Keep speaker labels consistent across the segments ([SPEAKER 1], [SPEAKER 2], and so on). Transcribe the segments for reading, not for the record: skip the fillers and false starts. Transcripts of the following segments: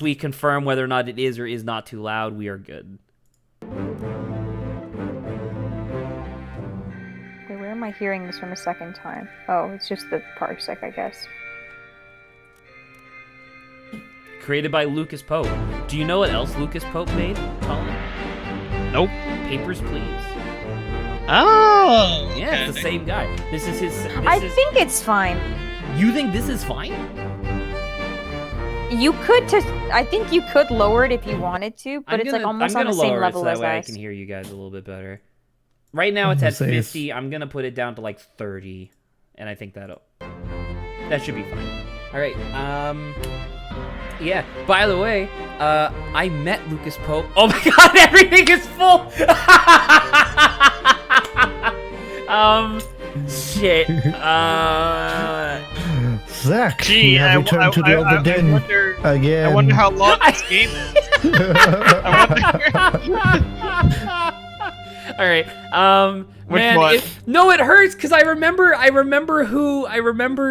[SPEAKER 1] we confirm whether or not it is or is not too loud, we are good.
[SPEAKER 2] Wait, where am I hearing this from a second time? Oh, it's just the parsec, I guess.
[SPEAKER 1] Created by Lucas Pope. Do you know what else Lucas Pope made, Colin?
[SPEAKER 3] Nope.
[SPEAKER 1] Papers, Please.
[SPEAKER 3] Oh!
[SPEAKER 1] Yeah,
[SPEAKER 3] okay.
[SPEAKER 1] it's the same guy. This is his...
[SPEAKER 2] I think it's fine.
[SPEAKER 1] You think this is fine?
[SPEAKER 2] You could I think you could lower it if you wanted to, but it's like almost on the same level as
[SPEAKER 1] that way I
[SPEAKER 2] us.
[SPEAKER 1] can hear you guys a little bit better. Right now it's at 50. I'm gonna put it down to like 30, and I think that should be fine. All right. Yeah. By the way, I met Lucas Pope. Oh my God! Everything is full. Shit.
[SPEAKER 4] Zach,
[SPEAKER 3] Gee,
[SPEAKER 4] you have returned to the Obra Dinn again.
[SPEAKER 3] I wonder how long this game is.
[SPEAKER 1] All right.
[SPEAKER 3] Which
[SPEAKER 1] Man,
[SPEAKER 3] one?
[SPEAKER 1] No, it hurts because I remember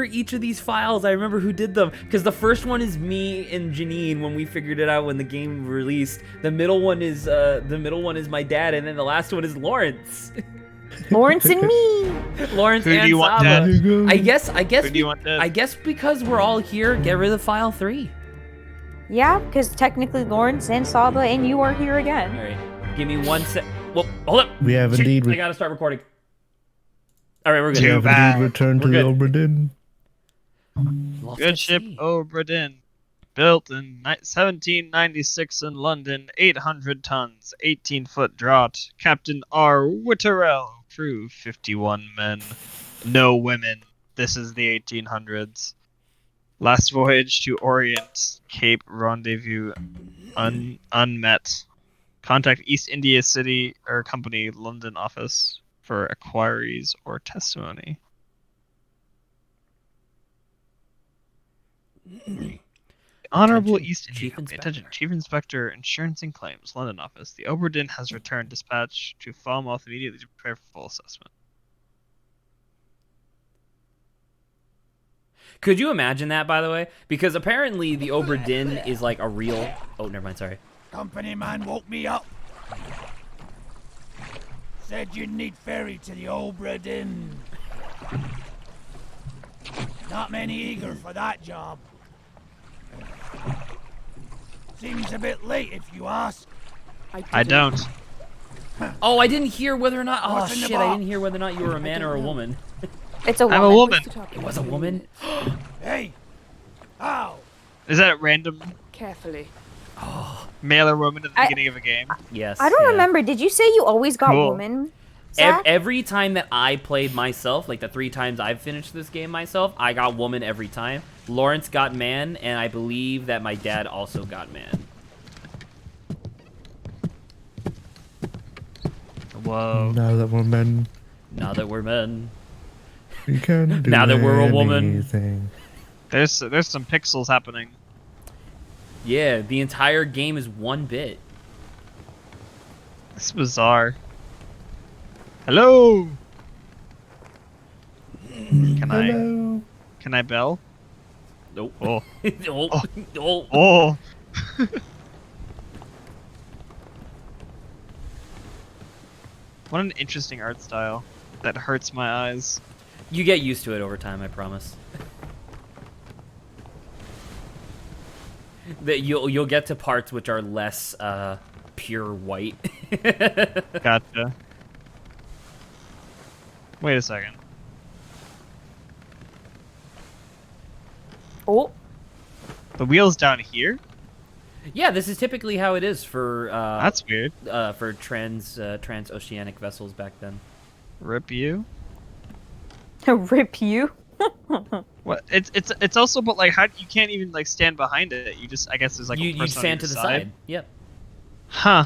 [SPEAKER 1] each of these files. I remember who did them because the first one is me and Janine when we figured it out when the game released. The middle one is my dad, and then the last one is Lawrence.
[SPEAKER 2] Lawrence and me.
[SPEAKER 1] Lawrence
[SPEAKER 3] Who
[SPEAKER 1] and
[SPEAKER 3] do you want
[SPEAKER 1] Saba.
[SPEAKER 3] dead?
[SPEAKER 1] I guess
[SPEAKER 3] Who do you want dead?
[SPEAKER 1] I guess because we're all here, get rid of file 3.
[SPEAKER 2] Yeah, because technically Lawrence and Saba and you are here again.
[SPEAKER 1] All right, give me 1 sec. Well, hold up.
[SPEAKER 4] We have indeed.
[SPEAKER 1] I gotta start recording. All right, we're good.
[SPEAKER 4] We have indeed returned to the Obra Dinn.
[SPEAKER 3] Good ship Obra Dinn. Built in 1796 in London, 800 tons, 18-foot draught. Captain R. Witterell. Crew 51 men. No women. This is the 1800s. Last voyage to Orient. Cape Rendezvous. Unmet. Contact East India City or Company London office for inquiries or testimony. Honorable
[SPEAKER 1] Attention,
[SPEAKER 3] East India
[SPEAKER 1] Chief
[SPEAKER 3] Company.
[SPEAKER 1] Inspector.
[SPEAKER 3] Attention, Chief Inspector, Insurance and Claims, London office. The Obra Dinn has returned dispatch to Falmouth immediately to prepare for full assessment.
[SPEAKER 1] Could you imagine that, by the way? Because apparently the Obra Dinn is like a real... Oh, never mind, sorry.
[SPEAKER 5] Company man woke me up. Said you'd need ferry to the Obra Dinn. Not many eager for that job. Seems a bit late if you ask.
[SPEAKER 3] I don't.
[SPEAKER 1] Oh, I didn't hear whether or not... Oh,
[SPEAKER 5] What's in the
[SPEAKER 1] shit, I
[SPEAKER 5] box?
[SPEAKER 1] didn't hear whether or not you were a man or a woman.
[SPEAKER 2] It's a woman.
[SPEAKER 3] I'm a woman.
[SPEAKER 1] It was a woman?
[SPEAKER 5] Hey! How?
[SPEAKER 3] Is that random
[SPEAKER 6] Carefully.
[SPEAKER 3] male or woman at the beginning of a game?
[SPEAKER 1] Yes.
[SPEAKER 2] I don't
[SPEAKER 1] yeah.
[SPEAKER 2] remember. Did you say you always got
[SPEAKER 3] Cool.
[SPEAKER 2] woman? Zach?
[SPEAKER 1] Every time that I played myself, like the 3 times I've finished this game myself, I got woman every time. Lawrence got man, and I believe that my dad also got man.
[SPEAKER 3] Whoa.
[SPEAKER 4] Now that we're men,
[SPEAKER 1] Now that we're men.
[SPEAKER 4] we can do
[SPEAKER 1] Now that we're a woman.
[SPEAKER 4] anything.
[SPEAKER 3] There's some pixels happening.
[SPEAKER 1] Yeah, the entire game is 1 bit.
[SPEAKER 3] It's bizarre. Hello.
[SPEAKER 4] Hello.
[SPEAKER 3] Can I bell?
[SPEAKER 1] Nope.
[SPEAKER 3] Oh.
[SPEAKER 1] oh. Oh.
[SPEAKER 3] Oh. What an interesting art style. That hurts my eyes.
[SPEAKER 1] You get used to it over time, I promise. That you'll get to parts which are less pure white.
[SPEAKER 3] Gotcha. Wait a second.
[SPEAKER 2] Oh.
[SPEAKER 3] The wheel's down here?
[SPEAKER 1] Yeah, this is typically how it is for
[SPEAKER 3] That's weird.
[SPEAKER 1] for transoceanic vessels back then.
[SPEAKER 3] Rip you.
[SPEAKER 2] Rip you.
[SPEAKER 3] What? It's also, but like, how you can't even like stand behind it. You just, I guess there's like a
[SPEAKER 1] You
[SPEAKER 3] person on
[SPEAKER 1] stand to
[SPEAKER 3] your
[SPEAKER 1] the side. Yep.
[SPEAKER 3] Huh.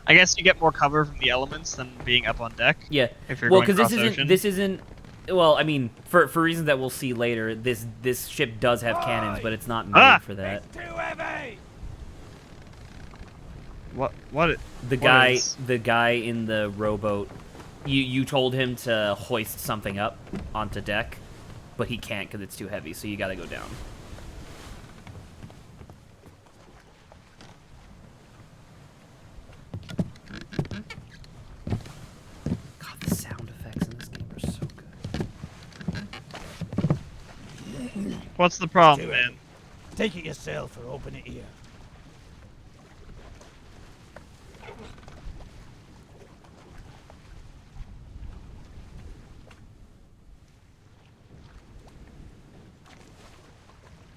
[SPEAKER 3] I guess you get more cover from the elements than being up on deck.
[SPEAKER 1] Yeah.
[SPEAKER 3] If you're
[SPEAKER 1] Well,
[SPEAKER 3] going
[SPEAKER 1] because
[SPEAKER 3] cross ocean.
[SPEAKER 1] this isn't. Well, I mean, for reasons that we'll see later, this ship does have cannons, but it's not made for that.
[SPEAKER 5] Too heavy!
[SPEAKER 3] What?
[SPEAKER 1] The
[SPEAKER 3] what
[SPEAKER 1] guy,
[SPEAKER 3] is-
[SPEAKER 1] the guy in the rowboat, you told him to hoist something up onto deck, but he can't because it's too heavy. So you got to go down.
[SPEAKER 3] What's the problem,
[SPEAKER 5] Do it.
[SPEAKER 3] man?
[SPEAKER 5] Take it yourself or open it here.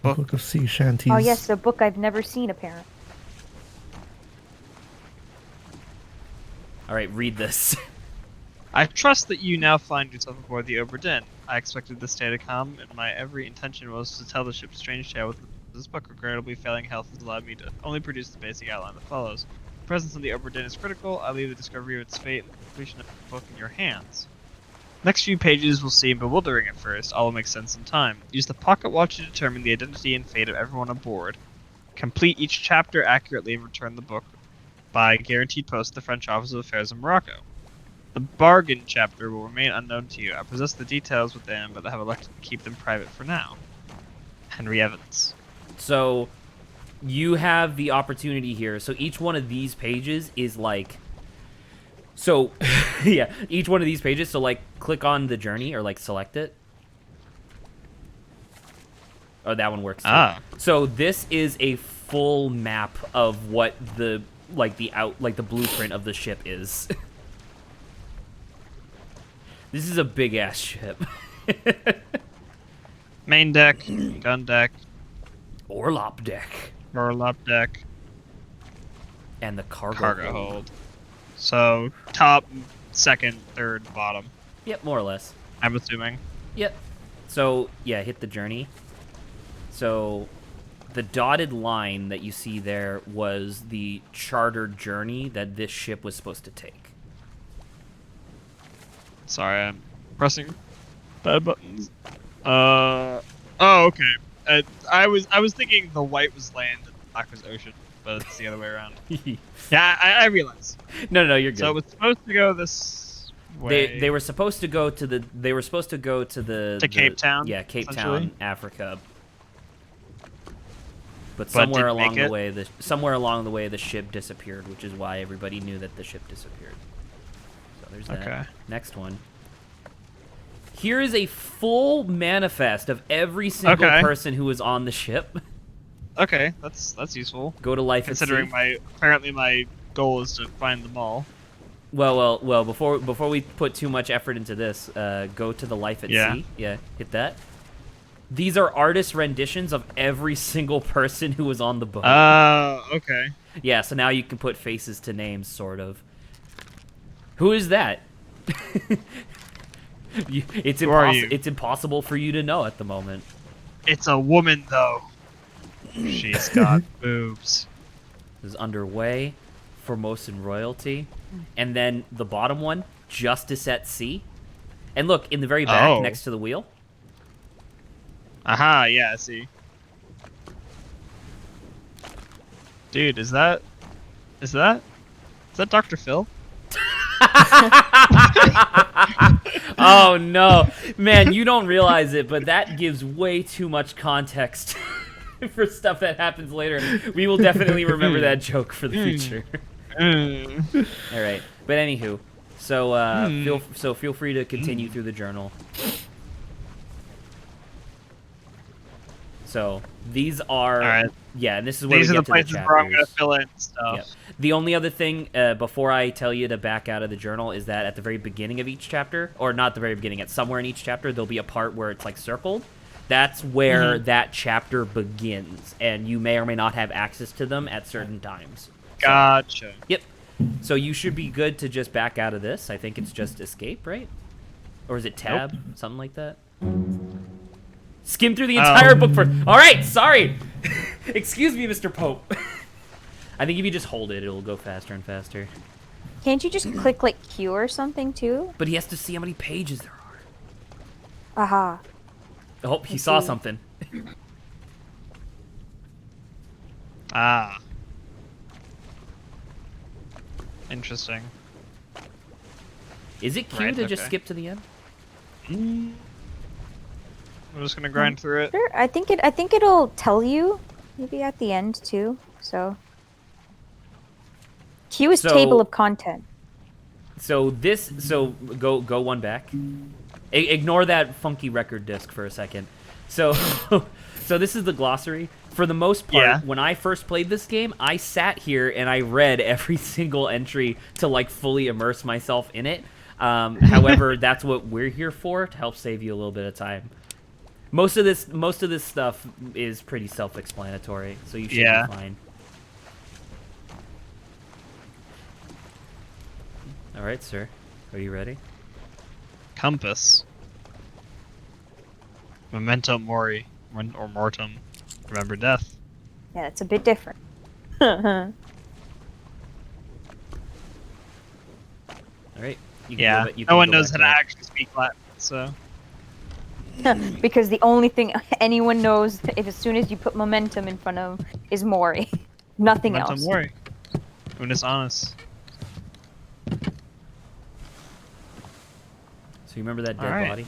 [SPEAKER 4] Book of Sea Shanties.
[SPEAKER 2] Oh yes, the book I've never seen, apparently.
[SPEAKER 1] All right, read this.
[SPEAKER 3] I trust that you now find yourself aboard the Obra Dinn. I expected this day to come, and my every intention was to tell the ship's strange tale with this book. Regrettably, failing health has allowed me to only produce the basic outline that follows. The presence of the Obra Dinn is critical. I leave the discovery of its fate and the completion of the book in your hands. Next few pages will seem bewildering at first. All will make sense in time. Use the pocket watch to determine the identity and fate of everyone aboard. Complete each chapter accurately and return the book by guaranteed post to the French Office of Affairs in Morocco. The bargain chapter will remain unknown to you. I possess the details within, but I have elected to keep them private for now. Henry Evans.
[SPEAKER 1] So you have the opportunity here. So each one of these pages is like, so yeah, each one of these pages. So like click on the journey or like select it. Oh, that one works too.
[SPEAKER 3] Ah.
[SPEAKER 1] So this is a full map of what the the blueprint of the ship is. This is a big ass ship.
[SPEAKER 3] Main deck, gun deck,
[SPEAKER 1] Orlop deck.
[SPEAKER 3] Orlop deck,
[SPEAKER 1] And the cargo
[SPEAKER 3] hold. So top, second, third, bottom.
[SPEAKER 1] Yep, more or less.
[SPEAKER 3] I'm assuming.
[SPEAKER 1] Yep. So, yeah, hit the journey. So, the dotted line that you see there was the chartered journey that this ship was supposed to take.
[SPEAKER 3] Sorry, I'm pressing bad buttons. Oh, okay. I was thinking the white was land and the black was ocean, but it's the other way around. Yeah, I realized.
[SPEAKER 1] No, you're good.
[SPEAKER 3] So it was supposed to go this way.
[SPEAKER 1] They were supposed to go to the
[SPEAKER 3] Cape Town.
[SPEAKER 1] Yeah, Cape
[SPEAKER 3] essentially?
[SPEAKER 1] Town, Africa. But
[SPEAKER 3] But
[SPEAKER 1] somewhere
[SPEAKER 3] didn't
[SPEAKER 1] along
[SPEAKER 3] make
[SPEAKER 1] the way the ship disappeared, which is why everybody knew that the ship disappeared. So there's that.
[SPEAKER 3] Okay.
[SPEAKER 1] Next one. Here is a full manifest of every single
[SPEAKER 3] Okay.
[SPEAKER 1] person who was on the ship.
[SPEAKER 3] Okay, that's useful.
[SPEAKER 1] Go to life
[SPEAKER 3] Considering
[SPEAKER 1] at sea.
[SPEAKER 3] my goal is to find them all.
[SPEAKER 1] Well. Before we put too much effort into this, go to the life at sea. Yeah, hit that. These are artist renditions of every single person who was on the boat.
[SPEAKER 3] Okay.
[SPEAKER 1] Yeah, so now you can put faces to names, sort of. Who is that? It's impossible for you to know at the moment.
[SPEAKER 3] It's a woman, though. She's got boobs.
[SPEAKER 1] This is underway, Formosan royalty, and then the bottom one, Justice at Sea. And look, in the very back, next to the wheel.
[SPEAKER 3] Aha, yeah, I see. Dude, is that Dr. Phil?
[SPEAKER 1] Oh no, man, you don't realize it, but that gives way too much context for stuff that happens later. We will definitely remember that joke for the future. All right, but anywho, so feel free to continue through the journal. So these are and this is where
[SPEAKER 3] these
[SPEAKER 1] we
[SPEAKER 3] are
[SPEAKER 1] get
[SPEAKER 3] the
[SPEAKER 1] to the
[SPEAKER 3] places
[SPEAKER 1] chapters.
[SPEAKER 3] where I'm gonna fill in stuff.
[SPEAKER 1] Yep. The only other thing before I tell you to back out of the journal is that at the very beginning of each chapter, or not the very beginning, at somewhere in each chapter, there'll be a part where it's like circled. That's where that chapter begins, and you may or may not have access to them at certain times.
[SPEAKER 3] Gotcha.
[SPEAKER 1] Yep. So you should be good to just back out of this. I think it's just escape, right? Or is it tab?
[SPEAKER 3] Nope.
[SPEAKER 1] Something like that? Skim through the entire book for... All right, sorry. Excuse me, Mr. Pope. I think if you just hold it, it'll go faster and faster.
[SPEAKER 2] Can't you just click like Q or something too?
[SPEAKER 1] But he has to see how many pages there are.
[SPEAKER 2] Aha.
[SPEAKER 1] Oh, he saw something.
[SPEAKER 3] Ah. Interesting.
[SPEAKER 1] Is it Q
[SPEAKER 3] Right,
[SPEAKER 1] to just
[SPEAKER 3] okay.
[SPEAKER 1] skip to the end?
[SPEAKER 3] I'm just gonna grind through it.
[SPEAKER 2] Sure, I think it'll tell you maybe at the end too. So Q is table of content.
[SPEAKER 1] So go one back. Ignore that funky record disc for a second. So So this is the glossary. For the most part, when I first played this game, I sat here and I read every single entry to like fully immerse myself in it. However, that's what we're here for, to help save you a little bit of time. Most of this stuff is pretty self-explanatory, so you should be fine. All right, sir. Are you ready?
[SPEAKER 3] Compass. Memento mori, or mortem. Remember death.
[SPEAKER 2] Yeah, it's a bit different.
[SPEAKER 1] All right.
[SPEAKER 3] No one knows how to actually speak Latin, so.
[SPEAKER 2] Because the only thing anyone knows, if as soon as you put momentum in front of, is mori. Nothing
[SPEAKER 3] Memento
[SPEAKER 2] else.
[SPEAKER 3] mori. Unus annus.
[SPEAKER 1] So you remember that dead
[SPEAKER 3] Alright.
[SPEAKER 1] body?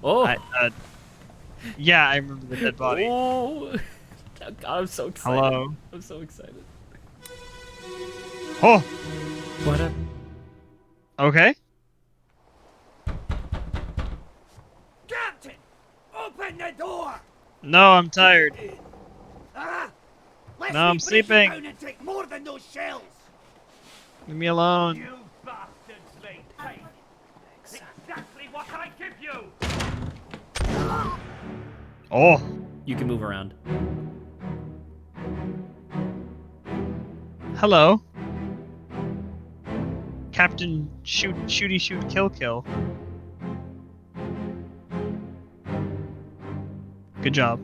[SPEAKER 1] Oh!
[SPEAKER 3] Yeah, I remember the dead body.
[SPEAKER 1] Oh! God, I'm so excited.
[SPEAKER 3] Hello.
[SPEAKER 1] I'm so excited.
[SPEAKER 3] Oh!
[SPEAKER 1] What up?
[SPEAKER 3] Okay.
[SPEAKER 5] Captain! Open the door!
[SPEAKER 3] No, I'm tired.
[SPEAKER 5] Ah!
[SPEAKER 3] No, I'm sleeping.
[SPEAKER 5] Down and take more than those shells!
[SPEAKER 3] Leave me alone.
[SPEAKER 5] You bastards may take exactly what I give you!
[SPEAKER 3] Oh.
[SPEAKER 1] You can move around.
[SPEAKER 3] Hello. Captain Shooty Shoot Kill Kill. Good job.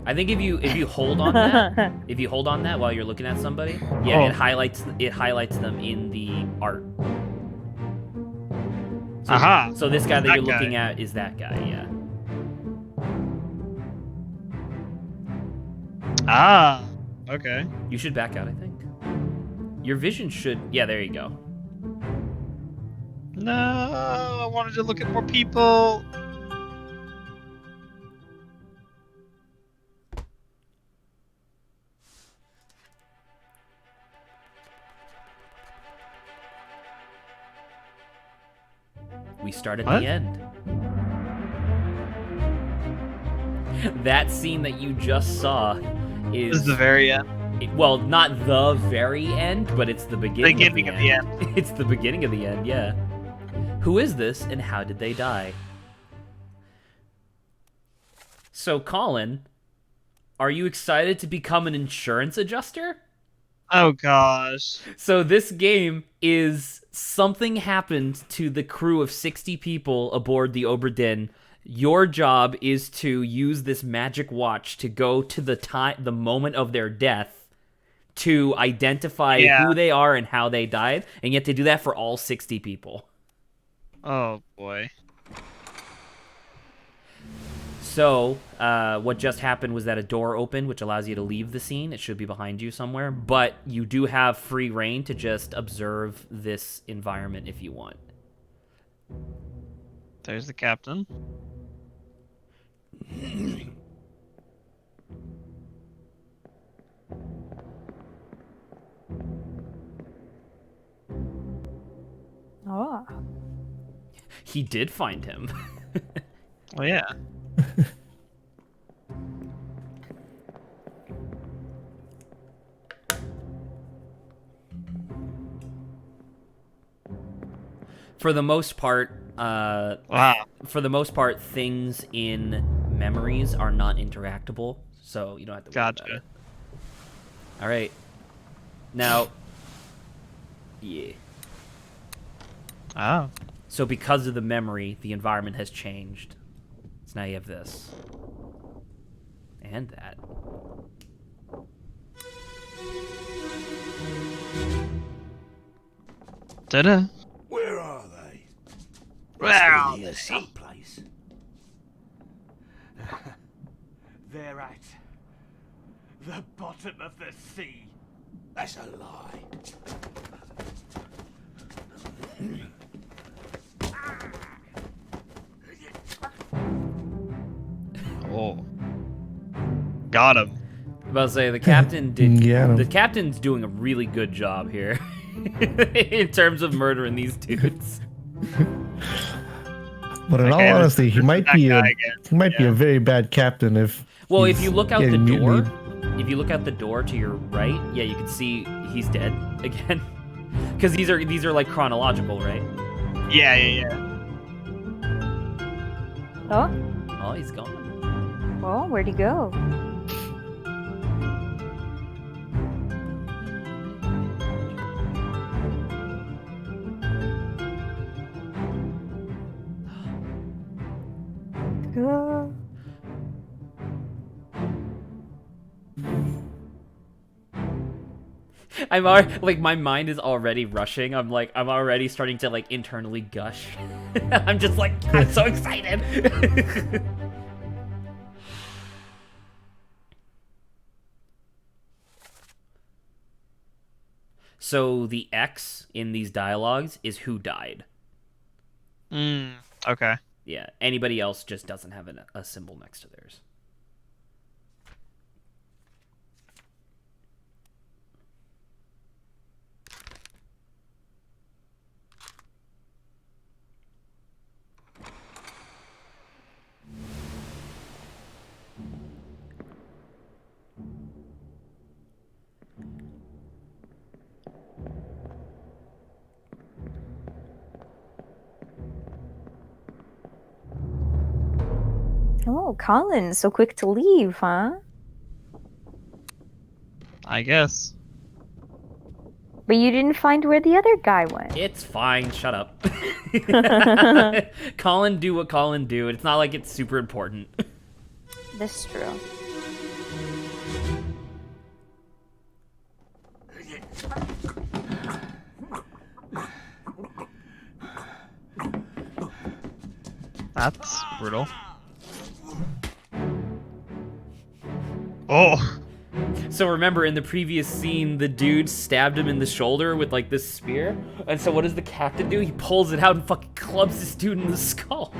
[SPEAKER 1] I think if you hold on that, while you're looking at somebody, it highlights them in the art. So,
[SPEAKER 3] Aha!
[SPEAKER 1] So this guy that you're
[SPEAKER 3] That guy.
[SPEAKER 1] looking at is that guy, yeah.
[SPEAKER 3] Ah. Okay.
[SPEAKER 1] You should back out, I think. Your vision should... Yeah, there you go.
[SPEAKER 3] No, I wanted to look at more people.
[SPEAKER 1] We start at
[SPEAKER 3] What?
[SPEAKER 1] the end. That scene that you just saw
[SPEAKER 3] This is
[SPEAKER 1] is...
[SPEAKER 3] the very end.
[SPEAKER 1] Well, not the very end, but it's the beginning,
[SPEAKER 3] Beginning
[SPEAKER 1] of
[SPEAKER 3] of
[SPEAKER 1] the
[SPEAKER 3] the
[SPEAKER 1] end. It's the beginning of the end, yeah. Who is this, and how did they die? So, Colin, are you excited to become an insurance adjuster?
[SPEAKER 3] Oh gosh.
[SPEAKER 1] So this game is something happened to the crew of 60 people aboard the Obra Dinn. Your job is to use this magic watch to go to the moment of their death to identify who they are and how they died, and you have to do that for all 60 people.
[SPEAKER 3] Oh boy.
[SPEAKER 1] So, what just happened was that a door opened, which allows you to leave the scene. It should be behind you somewhere, but you do have free reign to just observe this environment if you want.
[SPEAKER 3] There's the captain.
[SPEAKER 2] Oh.
[SPEAKER 1] He did find him.
[SPEAKER 3] Oh yeah.
[SPEAKER 1] For the most part,
[SPEAKER 3] Wow.
[SPEAKER 1] for the most part, things in memories are not interactable, so you don't have to worry about it. All right. Now, yeah.
[SPEAKER 3] Oh.
[SPEAKER 1] So because of the memory, the environment has changed. So now you have this. And that.
[SPEAKER 3] Ta-da.
[SPEAKER 5] Where are they?
[SPEAKER 3] Well,
[SPEAKER 5] Here someplace. They're at the bottom of the sea. That's a lie.
[SPEAKER 3] Got him.
[SPEAKER 1] About to say the captain did.
[SPEAKER 4] Yeah.
[SPEAKER 1] The captain's doing a really good job here in terms of murdering these dudes.
[SPEAKER 4] But in all
[SPEAKER 3] Okay,
[SPEAKER 4] honesty, he might
[SPEAKER 3] that
[SPEAKER 4] be
[SPEAKER 3] guy
[SPEAKER 4] a
[SPEAKER 3] again.
[SPEAKER 4] a very bad captain if.
[SPEAKER 1] Well, if
[SPEAKER 4] he's
[SPEAKER 1] you look out the
[SPEAKER 4] getting
[SPEAKER 1] door,
[SPEAKER 4] mutinied.
[SPEAKER 1] if you look out the door to your right, yeah, you can see he's dead again. Because these are like chronological, right?
[SPEAKER 3] Yeah.
[SPEAKER 2] Oh,
[SPEAKER 1] Oh, he's gone.
[SPEAKER 2] well, where'd he go? Go.
[SPEAKER 1] I'm already, like, my mind is already rushing. I'm already starting to like internally gush. I'm just like, I'm so excited. So the X in these dialogues is who died.
[SPEAKER 3] Okay.
[SPEAKER 1] Yeah, anybody else just doesn't have a symbol next to theirs.
[SPEAKER 2] Oh, Colin, so quick to leave, huh?
[SPEAKER 3] I guess.
[SPEAKER 2] But you didn't find where the other guy went.
[SPEAKER 1] It's fine. Shut up. Colin, do what Colin do. It's not like it's super important.
[SPEAKER 2] This is true.
[SPEAKER 3] That's brutal. Oh.
[SPEAKER 1] So remember, in the previous scene, the dude stabbed him in the shoulder with like this spear, and so what does the captain do? He pulls it out and fucking clubs this dude in the skull.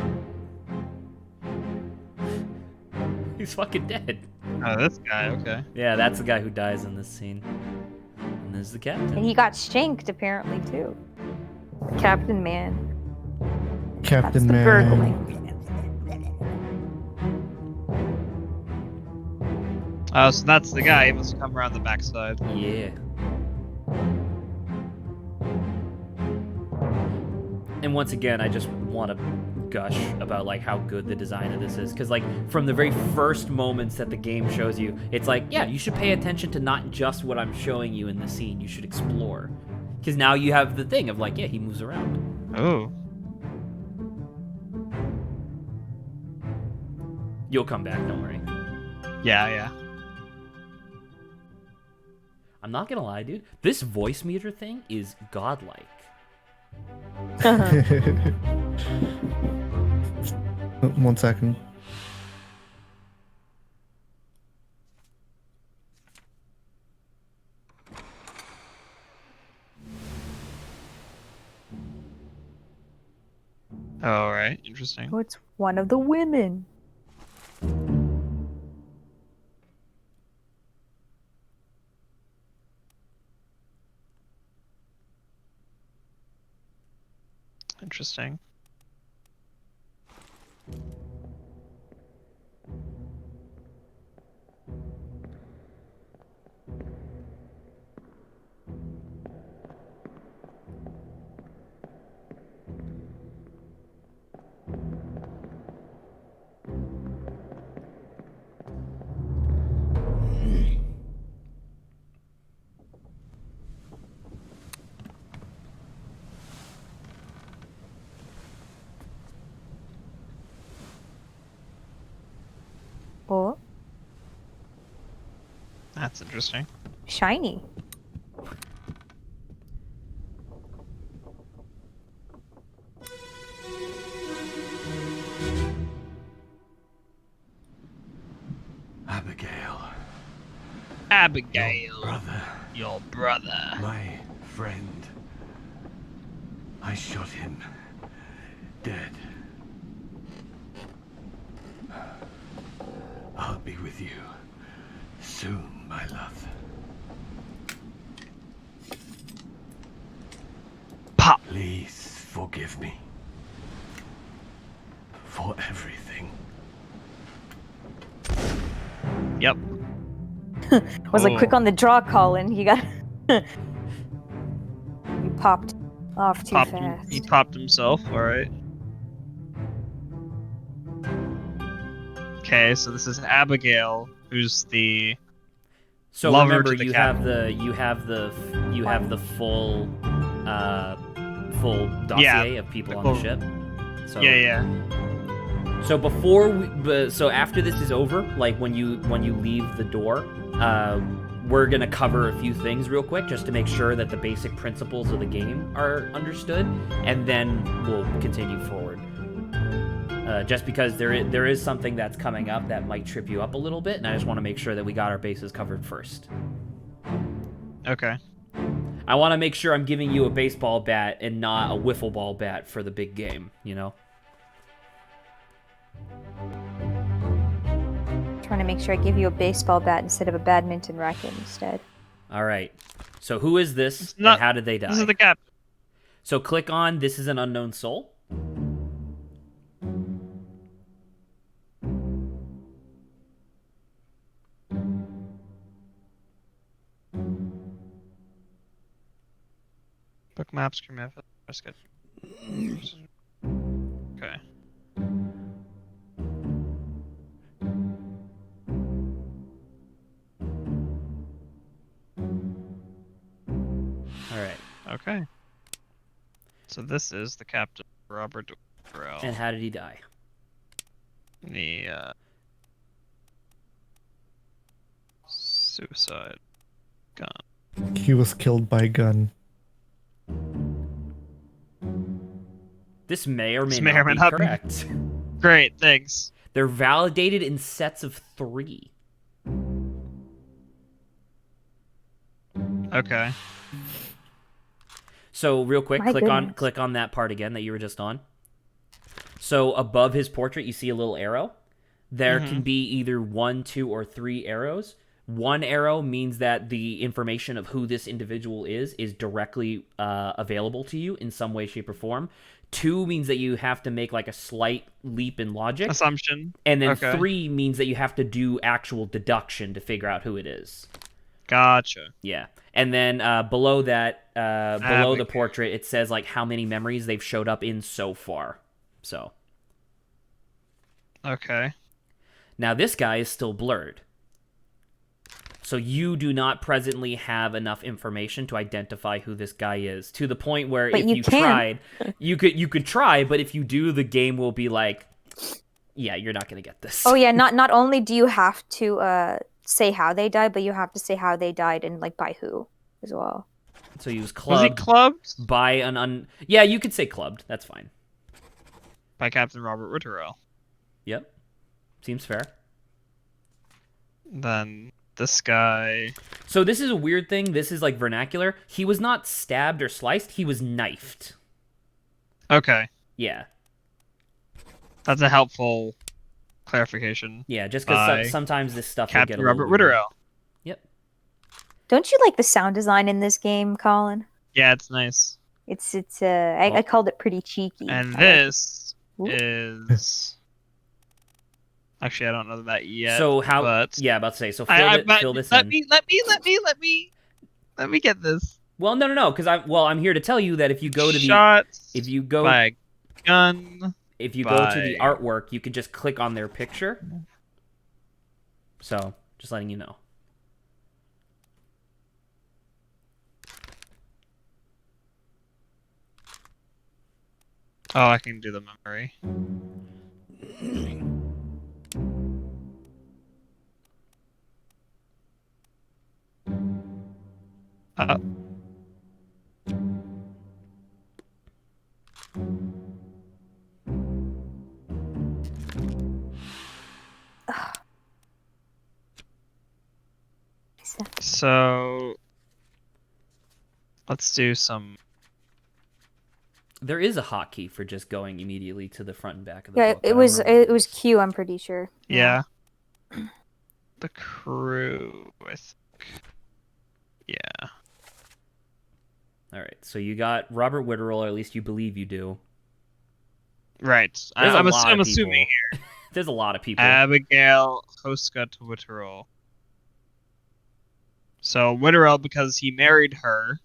[SPEAKER 1] He's fucking dead.
[SPEAKER 3] Oh, this guy, okay.
[SPEAKER 1] Yeah, that's the guy who dies in this scene. And there's the captain.
[SPEAKER 2] And he got shanked, apparently, too. The Captain Man.
[SPEAKER 4] Captain
[SPEAKER 2] That's the
[SPEAKER 4] Man.
[SPEAKER 2] burgling.
[SPEAKER 3] Oh, so that's the guy. He must have come around the backside.
[SPEAKER 1] Yeah. And once again, I just want to gush about like how good the design of this is, because like from the very first moments that the game shows you, it's like, yeah, you should pay attention to not just what I'm showing you in the scene. You should explore, because now you have the thing of like, yeah, he moves around.
[SPEAKER 3] Oh.
[SPEAKER 1] You'll come back, don't worry.
[SPEAKER 3] Yeah.
[SPEAKER 1] I'm not gonna lie, dude. This voice meter thing is godlike.
[SPEAKER 4] One second.
[SPEAKER 3] All right. Interesting.
[SPEAKER 2] Oh, it's one of the women.
[SPEAKER 3] Interesting.
[SPEAKER 2] Oh,
[SPEAKER 3] That's interesting.
[SPEAKER 2] shiny.
[SPEAKER 3] Abigail.
[SPEAKER 5] Brother,
[SPEAKER 3] Your brother.
[SPEAKER 5] my friend. I shot him dead. I'll be with you soon, my love.
[SPEAKER 3] Pop.
[SPEAKER 5] Please forgive me for everything.
[SPEAKER 3] Yep.
[SPEAKER 2] Was like quick
[SPEAKER 3] Oh.
[SPEAKER 2] on the draw, Colin. You got. You popped off too fast.
[SPEAKER 3] He popped himself. All right. Okay, so this is Abigail, who's the
[SPEAKER 1] So
[SPEAKER 3] lover
[SPEAKER 1] remember,
[SPEAKER 3] to the
[SPEAKER 1] you
[SPEAKER 3] captain.
[SPEAKER 1] have the full full dossier of people on the
[SPEAKER 3] full-
[SPEAKER 1] ship. So
[SPEAKER 3] Yeah.
[SPEAKER 1] So so after this is over, like when you leave the door, we're gonna cover a few things real quick just to make sure that the basic principles of the game are understood, and then we'll continue forward. Just because there is something that's coming up that might trip you up a little bit, and I just want to make sure that we got our bases covered first.
[SPEAKER 3] Okay.
[SPEAKER 1] I want to make sure I'm giving you a baseball bat and not a wiffle ball bat for the big game, you know?
[SPEAKER 2] Trying to make sure I give you a baseball bat instead of a badminton racket instead.
[SPEAKER 1] All right. So who is this,
[SPEAKER 3] not-
[SPEAKER 1] and how did they die?
[SPEAKER 3] This is the captain.
[SPEAKER 1] So click on This is an Unknown Soul.
[SPEAKER 3] Book maps, crew manifest. Good. Okay.
[SPEAKER 1] All right.
[SPEAKER 3] Okay. So this is the captain, Robert Burrell.
[SPEAKER 1] And how did he die?
[SPEAKER 3] The suicide gun.
[SPEAKER 4] He was killed by a gun.
[SPEAKER 1] This may or may
[SPEAKER 3] This may
[SPEAKER 1] not
[SPEAKER 3] or may
[SPEAKER 1] be
[SPEAKER 3] not be-
[SPEAKER 1] correct.
[SPEAKER 3] Great, thanks.
[SPEAKER 1] They're validated in sets of 3.
[SPEAKER 3] Okay.
[SPEAKER 1] So real quick,
[SPEAKER 2] My
[SPEAKER 1] click
[SPEAKER 2] goodness.
[SPEAKER 1] on that part again that you were just on. So above his portrait, you see a little arrow. There can be either 1, 2, or 3 arrows. 1 arrow means that the information of who this individual is directly available to you in some way, shape, or form. 2 means that you have to make like a slight leap in logic.
[SPEAKER 3] Assumption.
[SPEAKER 1] And then
[SPEAKER 3] Okay.
[SPEAKER 1] 3 means that you have to do actual deduction to figure out who it is.
[SPEAKER 3] Gotcha.
[SPEAKER 1] Yeah. And then below that, below the
[SPEAKER 3] Abigail.
[SPEAKER 1] portrait, it says like how many memories they've showed up in so far. So
[SPEAKER 3] Okay.
[SPEAKER 1] now this guy is still blurred. So you do not presently have enough information to identify who this guy is, to the point where
[SPEAKER 2] But
[SPEAKER 1] if
[SPEAKER 2] you
[SPEAKER 1] you
[SPEAKER 2] can.
[SPEAKER 1] tried, you could try, but if you do, the game will be like, yeah, you're not gonna get this.
[SPEAKER 2] Oh yeah, not only do you have to say how they died, but you have to say how they died and like by who as well.
[SPEAKER 1] So he was
[SPEAKER 3] Was he
[SPEAKER 1] clubbed
[SPEAKER 3] clubbed
[SPEAKER 1] by an Yeah, you could say clubbed. That's fine.
[SPEAKER 3] by Captain Robert Witterell?
[SPEAKER 1] Yep. Seems fair.
[SPEAKER 3] Then this guy.
[SPEAKER 1] So this is a weird thing. This is like vernacular. He was not stabbed or sliced. He was knifed.
[SPEAKER 3] Okay.
[SPEAKER 1] Yeah.
[SPEAKER 3] That's a helpful clarification.
[SPEAKER 1] Yeah, just
[SPEAKER 3] By
[SPEAKER 1] because sometimes this stuff will
[SPEAKER 3] Captain
[SPEAKER 1] get a
[SPEAKER 3] Robert
[SPEAKER 1] little weird.
[SPEAKER 3] Witterell.
[SPEAKER 1] Yep.
[SPEAKER 2] Don't you like the sound design in this game, Colin?
[SPEAKER 3] Yeah, it's nice.
[SPEAKER 2] I called it pretty cheeky.
[SPEAKER 3] And
[SPEAKER 2] I like it.
[SPEAKER 3] this
[SPEAKER 2] Ooh.
[SPEAKER 3] is. Actually, I don't know that yet.
[SPEAKER 1] So how?
[SPEAKER 3] But
[SPEAKER 1] Yeah, about to say. So
[SPEAKER 3] but
[SPEAKER 1] fill this
[SPEAKER 3] let
[SPEAKER 1] in.
[SPEAKER 3] me get this.
[SPEAKER 1] Well, no, because I'm here to tell you that if you go to the
[SPEAKER 3] Shots
[SPEAKER 1] if you go
[SPEAKER 3] by gun.
[SPEAKER 1] if you go to the
[SPEAKER 3] by-
[SPEAKER 1] artwork, you can just click on their picture. So just letting you know.
[SPEAKER 3] Oh, I can do the memory. Uh, so let's do some.
[SPEAKER 1] There is a hotkey for just going immediately to the front and back of the
[SPEAKER 2] Yeah,
[SPEAKER 1] book. I
[SPEAKER 2] it
[SPEAKER 1] don't
[SPEAKER 2] was
[SPEAKER 1] remember what
[SPEAKER 2] it was Q. I'm pretty sure.
[SPEAKER 3] Yeah. The crew. I think. Yeah.
[SPEAKER 1] All right, so you got Robert Witterell, or at least you believe you do.
[SPEAKER 3] Right.
[SPEAKER 1] There's
[SPEAKER 3] I'm
[SPEAKER 1] a lot of
[SPEAKER 3] assuming
[SPEAKER 1] people. There's a lot of people.
[SPEAKER 3] Abigail Hoscut Witterell. So Witterell because he married her,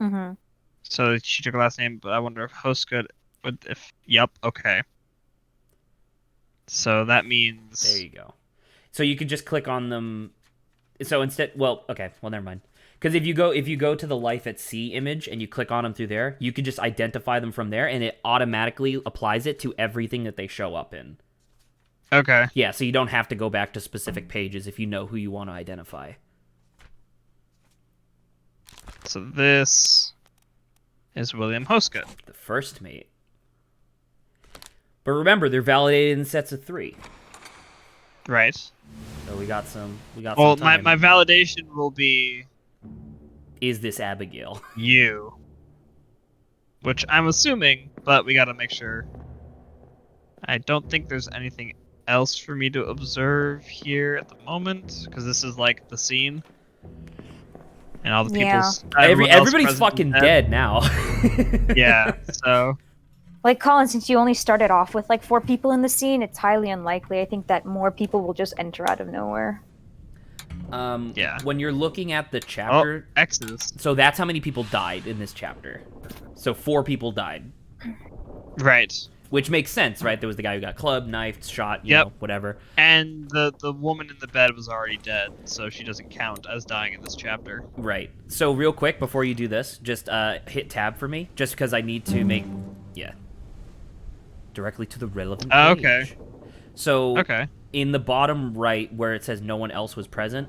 [SPEAKER 2] Mm-hmm.
[SPEAKER 3] so she took her last name. But I wonder if Hoscut would. If yep, okay. So that means
[SPEAKER 1] There you go. So you can just click on them. So instead, well, okay, well, never mind. Because if you go to the Life at Sea image and you click on them through there, you can just identify them from there, and it automatically applies it to everything that they show up in.
[SPEAKER 3] okay.
[SPEAKER 1] Yeah, so you don't have to go back to specific pages if you know who you want to identify.
[SPEAKER 3] So this is William Hoscut.
[SPEAKER 1] The first mate. But remember, they're validated in sets of 3.
[SPEAKER 3] Right.
[SPEAKER 1] So we got some.
[SPEAKER 3] Well,
[SPEAKER 1] some time.
[SPEAKER 3] my validation will be
[SPEAKER 1] Is this Abigail?
[SPEAKER 3] you, which I'm assuming, but we gotta make sure. I don't think there's anything else for me to observe here at the moment, because this is like the scene, and all the people's
[SPEAKER 1] Everybody's fucking dead now.
[SPEAKER 3] Yeah, so
[SPEAKER 2] Like Colin, since you only started off with like 4 people in the scene, it's highly unlikely. I think that more people will just enter out of nowhere.
[SPEAKER 3] Yeah.
[SPEAKER 1] When you're looking at the chapter,
[SPEAKER 3] X's.
[SPEAKER 1] so that's how many people died in this chapter. So 4 people died,
[SPEAKER 3] Right.
[SPEAKER 1] which makes sense, right? There was the guy who got clubbed, knifed, shot, you
[SPEAKER 3] Yep.
[SPEAKER 1] know, whatever.
[SPEAKER 3] And the woman in the bed was already dead, so she doesn't count as dying in this chapter.
[SPEAKER 1] Right. So real quick before you do this, just hit tab for me, just because I need to make, directly to the relevant page.
[SPEAKER 3] Okay.
[SPEAKER 1] So
[SPEAKER 3] Okay.
[SPEAKER 1] in the bottom right where it says no one else was present,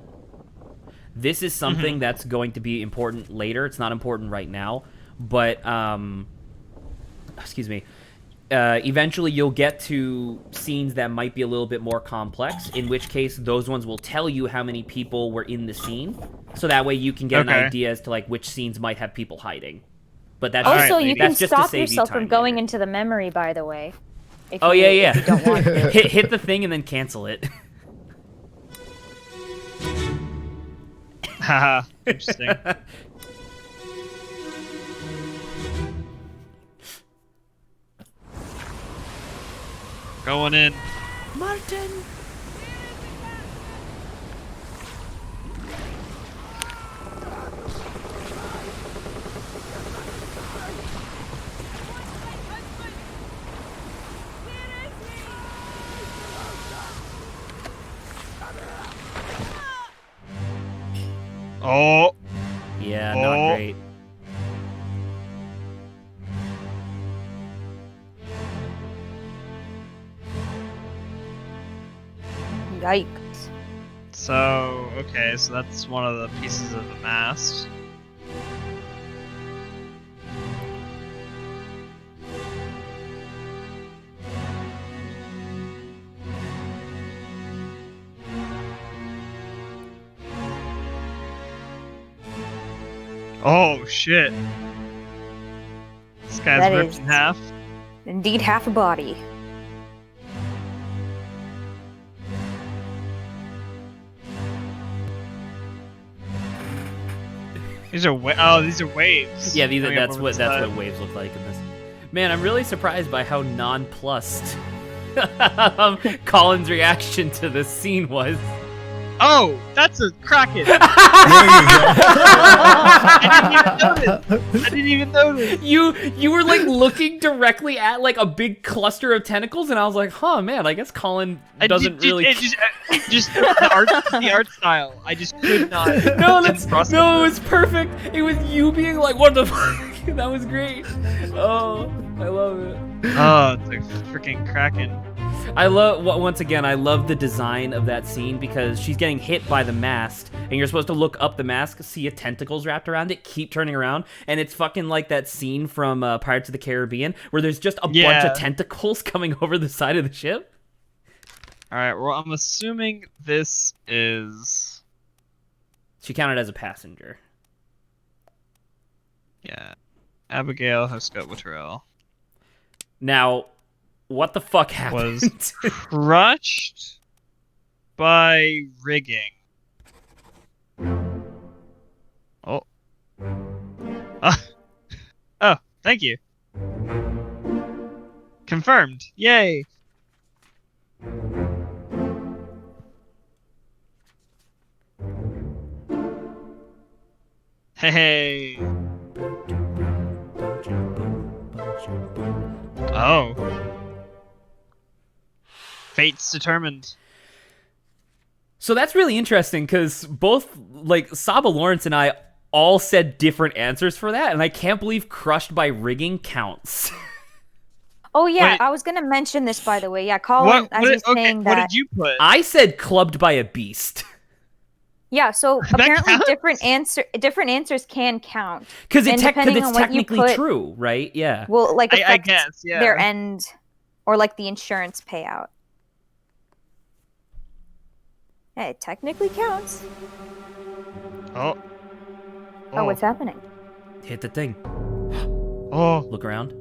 [SPEAKER 1] this is something that's going to be important later. It's not important right now, but excuse me. Eventually you'll get to scenes that might be a little bit more complex, in which case those ones will tell you how many people were in the scene, so that way you can get an idea as to like which scenes might have people hiding. But that's
[SPEAKER 2] Also,
[SPEAKER 3] Alright,
[SPEAKER 2] you
[SPEAKER 1] that's
[SPEAKER 2] can
[SPEAKER 1] just to
[SPEAKER 2] stop
[SPEAKER 1] save you
[SPEAKER 2] yourself
[SPEAKER 1] time
[SPEAKER 2] from going
[SPEAKER 1] later.
[SPEAKER 2] into the memory, by the way. If
[SPEAKER 1] Oh
[SPEAKER 2] you,
[SPEAKER 1] yeah.
[SPEAKER 2] If you don't want to.
[SPEAKER 1] hit the thing and then cancel it.
[SPEAKER 3] Haha. Interesting. Going in.
[SPEAKER 1] Martin.
[SPEAKER 3] Oh.
[SPEAKER 1] Yeah,
[SPEAKER 3] Oh.
[SPEAKER 1] not great.
[SPEAKER 2] Yikes.
[SPEAKER 3] So, okay, so that's one of the pieces of the mast. Oh, shit. This guy's
[SPEAKER 2] That
[SPEAKER 3] ripped
[SPEAKER 2] is-
[SPEAKER 3] in half.
[SPEAKER 2] Indeed, half a body.
[SPEAKER 3] These are these are waves.
[SPEAKER 1] Yeah,
[SPEAKER 3] coming up
[SPEAKER 1] that's
[SPEAKER 3] over
[SPEAKER 1] what
[SPEAKER 3] the side.
[SPEAKER 1] waves look like in this. Man, I'm really surprised by how nonplussed Colin's reaction to this scene was.
[SPEAKER 3] Oh, that's a kraken.
[SPEAKER 4] There
[SPEAKER 3] I didn't even notice.
[SPEAKER 1] You were like looking directly at like a big cluster of tentacles, and I was like, huh, man, I guess Colin doesn't really.
[SPEAKER 3] Just the art style. I just could not.
[SPEAKER 1] No,
[SPEAKER 3] didn't process
[SPEAKER 1] it
[SPEAKER 3] it.
[SPEAKER 1] was perfect. It was you being like, what the fuck? That was great. Oh, I love it.
[SPEAKER 3] Oh, it's a freaking kraken.
[SPEAKER 1] I love once again. I love the design of that scene because she's getting hit by the mast, and you're supposed to look up the mast, see a tentacles wrapped around it, keep turning around, and it's fucking like that scene from Pirates of the Caribbean where there's just a bunch of tentacles coming over the side of the ship.
[SPEAKER 3] All right. Well, I'm assuming this is.
[SPEAKER 1] She counted as a passenger.
[SPEAKER 3] Yeah. Abigail Hoscut Witterell
[SPEAKER 1] Now, what the fuck happened?
[SPEAKER 3] was crushed by rigging. Thank you. Confirmed. Yay. Hey. Oh. Fate's determined.
[SPEAKER 1] So that's really interesting because both like Saba Lawrence and I all said different answers for that, and I can't believe crushed by rigging counts.
[SPEAKER 2] Oh yeah,
[SPEAKER 3] Wait.
[SPEAKER 2] I was gonna mention this by the way. Yeah, Colin, as he was saying
[SPEAKER 3] what
[SPEAKER 2] that.
[SPEAKER 3] did you put?
[SPEAKER 1] I said clubbed by a beast.
[SPEAKER 2] Yeah, so
[SPEAKER 3] That
[SPEAKER 2] apparently
[SPEAKER 3] counts?
[SPEAKER 2] different answers can count.
[SPEAKER 1] Because
[SPEAKER 2] And depending
[SPEAKER 1] it's
[SPEAKER 2] on what you
[SPEAKER 1] technically
[SPEAKER 2] put-
[SPEAKER 1] true, right? Yeah.
[SPEAKER 2] Will like
[SPEAKER 3] I
[SPEAKER 2] affect
[SPEAKER 3] guess, yeah.
[SPEAKER 2] their end or like the insurance payout. Yeah, it technically counts.
[SPEAKER 3] Oh.
[SPEAKER 2] Oh, what's happening?
[SPEAKER 1] Hit the thing.
[SPEAKER 3] Oh.
[SPEAKER 1] Look around.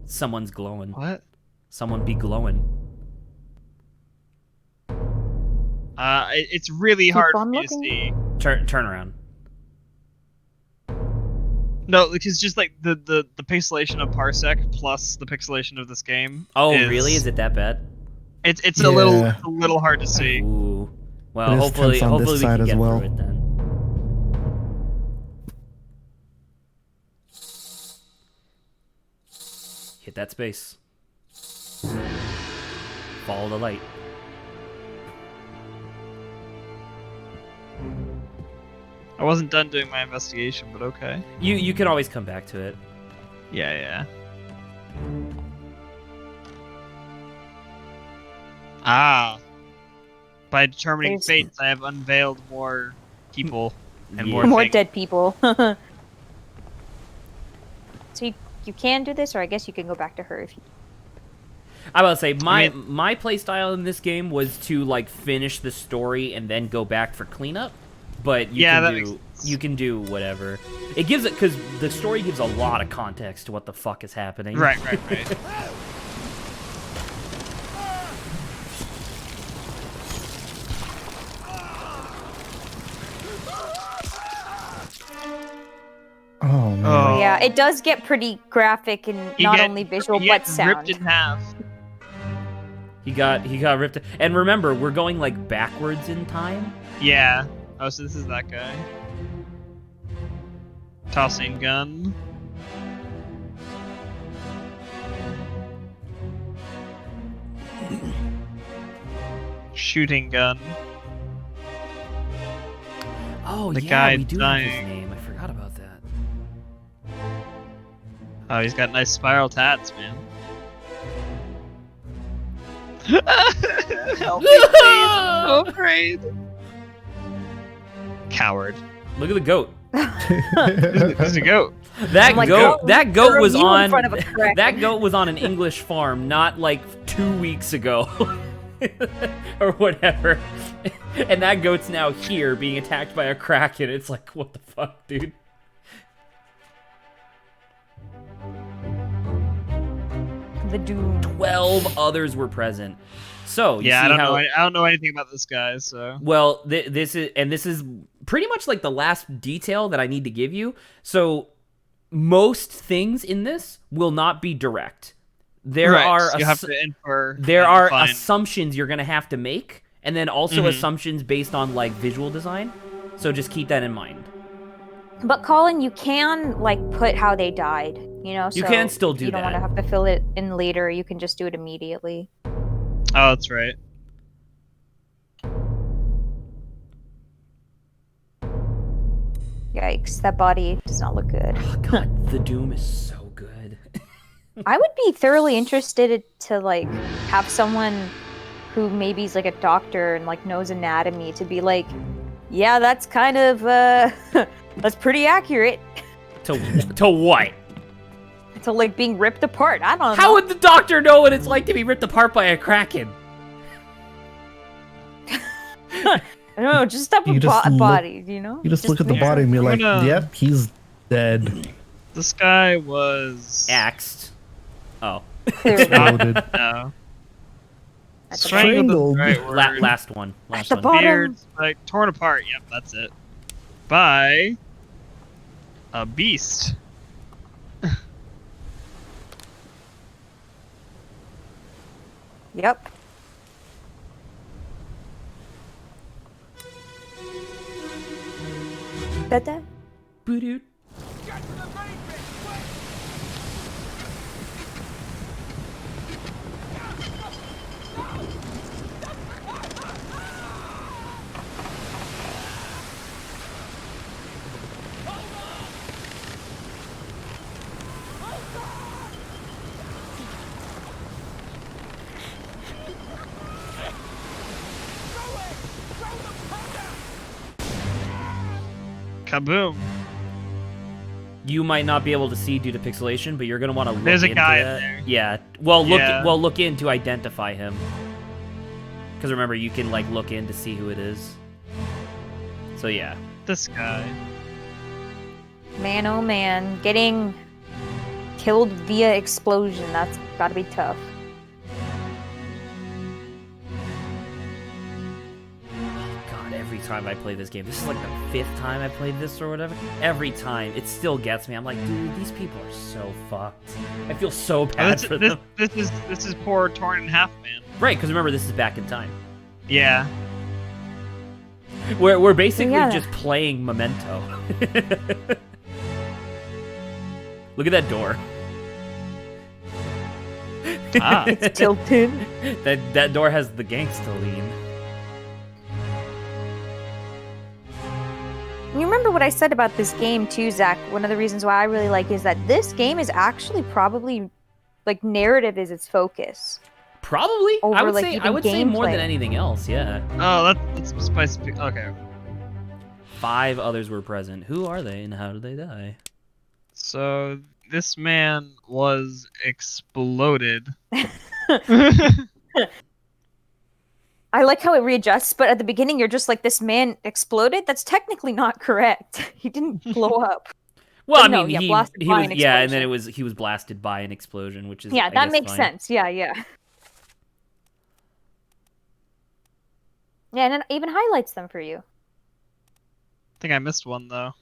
[SPEAKER 1] Someone's glowing.
[SPEAKER 3] What?
[SPEAKER 1] Someone be glowing.
[SPEAKER 3] It's really
[SPEAKER 2] Keep
[SPEAKER 3] hard for
[SPEAKER 2] on
[SPEAKER 3] me to
[SPEAKER 2] looking.
[SPEAKER 3] see.
[SPEAKER 1] Turn around.
[SPEAKER 3] No, because just like the pixelation of Parsec plus the pixelation of this game.
[SPEAKER 1] Oh, really? Is it that bad?
[SPEAKER 3] It's
[SPEAKER 4] Yeah.
[SPEAKER 3] a little hard to see.
[SPEAKER 1] Ooh. Well,
[SPEAKER 4] It is
[SPEAKER 1] hopefully
[SPEAKER 4] tense on this
[SPEAKER 1] we
[SPEAKER 4] side
[SPEAKER 1] can
[SPEAKER 4] as
[SPEAKER 1] get
[SPEAKER 4] well.
[SPEAKER 1] through it then. Hit that space. Follow the light.
[SPEAKER 3] I wasn't done doing my investigation, but okay.
[SPEAKER 1] You can always come back to it.
[SPEAKER 3] Yeah. Ah. By determining
[SPEAKER 2] There's-
[SPEAKER 3] fates, I have unveiled more people and
[SPEAKER 1] Yeah.
[SPEAKER 3] more
[SPEAKER 2] More
[SPEAKER 3] things.
[SPEAKER 2] dead people. So you can do this, or I guess you can go back to her if you.
[SPEAKER 1] I will say my
[SPEAKER 3] mean-
[SPEAKER 1] my play style in this game was to like finish the story and then go back for cleanup. But
[SPEAKER 3] Yeah, that makes sense.
[SPEAKER 1] you can do whatever. It gives it because the story gives a lot of context to what the fuck is happening.
[SPEAKER 3] Right.
[SPEAKER 4] Oh man.
[SPEAKER 3] Oh.
[SPEAKER 2] Yeah, it does get pretty graphic and
[SPEAKER 3] You
[SPEAKER 2] not
[SPEAKER 3] get-
[SPEAKER 2] only visual
[SPEAKER 3] you
[SPEAKER 2] but
[SPEAKER 3] get
[SPEAKER 2] sound.
[SPEAKER 3] ripped in half.
[SPEAKER 1] He got ripped. And remember, we're going like backwards in time.
[SPEAKER 3] Yeah. Oh, so this is that guy. Tossing gun. Shooting gun.
[SPEAKER 1] Oh
[SPEAKER 3] The
[SPEAKER 1] yeah,
[SPEAKER 3] guy
[SPEAKER 1] we do have his
[SPEAKER 3] dying.
[SPEAKER 1] name. I forgot about that.
[SPEAKER 3] Oh, he's got nice spiral tats, man. Help me, please. I'm so afraid. Coward.
[SPEAKER 1] Look at the goat.
[SPEAKER 3] Who's a goat?
[SPEAKER 1] That
[SPEAKER 2] I'm like,
[SPEAKER 1] goat.
[SPEAKER 2] "Oh,
[SPEAKER 1] That goat
[SPEAKER 2] throw
[SPEAKER 1] was
[SPEAKER 2] you in
[SPEAKER 1] on.
[SPEAKER 2] front of a crack."
[SPEAKER 1] That goat was on an English farm, not like 2 weeks ago, or whatever. And that goat's now here, being attacked by a kraken. It's like, what the fuck, dude?
[SPEAKER 2] The Doom.
[SPEAKER 1] 12 others were present. So you
[SPEAKER 3] Yeah,
[SPEAKER 1] see
[SPEAKER 3] I don't
[SPEAKER 1] how.
[SPEAKER 3] know. I don't know anything about this guy, so.
[SPEAKER 1] Well, this is pretty much like the last detail that I need to give you. So most things in this will not be direct. There
[SPEAKER 3] Right,
[SPEAKER 1] are
[SPEAKER 3] so you have to infer.
[SPEAKER 1] there
[SPEAKER 3] and
[SPEAKER 1] are
[SPEAKER 3] find-
[SPEAKER 1] assumptions you're gonna have to make, and then also
[SPEAKER 3] Mhm.
[SPEAKER 1] assumptions based on like visual design. So just keep that in mind.
[SPEAKER 2] But Colin, you can like put how they died. You know,
[SPEAKER 1] You
[SPEAKER 2] so
[SPEAKER 1] can still
[SPEAKER 2] if
[SPEAKER 1] do
[SPEAKER 2] you don't
[SPEAKER 1] that.
[SPEAKER 2] want to have to fill it in later. You can just do it immediately.
[SPEAKER 3] Oh, that's right.
[SPEAKER 2] Yikes! That body does not look good.
[SPEAKER 1] Oh, God, the Doom is so good.
[SPEAKER 2] I would be thoroughly interested to like have someone who maybe is like a doctor and like knows anatomy to be like, yeah, that's kind of that's pretty accurate
[SPEAKER 1] to what?
[SPEAKER 2] to like being ripped apart. I don't know.
[SPEAKER 1] How would the doctor know what it's like to be ripped apart by a kraken?
[SPEAKER 2] I don't know, just type
[SPEAKER 4] You
[SPEAKER 2] of
[SPEAKER 4] just look-
[SPEAKER 2] body, you know?
[SPEAKER 4] You just look at the
[SPEAKER 2] make
[SPEAKER 4] body and be
[SPEAKER 3] I'm
[SPEAKER 4] like,
[SPEAKER 3] gonna-
[SPEAKER 4] yep, he's dead.
[SPEAKER 3] This guy was.
[SPEAKER 1] Axed. Oh,
[SPEAKER 2] clearly.
[SPEAKER 4] Exploded.
[SPEAKER 3] No.
[SPEAKER 2] At the
[SPEAKER 3] Strangled is the
[SPEAKER 4] Strangled.
[SPEAKER 3] right word.
[SPEAKER 1] last one. Last
[SPEAKER 2] the
[SPEAKER 1] one.
[SPEAKER 2] bottom.
[SPEAKER 3] Beards, like torn apart. Yep, that's it. by a beast.
[SPEAKER 2] Yep. Da-da.
[SPEAKER 1] Boo-doo.
[SPEAKER 3] Kaboom.
[SPEAKER 1] You might not be able to see due to pixelation, but you're gonna want to look
[SPEAKER 3] There's a
[SPEAKER 1] into
[SPEAKER 3] guy in
[SPEAKER 1] that.
[SPEAKER 3] there.
[SPEAKER 1] Yeah. Well, look.
[SPEAKER 3] Yeah.
[SPEAKER 1] Well, look in to identify him. Because remember, you can like look in to see who it is. So yeah.
[SPEAKER 3] This guy.
[SPEAKER 2] Man, oh man, getting killed via explosion, that's gotta be tough.
[SPEAKER 1] God, every time I play this game, this is like the 5th time I played this or whatever. Every time, it still gets me. I'm like, dude, these people are so fucked. I feel so bad for them.
[SPEAKER 3] This is poor torn in half man.
[SPEAKER 1] Right, because remember, this is back in time.
[SPEAKER 3] Yeah.
[SPEAKER 1] We're basically
[SPEAKER 2] Yeah.
[SPEAKER 1] just playing Memento. Look at that door.
[SPEAKER 3] Ah.
[SPEAKER 2] It's tilted.
[SPEAKER 1] That door has the gangsta lean.
[SPEAKER 2] You remember what I said about this game too, Zach? One of the reasons why I really like is that this game is actually probably like narrative is its focus.
[SPEAKER 1] Probably. I
[SPEAKER 2] Over,
[SPEAKER 1] would
[SPEAKER 2] like,
[SPEAKER 1] say
[SPEAKER 2] even
[SPEAKER 1] more than
[SPEAKER 2] gameplay.
[SPEAKER 1] anything else. Yeah.
[SPEAKER 3] Oh, that's some spicy. Okay.
[SPEAKER 1] 5 others were present. Who are they and how did they die?
[SPEAKER 3] So this man was exploded.
[SPEAKER 2] I like how it readjusts, but at the beginning you're just like, this man exploded? That's technically not correct. He didn't blow up.
[SPEAKER 1] Well,
[SPEAKER 2] But
[SPEAKER 1] I
[SPEAKER 2] no,
[SPEAKER 1] mean,
[SPEAKER 2] yeah,
[SPEAKER 1] he
[SPEAKER 2] blasted by
[SPEAKER 1] was
[SPEAKER 2] an
[SPEAKER 1] yeah, and then
[SPEAKER 2] explosion.
[SPEAKER 1] he was blasted by an explosion, which is
[SPEAKER 2] Yeah,
[SPEAKER 1] I
[SPEAKER 2] that
[SPEAKER 1] guess
[SPEAKER 2] makes
[SPEAKER 1] fine.
[SPEAKER 2] sense. Yeah. Yeah, and it even highlights them for you.
[SPEAKER 3] I think I missed one though.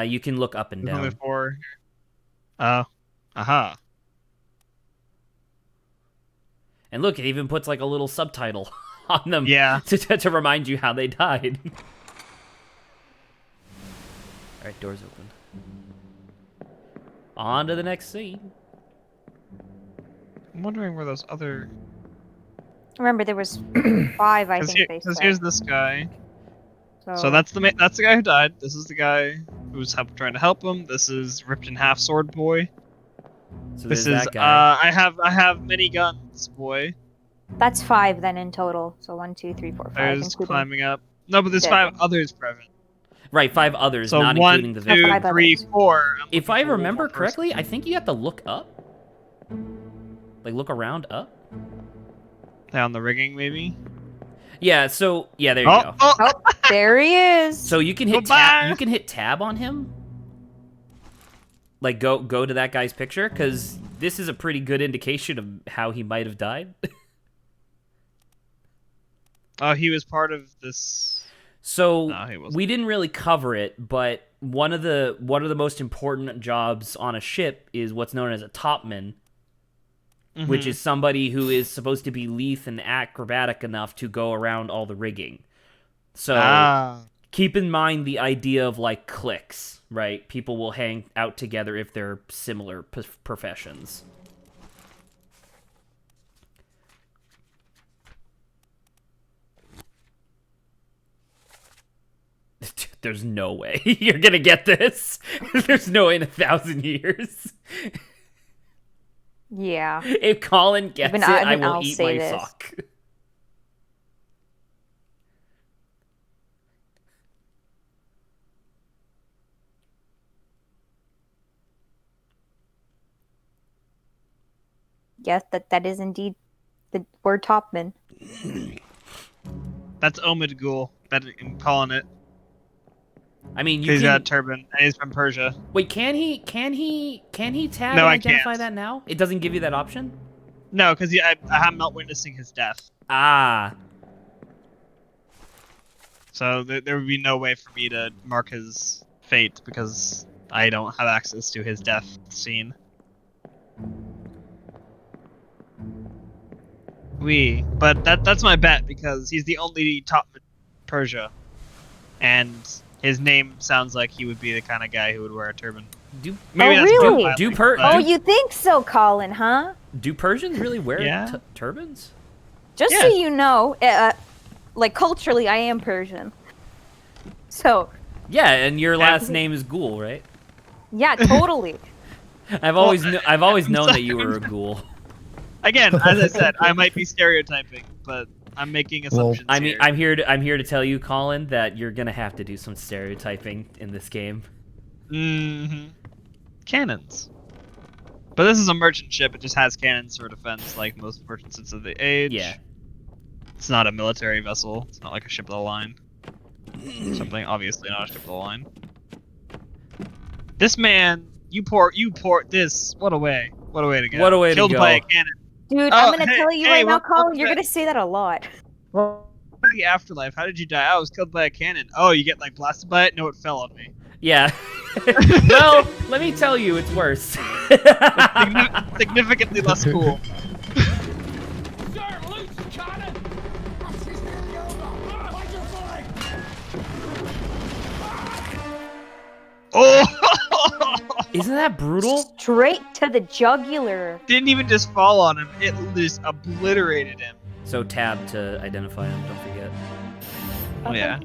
[SPEAKER 1] You can look up and
[SPEAKER 3] There's only
[SPEAKER 1] down.
[SPEAKER 3] 4. Oh. Aha.
[SPEAKER 1] And look, it even puts like a little subtitle on them
[SPEAKER 3] Yeah.
[SPEAKER 1] to remind you how they died. All right, doors open. On to the next scene.
[SPEAKER 3] I'm wondering where those other.
[SPEAKER 2] Remember, there was 5, I think they
[SPEAKER 3] Because
[SPEAKER 2] said.
[SPEAKER 3] here's this guy.
[SPEAKER 2] So
[SPEAKER 3] So that's the guy who died. This is the guy who's trying to help him. This is ripped in half sword boy.
[SPEAKER 1] So
[SPEAKER 3] This
[SPEAKER 1] there's
[SPEAKER 3] is
[SPEAKER 1] that guy.
[SPEAKER 3] I have many guns boy.
[SPEAKER 2] that's 5 then in total. So 1, 2, 3, 4, 5.
[SPEAKER 3] There's
[SPEAKER 2] including-
[SPEAKER 3] climbing up. No, but there's
[SPEAKER 2] Yeah.
[SPEAKER 3] 5 others present.
[SPEAKER 1] Right, 5 others,
[SPEAKER 3] So
[SPEAKER 1] not
[SPEAKER 3] 1,
[SPEAKER 1] including the
[SPEAKER 3] 2,
[SPEAKER 1] victim.
[SPEAKER 3] 3, 4. I'm
[SPEAKER 1] If
[SPEAKER 3] looking
[SPEAKER 1] I
[SPEAKER 3] for one
[SPEAKER 1] remember
[SPEAKER 3] more person.
[SPEAKER 1] correctly, I think you have to look up. Like look around up.
[SPEAKER 3] Down the rigging, maybe.
[SPEAKER 1] Yeah. So yeah, there you go.
[SPEAKER 2] Oh, there he is.
[SPEAKER 1] So you can hit
[SPEAKER 3] Goodbye.
[SPEAKER 1] tab. You can hit tab on him. Like go to that guy's picture because this is a pretty good indication of how he might have died.
[SPEAKER 3] Oh, he was part of this.
[SPEAKER 1] So
[SPEAKER 3] No, he wasn't.
[SPEAKER 1] we didn't really cover it, but one of the most important jobs on a ship is what's known as a topman, which is somebody who is supposed to be lithe and acrobatic enough to go around all the rigging. So keep in mind the idea of like cliques, right? People will hang out together if they're similar professions. There's no way you're gonna get this. There's no way in 1,000 years.
[SPEAKER 2] Yeah.
[SPEAKER 1] If Colin gets
[SPEAKER 2] Even
[SPEAKER 1] it, I
[SPEAKER 2] even
[SPEAKER 1] will
[SPEAKER 2] I'll
[SPEAKER 1] eat
[SPEAKER 2] say
[SPEAKER 1] my
[SPEAKER 2] this.
[SPEAKER 1] sock.
[SPEAKER 2] Yes, that is indeed the word topman.
[SPEAKER 3] That's Omid Ghoul. Better in calling it.
[SPEAKER 1] I mean, you
[SPEAKER 3] He's got a
[SPEAKER 1] can
[SPEAKER 3] turban and he's from Persia.
[SPEAKER 1] wait. Can he tab
[SPEAKER 3] No,
[SPEAKER 1] and
[SPEAKER 3] I
[SPEAKER 1] identify
[SPEAKER 3] can't.
[SPEAKER 1] that now? It doesn't give you that option.
[SPEAKER 3] No, because I'm not witnessing his death.
[SPEAKER 1] Ah,
[SPEAKER 3] So there would be no way for me to mark his fate because I don't have access to his death scene. But that's my bet because he's the only top Persia, and his name sounds like he would be the kind of guy who would wear a turban.
[SPEAKER 2] Really?
[SPEAKER 1] Oh,
[SPEAKER 2] you think so, Colin, huh?
[SPEAKER 1] Do Persians really wear turbans?
[SPEAKER 2] Just so you know, like culturally, I am Persian. So.
[SPEAKER 1] Yeah, and your last name is Ghoul, right?
[SPEAKER 2] Yeah, totally.
[SPEAKER 1] I've always known that you were a ghoul.
[SPEAKER 3] Again, as I said, I might be stereotyping, but I'm making assumptions.
[SPEAKER 1] I'm here to tell you, Colin, that you're gonna have to do some stereotyping in this game.
[SPEAKER 3] Mm-hmm. Cannons. But this is a merchant ship. It just has cannons for defense, like most merchant ships of the age.
[SPEAKER 1] Yeah.
[SPEAKER 3] It's not a military vessel. It's not like a ship of the line. Something obviously not a ship of the line. This man, you port this. What a way to go.
[SPEAKER 1] What a way
[SPEAKER 3] Killed
[SPEAKER 1] to go.
[SPEAKER 3] by a cannon.
[SPEAKER 2] Dude, I'm gonna tell you right now, Colin, you're gonna say that a lot.
[SPEAKER 3] The afterlife. How did you die? I was killed by a cannon. Oh, you get like blasted by it? No, it fell on me.
[SPEAKER 1] Yeah. Well, let me tell you, it's worse.
[SPEAKER 3] Significantly less cool. Oh!
[SPEAKER 1] Isn't that brutal?
[SPEAKER 2] Straight to the jugular.
[SPEAKER 3] Didn't even just fall on him, it just obliterated him.
[SPEAKER 1] So tab to identify him, don't forget.
[SPEAKER 3] Oh yeah.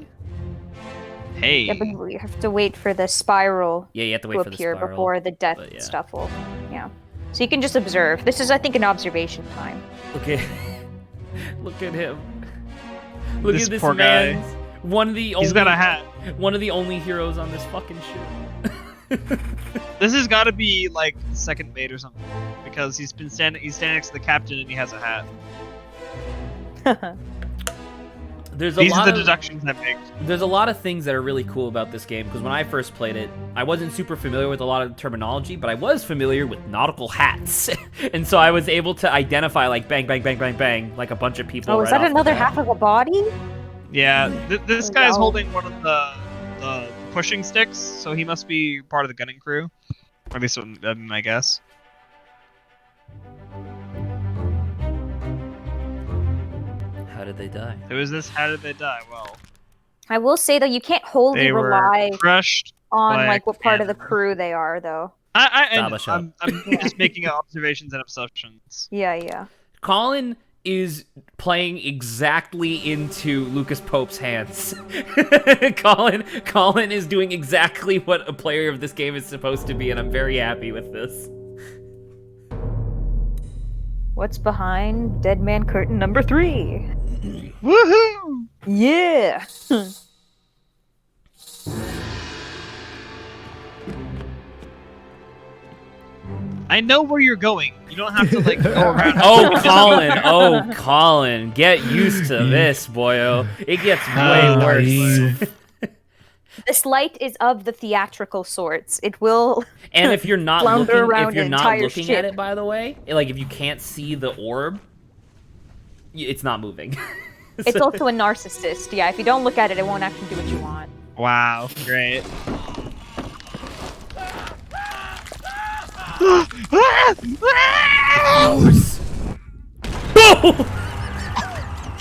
[SPEAKER 3] Hey.
[SPEAKER 2] Yeah, but you have to wait for the spiral
[SPEAKER 1] you have to wait for the spiral
[SPEAKER 2] before the death stuff will. Yeah. So you can just observe. This is, I think, an observation time.
[SPEAKER 1] Okay. Look at him. Look
[SPEAKER 3] this
[SPEAKER 1] at this
[SPEAKER 3] poor
[SPEAKER 1] man.
[SPEAKER 3] Guy.
[SPEAKER 1] He's
[SPEAKER 3] got a hat.
[SPEAKER 1] One of the only heroes on this fucking ship.
[SPEAKER 3] This has got to be like second mate or something, because he's standing next to the captain and he has a hat. These are the deductions I make.
[SPEAKER 1] There's a lot of things that are really cool about this game, because when I first played it, I wasn't super familiar with a lot of the terminology, but I was familiar with nautical hats. And so I was able to identify like bang, bang, bang, bang, bang, like a bunch of people.
[SPEAKER 2] Oh, is that another half of a body?
[SPEAKER 3] Yeah, this guy's holding one of the pushing sticks, so he must be part of the gunning crew. Or at least that'd be my guess.
[SPEAKER 1] How did they die?
[SPEAKER 3] Who is this? How did they die? Well,
[SPEAKER 2] I will say though, you can't wholly rely
[SPEAKER 3] crushed
[SPEAKER 2] on like what part of the crew they are, though.
[SPEAKER 3] I'm just making observations and assumptions.
[SPEAKER 2] Yeah.
[SPEAKER 1] Colin is playing exactly into Lucas Pope's hands. Colin is doing exactly what a player of this game is supposed to be, and I'm very happy with this.
[SPEAKER 2] What's behind Dead Man Curtain number 3?
[SPEAKER 3] Woohoo!
[SPEAKER 2] Yeah!
[SPEAKER 3] I know where you're going. You don't have to like go around.
[SPEAKER 1] Oh, Colin, get used to this, boyo. It gets way worse.
[SPEAKER 2] This light is of the theatrical sorts. It will.
[SPEAKER 1] And if you're not
[SPEAKER 2] flounder
[SPEAKER 1] looking,
[SPEAKER 2] around
[SPEAKER 1] if you're
[SPEAKER 2] an
[SPEAKER 1] not
[SPEAKER 2] entire
[SPEAKER 1] looking
[SPEAKER 2] ship.
[SPEAKER 1] at it, by the way, like if you can't see the orb, it's not moving.
[SPEAKER 2] It's also a narcissist. Yeah, if you don't look at it, it won't actually do what you want.
[SPEAKER 3] Wow, great.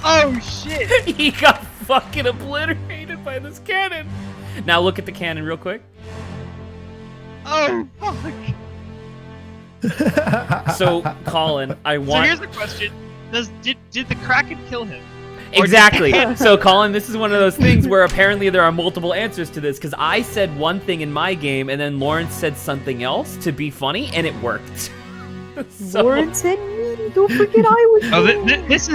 [SPEAKER 3] Oh shit!
[SPEAKER 1] He got fucking obliterated by this cannon. Now look at the cannon real quick.
[SPEAKER 3] Oh fuck!
[SPEAKER 1] So Colin,
[SPEAKER 3] So here's the question: did the Kraken kill him?
[SPEAKER 1] Exactly. So Colin, this is one of those things where apparently there are multiple answers to this, because I said one thing in my game and then Lawrence said something else to be funny, and it worked. So...
[SPEAKER 2] Lawrence and me. Don't forget I was.
[SPEAKER 3] Oh, this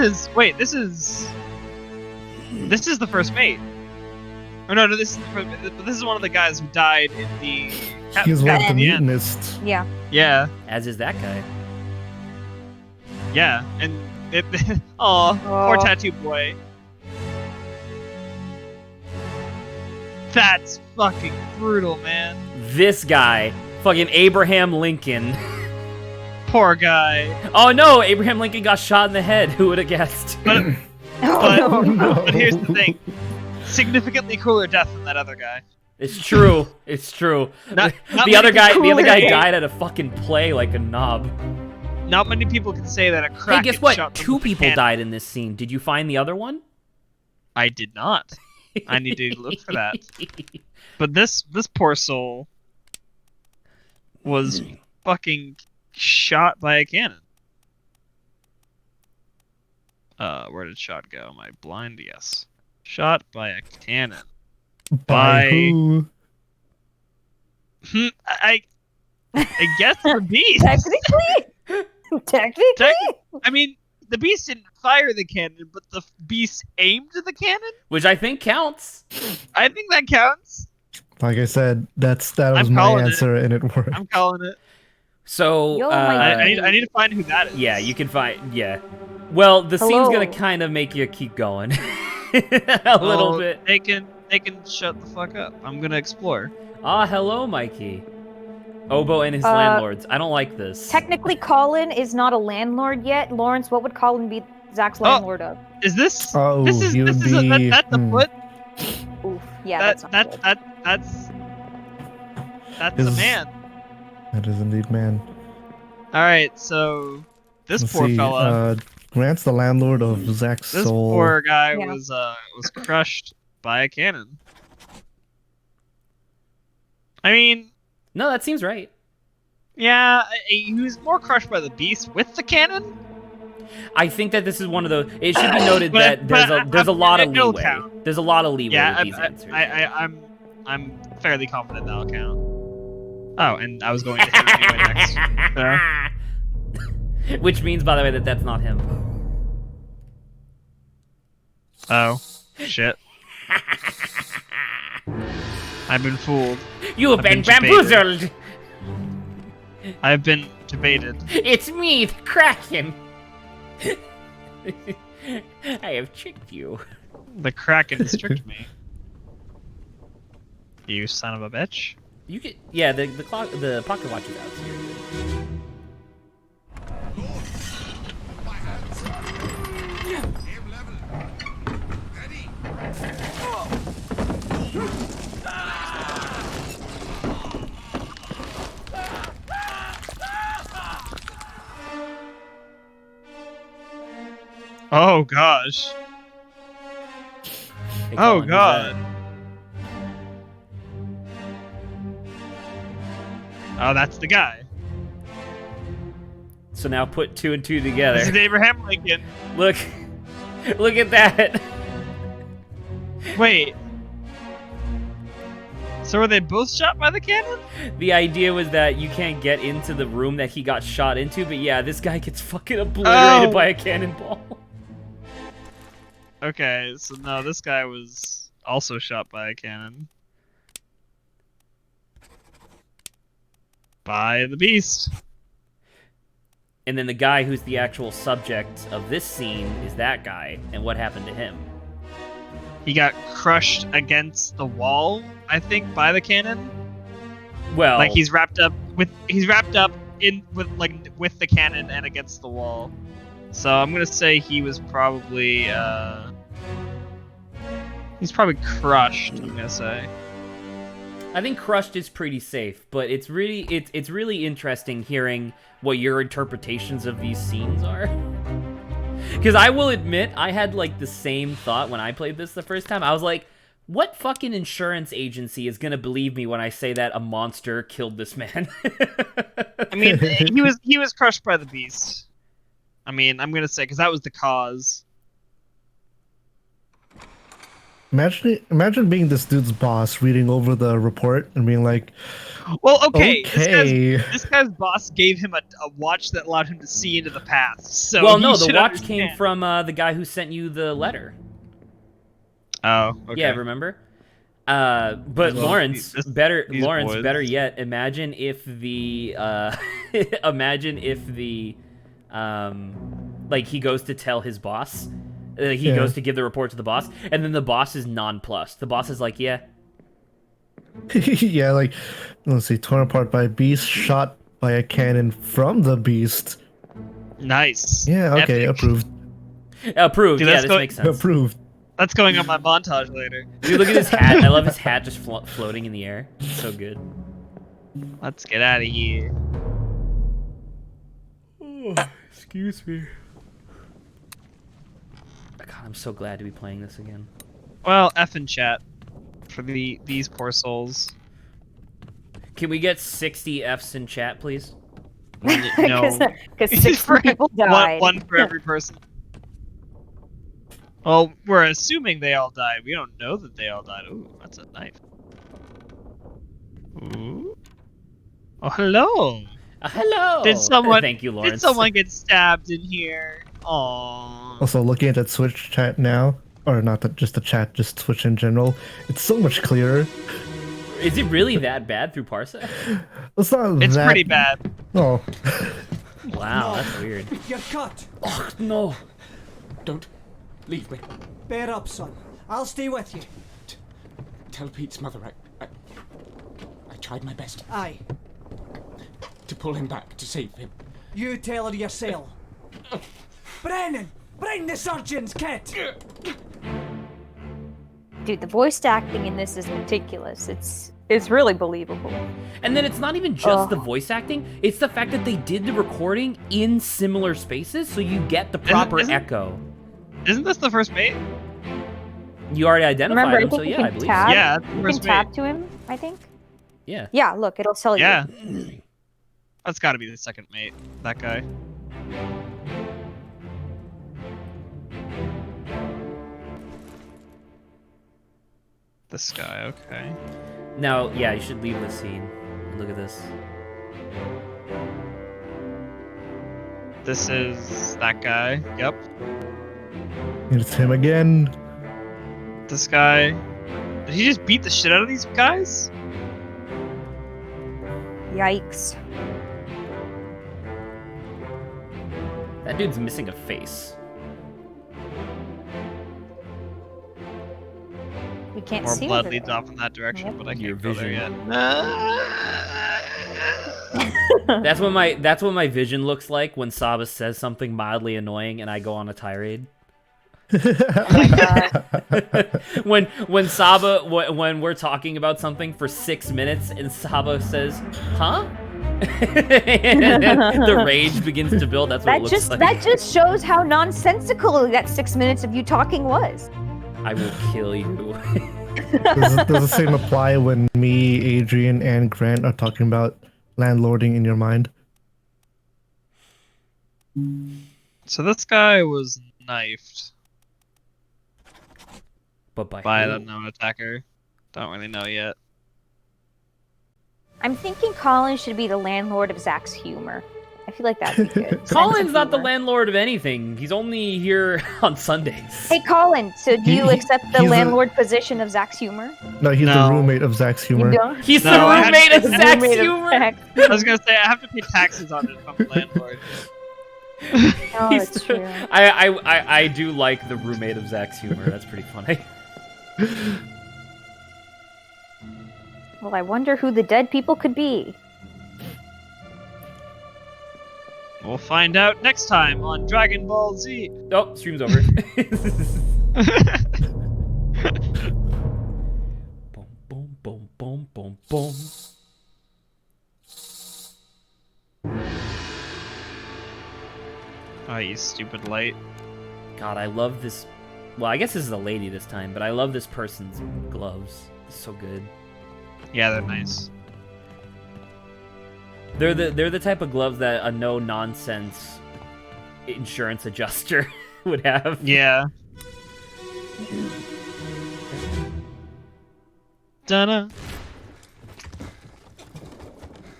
[SPEAKER 3] is the first mate. Or no, this is the first. This is one of the guys who died in the.
[SPEAKER 4] He was like the
[SPEAKER 3] at the end.
[SPEAKER 4] mutinist.
[SPEAKER 2] Yeah.
[SPEAKER 3] Yeah.
[SPEAKER 1] As is that guy.
[SPEAKER 3] Yeah, and poor tattoo boy. That's fucking brutal, man.
[SPEAKER 1] This guy, fucking Abraham Lincoln.
[SPEAKER 3] Poor guy.
[SPEAKER 1] Oh no, Abraham Lincoln got shot in the head. Who would have guessed?
[SPEAKER 3] But here's the thing. significantly cooler death than that other guy.
[SPEAKER 1] It's true. It's true.
[SPEAKER 3] Not
[SPEAKER 1] The other guy
[SPEAKER 2] cooler
[SPEAKER 1] died at a fucking play like a knob.
[SPEAKER 3] Not many people can say that a
[SPEAKER 1] Hey,
[SPEAKER 3] Kraken
[SPEAKER 1] guess what?
[SPEAKER 3] shot them
[SPEAKER 1] 2
[SPEAKER 3] with a
[SPEAKER 1] people
[SPEAKER 3] cannon.
[SPEAKER 1] died in this scene. Did you find the other one?
[SPEAKER 3] I did not. I need to look for that. But this poor soul was fucking shot by a cannon. Where did shot go? Am I blind? Yes. Shot by a cannon.
[SPEAKER 4] By who?
[SPEAKER 3] I guess the beast.
[SPEAKER 2] Technically?
[SPEAKER 3] I mean, the beast didn't fire the cannon, but the beast aimed the cannon?
[SPEAKER 1] Which I think counts.
[SPEAKER 3] I think that counts.
[SPEAKER 4] Like I said, that was
[SPEAKER 3] I'm
[SPEAKER 4] my
[SPEAKER 3] calling it.
[SPEAKER 4] answer, and it worked.
[SPEAKER 3] I'm calling it.
[SPEAKER 1] So,
[SPEAKER 2] Yo, my-
[SPEAKER 3] I need to find who that is.
[SPEAKER 1] yeah, you can find. Yeah. Well, the scene's
[SPEAKER 2] Hello.
[SPEAKER 1] gonna kind of make you keep going a little
[SPEAKER 3] Well,
[SPEAKER 1] bit.
[SPEAKER 3] They can shut the fuck up. I'm gonna explore.
[SPEAKER 1] Ah, hello, Mikey. Obo and his
[SPEAKER 2] Uh,
[SPEAKER 1] landlords. I don't like this.
[SPEAKER 2] Technically, Colin is not a landlord yet. Lawrence, what would Colin be Zach's landlord of?
[SPEAKER 3] Is this?
[SPEAKER 4] Oh,
[SPEAKER 3] this is
[SPEAKER 4] he would
[SPEAKER 3] this is
[SPEAKER 4] be-
[SPEAKER 3] that's a foot.
[SPEAKER 2] Oof. Yeah, that's not good.
[SPEAKER 3] That's
[SPEAKER 4] Is-
[SPEAKER 3] a man.
[SPEAKER 4] That is indeed man.
[SPEAKER 3] All right, so this
[SPEAKER 4] Let's
[SPEAKER 3] poor
[SPEAKER 4] see,
[SPEAKER 3] fella,
[SPEAKER 4] Grant's the landlord of Zach's
[SPEAKER 3] this
[SPEAKER 4] soul.
[SPEAKER 3] poor guy
[SPEAKER 2] Yeah.
[SPEAKER 3] was crushed by a cannon. I mean,
[SPEAKER 1] No, that seems right.
[SPEAKER 3] yeah, he was more crushed by the beast with the cannon.
[SPEAKER 1] I think that this is one of those. It should be noted
[SPEAKER 3] But-
[SPEAKER 1] that there's a lot of
[SPEAKER 3] it'll
[SPEAKER 1] leeway.
[SPEAKER 3] count.
[SPEAKER 1] There's a lot of leeway
[SPEAKER 3] Yeah,
[SPEAKER 1] with these answers.
[SPEAKER 3] I'm fairly confident that'll count. Oh, and I was going to hit him anyway next.
[SPEAKER 1] Which means, by the way, that that's not him.
[SPEAKER 3] Oh, shit. I've been fooled.
[SPEAKER 1] You've
[SPEAKER 3] I've
[SPEAKER 1] been
[SPEAKER 3] been debated.
[SPEAKER 1] bamboozled.
[SPEAKER 3] I've been debated.
[SPEAKER 1] It's me, the Kraken. I have tricked you.
[SPEAKER 3] The Kraken has tricked me. You son of a bitch.
[SPEAKER 1] You could, yeah. The clock, the pocket watch is out. So you're good.
[SPEAKER 3] Oh gosh.
[SPEAKER 1] Hey,
[SPEAKER 3] Oh,
[SPEAKER 1] Colin, who's
[SPEAKER 3] God.
[SPEAKER 1] that?
[SPEAKER 3] Oh, that's the guy.
[SPEAKER 1] So now put 2 and 2
[SPEAKER 3] This is
[SPEAKER 1] together.
[SPEAKER 3] Abraham Lincoln.
[SPEAKER 1] Look, look at that.
[SPEAKER 3] Wait. So were they both shot by the cannon?
[SPEAKER 1] The idea was that you can't get into the room that he got shot into, but yeah, this guy gets fucking obliterated
[SPEAKER 3] Oh.
[SPEAKER 1] by a cannonball.
[SPEAKER 3] Okay, so no, this guy was also shot by a cannon. By the beast.
[SPEAKER 1] And then the guy who's the actual subject of this scene is that guy, and what happened to him?
[SPEAKER 3] He got crushed against the wall, I think, by the cannon.
[SPEAKER 1] Well,
[SPEAKER 3] Like he's wrapped up with the cannon and against the wall. So I'm gonna say he was probably he's probably crushed. I'm gonna say.
[SPEAKER 1] I think crushed is pretty safe, but it's really interesting hearing what your interpretations of these scenes are. Because I will admit, I had like the same thought when I played this the first time. I was like, what fucking insurance agency is gonna believe me when I say that a monster killed this man?
[SPEAKER 3] I mean, he was crushed by the beast. I mean, I'm gonna say because that was the cause.
[SPEAKER 4] Imagine being this dude's boss, reading over the report and being like,
[SPEAKER 3] Well, okay.
[SPEAKER 4] okay.
[SPEAKER 3] This guy's boss gave him a watch that allowed him to see into the past. So
[SPEAKER 1] well,
[SPEAKER 3] he
[SPEAKER 1] no, the
[SPEAKER 3] should
[SPEAKER 1] watch came
[SPEAKER 3] understand.
[SPEAKER 1] from the guy who sent you the letter.
[SPEAKER 3] Oh, okay.
[SPEAKER 1] Yeah, remember? But
[SPEAKER 3] Well,
[SPEAKER 1] Lawrence,
[SPEAKER 3] these
[SPEAKER 1] Lawrence,
[SPEAKER 3] boys.
[SPEAKER 1] better yet, imagine if the like he goes to tell his boss, he
[SPEAKER 4] Yeah.
[SPEAKER 1] goes to give the report to the boss, and then the boss is nonplussed. The boss is like, yeah,
[SPEAKER 4] yeah, like, let's see, torn apart by a beast, shot by a cannon from the beast.
[SPEAKER 3] Nice.
[SPEAKER 4] Yeah, okay,
[SPEAKER 3] Epic.
[SPEAKER 4] approved.
[SPEAKER 1] approved.
[SPEAKER 3] Dude,
[SPEAKER 1] Yeah,
[SPEAKER 3] let's
[SPEAKER 1] this
[SPEAKER 3] go-
[SPEAKER 1] makes sense.
[SPEAKER 4] Approved.
[SPEAKER 3] That's going on my montage later.
[SPEAKER 1] Dude, look at his hat. I love his hat just floating in the air. It's so good.
[SPEAKER 3] Let's get out of here.
[SPEAKER 1] Excuse me. God, I'm so glad to be playing this again.
[SPEAKER 3] Well, F in chat for these poor souls.
[SPEAKER 1] Can we get 60 Fs in chat, please?
[SPEAKER 3] No.
[SPEAKER 2] Because 6 people died.
[SPEAKER 3] One for every person. Well, we're assuming they all died. We don't know that they all died. Ooh, that's a knife. Ooh. Oh, hello.
[SPEAKER 1] Hello.
[SPEAKER 3] Did someone?
[SPEAKER 1] Thank you, Lawrence.
[SPEAKER 3] Did someone get stabbed in here? Aww.
[SPEAKER 4] Also, looking at that Twitch chat now, or not just the chat, just Twitch in general, it's so much clearer.
[SPEAKER 1] Is it really that bad through Parsec?
[SPEAKER 4] It's not
[SPEAKER 3] It's
[SPEAKER 4] that...
[SPEAKER 3] pretty bad.
[SPEAKER 4] Oh.
[SPEAKER 1] Wow, that's weird.
[SPEAKER 5] You're cut.
[SPEAKER 1] Oh, no.
[SPEAKER 5] Don't leave me.
[SPEAKER 6] Bear up, son. I'll stay with you.
[SPEAKER 5] Tell Pete's mother I tried my best
[SPEAKER 6] Aye.
[SPEAKER 5] to pull him back, to save him.
[SPEAKER 6] You tell her yourself. Brennan! Bring the surgeon's kit!
[SPEAKER 2] Dude, the voice acting in this is meticulous. It's really believable.
[SPEAKER 1] And then it's not even just the voice acting, it's the fact that they did the recording in similar spaces so you get the proper echo.
[SPEAKER 3] Isn't this the first mate?
[SPEAKER 1] You already identified
[SPEAKER 2] Remember,
[SPEAKER 1] him, so
[SPEAKER 2] you
[SPEAKER 1] yeah,
[SPEAKER 2] can
[SPEAKER 1] I believe.
[SPEAKER 2] tab,
[SPEAKER 3] Yeah,
[SPEAKER 2] you can
[SPEAKER 3] first
[SPEAKER 2] tab
[SPEAKER 3] mate.
[SPEAKER 2] to him, I think.
[SPEAKER 1] Yeah.
[SPEAKER 2] Yeah, look, it'll tell you.
[SPEAKER 3] Yeah. That's got to be the second mate. That guy. This guy, okay.
[SPEAKER 1] Now, yeah, you should leave the scene. Look at this.
[SPEAKER 3] This is that guy. Yep.
[SPEAKER 4] It's him again.
[SPEAKER 3] This guy. Did he just beat the shit out of these guys?
[SPEAKER 2] Yikes.
[SPEAKER 1] That dude's missing a face.
[SPEAKER 2] We can't
[SPEAKER 3] More
[SPEAKER 2] see
[SPEAKER 3] blood
[SPEAKER 2] over
[SPEAKER 3] leads
[SPEAKER 2] there.
[SPEAKER 3] off in that direction,
[SPEAKER 2] Yep.
[SPEAKER 3] but I
[SPEAKER 1] Your
[SPEAKER 3] can't go there yet.
[SPEAKER 1] vision. That's what my vision looks like when Saba says something mildly annoying and I go on a tirade.
[SPEAKER 2] Oh my god.
[SPEAKER 1] when Saba when we're talking about something for 6 minutes and Saba says, "Huh?" and then the rage begins to build. That's what it looks like.
[SPEAKER 2] That just shows how nonsensical that 6 minutes of you talking was.
[SPEAKER 1] I will kill you.
[SPEAKER 4] Does the same apply when me, Adrian, and Grant are talking about landlording in your mind?
[SPEAKER 3] So this guy was knifed
[SPEAKER 1] But
[SPEAKER 3] by
[SPEAKER 1] who?
[SPEAKER 3] an unknown attacker. Don't really know yet.
[SPEAKER 2] I'm thinking Colin should be the landlord of Zach's humor. I feel like that'd be good.
[SPEAKER 1] Colin's not the
[SPEAKER 2] humor.
[SPEAKER 1] landlord of anything. He's only here on Sundays.
[SPEAKER 2] Hey, Colin, so do you accept the
[SPEAKER 4] he's a-
[SPEAKER 2] landlord position of Zach's humor?
[SPEAKER 4] No, he's
[SPEAKER 3] No.
[SPEAKER 4] the roommate of Zach's humor.
[SPEAKER 2] You don't?
[SPEAKER 1] He's
[SPEAKER 3] No,
[SPEAKER 1] the
[SPEAKER 3] I had
[SPEAKER 1] roommate
[SPEAKER 3] to-
[SPEAKER 1] of Zach's
[SPEAKER 2] Roommate of
[SPEAKER 1] humor.
[SPEAKER 2] Zach.
[SPEAKER 3] I was gonna say I have to pay taxes on it if I'm a landlord.
[SPEAKER 2] Oh,
[SPEAKER 1] He's
[SPEAKER 2] that's
[SPEAKER 1] the-
[SPEAKER 2] true.
[SPEAKER 1] I do like the roommate of Zach's humor. That's pretty funny.
[SPEAKER 2] Well, I wonder who the dead people could be.
[SPEAKER 3] We'll find out next time on Dragon Ball Z.
[SPEAKER 1] Oh, stream's over. Boom, boom, boom, boom, boom, boom.
[SPEAKER 3] Oh, you stupid light.
[SPEAKER 1] God, I love this. Well, I guess this is a lady this time, but I love this person's gloves. It's so good.
[SPEAKER 3] Yeah, they're nice.
[SPEAKER 1] They're the type of gloves that a no nonsense insurance adjuster would have.
[SPEAKER 3] Yeah. Dunna.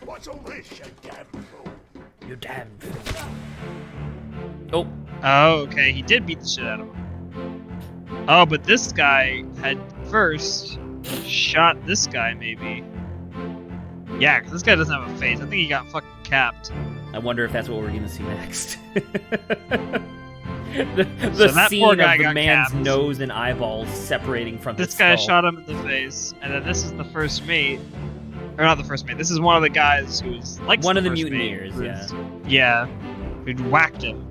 [SPEAKER 5] What's all this, you damn fool?
[SPEAKER 1] You damn fool. Oh,
[SPEAKER 3] Oh, okay. He did beat the shit out of him. Oh, but this guy had first shot this guy, maybe. Yeah, because this guy doesn't have a face. I think he got fucking capped.
[SPEAKER 1] I wonder if that's what we're gonna see next. the
[SPEAKER 3] So that
[SPEAKER 1] scene
[SPEAKER 3] poor
[SPEAKER 1] of
[SPEAKER 3] guy
[SPEAKER 1] the
[SPEAKER 3] got
[SPEAKER 1] man's
[SPEAKER 3] capped.
[SPEAKER 1] nose and eyeballs separating from
[SPEAKER 3] This
[SPEAKER 1] his
[SPEAKER 3] guy
[SPEAKER 1] skull.
[SPEAKER 3] shot him in the face, and then this is the first mate. Or not the first mate. This is one of the guys who's like
[SPEAKER 1] One of the
[SPEAKER 3] first
[SPEAKER 1] mutineers,
[SPEAKER 3] mate,
[SPEAKER 1] yeah.
[SPEAKER 3] who's- Yeah. Who'd whacked him.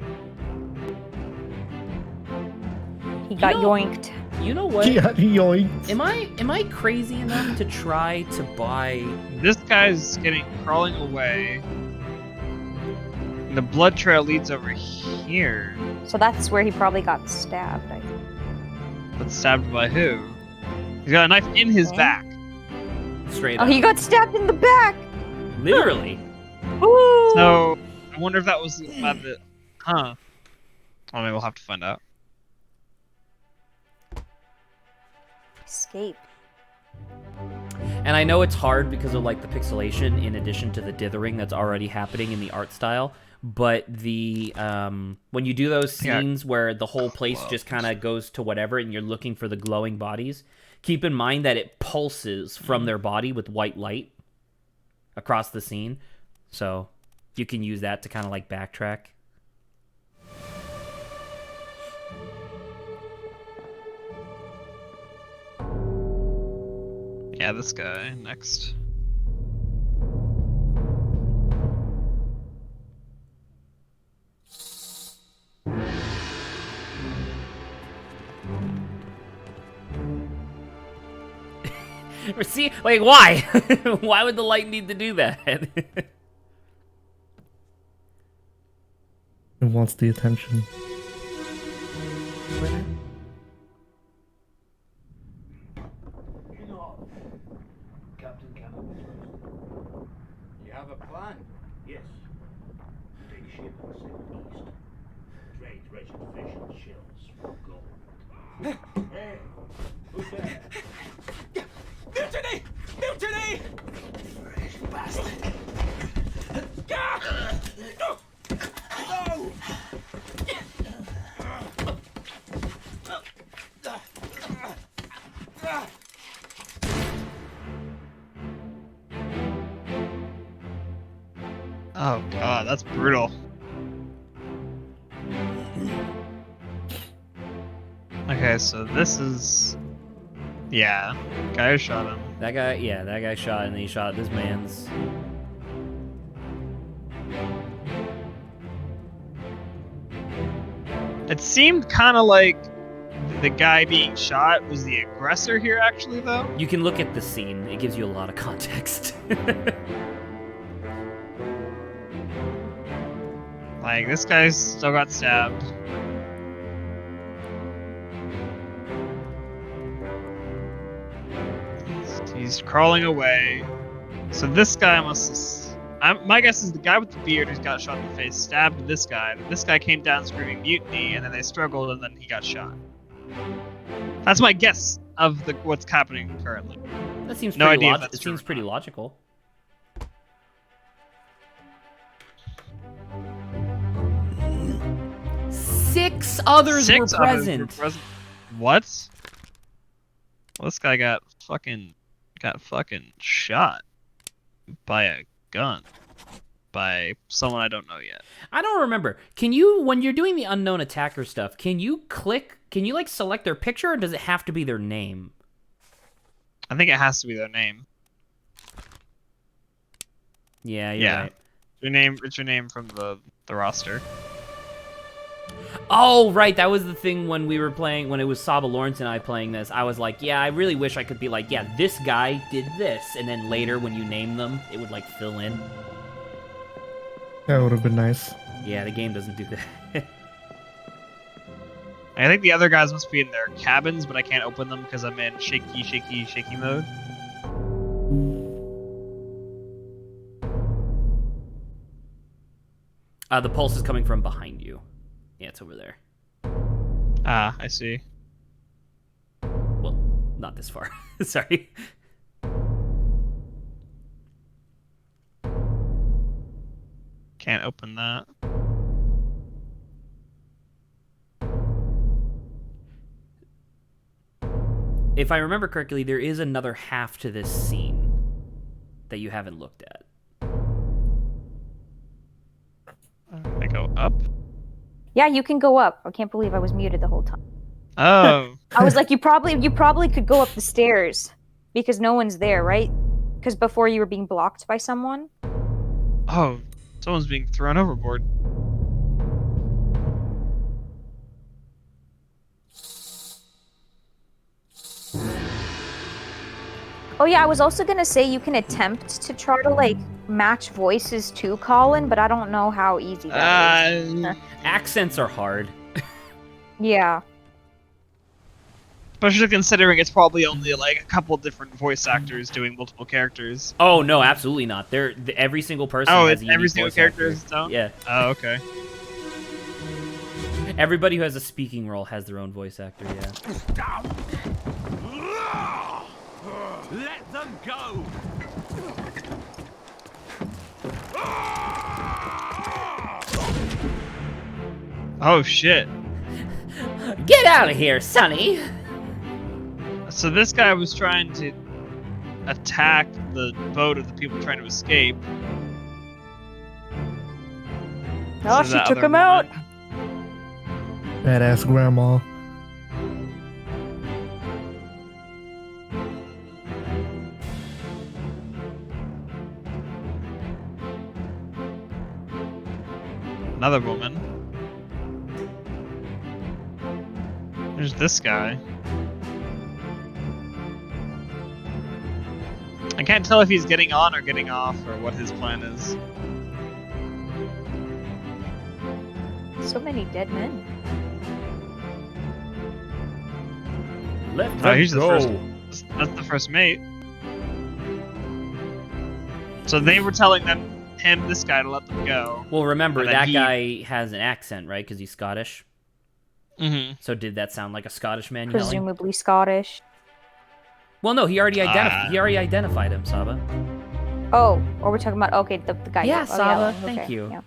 [SPEAKER 2] He got
[SPEAKER 1] know-
[SPEAKER 2] yoinked.
[SPEAKER 1] You know what?
[SPEAKER 4] Yeah, yoink.
[SPEAKER 1] Am I crazy enough to try to buy?
[SPEAKER 3] This guy's crawling away. And the blood trail leads over here.
[SPEAKER 2] So that's where he probably got stabbed, I think.
[SPEAKER 3] But stabbed by who? He's got a knife in his back.
[SPEAKER 1] Straight
[SPEAKER 2] Oh,
[SPEAKER 1] up.
[SPEAKER 2] he got stabbed in the back!
[SPEAKER 1] Literally.
[SPEAKER 2] Ooh.
[SPEAKER 3] So, I wonder if that was by the... Huh. Well, maybe we'll have to find out.
[SPEAKER 2] Escape.
[SPEAKER 1] And I know it's hard because of like the pixelation in addition to the dithering that's already happening in the art style, but the when you do those scenes where the whole place just kind of goes to whatever and you're looking for the glowing bodies, keep in mind that it pulses from their body with white light across the scene. So you can use that to kind of like backtrack.
[SPEAKER 3] Yeah, this guy next.
[SPEAKER 1] See, like why? Why would the light need to do that?
[SPEAKER 4] It wants the attention.
[SPEAKER 5] You know, Captain Cannabis. You have a plan? Yes. Take ship and sail east. Trade wretched fish and shells for gold. Hey, who's there?
[SPEAKER 6] Mutiny! Mutiny!
[SPEAKER 5] Fresh bastard.
[SPEAKER 6] No!
[SPEAKER 3] Oh god, that's brutal. Okay, so this is... Yeah, guy who shot him.
[SPEAKER 1] That guy shot and he shot this man's.
[SPEAKER 3] It seemed kind of like the guy being shot was the aggressor here, actually, though.
[SPEAKER 1] You can look at the scene. It gives you a lot of context.
[SPEAKER 3] Like, this guy's still got stabbed. He's crawling away. So this guy must... my guess is the guy with the beard who's got shot in the face stabbed this guy. This guy came down screaming mutiny, and then they struggled, and then he got shot. That's my guess of what's happening currently.
[SPEAKER 1] That seems
[SPEAKER 3] No
[SPEAKER 1] pretty
[SPEAKER 3] idea if that's
[SPEAKER 1] it
[SPEAKER 3] true
[SPEAKER 1] seems
[SPEAKER 3] or
[SPEAKER 1] pretty
[SPEAKER 3] not.
[SPEAKER 1] logical. Six others were present.
[SPEAKER 3] What? Well, this guy got fucking shot by a gun by someone I don't know yet.
[SPEAKER 1] I don't remember. Can you, when you're doing the unknown attacker stuff, can you like select their picture, or does it have to be their name?
[SPEAKER 3] I think it has to be their name.
[SPEAKER 1] Yeah, you're right.
[SPEAKER 3] It's your name from the roster.
[SPEAKER 1] Oh, right. That was the thing when we were playing, when it was Saba Lawrence and I playing this. I was like, yeah, I really wish I could be like, yeah, this guy did this. And then later when you name them, it would like fill in.
[SPEAKER 4] That would have been nice.
[SPEAKER 1] Yeah, the game doesn't do that.
[SPEAKER 3] I think the other guys must be in their cabins, but I can't open them because I'm in shaky mode.
[SPEAKER 1] The pulse is coming from behind you. Yeah, it's over there.
[SPEAKER 3] Ah, I see.
[SPEAKER 1] Well, not this far. Sorry.
[SPEAKER 3] Can't open that.
[SPEAKER 1] If I remember correctly, there is another half to this scene that you haven't looked at.
[SPEAKER 3] I go up.
[SPEAKER 2] Yeah, you can go up. I can't believe I was muted the whole time.
[SPEAKER 3] Oh.
[SPEAKER 2] I was like, you probably could go up the stairs because no one's there, right? Because before you were being blocked by someone.
[SPEAKER 3] Oh, someone's being thrown overboard.
[SPEAKER 2] Oh yeah, I was also gonna say you can attempt to try to like match voices to Colin, but I don't know how easy that is.
[SPEAKER 1] Accents are hard.
[SPEAKER 2] Yeah.
[SPEAKER 3] Especially considering it's probably only like a couple different voice actors doing multiple characters.
[SPEAKER 1] Oh no, absolutely not. Every single person
[SPEAKER 3] Oh,
[SPEAKER 1] has
[SPEAKER 3] it's
[SPEAKER 1] a
[SPEAKER 3] every
[SPEAKER 1] unique
[SPEAKER 3] single
[SPEAKER 1] voice
[SPEAKER 3] character
[SPEAKER 1] actor.
[SPEAKER 3] is its own?
[SPEAKER 1] Yeah.
[SPEAKER 3] Oh, okay.
[SPEAKER 1] Everybody who has a speaking role has their own voice actor. Yeah.
[SPEAKER 5] Let them go!
[SPEAKER 3] Oh shit.
[SPEAKER 1] Get out of here, Sonny!
[SPEAKER 3] So this guy was trying to attack the boat of the people trying to escape.
[SPEAKER 2] Oh,
[SPEAKER 3] So
[SPEAKER 2] she
[SPEAKER 3] that
[SPEAKER 2] took
[SPEAKER 3] other
[SPEAKER 2] him out.
[SPEAKER 3] woman-
[SPEAKER 4] Badass grandma.
[SPEAKER 3] Another woman. There's this guy. I can't tell if he's getting on or getting off or what his plan is.
[SPEAKER 2] So many dead men.
[SPEAKER 1] Let
[SPEAKER 3] Oh,
[SPEAKER 1] them
[SPEAKER 3] he's the
[SPEAKER 1] go.
[SPEAKER 3] first. That's the first mate. So they were telling this guy to let them go.
[SPEAKER 1] Well, remember
[SPEAKER 3] And then
[SPEAKER 1] that
[SPEAKER 3] he-
[SPEAKER 1] guy has an accent, right? Because he's Scottish.
[SPEAKER 3] Mm-hmm.
[SPEAKER 1] So did that sound like a Scottish man yelling?
[SPEAKER 2] Presumably Scottish.
[SPEAKER 1] Well, no, he already identified him, Saba.
[SPEAKER 2] Oh, or we're talking about the guy.
[SPEAKER 1] Yeah,
[SPEAKER 2] oh,
[SPEAKER 1] Saba.
[SPEAKER 2] okay,
[SPEAKER 1] Thank you.
[SPEAKER 2] yeah.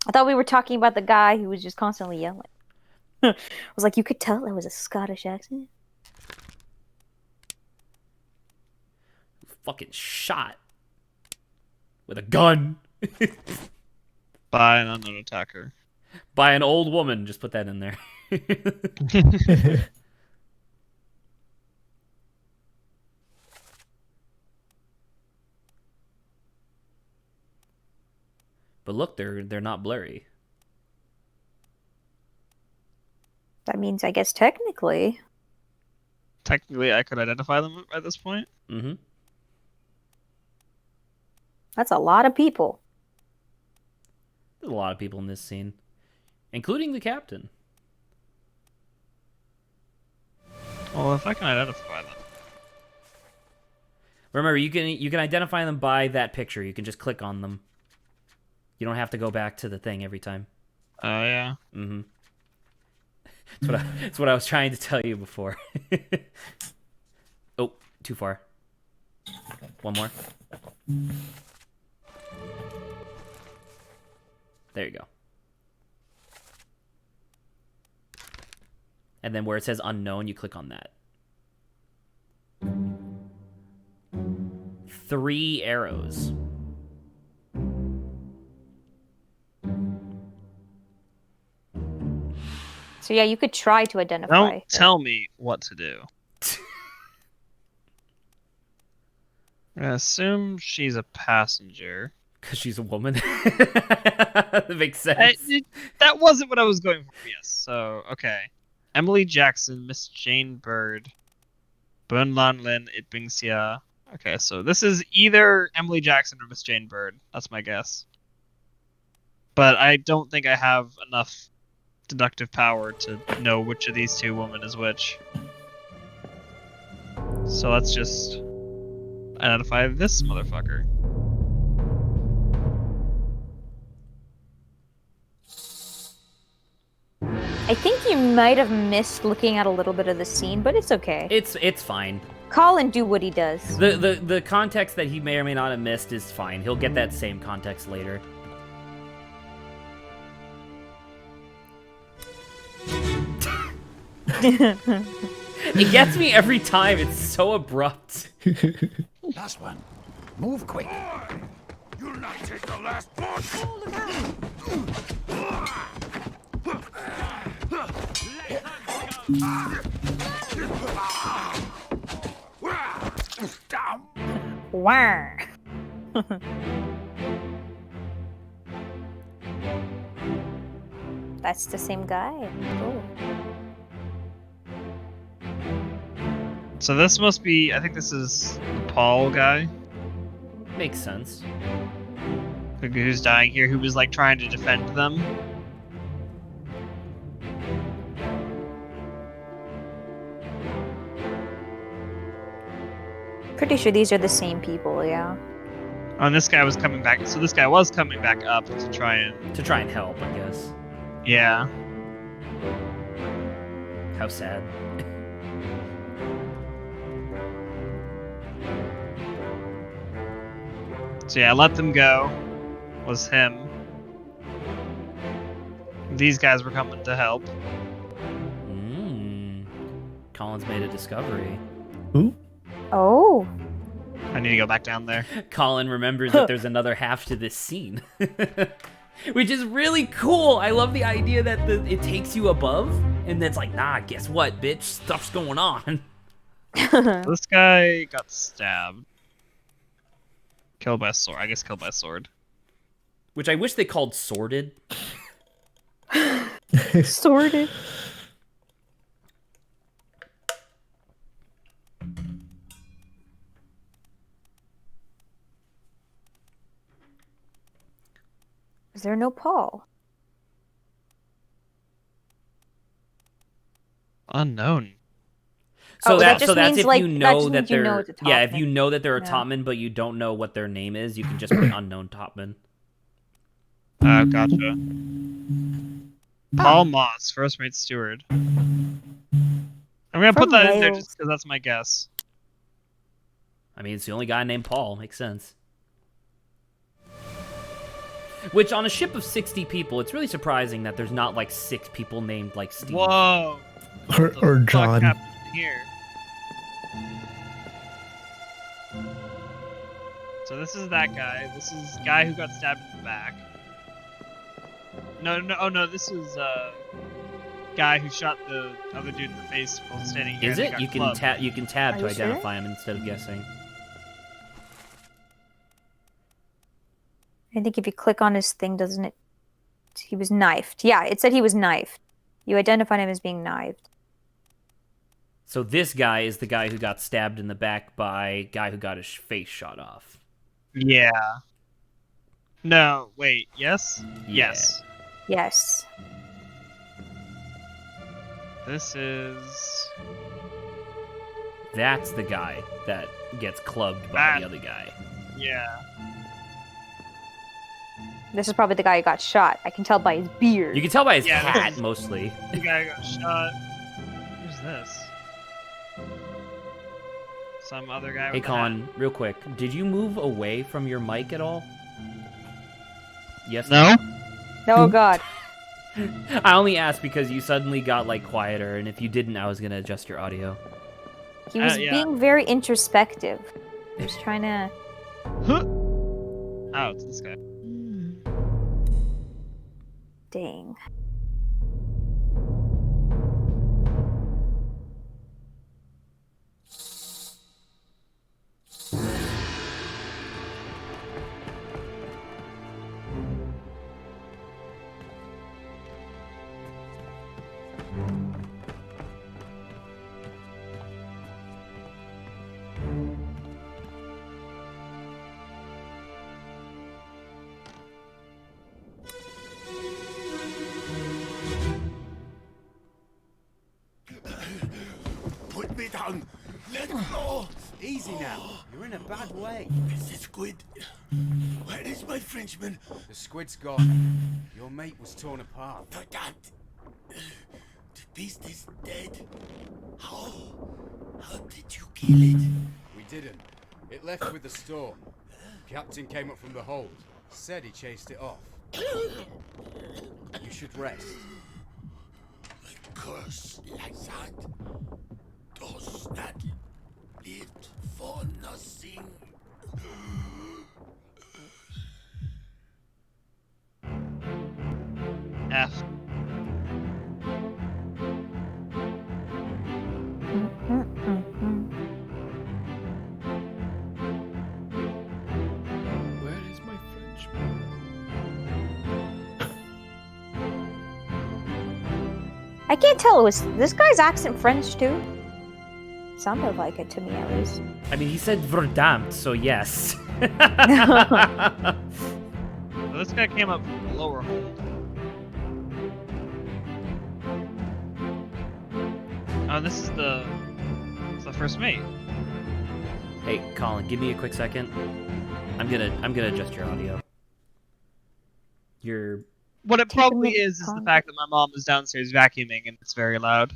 [SPEAKER 2] I thought we were talking about the guy who was just constantly yelling. I was like, you could tell that was a Scottish accent.
[SPEAKER 1] Fucking shot with a gun
[SPEAKER 3] By an unknown attacker.
[SPEAKER 1] by an old woman. Just put that in there. But look, they're not blurry.
[SPEAKER 2] That means, I guess, technically.
[SPEAKER 3] Technically, I could identify them at this point.
[SPEAKER 1] Mm-hmm.
[SPEAKER 2] That's a lot of people.
[SPEAKER 1] There's a lot of people in this scene, including the captain.
[SPEAKER 3] Well, if I can identify them.
[SPEAKER 1] Remember, you can identify them by that picture. You can just click on them. You don't have to go back to the thing every time.
[SPEAKER 3] Oh, yeah.
[SPEAKER 1] Mm-hmm. That's what I was trying to tell you before. Oh, too far. One more. There you go. And then where it says unknown, you click on that. 3 arrows.
[SPEAKER 2] So yeah, you could try to identify.
[SPEAKER 3] Don't tell me what to do. I assume she's a passenger.
[SPEAKER 1] Because she's a woman. That makes sense.
[SPEAKER 3] That wasn't what I was going for. Yes. So, okay. Emily Jackson, Miss Jane Bird, Bun Lan Lin, It Bingxia. Okay, so this is either Emily Jackson or Miss Jane Bird. That's my guess. But I don't think I have enough deductive power to know which of these two women is which. So let's just identify this motherfucker.
[SPEAKER 2] I think you might have missed looking at a little bit of the scene, but it's okay.
[SPEAKER 1] It's fine.
[SPEAKER 2] Colin do what he does.
[SPEAKER 1] The context that he may or may not have missed is fine. He'll get that same context later. It gets me every time. It's so abrupt.
[SPEAKER 6] Last one. Move quick.
[SPEAKER 5] You'll not take the last one!
[SPEAKER 2] Wah. That's the same guy. Cool.
[SPEAKER 3] So this must be, I think this is the Paul guy
[SPEAKER 1] Makes sense.
[SPEAKER 3] who's dying here, who was like trying to defend them.
[SPEAKER 2] Pretty sure these are the same people, yeah.
[SPEAKER 3] Oh, and this guy was coming back. So this guy was coming back up to try and
[SPEAKER 1] help, I guess.
[SPEAKER 3] Yeah.
[SPEAKER 1] How sad.
[SPEAKER 3] So yeah, let them go. Was him. These guys were coming to help.
[SPEAKER 1] Colin's made a discovery.
[SPEAKER 4] Who?
[SPEAKER 2] Oh.
[SPEAKER 3] I need to go back down there.
[SPEAKER 1] Colin remembers that there's another half to this scene. Which is really cool. I love the idea that it takes you above, and it's like, nah, guess what, bitch? Stuff's going on.
[SPEAKER 3] This guy got stabbed. Killed by sword. I guess killed by sword.
[SPEAKER 1] Which I wish they called sworded.
[SPEAKER 2] Sorted. Is there no Paul?
[SPEAKER 3] Unknown.
[SPEAKER 1] So
[SPEAKER 2] Oh,
[SPEAKER 1] that's
[SPEAKER 2] that just means,
[SPEAKER 1] if
[SPEAKER 2] like,
[SPEAKER 1] you
[SPEAKER 2] that
[SPEAKER 1] know
[SPEAKER 2] just
[SPEAKER 1] that
[SPEAKER 2] means you
[SPEAKER 1] they're
[SPEAKER 2] know it's a
[SPEAKER 1] if
[SPEAKER 2] Topman.
[SPEAKER 1] you know that they're a
[SPEAKER 2] Yeah.
[SPEAKER 1] Topman, but you don't know what their name is, you can just put unknown Topman.
[SPEAKER 3] Gotcha. Paul Moss, first mate steward. I'm gonna put
[SPEAKER 2] From
[SPEAKER 3] that in there
[SPEAKER 2] Wales.
[SPEAKER 3] just because that's my guess.
[SPEAKER 1] I mean, it's the only guy named Paul. Makes sense. Which, on a ship of 60 people, it's really surprising that there's not, like, 6 people named, like, Steve.
[SPEAKER 3] Whoa.
[SPEAKER 4] Or
[SPEAKER 3] What the fuck
[SPEAKER 4] John.
[SPEAKER 3] happened here? So this is that guy. This is guy who got stabbed in the back. No, oh no, this is guy who shot the other dude in the face while standing here.
[SPEAKER 1] Is
[SPEAKER 3] and
[SPEAKER 1] it?
[SPEAKER 3] got
[SPEAKER 1] You can
[SPEAKER 3] clubbed.
[SPEAKER 1] tab. You can tab
[SPEAKER 2] Are
[SPEAKER 1] to
[SPEAKER 2] you sure?
[SPEAKER 1] identify him instead of guessing.
[SPEAKER 2] I think if you click on his thing, doesn't it? He was knifed. Yeah, it said he was knifed. You identified him as being knifed.
[SPEAKER 1] So this guy is the guy who got stabbed in the back by guy who got his face shot off.
[SPEAKER 3] Yeah. No, wait. Yes.
[SPEAKER 1] Yeah.
[SPEAKER 3] Yes.
[SPEAKER 2] Yes.
[SPEAKER 3] This is.
[SPEAKER 1] That's the guy that gets clubbed by
[SPEAKER 3] Ah.
[SPEAKER 1] the other guy.
[SPEAKER 3] Yeah.
[SPEAKER 2] This is probably the guy who got shot. I can tell by his beard.
[SPEAKER 1] You can tell by his
[SPEAKER 3] Yeah,
[SPEAKER 1] hat,
[SPEAKER 3] this is-
[SPEAKER 1] mostly.
[SPEAKER 3] The guy who got shot. Who's this? Some other guy.
[SPEAKER 1] Hey,
[SPEAKER 3] with a hat.
[SPEAKER 1] Colin, real quick. Did you move away from your mic at all? Yes.
[SPEAKER 3] No.
[SPEAKER 2] Oh god.
[SPEAKER 1] I only asked because you suddenly got, like, quieter, and if you didn't, I was gonna adjust your audio.
[SPEAKER 2] He was
[SPEAKER 3] yeah.
[SPEAKER 2] being very introspective. He was trying to.
[SPEAKER 3] Oh, it's this guy.
[SPEAKER 2] Dang.
[SPEAKER 5] Put me down. Let go. Easy now. You're in a bad way. It's the squid. Where is my Frenchman? The squid's gone. Your mate was torn apart. The the beast is dead. How? How did you kill it? We didn't. It left with the storm. Captain came up from the hold. Said he chased it off. You should rest. A curse like that does not live for nothing.
[SPEAKER 3] F.
[SPEAKER 1] Where is my French?
[SPEAKER 2] I can't tell. Was this guy's accent French too? Sounded like it to me, at least.
[SPEAKER 1] I mean, he said verdammt, so yes.
[SPEAKER 3] So this guy came up from the lower hold. Oh, this is the first mate.
[SPEAKER 1] Hey, Colin, give me a quick second. I'm gonna adjust your audio.
[SPEAKER 3] What it
[SPEAKER 2] Keeping
[SPEAKER 3] probably
[SPEAKER 2] it
[SPEAKER 3] is the
[SPEAKER 2] calm.
[SPEAKER 3] fact that my mom is downstairs vacuuming and it's very loud.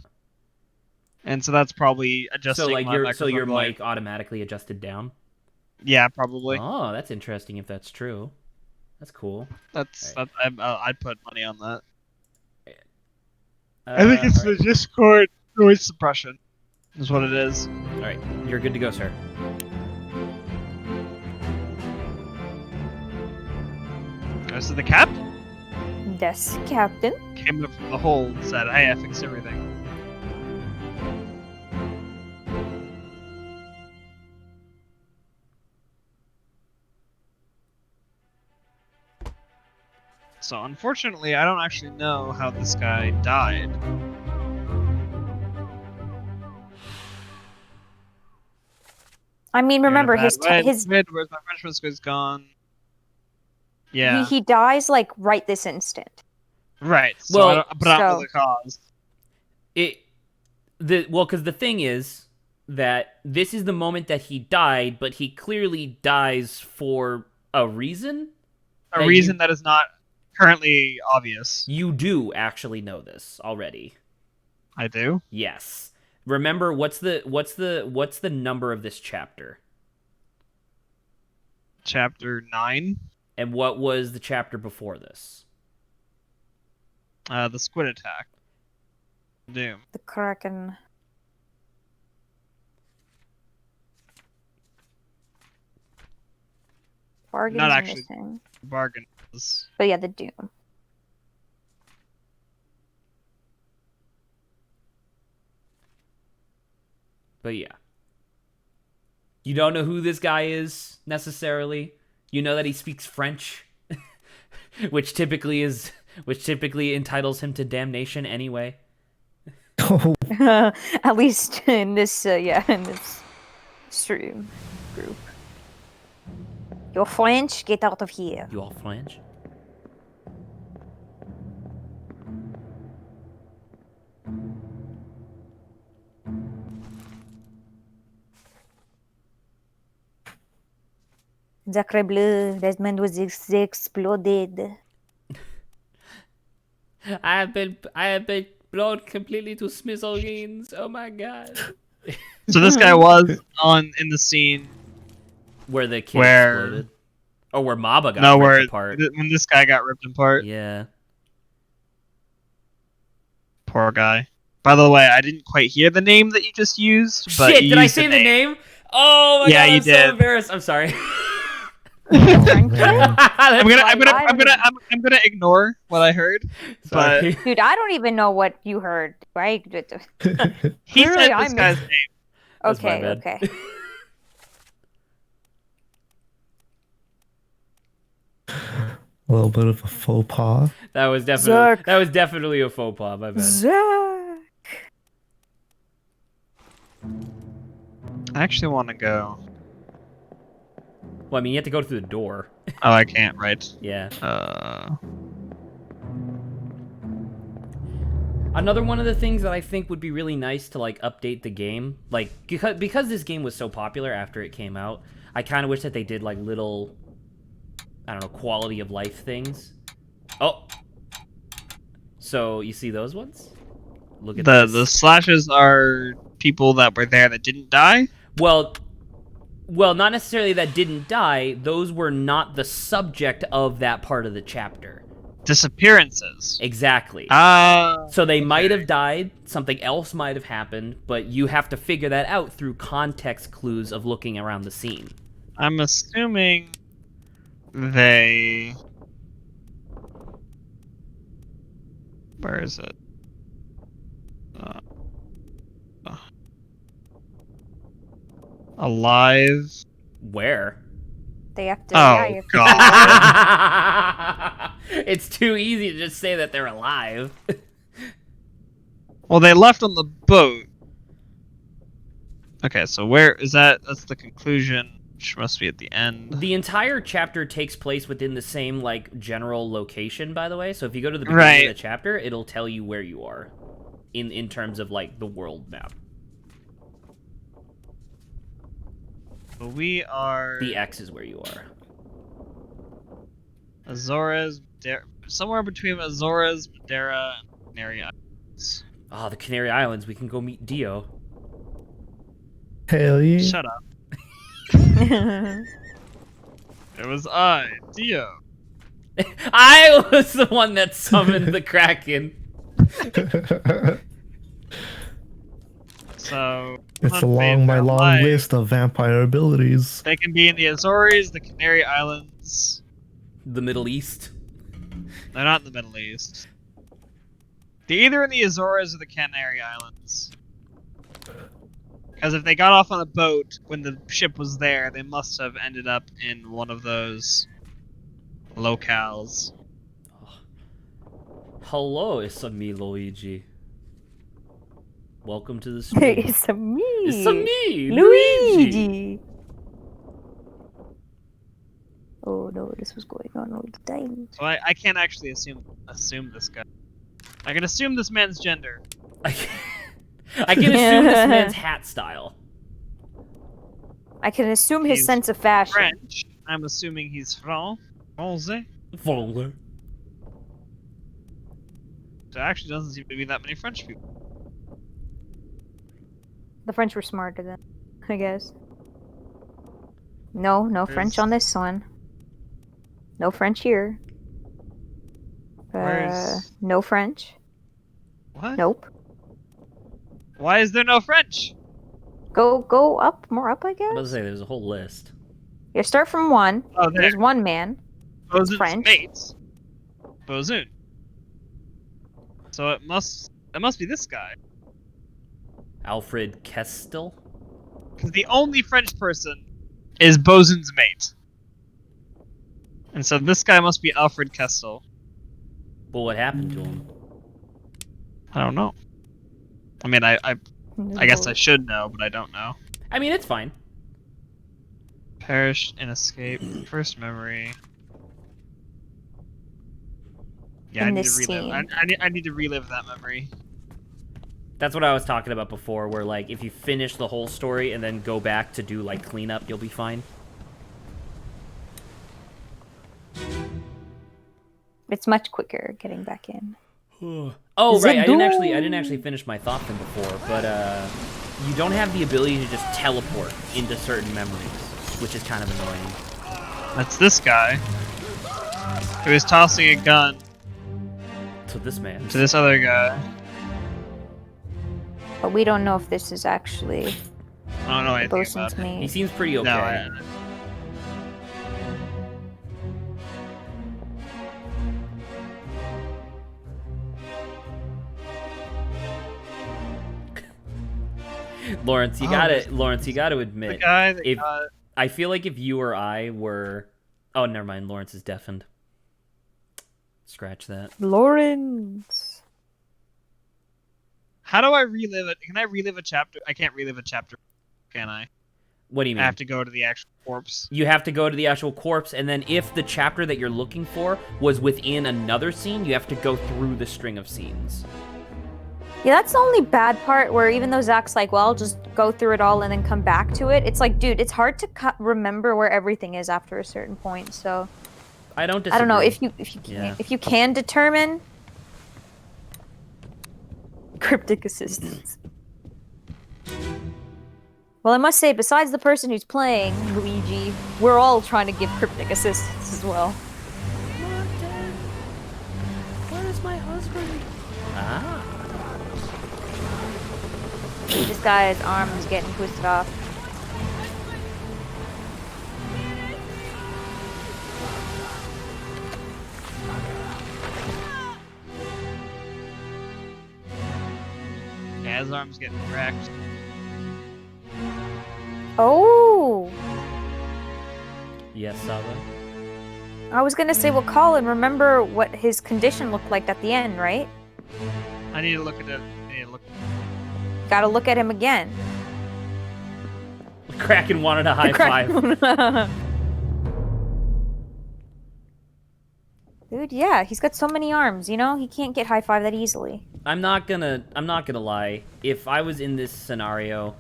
[SPEAKER 3] And so that's probably adjusting
[SPEAKER 1] So like
[SPEAKER 3] my
[SPEAKER 1] your
[SPEAKER 3] microphone volume.
[SPEAKER 1] mic automatically adjusted down.
[SPEAKER 3] Yeah, probably.
[SPEAKER 1] Oh, that's interesting. If that's true, that's cool.
[SPEAKER 3] That's
[SPEAKER 1] Right.
[SPEAKER 3] I'd put money on that.
[SPEAKER 1] Uh,
[SPEAKER 3] I think it's
[SPEAKER 1] alright.
[SPEAKER 3] the Discord noise suppression. Is what it is.
[SPEAKER 1] All right, you're good to go, sir.
[SPEAKER 3] So the captain
[SPEAKER 2] Yes, Captain.
[SPEAKER 3] came up from the hold and said, "Hey, I fixed everything." So unfortunately, I don't actually know how this guy died.
[SPEAKER 2] I mean, remember his
[SPEAKER 3] Where's my Frenchman squid's gone? Yeah.
[SPEAKER 2] he dies like right this instant.
[SPEAKER 3] Right. So
[SPEAKER 1] Well,
[SPEAKER 3] I don't know
[SPEAKER 2] so-
[SPEAKER 3] the cause.
[SPEAKER 1] Because the thing is that this is the moment that he died, but he clearly dies for a reason.
[SPEAKER 3] A reason that is not currently obvious.
[SPEAKER 1] You do actually know this already.
[SPEAKER 3] I do.
[SPEAKER 1] Yes. Remember, what's the number of this chapter?
[SPEAKER 3] Chapter 9.
[SPEAKER 1] And what was the chapter before this?
[SPEAKER 3] The squid attack. Doom.
[SPEAKER 2] The Kraken. Bargain's
[SPEAKER 3] Not actually.
[SPEAKER 2] missing.
[SPEAKER 3] Bargain was.
[SPEAKER 2] But yeah, the Doom.
[SPEAKER 1] But yeah. You don't know who this guy is necessarily. You know that he speaks French, which typically entitles him to damnation anyway.
[SPEAKER 4] Oh,
[SPEAKER 2] At least in this, in this stream group. You're French, get out of here.
[SPEAKER 1] You all French?
[SPEAKER 2] Sacre bleu, Desmond was exploded.
[SPEAKER 1] I have been blown completely to smithereens. Oh my god.
[SPEAKER 3] So this guy was in the scene
[SPEAKER 1] Where the kid
[SPEAKER 3] Where-
[SPEAKER 1] exploded. Or where Maba got ripped apart.
[SPEAKER 3] when this guy got ripped apart.
[SPEAKER 1] Yeah.
[SPEAKER 3] Poor guy. By the way, I didn't quite hear the name that you just used. But
[SPEAKER 1] Shit,
[SPEAKER 3] you
[SPEAKER 1] did I
[SPEAKER 3] used
[SPEAKER 1] say the name? Oh my
[SPEAKER 3] Yeah,
[SPEAKER 1] god,
[SPEAKER 3] you
[SPEAKER 1] I'm so
[SPEAKER 3] did.
[SPEAKER 1] embarrassed. I'm sorry.
[SPEAKER 4] man.
[SPEAKER 3] I'm
[SPEAKER 1] That's
[SPEAKER 3] gonna ignore what I heard.
[SPEAKER 1] sorry.
[SPEAKER 2] Dude, I don't even know what you heard, right?
[SPEAKER 3] He
[SPEAKER 2] Clearly,
[SPEAKER 3] said
[SPEAKER 2] I
[SPEAKER 3] this guy's
[SPEAKER 2] missed-
[SPEAKER 3] name.
[SPEAKER 1] That's my
[SPEAKER 2] Okay,
[SPEAKER 1] bad.
[SPEAKER 2] okay.
[SPEAKER 4] a little bit of a faux pas.
[SPEAKER 1] That was
[SPEAKER 2] Zerk.
[SPEAKER 1] definitely a faux pas, my bad.
[SPEAKER 2] Zack.
[SPEAKER 3] I actually want to go.
[SPEAKER 1] Well, I mean, you have to go through the door.
[SPEAKER 3] Oh, I can't. Right.
[SPEAKER 1] Yeah. Another one of the things that I think would be really nice to like update the game, like because this game was so popular after it came out, I kind of wish that they did like little, I don't know, quality of life things. Oh, so you see those ones? Look at
[SPEAKER 3] The
[SPEAKER 1] this.
[SPEAKER 3] slashes are people that were there that didn't die.
[SPEAKER 1] Well, not necessarily that didn't die. Those were not the subject of that part of the chapter.
[SPEAKER 3] Disappearances.
[SPEAKER 1] Exactly. So they might have died, something else might have happened, but you have to figure that out through context clues of looking around the scene.
[SPEAKER 3] I'm assuming they. Where is it? Alive.
[SPEAKER 1] Where?
[SPEAKER 2] They have to.
[SPEAKER 3] Oh,
[SPEAKER 2] yeah, you have to-
[SPEAKER 3] God.
[SPEAKER 1] It's too easy to just say that they're alive.
[SPEAKER 3] Well, they left on the boat. Okay, so where is that? That's the conclusion, which must be at the end.
[SPEAKER 1] The entire chapter takes place within the same, like, general location, by the way. So if you go to the beginning of the chapter, it'll tell you where you are in terms of, like, the world map.
[SPEAKER 3] So we are...
[SPEAKER 1] The X is where you are.
[SPEAKER 3] Azores, somewhere between Azores, Madeira, and Canary Islands.
[SPEAKER 1] Oh, the Canary Islands. We can go meet Dio.
[SPEAKER 4] Hell yeah.
[SPEAKER 3] Shut up. It was I, Dio.
[SPEAKER 1] I was the one that summoned the Kraken.
[SPEAKER 3] So
[SPEAKER 4] It's along my long list of vampire abilities.
[SPEAKER 3] They can be in the Azores, the Canary Islands.
[SPEAKER 1] The Middle East.
[SPEAKER 3] They're not in the Middle East. They're either in the Azores or the Canary Islands. Because if they got off on a boat when the ship was there, they must have ended up in one of those locales.
[SPEAKER 1] Hello, it's me, Luigi. Welcome to the stream.
[SPEAKER 2] It's a me.
[SPEAKER 1] It's a me,
[SPEAKER 2] Luigi. Oh no, this was going on all the time.
[SPEAKER 3] So I can't actually assume this guy. I can assume this man's gender.
[SPEAKER 1] I can assume this man's hat style.
[SPEAKER 2] I can assume his
[SPEAKER 3] He's
[SPEAKER 2] sense of fashion.
[SPEAKER 3] French. I'm assuming he's Francais.
[SPEAKER 1] Vongler.
[SPEAKER 3] There actually doesn't seem to be that many French people.
[SPEAKER 2] The French were smarter then, I guess. No French on this one. No French here.
[SPEAKER 3] Where's...
[SPEAKER 2] No French.
[SPEAKER 3] What?
[SPEAKER 2] Nope.
[SPEAKER 3] Why is there no French?
[SPEAKER 2] Go up, more up, I
[SPEAKER 1] I was about to
[SPEAKER 2] guess.
[SPEAKER 1] say, there's a whole list.
[SPEAKER 2] You start from one.
[SPEAKER 3] Oh, there.
[SPEAKER 2] There's one man.
[SPEAKER 3] Bosun's
[SPEAKER 2] French.
[SPEAKER 3] mates. Bosun. So it must be this guy.
[SPEAKER 1] Alfred Kestel?
[SPEAKER 3] Because the only French person is Bosun's mate. And so this guy must be Alfred Kestel.
[SPEAKER 1] Well, what happened to him?
[SPEAKER 3] I don't know. I mean, I guess I should know, but I don't know.
[SPEAKER 1] I mean, it's fine.
[SPEAKER 3] Perished in escape. First memory. Yeah, I
[SPEAKER 2] In
[SPEAKER 3] need to
[SPEAKER 2] this
[SPEAKER 3] relive.
[SPEAKER 2] scene.
[SPEAKER 3] I need to relive that memory.
[SPEAKER 1] That's what I was talking about before, where, like, if you finish the whole story and then go back to do, like, cleanup, you'll be fine.
[SPEAKER 2] It's much quicker getting back in.
[SPEAKER 1] Oh, right, I
[SPEAKER 2] Zidoo.
[SPEAKER 1] didn't actually finish my thought from before, but, you don't have the ability to just teleport into certain memories, which is kind of annoying.
[SPEAKER 3] That's this guy. Who is tossing a gun
[SPEAKER 1] To this man.
[SPEAKER 3] to this other guy.
[SPEAKER 2] But we don't know if this is actually
[SPEAKER 3] I don't know anything
[SPEAKER 2] Bosun's
[SPEAKER 3] about it.
[SPEAKER 1] He
[SPEAKER 2] mate.
[SPEAKER 1] seems pretty okay.
[SPEAKER 3] No,
[SPEAKER 1] Lawrence, you gotta
[SPEAKER 3] the
[SPEAKER 1] admit,
[SPEAKER 3] guy that
[SPEAKER 1] if
[SPEAKER 3] got...
[SPEAKER 1] I feel like if you or I were, oh, never mind, Lawrence is deafened. Scratch that.
[SPEAKER 2] Lawrence.
[SPEAKER 3] How do I relive it? Can I relive a chapter? I can't relive a chapter, can I?
[SPEAKER 1] What do you mean?
[SPEAKER 3] I have to go to the actual corpse.
[SPEAKER 1] You have to go to the actual corpse, and then if the chapter that you're looking for was within another scene, you have to go through the string of scenes.
[SPEAKER 2] Yeah, that's the only bad part where even though Zach's like, well, I'll just go through it all and then come back to it. It's like, dude, it's hard to remember where everything is after a certain point. So
[SPEAKER 1] I don't disagree.
[SPEAKER 2] I don't know
[SPEAKER 1] Yeah.
[SPEAKER 2] if you can determine cryptic assistance. Well, I must say, besides the person who's playing Luigi, we're all trying to give cryptic assistance as well.
[SPEAKER 1] Where is my husband? Ah.
[SPEAKER 2] This guy's arm is getting twisted off.
[SPEAKER 3] Yeah, his arm's getting wrecked.
[SPEAKER 2] Oh!
[SPEAKER 1] Yes, Sava.
[SPEAKER 2] I was gonna say, well, Colin, remember what his condition looked like at the end, right?
[SPEAKER 3] I need to look at it. I need to look.
[SPEAKER 2] Gotta look at him again.
[SPEAKER 1] Kraken wanted a high five.
[SPEAKER 2] Dude, yeah, he's got so many arms, you know? He can't get high five that easily.
[SPEAKER 1] I'm not gonna lie. If I was in this scenario,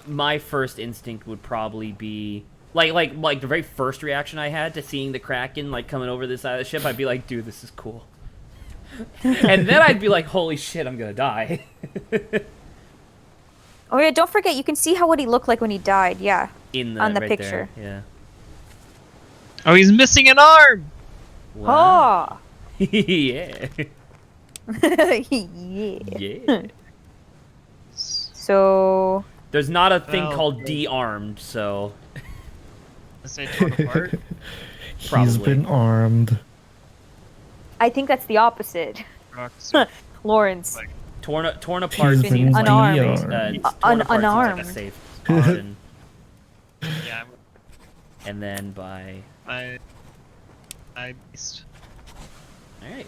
[SPEAKER 1] my first instinct would probably be like the very first reaction I had to seeing the Kraken like coming over this side of the ship, I'd be like, dude, this is cool. And then I'd be like, holy shit, I'm gonna die.
[SPEAKER 2] Oh yeah, don't forget, you can see what he looked like when he died, yeah. On the
[SPEAKER 1] right
[SPEAKER 2] picture.
[SPEAKER 1] There.
[SPEAKER 3] Oh, he's missing an arm!
[SPEAKER 1] Yeah. Wow.
[SPEAKER 2] Oh!
[SPEAKER 1] Yeah.
[SPEAKER 2] Yeah.
[SPEAKER 1] Yeah.
[SPEAKER 2] So...
[SPEAKER 1] There's not a thing called de-armed, so...
[SPEAKER 3] I say torn apart?
[SPEAKER 4] He's been armed.
[SPEAKER 2] I think that's the opposite. Lawrence.
[SPEAKER 3] Like,
[SPEAKER 1] torn apart
[SPEAKER 4] He's been
[SPEAKER 1] seems like
[SPEAKER 2] unarmed.
[SPEAKER 1] torn apart
[SPEAKER 2] Unarmed.
[SPEAKER 1] seems like a safe option.
[SPEAKER 3] yeah,
[SPEAKER 1] And then by...
[SPEAKER 3] I beast.
[SPEAKER 1] Alright.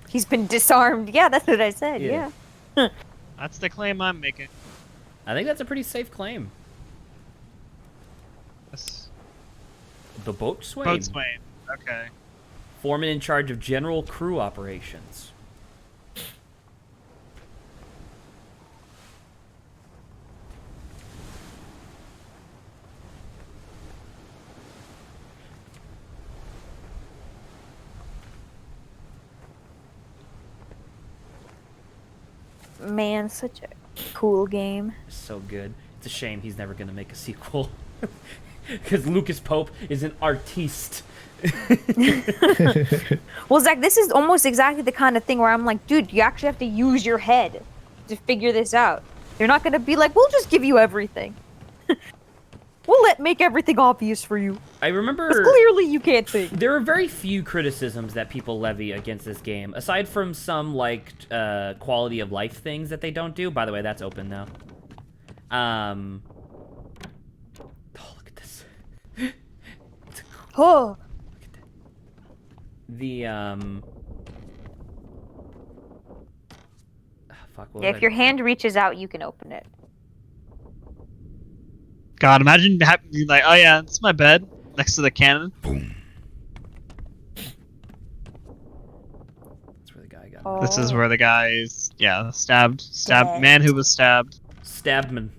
[SPEAKER 2] He's been disarmed. Yeah, that's what I said,
[SPEAKER 1] Yeah.
[SPEAKER 2] yeah.
[SPEAKER 3] That's the claim I'm making.
[SPEAKER 1] I think that's a pretty safe claim.
[SPEAKER 3] Yes.
[SPEAKER 1] The boatswain.
[SPEAKER 3] Boatswain. Okay.
[SPEAKER 1] Foreman in charge of general crew operations.
[SPEAKER 2] Man, such a cool game.
[SPEAKER 1] So good. It's a shame he's never going to make a sequel. Because Lucas Pope is an artiste.
[SPEAKER 2] Well, Zach, this is almost exactly the kind of thing where I'm like, dude, you actually have to use your head to figure this out. They're not going to be like, we'll just give you everything. We'll make everything obvious for you.
[SPEAKER 1] I remember...
[SPEAKER 2] 'Cause clearly you can't think.
[SPEAKER 1] There are very few criticisms that people levy against this game, aside from some, like, quality of life things that they don't do. By the way, that's open now. Oh, look at this.
[SPEAKER 2] Oh.
[SPEAKER 1] Look at that. The, fuck, what
[SPEAKER 2] Yeah,
[SPEAKER 1] was
[SPEAKER 2] if
[SPEAKER 1] I-
[SPEAKER 2] your hand reaches out, you can open it.
[SPEAKER 3] God, imagine being like, oh yeah, it's my bed next to the cannon.
[SPEAKER 1] Boom. That's where the guy got
[SPEAKER 2] Oh.
[SPEAKER 3] This is where the guy is, yeah, stabbed.
[SPEAKER 2] Dead.
[SPEAKER 3] Man who was stabbed.
[SPEAKER 1] Stabman.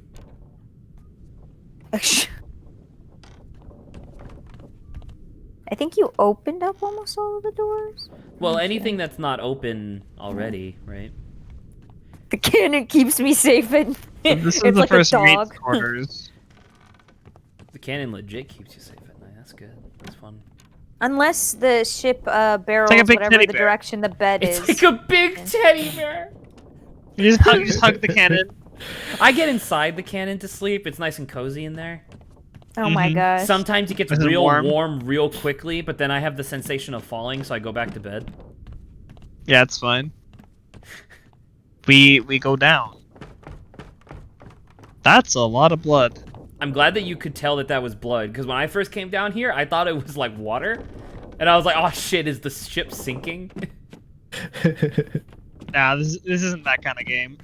[SPEAKER 2] I think you opened up almost all of the doors.
[SPEAKER 1] Well, anything that's not open already, right?
[SPEAKER 2] The cannon keeps me safe and
[SPEAKER 3] So
[SPEAKER 2] it's
[SPEAKER 3] this is the
[SPEAKER 2] like
[SPEAKER 3] first
[SPEAKER 2] a
[SPEAKER 3] mate's
[SPEAKER 2] dog.
[SPEAKER 3] quarters.
[SPEAKER 1] The cannon legit keeps you safe at night. That's good. That's fun.
[SPEAKER 2] Unless the ship barrels
[SPEAKER 3] like a big
[SPEAKER 2] whatever
[SPEAKER 3] teddy
[SPEAKER 2] the
[SPEAKER 3] bear.
[SPEAKER 2] direction the bed
[SPEAKER 1] It's
[SPEAKER 2] is.
[SPEAKER 1] like a big teddy bear.
[SPEAKER 3] You just hug the cannon.
[SPEAKER 1] I get inside the cannon to sleep. It's nice and cozy in there.
[SPEAKER 2] Oh my
[SPEAKER 3] Mhm.
[SPEAKER 2] gosh.
[SPEAKER 1] Sometimes it gets
[SPEAKER 3] Is it
[SPEAKER 1] real
[SPEAKER 3] warm?
[SPEAKER 1] warm real quickly, but then I have the sensation of falling, so I go back to bed.
[SPEAKER 3] Yeah, it's fine. We go down. That's a lot of blood.
[SPEAKER 1] I'm glad that you could tell that that was blood, because when I first came down here, I thought it was like water. And I was like, oh shit, is the ship sinking?
[SPEAKER 3] Nah, this isn't that kind of game.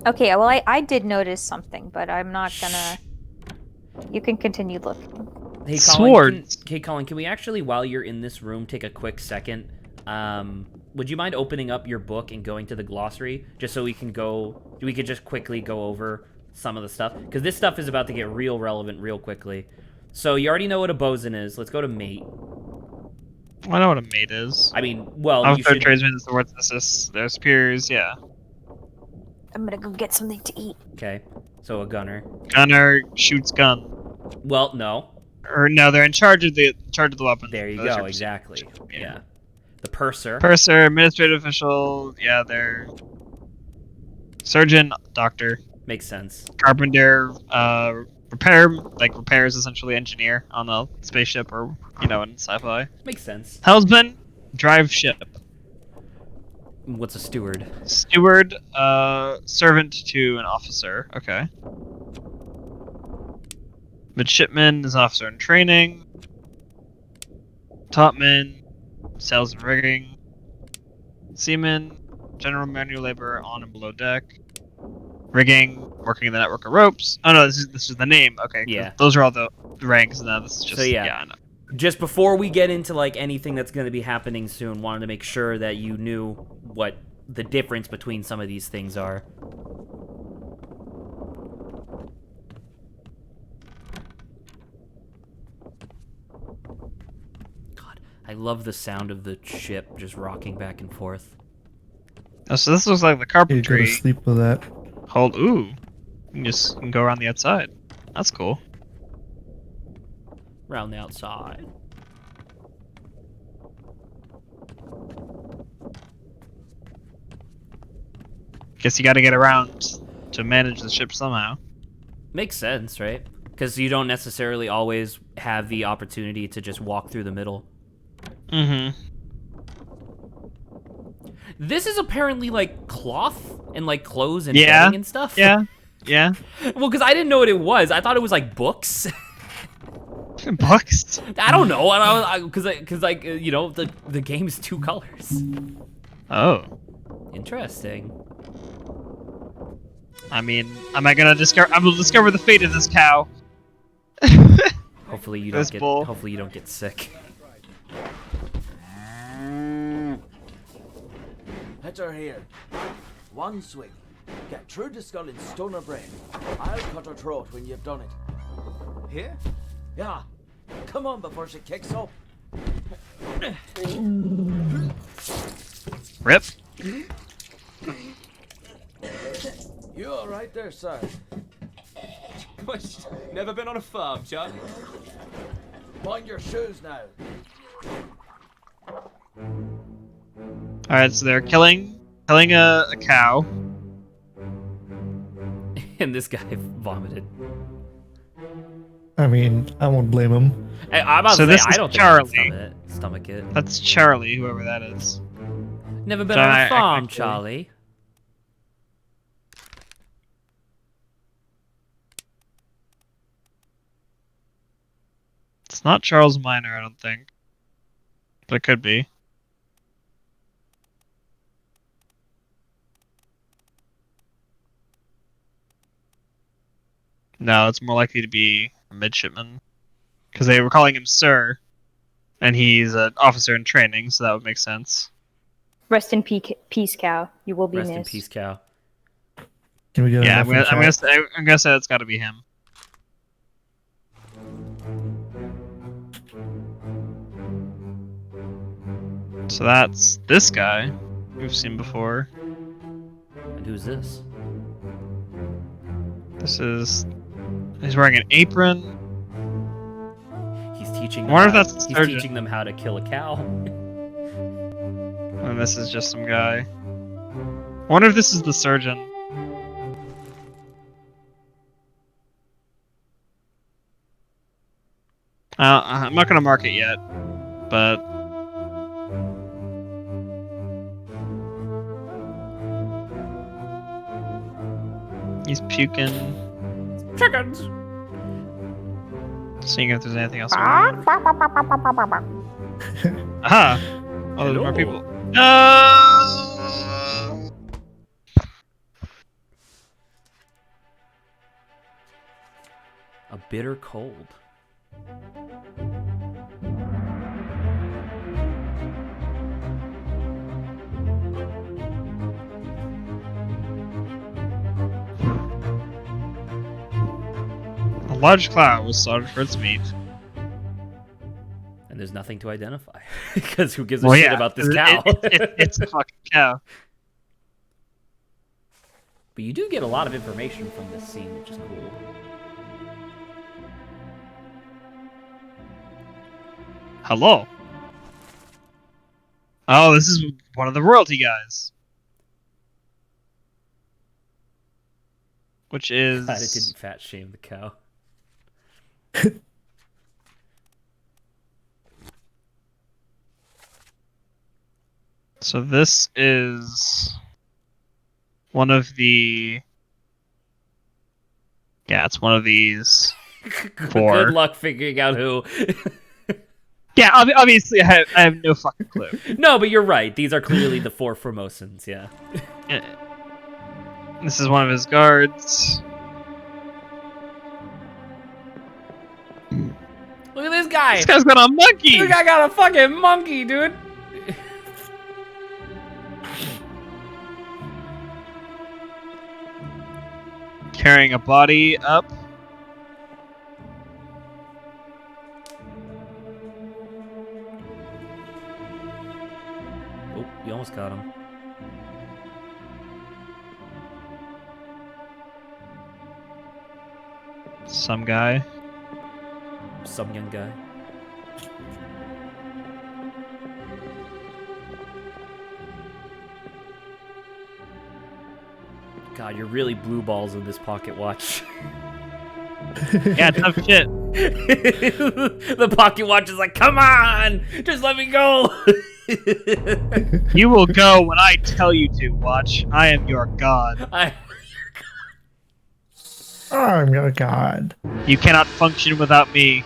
[SPEAKER 2] Okay, well I did notice something, but I'm not gonna. You can continue looking.
[SPEAKER 1] Hey,
[SPEAKER 3] Swords.
[SPEAKER 1] Colin, can we actually, while you're in this room, take a quick second? Would you mind opening up your book and going to the glossary, just so we could just quickly go over some of the stuff? Because this stuff is about to get real relevant real quickly. So you already know what a bosun is. Let's go to mate.
[SPEAKER 3] I know what a mate is.
[SPEAKER 1] I mean, well,
[SPEAKER 3] Our
[SPEAKER 1] you
[SPEAKER 3] third
[SPEAKER 1] should...
[SPEAKER 3] tradesman is the word assist. Their superiors, yeah.
[SPEAKER 2] I'm gonna go get something to eat.
[SPEAKER 1] Okay, so a gunner.
[SPEAKER 3] Gunner shoots gun.
[SPEAKER 1] Well, no.
[SPEAKER 3] Or no, they're in charge of the weapon.
[SPEAKER 1] There you
[SPEAKER 3] Those
[SPEAKER 1] go,
[SPEAKER 3] are-
[SPEAKER 1] exactly. Yeah. The purser.
[SPEAKER 3] Purser, administrative official, yeah, they're surgeon, doctor,
[SPEAKER 1] Makes sense.
[SPEAKER 3] carpenter, repairs essentially engineer on a spaceship or in sci-fi.
[SPEAKER 1] Makes sense.
[SPEAKER 3] Helmsman, drive ship.
[SPEAKER 1] What's a steward?
[SPEAKER 3] Steward, servant to an officer. Okay. Midshipman is officer in training. Topman, sails and rigging. Seaman, general manual labor on and below deck. Rigging, working the network of ropes. Oh no, this is the name. Okay,
[SPEAKER 1] Yeah.
[SPEAKER 3] those are all the ranks. Now this is just
[SPEAKER 1] So yeah.
[SPEAKER 3] I know.
[SPEAKER 1] Just before we get into like anything that's going to be happening soon, wanted to make sure that you knew what the difference between some of these things are. God, I love the sound of the ship just rocking back and forth.
[SPEAKER 3] Oh, so this looks like the
[SPEAKER 4] You go to
[SPEAKER 3] carpentry.
[SPEAKER 4] sleep with that.
[SPEAKER 3] Ooh, you can go around the outside. That's cool.
[SPEAKER 1] Around the outside.
[SPEAKER 3] Guess you got to get around to manage the ship somehow.
[SPEAKER 1] Makes sense, right? Because you don't necessarily always have the opportunity to just walk through the middle.
[SPEAKER 3] Mm-hmm.
[SPEAKER 1] This is apparently like cloth and like clothes and
[SPEAKER 3] Yeah.
[SPEAKER 1] bedding and stuff.
[SPEAKER 3] Yeah. Yeah.
[SPEAKER 1] Well, because I didn't know what it was. I thought it was like books.
[SPEAKER 3] Books.
[SPEAKER 1] I don't know. Because like you know the game is 2 colors.
[SPEAKER 3] Oh.
[SPEAKER 1] Interesting.
[SPEAKER 3] I mean, I will discover the fate of this cow.
[SPEAKER 1] Hopefully you
[SPEAKER 3] This
[SPEAKER 1] don't get.
[SPEAKER 3] bull.
[SPEAKER 1] Hopefully you don't get sick.
[SPEAKER 7] Hit her here. One swing. Get through the skull in stone or brain. I'll cut her throat when you've done it.
[SPEAKER 6] Here?
[SPEAKER 7] Yeah. Come on before she kicks up.
[SPEAKER 3] Rip.
[SPEAKER 7] You all right there, sir?
[SPEAKER 6] Never been on a farm, Charlie?
[SPEAKER 7] Mind your shoes now.
[SPEAKER 3] Alright, so they're killing a cow.
[SPEAKER 1] And this guy vomited.
[SPEAKER 4] I mean, I won't blame him.
[SPEAKER 1] Hey, I'm about
[SPEAKER 3] So
[SPEAKER 1] to
[SPEAKER 3] this
[SPEAKER 1] say
[SPEAKER 3] is
[SPEAKER 1] I don't
[SPEAKER 3] Charlie.
[SPEAKER 1] think I can stomach it.
[SPEAKER 3] That's Charlie, whoever that is.
[SPEAKER 1] Never been
[SPEAKER 3] John,
[SPEAKER 1] on
[SPEAKER 3] I-
[SPEAKER 1] a farm,
[SPEAKER 3] actually-
[SPEAKER 1] Charlie.
[SPEAKER 3] It's not Charles Minor, I don't think. But it could be. No, it's more likely to be a midshipman. Because they were calling him Sir. And he's an officer in training, so that would make sense.
[SPEAKER 2] Rest in peace, cow. You will be
[SPEAKER 1] Rest in
[SPEAKER 2] missed.
[SPEAKER 1] peace, cow.
[SPEAKER 4] Can we get
[SPEAKER 3] Yeah,
[SPEAKER 4] an F in chat?
[SPEAKER 3] I'm gonna say it's gotta be him. So that's this guy we've seen before.
[SPEAKER 1] And who's this?
[SPEAKER 3] He's wearing an apron.
[SPEAKER 1] He's teaching.
[SPEAKER 3] I
[SPEAKER 1] Them
[SPEAKER 3] wonder if
[SPEAKER 1] how,
[SPEAKER 3] that's the
[SPEAKER 1] he's
[SPEAKER 3] surgeon.
[SPEAKER 1] teaching them how to kill a cow.
[SPEAKER 3] And this is just some guy. I wonder if this is the surgeon. I'm not gonna mark it yet, but he's puking,
[SPEAKER 1] Chickens.
[SPEAKER 3] seeing if there's anything else. Aha! Oh, there's more
[SPEAKER 1] Hello.
[SPEAKER 3] people. No!
[SPEAKER 1] A bitter cold.
[SPEAKER 3] A large cloud was slaughtered for its meat.
[SPEAKER 1] And there's nothing to identify. Because who gives a
[SPEAKER 3] Well,
[SPEAKER 1] shit
[SPEAKER 3] yeah,
[SPEAKER 1] about this cow?
[SPEAKER 3] It's a fucking cow.
[SPEAKER 1] But you do get a lot of information from this scene, which is cool.
[SPEAKER 3] Hello. Oh, this is one of the royalty guys. Which is...
[SPEAKER 1] Glad it didn't fat shame the cow.
[SPEAKER 3] So this is one of the... Yeah, it's one of these four.
[SPEAKER 1] Good luck figuring out who.
[SPEAKER 3] Yeah, obviously I have no fucking clue.
[SPEAKER 1] No, but you're right. These are clearly the 4 Formosans, yeah.
[SPEAKER 3] This is one of his guards.
[SPEAKER 1] Look at this guy!
[SPEAKER 3] This guy's got a monkey!
[SPEAKER 1] This guy got a fucking monkey, dude!
[SPEAKER 3] Carrying a body up.
[SPEAKER 1] Oh, you almost got him.
[SPEAKER 3] Some guy.
[SPEAKER 1] Some young guy. God, you're really blue balls with this pocket watch.
[SPEAKER 3] Yeah, tough shit.
[SPEAKER 1] The pocket watch is like, come on! Just let me go!
[SPEAKER 3] You will go when I tell you to, Watch. I am your god.
[SPEAKER 4] I'm your god.
[SPEAKER 3] You cannot function without me.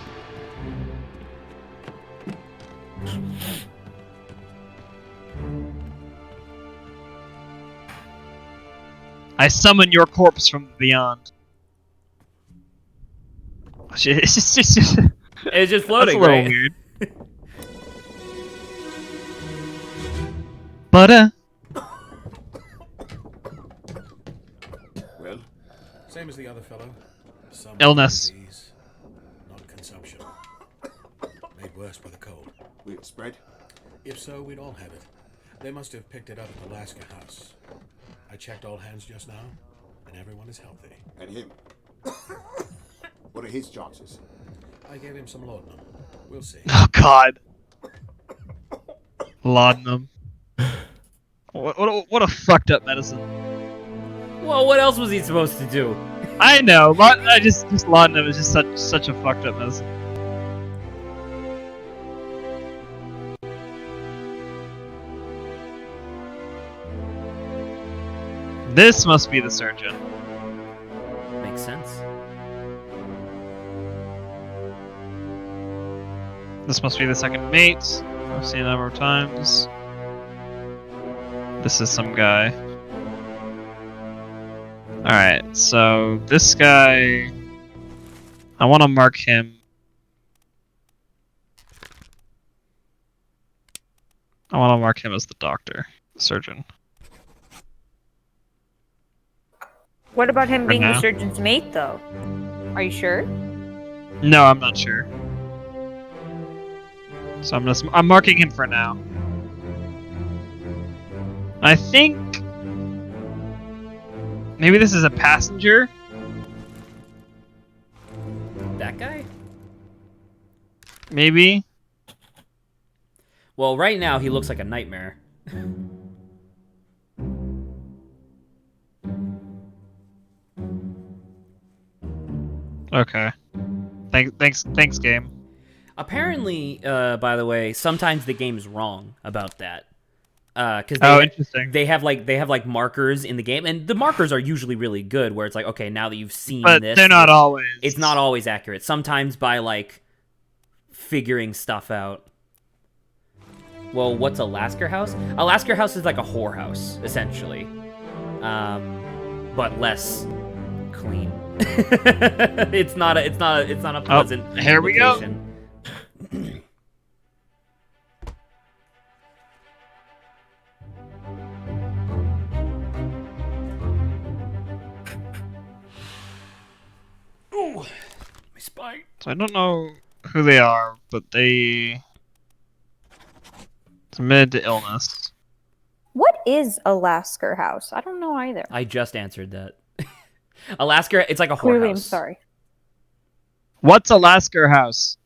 [SPEAKER 3] I summon your corpse from beyond. It's just
[SPEAKER 1] It's just floating,
[SPEAKER 3] that's a little
[SPEAKER 1] right?
[SPEAKER 3] weird. But
[SPEAKER 5] Well, same as the other fellow. Some
[SPEAKER 3] Illness.
[SPEAKER 5] disease, not consumption. Made worse by the cold.
[SPEAKER 8] Will it spread?
[SPEAKER 5] If so, we'd all have it. They must have picked it up at the Alaska house. I checked all hands just now, and everyone is healthy.
[SPEAKER 8] And him? What are his chances?
[SPEAKER 5] I gave him some laudanum. We'll see.
[SPEAKER 3] oh god, laudanum. What a fucked up medicine.
[SPEAKER 1] Well, what else was he supposed to do?
[SPEAKER 3] I know. I just laudanum is just such a fucked up medicine. This must be the surgeon.
[SPEAKER 1] Makes sense.
[SPEAKER 3] This must be the second mate. I've seen it a number of times. This is some guy. Alright, so this guy... I want to mark him. I want to mark him as the doctor, surgeon.
[SPEAKER 2] What about him being
[SPEAKER 3] now.
[SPEAKER 2] the surgeon's mate, though? Are you sure?
[SPEAKER 3] No, I'm not sure. So I'm marking him for now. I think maybe this is a passenger.
[SPEAKER 1] That guy?
[SPEAKER 3] Maybe.
[SPEAKER 1] Well, right now he looks like a nightmare.
[SPEAKER 3] Okay. Thanks, game.
[SPEAKER 1] Apparently, by the way, sometimes the game's wrong about that. Because
[SPEAKER 3] Interesting.
[SPEAKER 1] they have like markers in the game, and the markers are usually really good. Where it's like, okay, now that you've seen
[SPEAKER 3] But
[SPEAKER 1] this,
[SPEAKER 3] they're not always.
[SPEAKER 1] It's not always accurate. Sometimes by like figuring stuff out. Well, what's a Lasker house? A Lasker house is like a whorehouse, essentially, but less clean. It's not a pleasant.
[SPEAKER 3] Here we go.
[SPEAKER 1] location. Ooh, my spine.
[SPEAKER 3] So I don't know who they are, but they admitted to illness.
[SPEAKER 2] What is a Lasker house? I don't know either.
[SPEAKER 1] I just answered that. Alaska, it's like a
[SPEAKER 2] Clearly, I'm
[SPEAKER 1] whorehouse.
[SPEAKER 2] sorry.
[SPEAKER 3] What's a Lasker house?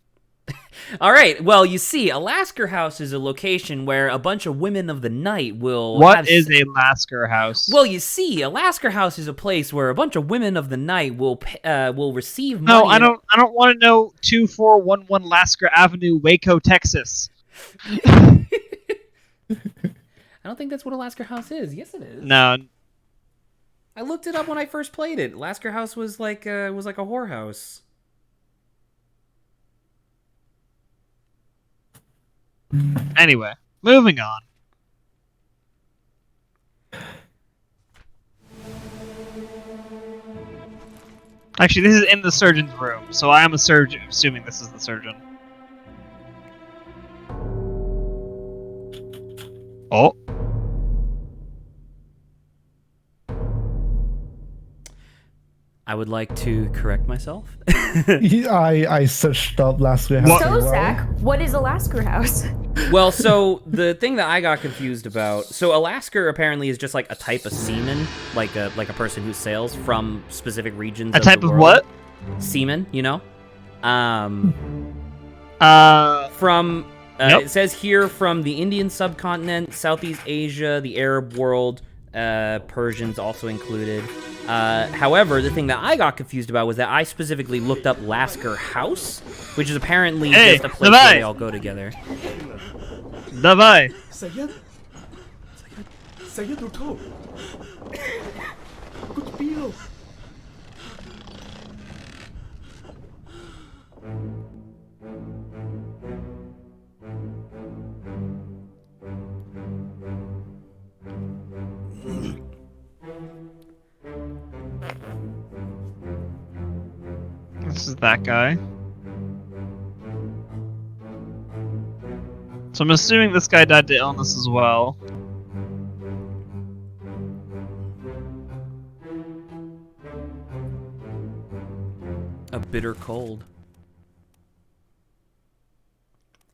[SPEAKER 1] All right. Well, you see, a Lasker house is a location where a bunch of women of the night will.
[SPEAKER 3] What is a Lasker house?
[SPEAKER 1] Well, you see, a Lasker house is a place where a bunch of women of the night will receive money.
[SPEAKER 3] No, I don't want to know 2411 Lasker Avenue, Waco, Texas.
[SPEAKER 1] I don't think that's what a Lasker house is. Yes, it is.
[SPEAKER 3] No.
[SPEAKER 1] I looked it up when I first played it. Lasker house was like a whorehouse.
[SPEAKER 3] Anyway, moving on. Actually, this is in the surgeon's room, so I am assuming this is the surgeon. Oh.
[SPEAKER 1] I would like to correct myself.
[SPEAKER 4] I searched up Lasker House.
[SPEAKER 2] So, Zach, what is a Lasker House?
[SPEAKER 1] Well, so the thing that I got confused about, so a Lasker apparently is just like a type of seaman, like a person who sails from specific regions.
[SPEAKER 3] A type
[SPEAKER 1] the
[SPEAKER 3] of
[SPEAKER 1] world.
[SPEAKER 3] what?
[SPEAKER 1] Seaman, you know.
[SPEAKER 3] From
[SPEAKER 1] Nope. It says here from the Indian subcontinent, Southeast Asia, the Arab world, Persians also included. However, the thing that I got confused about was that I specifically looked up Lasker House, which is apparently just a place where they all go together.
[SPEAKER 3] Давай.
[SPEAKER 6] Sayed? Sayed Ruto. Good deal.
[SPEAKER 3] This is that guy. So I'm assuming this guy died to illness as well.
[SPEAKER 1] A bitter cold.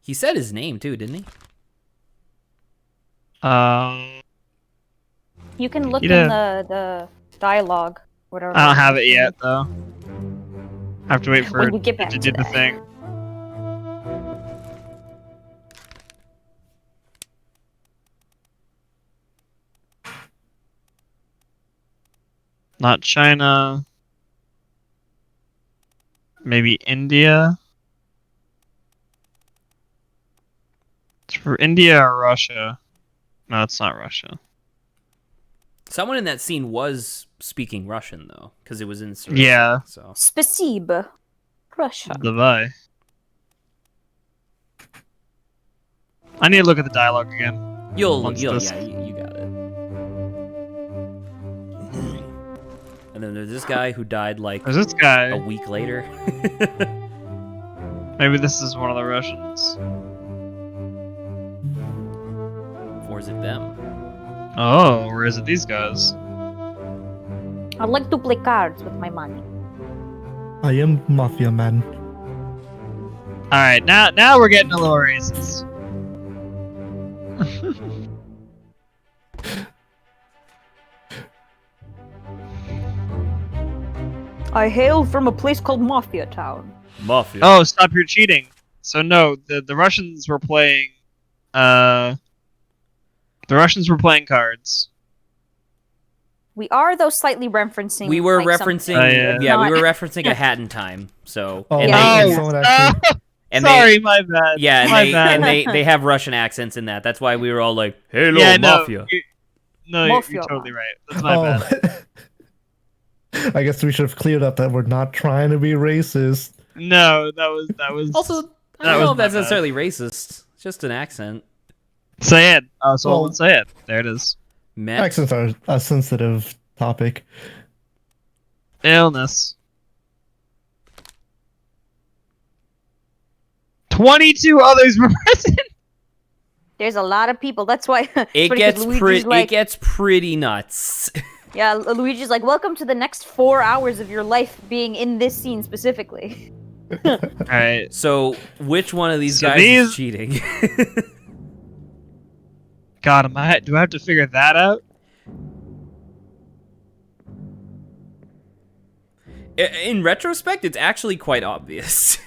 [SPEAKER 1] He said his name too, didn't he?
[SPEAKER 2] You can look in the dialogue, whatever.
[SPEAKER 3] I don't have it yet, though. I have to wait for
[SPEAKER 2] When we
[SPEAKER 3] it
[SPEAKER 2] get back
[SPEAKER 3] to
[SPEAKER 2] to
[SPEAKER 3] do the
[SPEAKER 2] that.
[SPEAKER 3] thing. Not China. Maybe India. It's for India or Russia. No, it's not Russia.
[SPEAKER 1] Someone in that scene was speaking Russian though, because it was in Russia.
[SPEAKER 3] Yeah.
[SPEAKER 1] So.
[SPEAKER 2] Spasibo. Russia.
[SPEAKER 3] Давай. I need to look at the dialogue again.
[SPEAKER 1] You
[SPEAKER 3] got it.
[SPEAKER 1] And then there's this guy who died like
[SPEAKER 3] There's this guy.
[SPEAKER 1] a week later.
[SPEAKER 3] Maybe this is one of the Russians.
[SPEAKER 1] Or is it them?
[SPEAKER 3] Oh, or is it these guys?
[SPEAKER 2] I like to play cards with my money.
[SPEAKER 4] I am Mafia Man.
[SPEAKER 3] Alright, now we're getting a little racist.
[SPEAKER 2] I hail from a place called Mafia Town.
[SPEAKER 1] Mafia.
[SPEAKER 3] Oh, stop your cheating. So no, the Russians were playing the Russians were playing cards.
[SPEAKER 2] We are, though, slightly referencing.
[SPEAKER 1] We were
[SPEAKER 2] like,
[SPEAKER 1] referencing,
[SPEAKER 3] something.
[SPEAKER 1] yeah, we
[SPEAKER 2] Not-
[SPEAKER 1] were referencing a Hat in Time. So,
[SPEAKER 4] Oh,
[SPEAKER 1] and
[SPEAKER 2] Yeah.
[SPEAKER 1] they,
[SPEAKER 4] someone actually,
[SPEAKER 1] and
[SPEAKER 3] Sorry,
[SPEAKER 1] they,
[SPEAKER 3] my bad.
[SPEAKER 1] yeah, and
[SPEAKER 3] my
[SPEAKER 1] they,
[SPEAKER 3] bad.
[SPEAKER 1] and they have Russian accents in that. That's why we were all like, "Hello,
[SPEAKER 3] yeah, no,
[SPEAKER 1] Mafia."
[SPEAKER 3] No,
[SPEAKER 2] Mafia,
[SPEAKER 3] you're totally
[SPEAKER 2] man.
[SPEAKER 3] right. That's my bad.
[SPEAKER 4] I guess we should have cleared up that we're not trying to be racist.
[SPEAKER 3] No, that was
[SPEAKER 1] Also, I
[SPEAKER 3] That
[SPEAKER 1] don't know
[SPEAKER 3] was
[SPEAKER 1] if that's
[SPEAKER 3] my bad.
[SPEAKER 1] necessarily racist. It's just an accent.
[SPEAKER 3] say it. Oh, so
[SPEAKER 4] Well-
[SPEAKER 3] let's say it. There it is.
[SPEAKER 1] Met.
[SPEAKER 4] Accents are a sensitive topic.
[SPEAKER 3] Illness. 22 others were present.
[SPEAKER 2] There's a lot of people. That's why.
[SPEAKER 1] It gets it gets pretty nuts.
[SPEAKER 2] Yeah, Luigi's like, welcome to the next 4 hours of your life being in this scene specifically.
[SPEAKER 3] Alright.
[SPEAKER 1] So, which one of these
[SPEAKER 3] So
[SPEAKER 1] guys
[SPEAKER 3] these-
[SPEAKER 1] is cheating?
[SPEAKER 3] God, do I have to figure that out?
[SPEAKER 1] In retrospect, it's actually quite obvious.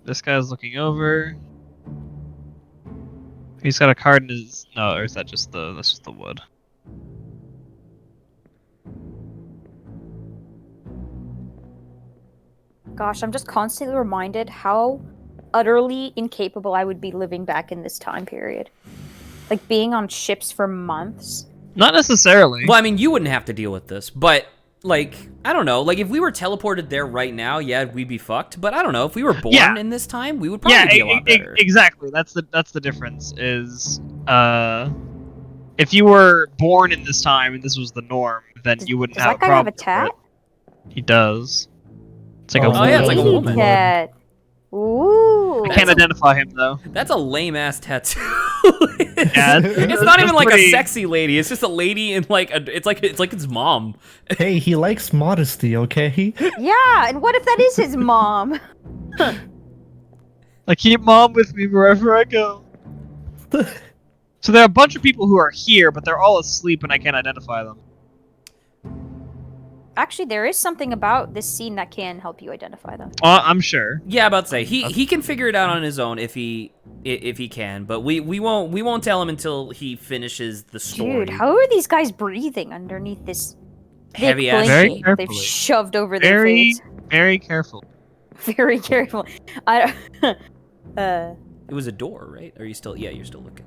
[SPEAKER 3] This guy's looking over. He's got a card in his. No, or is that just that's just the wood?
[SPEAKER 2] Gosh, I'm just constantly reminded how utterly incapable I would be living back in this time period. Like being on ships for months.
[SPEAKER 3] Not necessarily.
[SPEAKER 1] Well, I mean, you wouldn't have to deal with this, but like, I don't know. Like, if we were teleported there right now, yeah, we'd be fucked. But I don't know. If we were born in this time, we would probably be a lot better.
[SPEAKER 3] Exactly. That's the difference. Is if you were born in this time and this was the norm, then you wouldn't have a problem.
[SPEAKER 2] Does that guy have a tat?
[SPEAKER 3] He does. It's like a
[SPEAKER 1] Oh, yeah, it's like a woman.
[SPEAKER 2] Tat. Ooh.
[SPEAKER 3] I can't identify him though.
[SPEAKER 1] That's a lame ass tattoo.
[SPEAKER 3] Yeah,
[SPEAKER 1] it's not even like
[SPEAKER 3] pretty...
[SPEAKER 1] a sexy lady. It's just a lady in like it's like his mom.
[SPEAKER 4] Hey, he likes modesty, okay?
[SPEAKER 2] Yeah, and what if that is his mom?
[SPEAKER 3] I keep mom with me wherever I go. So there are a bunch of people who are here, but they're all asleep and I can't identify them.
[SPEAKER 2] Actually, there is something about this scene that can help you identify them.
[SPEAKER 3] I'm sure.
[SPEAKER 1] Yeah, about to say he can figure it out on his own if he can, but we won't tell him until he finishes the story.
[SPEAKER 2] Dude, how are these guys breathing underneath this
[SPEAKER 1] heavy ass
[SPEAKER 3] Very carefully.
[SPEAKER 2] they've shoved over their face?
[SPEAKER 3] Very careful.
[SPEAKER 2] Very careful. I
[SPEAKER 1] It was a door, right? Or are you still? Yeah, you're still looking.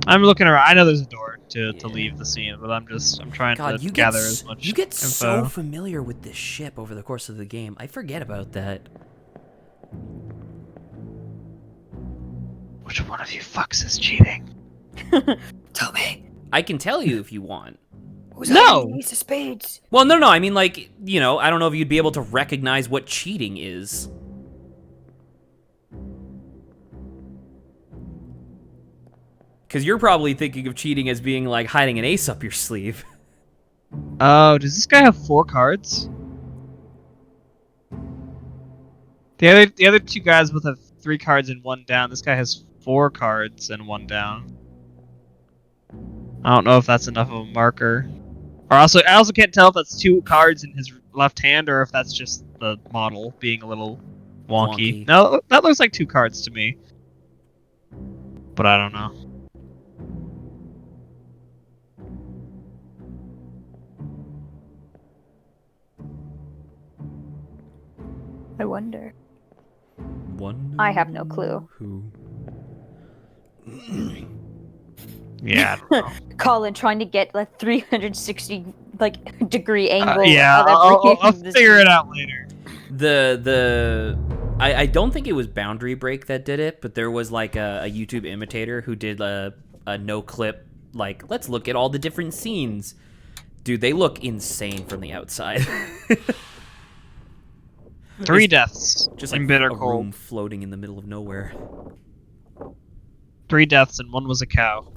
[SPEAKER 3] I'm looking around. I know there's a door to leave the scene, but I'm trying
[SPEAKER 1] God,
[SPEAKER 3] to gather as much.
[SPEAKER 1] You get
[SPEAKER 3] info.
[SPEAKER 1] so familiar with this ship over the course of the game. I forget about that.
[SPEAKER 3] Which one of you fucks is cheating?
[SPEAKER 2] Tell me.
[SPEAKER 1] I can tell you if you want.
[SPEAKER 3] No.
[SPEAKER 2] Ace of spades.
[SPEAKER 1] Well, no. I mean, like, you know, I don't know if you'd be able to recognize what cheating is. Because you're probably thinking of cheating as being like hiding an ace up your sleeve.
[SPEAKER 3] Oh, does this guy have 4 cards? The other 2 guys both have 3 cards and 1 down. This guy has 4 cards and 1 down. I don't know if that's enough of a marker. Or I also can't tell if that's 2 cards in his left hand or if that's just the model being a little wonky. No, that looks like 2 cards to me. But I don't know.
[SPEAKER 2] I wonder.
[SPEAKER 1] Wonder
[SPEAKER 2] I have no clue.
[SPEAKER 1] Who?
[SPEAKER 3] Yeah, I don't know.
[SPEAKER 2] Colin trying to get a 360 degree angle.
[SPEAKER 3] Yeah,
[SPEAKER 2] of
[SPEAKER 3] I'll figure it out later.
[SPEAKER 1] I don't think it was Boundary Break that did it, but there was like a YouTube imitator who did a no clip, like, let's look at all the different scenes. Dude, they look insane from the outside.
[SPEAKER 3] 3 deaths.
[SPEAKER 1] Just
[SPEAKER 3] in
[SPEAKER 1] like
[SPEAKER 3] bitter
[SPEAKER 1] a
[SPEAKER 3] cold.
[SPEAKER 1] room floating in the middle of nowhere.
[SPEAKER 3] 3 deaths and 1 was a cow.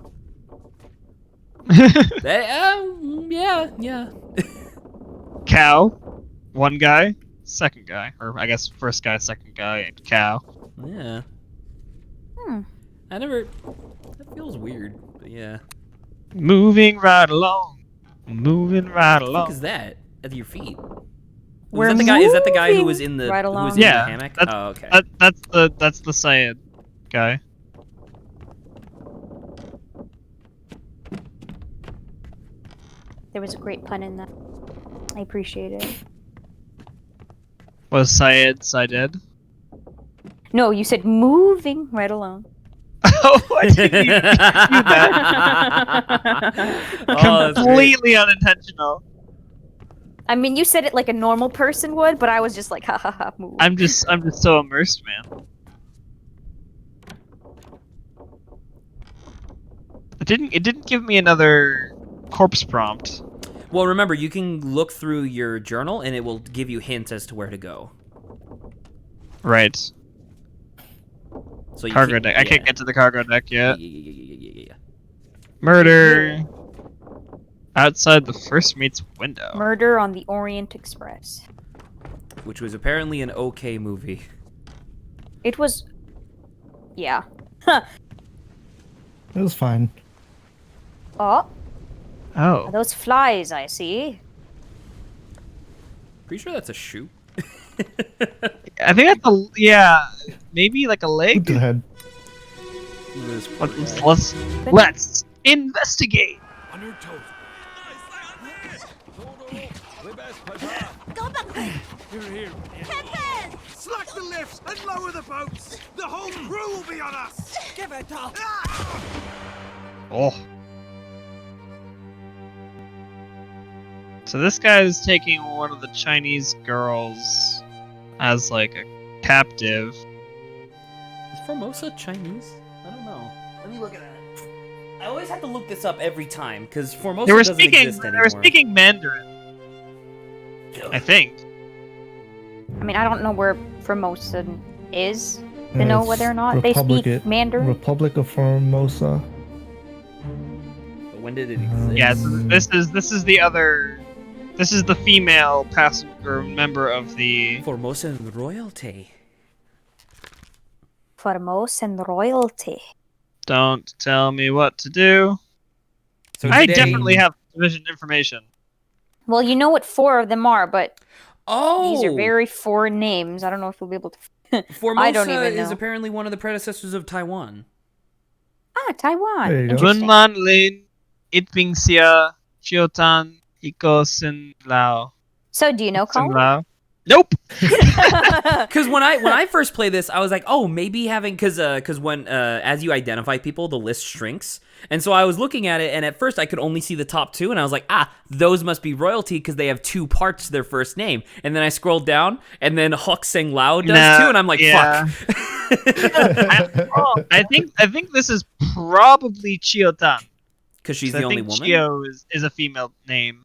[SPEAKER 1] Yeah.
[SPEAKER 3] Cow, 1 guy, 2nd guy, or I guess 1st guy, 2nd guy, cow.
[SPEAKER 1] Yeah. That feels weird, but yeah.
[SPEAKER 3] Moving right along. Moving right
[SPEAKER 1] What the
[SPEAKER 3] along.
[SPEAKER 1] fuck is that at your feet?
[SPEAKER 2] We're
[SPEAKER 1] Is that the guy who was in the
[SPEAKER 2] right
[SPEAKER 1] who was
[SPEAKER 2] along.
[SPEAKER 1] in the
[SPEAKER 3] Yeah,
[SPEAKER 1] hammock?
[SPEAKER 3] that's-
[SPEAKER 1] Oh, okay.
[SPEAKER 3] That's the Syed guy.
[SPEAKER 2] There was a great pun in that. I appreciate it.
[SPEAKER 3] Was Syed?
[SPEAKER 2] No, you said moving right along.
[SPEAKER 3] Oh, I didn't even do that.
[SPEAKER 1] Oh, that's great.
[SPEAKER 3] Completely unintentional.
[SPEAKER 2] I mean, you said it like a normal person would, but I was just like, ha ha ha, move.
[SPEAKER 3] I'm just so immersed, man. It didn't give me another corpse prompt.
[SPEAKER 1] Well, remember, you can look through your journal, and it will give you hints as to where to go.
[SPEAKER 3] Right.
[SPEAKER 1] So you
[SPEAKER 3] Cargo deck. I can't
[SPEAKER 1] yeah.
[SPEAKER 3] get to the cargo deck yet.
[SPEAKER 1] Yeah.
[SPEAKER 3] Murder. Outside the first mate's window.
[SPEAKER 2] Murder on the Orient Express.
[SPEAKER 1] Which was apparently an okay movie.
[SPEAKER 2] It was... Yeah.
[SPEAKER 4] It was fine.
[SPEAKER 2] Oh,
[SPEAKER 3] Oh.
[SPEAKER 2] are those flies I see?
[SPEAKER 1] Pretty sure that's a shoe.
[SPEAKER 3] I think that's maybe like a
[SPEAKER 4] Who
[SPEAKER 3] leg.
[SPEAKER 4] did head?
[SPEAKER 3] Let's investigate.
[SPEAKER 6] Go back there! Here. Captain! Slack the lifts and lower the boats! The whole crew will be on us! Give it up!
[SPEAKER 3] Oh. So this guy is taking one of the Chinese girls as like a captive.
[SPEAKER 1] Is Formosa Chinese? I don't know. Let me look at it. I always have to look this up every time because Formosa doesn't exist anymore.
[SPEAKER 3] They were speaking Mandarin. I think.
[SPEAKER 2] I mean, I don't know where Formosa is to know whether or not they speak Mandarin.
[SPEAKER 4] Republic of Formosa.
[SPEAKER 1] But when did it exist?
[SPEAKER 3] Yeah, so this is the other. This is the female passenger member of the
[SPEAKER 1] Formosan royalty.
[SPEAKER 2] Formosan royalty.
[SPEAKER 3] Don't tell me what to do.
[SPEAKER 1] So
[SPEAKER 3] I definitely have sufficient information.
[SPEAKER 2] Well, you know what 4 of them are, but these are
[SPEAKER 1] Oh,
[SPEAKER 2] very foreign names. I don't know if we'll be able to.
[SPEAKER 1] Formosa
[SPEAKER 2] I don't even know.
[SPEAKER 1] is apparently one of the predecessors of Taiwan.
[SPEAKER 2] Ah, Taiwan.
[SPEAKER 4] There you go.
[SPEAKER 2] Interesting.
[SPEAKER 3] Runman Lin, Itbingxia, Chiotan, Iko Sin Lao.
[SPEAKER 2] So, do you know
[SPEAKER 3] Sin
[SPEAKER 2] Colin?
[SPEAKER 3] Lao? Nope.
[SPEAKER 1] Because when I first played this, I was like, oh, maybe having because when as you identify people, the list shrinks, and so I was looking at it, and at first I could only see the top 2, and I was like, those must be royalty because they have 2 parts to their first name, and then I scrolled down, and then Hok Seng Lao does too, and I'm like, fuck.
[SPEAKER 3] I think this is probably Chiotan.
[SPEAKER 1] Because she's the only woman?
[SPEAKER 3] Chio is a female name.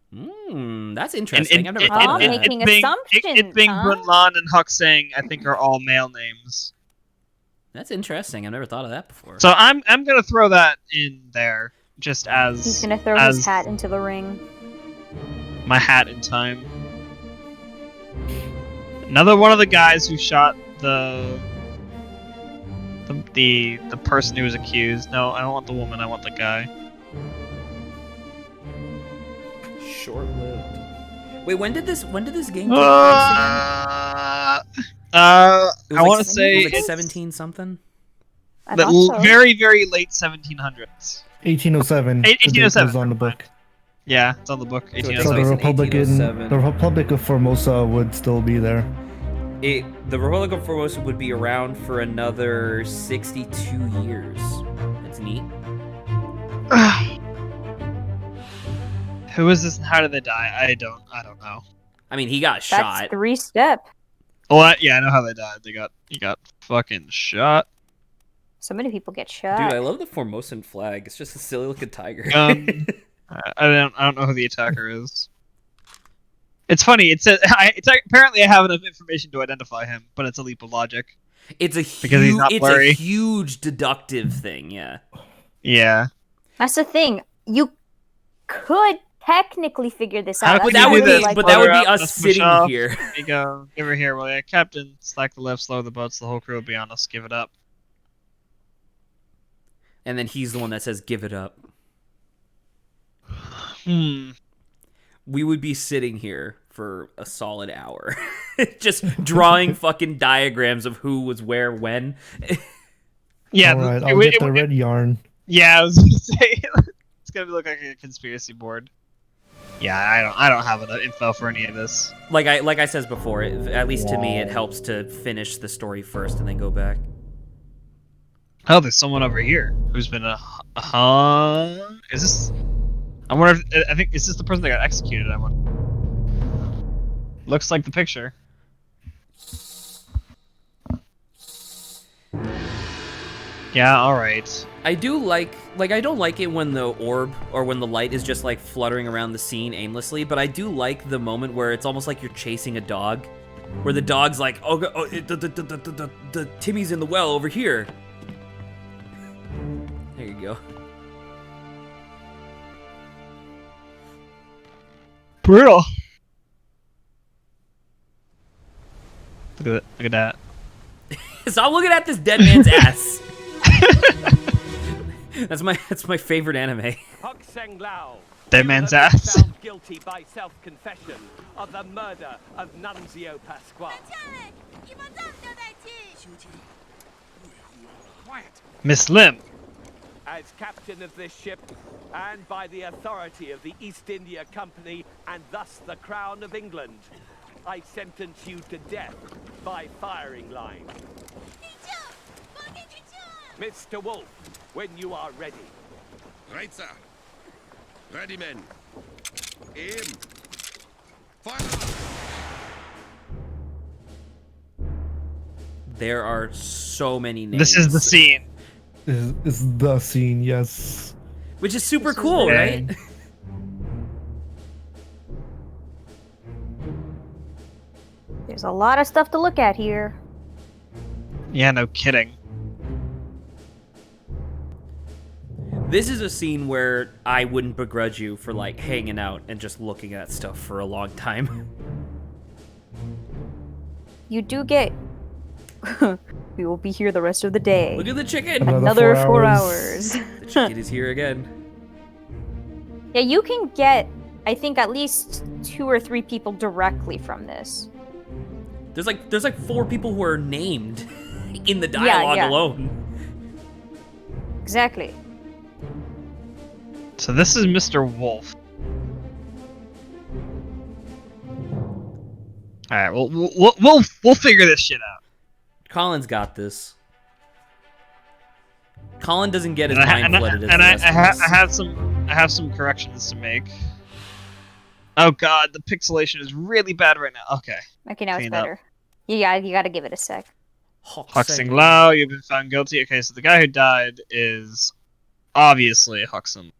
[SPEAKER 1] That's interesting. I've never thought of that.
[SPEAKER 2] Making assumptions,
[SPEAKER 3] Itbing, Bunlan, and Huksang, I think, are all male names.
[SPEAKER 1] That's interesting. I've never thought of that before.
[SPEAKER 3] So I'm gonna throw that in there, just as
[SPEAKER 2] He's gonna throw his hat into the ring.
[SPEAKER 3] My hat in time. Another one of the guys who shot the person who was accused. No, I don't want the woman. I want the guy.
[SPEAKER 1] Short-lived. Wait, when did this game take place again?
[SPEAKER 3] I want to say
[SPEAKER 1] it was like 17 something.
[SPEAKER 2] I thought so.
[SPEAKER 3] Very, very late 1700s.
[SPEAKER 4] 1807.
[SPEAKER 3] 1807
[SPEAKER 4] was on the book.
[SPEAKER 3] Yeah, it's on the book.
[SPEAKER 1] So it
[SPEAKER 3] 1807.
[SPEAKER 4] The Republic of Formosa would still be there.
[SPEAKER 1] The Republic of Formosa would be around for another 62 years. That's neat.
[SPEAKER 3] Who is this and how did they die? I don't know.
[SPEAKER 1] I mean, he got shot.
[SPEAKER 2] That's 3 step.
[SPEAKER 3] Oh, yeah, I know how they died. He got fucking shot.
[SPEAKER 2] So many people get shot.
[SPEAKER 1] Dude, I love the Formosan flag. It's just a silly looking tiger.
[SPEAKER 3] I don't know who the attacker is. It's funny. Apparently I have enough information to identify him, but it's a leap of logic.
[SPEAKER 1] It's a huge deductive thing. Yeah.
[SPEAKER 3] Yeah.
[SPEAKER 2] That's the thing. You could technically figure this out.
[SPEAKER 1] But that would be us sitting here.
[SPEAKER 3] There you go. Over here. Well, yeah, Captain, slack the lift, slow the boats. The whole crew will be on us. Give it up.
[SPEAKER 1] And then he's the one that says, "Give it up." We would be sitting here for a solid hour, just drawing fucking diagrams of who was where when.
[SPEAKER 4] Yeah. All right, I'll get the red yarn.
[SPEAKER 3] Yeah, I was gonna say it's gonna look like a conspiracy board. Yeah, I don't have enough info for any of this.
[SPEAKER 1] Like I said before, at least to me, it helps to finish the story first and then go back.
[SPEAKER 3] Oh, there's someone over here who's been is this? I wonder if I think is this the person that got executed? I wonder. Looks like the picture. Yeah, all right.
[SPEAKER 1] I do like I don't like it when the orb or when the light is just like fluttering around the scene aimlessly, but I do like the moment where it's almost like you're chasing a dog, where the dog's like, the Timmy's in the well over here. There you go.
[SPEAKER 3] Brutal. Look at that.
[SPEAKER 1] Stop looking at this dead man's ass. That's my favorite anime.
[SPEAKER 9] Hok Seng Lao.
[SPEAKER 3] Dead man's ass.
[SPEAKER 9] Found guilty by self-confession of the murder of Nunzio Pasquale.
[SPEAKER 6] Quiet.
[SPEAKER 3] Miss Lim.
[SPEAKER 9] As captain of this ship, and by the authority of the East India Company, and thus the Crown of England, I sentence you to death by firing line. Mr. Wolf, when you are ready.
[SPEAKER 10] Right, sir. Ready, men. Aim.
[SPEAKER 1] There are so many names.
[SPEAKER 3] This is the scene.
[SPEAKER 4] Is the scene, yes.
[SPEAKER 1] Which is super
[SPEAKER 2] This is
[SPEAKER 1] cool,
[SPEAKER 2] the-
[SPEAKER 1] right?
[SPEAKER 2] There's a lot of stuff to look at here.
[SPEAKER 3] Yeah, no kidding.
[SPEAKER 1] This is a scene where I wouldn't begrudge you for like hanging out and just looking at stuff for a long time.
[SPEAKER 2] You do get. We will be here the rest of the day.
[SPEAKER 1] Look at the chicken!
[SPEAKER 2] Another 4 hours.
[SPEAKER 1] The chicken is here again.
[SPEAKER 2] Yeah, you can get, I think, at least 2 or 3 people directly from this.
[SPEAKER 1] There's like 4 people who are named in the dialogue
[SPEAKER 2] yeah.
[SPEAKER 1] alone.
[SPEAKER 2] Exactly.
[SPEAKER 3] So this is Mr. Wolf. All right, we'll figure this shit out.
[SPEAKER 1] Colin's got this. Colin doesn't get his
[SPEAKER 3] And
[SPEAKER 1] mind flooded as the
[SPEAKER 3] I
[SPEAKER 1] rest of us.
[SPEAKER 3] I have some corrections to make. Oh god, the pixelation is really bad right now. Okay.
[SPEAKER 2] Okay, now it's
[SPEAKER 3] Clean up.
[SPEAKER 2] better. You gotta give it a sec.
[SPEAKER 3] Huxing Lao, you've been found guilty. Okay, so the guy who died is obviously Huxing.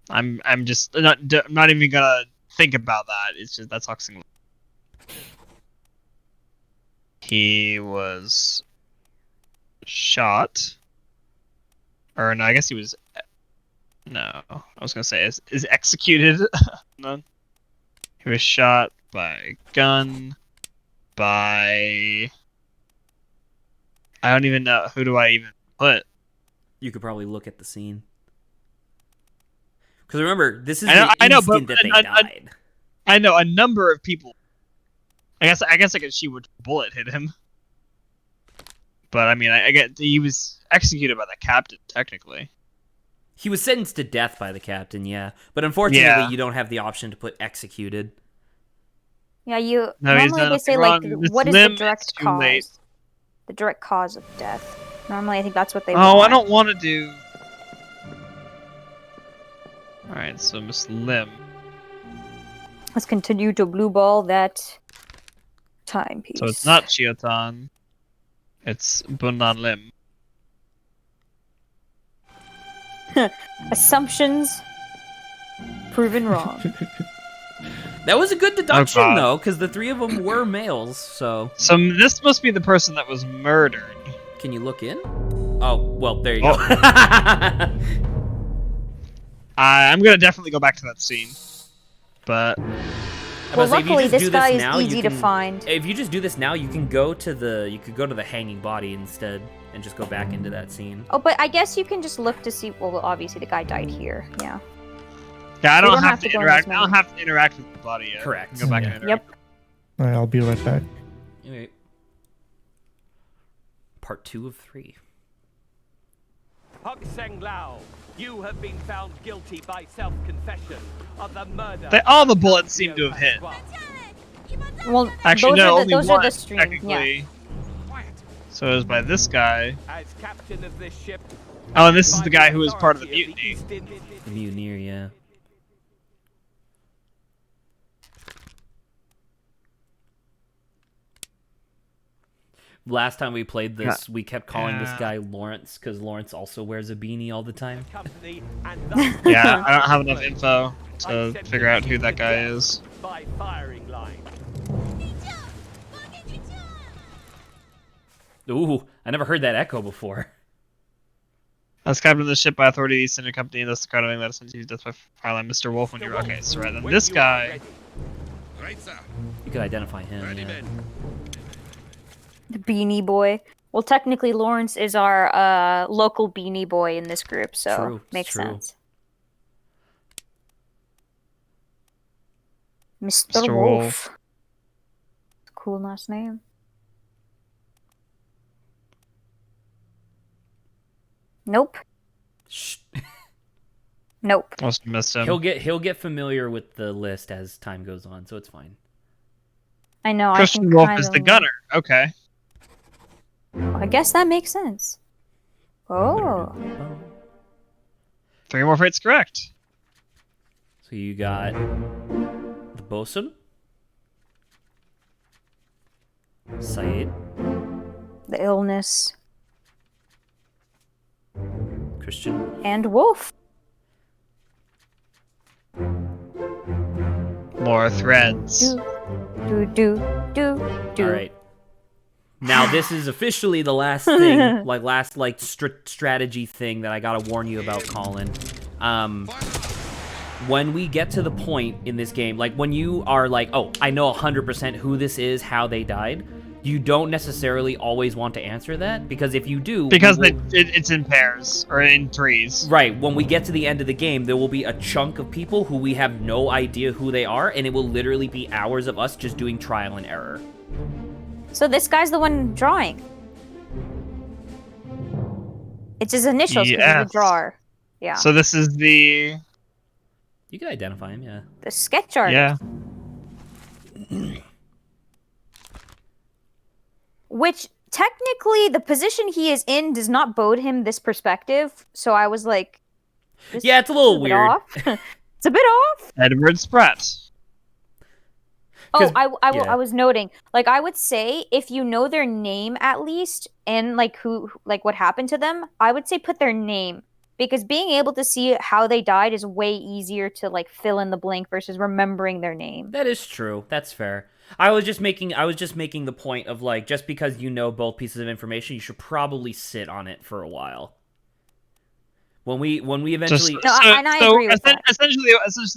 [SPEAKER 3] I'm just not even gonna think about that. It's just that's Huxing Lao. He was shot, or no, I guess he was. No, I was gonna say is executed. No, he was shot by gun. By I don't even know, who do I even put?
[SPEAKER 1] You could probably look at the scene. Because remember, this is
[SPEAKER 3] I know,
[SPEAKER 1] the
[SPEAKER 3] I know,
[SPEAKER 1] instant
[SPEAKER 3] but
[SPEAKER 1] that they died.
[SPEAKER 3] I know a number of people. I guess I could see which bullet hit him. But I mean, I get he was executed by the captain technically.
[SPEAKER 1] He was sentenced to death by the captain, yeah. But unfortunately,
[SPEAKER 3] Yeah.
[SPEAKER 1] you don't have the option to put executed.
[SPEAKER 2] Yeah, you
[SPEAKER 3] No, he's
[SPEAKER 2] normally
[SPEAKER 3] done
[SPEAKER 2] they say
[SPEAKER 3] nothing
[SPEAKER 2] like
[SPEAKER 3] wrong.
[SPEAKER 2] what is
[SPEAKER 3] Slim,
[SPEAKER 2] the direct
[SPEAKER 3] it's too late.
[SPEAKER 2] cause? The direct cause of death. Normally I think that's what they
[SPEAKER 3] Oh,
[SPEAKER 2] want.
[SPEAKER 3] I don't want to do. All right, so Miss Lim.
[SPEAKER 2] Let's continue to blue ball that timepiece.
[SPEAKER 3] So it's not Chiotan. It's Bundan Lim.
[SPEAKER 2] Assumptions proven wrong.
[SPEAKER 1] That was a good deduction,
[SPEAKER 3] God.
[SPEAKER 1] though, because the 3 of them were males, so...
[SPEAKER 3] So this must be the person that was murdered.
[SPEAKER 1] Can you look in? Oh, well, there you go.
[SPEAKER 3] I'm gonna definitely go back to that scene. But
[SPEAKER 2] Well,
[SPEAKER 1] But if you
[SPEAKER 2] luckily
[SPEAKER 1] just
[SPEAKER 2] this
[SPEAKER 1] do
[SPEAKER 2] guy is
[SPEAKER 1] now, you
[SPEAKER 2] easy to
[SPEAKER 1] can-
[SPEAKER 2] find.
[SPEAKER 1] If you just do this now, you can go to the hanging body instead, and just go back into that scene.
[SPEAKER 2] Oh, but I guess you can just look to see. Well, obviously the guy died here. Yeah.
[SPEAKER 3] yeah, I
[SPEAKER 2] We
[SPEAKER 3] don't have
[SPEAKER 2] to
[SPEAKER 3] to
[SPEAKER 2] go in
[SPEAKER 3] interact.
[SPEAKER 2] this
[SPEAKER 3] I don't
[SPEAKER 2] menu.
[SPEAKER 3] have to interact with the body yet.
[SPEAKER 1] Correct.
[SPEAKER 3] I can go back
[SPEAKER 4] Yeah.
[SPEAKER 3] and interact.
[SPEAKER 2] Yep.
[SPEAKER 4] Alright, I'll be right back.
[SPEAKER 1] Alright. Part 2 of 3.
[SPEAKER 9] Huxing Lao, you have been found guilty by self-confession of the murder.
[SPEAKER 3] All the bullets seem to have hit.
[SPEAKER 2] Well,
[SPEAKER 3] Actually,
[SPEAKER 2] those
[SPEAKER 3] no,
[SPEAKER 2] are the,
[SPEAKER 3] only
[SPEAKER 2] those
[SPEAKER 3] one
[SPEAKER 2] are the stream. Yeah.
[SPEAKER 3] technically. So it was by this guy.
[SPEAKER 9] As captain of this ship.
[SPEAKER 3] Oh, and this is the guy who was part of the mutiny.
[SPEAKER 1] The mutineer, yeah. Last time we played this, we kept calling this guy Lawrence, because Lawrence also wears a beanie all the time.
[SPEAKER 3] Yeah, I don't have enough info to figure out who that guy is.
[SPEAKER 9] By firing line.
[SPEAKER 1] Ooh, I never heard that echo before.
[SPEAKER 3] As captain of the ship by authority of the East India Company, thus the crowd that sent you death by fireline, Mr. Wolf. When you're okay, so right then, this guy.
[SPEAKER 5] Right, sir.
[SPEAKER 1] You could identify him.
[SPEAKER 5] Ready,
[SPEAKER 1] Yeah.
[SPEAKER 5] men.
[SPEAKER 2] The Beanie Boy. Well, technically, Lawrence is our local Beanie Boy in this group, so
[SPEAKER 1] True, it's
[SPEAKER 2] makes
[SPEAKER 1] true.
[SPEAKER 2] sense.
[SPEAKER 3] Mr.
[SPEAKER 2] Mr.
[SPEAKER 3] Wolf.
[SPEAKER 2] Wolf. Cool last name. Nope.
[SPEAKER 1] Shh.
[SPEAKER 2] Nope.
[SPEAKER 3] Must have missed him.
[SPEAKER 1] He'll get familiar with the list as time goes on, so it's fine.
[SPEAKER 2] I know.
[SPEAKER 3] Christian
[SPEAKER 2] I can
[SPEAKER 3] Wolf
[SPEAKER 2] kinda
[SPEAKER 3] is the gunner. Okay.
[SPEAKER 2] I guess that makes sense. Oh.
[SPEAKER 3] 3 more fates correct.
[SPEAKER 1] So you got Bosun. Said.
[SPEAKER 2] The illness.
[SPEAKER 1] Christian.
[SPEAKER 2] And Wolf.
[SPEAKER 3] More threads.
[SPEAKER 2] Do.
[SPEAKER 1] All right. Now this is officially the last thing, last strategy thing that I gotta warn you about, Colin. When we get to the point in this game, like when you are like, oh, I know 100% who this is, how they died, you don't necessarily always want to answer that, because if you do...
[SPEAKER 3] Because it's in pairs, or in threes.
[SPEAKER 1] Right, when we get to the end of the game, there will be a chunk of people who we have no idea who they are, and it will literally be hours of us just doing trial and error.
[SPEAKER 2] So this guy's the one drawing. It's his initials because he's the drawer. Yeah.
[SPEAKER 3] So this is the...
[SPEAKER 1] You can identify him, yeah.
[SPEAKER 2] The sketch artist.
[SPEAKER 3] Yeah.
[SPEAKER 2] Which, technically, the position he is in does not bode him this perspective. So I was like...
[SPEAKER 1] Yeah, it's a little weird.
[SPEAKER 2] It's a bit off.
[SPEAKER 3] Edward Spratt.
[SPEAKER 2] Oh, I was noting, like, I would say if you know their name at least, and like what happened to them, I would say put their name, because being able to see how they died is way easier to like fill in the blank versus remembering their name.
[SPEAKER 1] That is true. That's fair. I was just making the point of like, just because you know both pieces of information, you should probably sit on it for a while. When we eventually...
[SPEAKER 2] I agree with that.
[SPEAKER 3] Essentially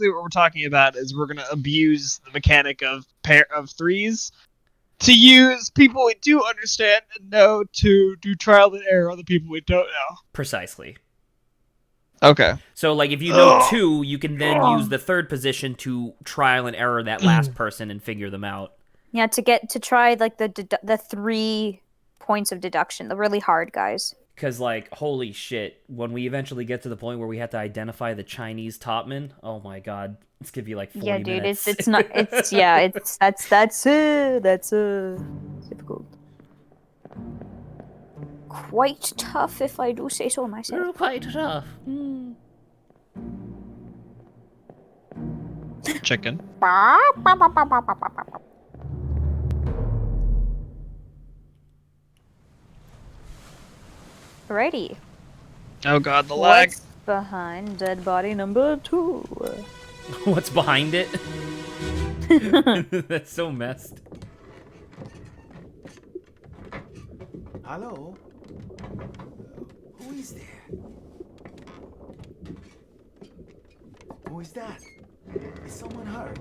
[SPEAKER 3] what we're talking about is we're going to abuse the mechanic of threes to use people we do understand and know to do trial and error on the people we don't know.
[SPEAKER 1] Precisely.
[SPEAKER 3] Okay.
[SPEAKER 1] So, like, if you know two, you can then use the third position to trial and error that last person and figure them out.
[SPEAKER 2] Yeah, to try, like, the 3 points of deduction, the really hard guys.
[SPEAKER 1] Because, like, holy shit, when we eventually get to the point where we have to identify the Chinese topman, oh my god, it's gonna be like 40 minutes.
[SPEAKER 2] Yeah, dude, it's not, it's, yeah, it's, that's difficult. Quite tough, if I do say so myself.
[SPEAKER 1] Quite tough.
[SPEAKER 3] Chicken.
[SPEAKER 2] Alrighty.
[SPEAKER 3] Oh god, the lag.
[SPEAKER 2] What's behind dead body number 2?
[SPEAKER 1] What's behind it? That's so messed.
[SPEAKER 5] Hello? Who is there? Who is that? Is someone hurt?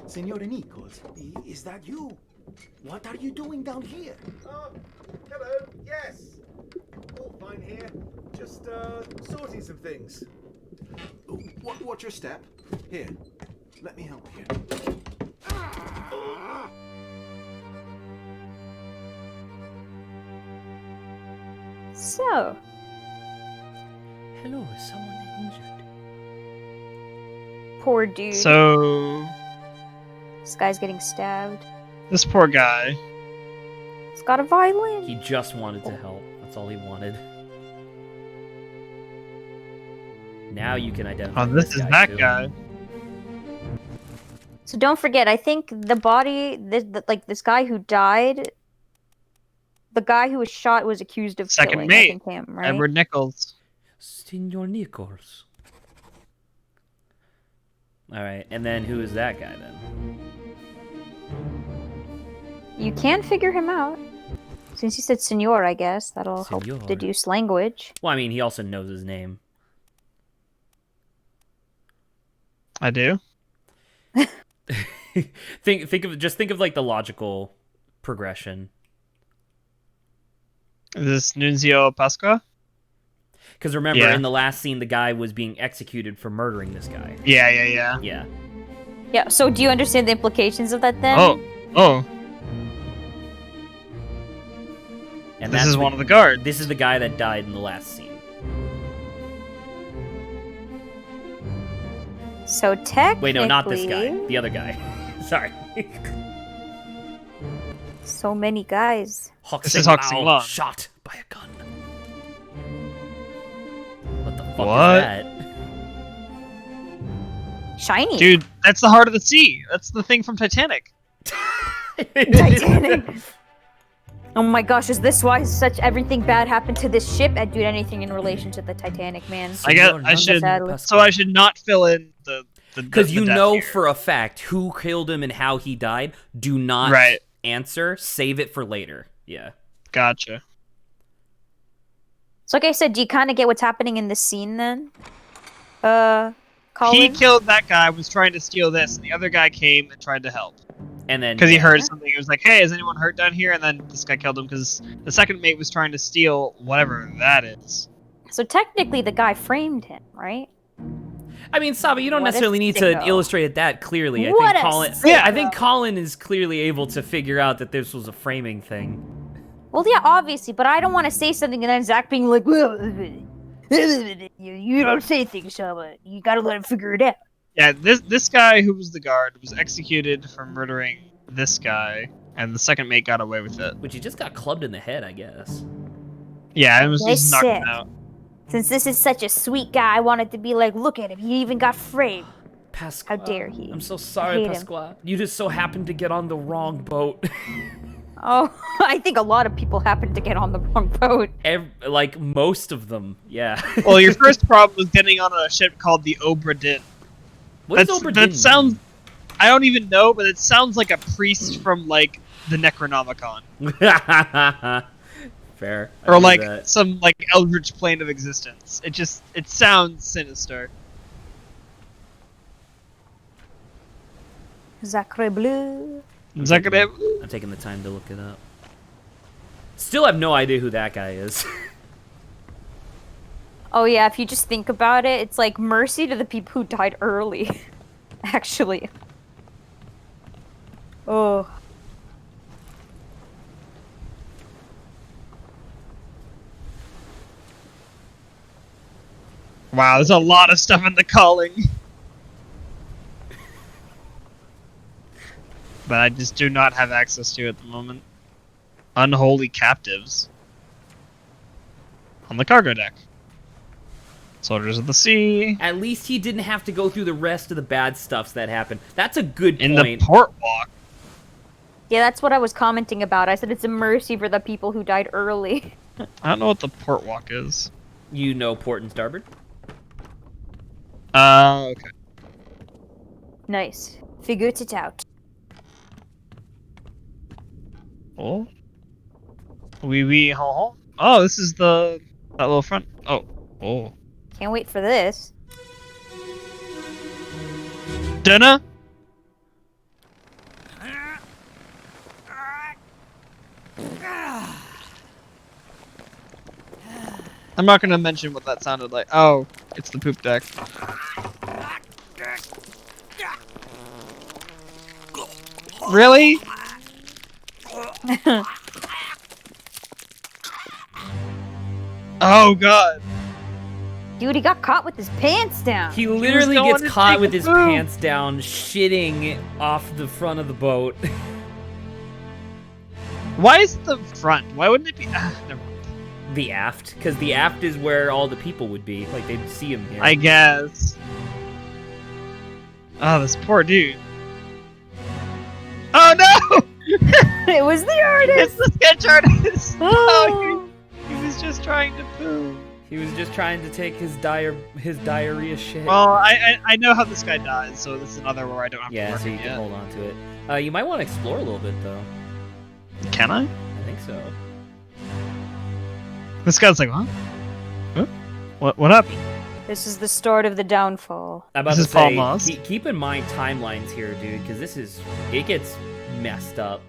[SPEAKER 5] Senora Nichols, is that you? What are you doing down here?
[SPEAKER 6] Hello, yes. All fine here. Just, sorting some things.
[SPEAKER 8] What's your step? Here, let me help you.
[SPEAKER 2] So.
[SPEAKER 1] Hello, is someone injured?
[SPEAKER 2] Poor dude.
[SPEAKER 3] So...
[SPEAKER 2] This guy's getting stabbed.
[SPEAKER 3] This poor guy.
[SPEAKER 2] He's got a violin.
[SPEAKER 1] He just wanted to help. That's all he wanted. Now you can identify.
[SPEAKER 3] Oh, this is that
[SPEAKER 1] too.
[SPEAKER 3] guy.
[SPEAKER 2] So don't forget, I think the body, this guy who died, the guy who was shot was accused of
[SPEAKER 3] Second
[SPEAKER 2] killing.
[SPEAKER 3] mate,
[SPEAKER 2] I think him, right?
[SPEAKER 3] Edward Nichols.
[SPEAKER 1] Senor Nichols. All right, and then who is that guy then?
[SPEAKER 2] You can figure him out. Since you said senor, I guess that'll help deduce language.
[SPEAKER 1] Well, I mean, he also knows his name.
[SPEAKER 3] I do.
[SPEAKER 1] think of like the logical progression.
[SPEAKER 3] Is this Nunzio Pasqua?
[SPEAKER 1] Because remember, in the last scene, the guy was being executed for murdering this guy.
[SPEAKER 3] Yeah.
[SPEAKER 2] Yeah, so do you understand the implications of that then?
[SPEAKER 3] Oh.
[SPEAKER 1] And
[SPEAKER 3] this is one of the guards.
[SPEAKER 1] This is the guy that died in the last scene.
[SPEAKER 2] So technically...
[SPEAKER 1] Wait, no, not this guy. The other guy. Sorry.
[SPEAKER 2] So many guys.
[SPEAKER 3] This is Hoxing Long.
[SPEAKER 1] Shot by a gun. What the fuck is that?
[SPEAKER 2] Shiny.
[SPEAKER 3] Dude, that's the heart of the sea. That's the thing from Titanic.
[SPEAKER 2] Titanic. Oh my gosh, is this why such everything bad happened to this ship? I'd do anything in relation to the Titanic, man.
[SPEAKER 3] I guess I should. So I should not fill in the
[SPEAKER 1] because you
[SPEAKER 3] death
[SPEAKER 1] know
[SPEAKER 3] here.
[SPEAKER 1] for a fact who killed him and how he died. Do not answer. Save it for later. Yeah.
[SPEAKER 3] Gotcha.
[SPEAKER 2] So like I said, do you kind of get what's happening in this scene then? Colin?
[SPEAKER 3] He killed that guy, was trying to steal this, and the other guy came and tried to help.
[SPEAKER 1] And then
[SPEAKER 3] because he heard something, he was like, "Hey, is anyone hurt down here?" And then this guy killed him because the second mate was trying to steal whatever that is.
[SPEAKER 2] So technically, the guy framed him, right?
[SPEAKER 1] I mean, Saba, you don't necessarily need to illustrate it that clearly. I think Colin is clearly able to figure out that this was a framing thing.
[SPEAKER 2] Well, yeah, obviously, but I don't want to say something and then Zach being like, "Well, you don't say things, Saba. You gotta let him figure it out."
[SPEAKER 3] Yeah, this guy who was the guard was executed for murdering this guy, and the second mate got away with it.
[SPEAKER 1] Which he just got clubbed in the head, I guess.
[SPEAKER 3] Yeah, it was just knocked him out.
[SPEAKER 2] Since this is such a sweet guy, I wanted to be like, look at him. He even got framed.
[SPEAKER 1] Pasqua,
[SPEAKER 2] how dare he?
[SPEAKER 1] I'm so sorry, Pasqua. You just so happened to get on the wrong boat.
[SPEAKER 2] Oh, I think a lot of people happened to get on the wrong boat.
[SPEAKER 1] Like most of them, yeah.
[SPEAKER 3] Well, your first problem was getting on a ship called the Obra Dinn.
[SPEAKER 1] What does Obra Dinn
[SPEAKER 3] that sounds... I don't even know, but it sounds like a priest from, like, the Necronomicon.
[SPEAKER 1] Fair.
[SPEAKER 3] Or, like, some, like, eldritch plane of existence. It sounds sinister.
[SPEAKER 2] Sacre bleu.
[SPEAKER 3] Sacre bleu.
[SPEAKER 1] I'm taking the time to look it up. Still have no idea who that guy is.
[SPEAKER 2] Oh yeah, if you just think about it, it's like mercy to the people who died early. Actually. Oh.
[SPEAKER 3] Wow, there's a lot of stuff in the calling. But I just do not have access to at the moment. Unholy captives. On the cargo deck. Soldiers of the Sea.
[SPEAKER 1] At least he didn't have to go through the rest of the bad stuffs that happened. That's a good point.
[SPEAKER 3] In the port walk.
[SPEAKER 2] Yeah, that's what I was commenting about. I said it's a mercy for the people who died early.
[SPEAKER 3] I don't know what the port walk is.
[SPEAKER 1] You know port and starboard?
[SPEAKER 3] Okay.
[SPEAKER 2] Nice. Figured it out.
[SPEAKER 3] Oh. Wee ho ho. Oh, this is that little front. Oh. Oh.
[SPEAKER 2] Can't wait for this.
[SPEAKER 3] Dinner? I'm not gonna mention what that sounded like. Oh, it's the poop deck. Really? Oh god.
[SPEAKER 2] Dude, he got caught with his pants down.
[SPEAKER 1] He literally gets caught with his pants down, shitting off the front of the boat.
[SPEAKER 3] Why is it the front? Why wouldn't it be... never mind.
[SPEAKER 1] The aft, because the aft is where all the people would be. Like, they'd see him here.
[SPEAKER 3] I guess. Oh, this poor dude. Oh no!
[SPEAKER 2] It was the artist!
[SPEAKER 3] It's the sketch artist! Oh, he was just trying to poo.
[SPEAKER 1] He was just trying to take his diarrhea shit.
[SPEAKER 3] Well, I know how this guy dies, so this is another where I don't have to work
[SPEAKER 1] so you can hold on to it. You might want to explore a little bit, though.
[SPEAKER 3] Can I?
[SPEAKER 1] I think so.
[SPEAKER 3] This guy's like, huh? Huh? What happened?
[SPEAKER 2] This is the start of the downfall.
[SPEAKER 1] I'm about to say, keep in mind timelines here, dude, because it gets messed up.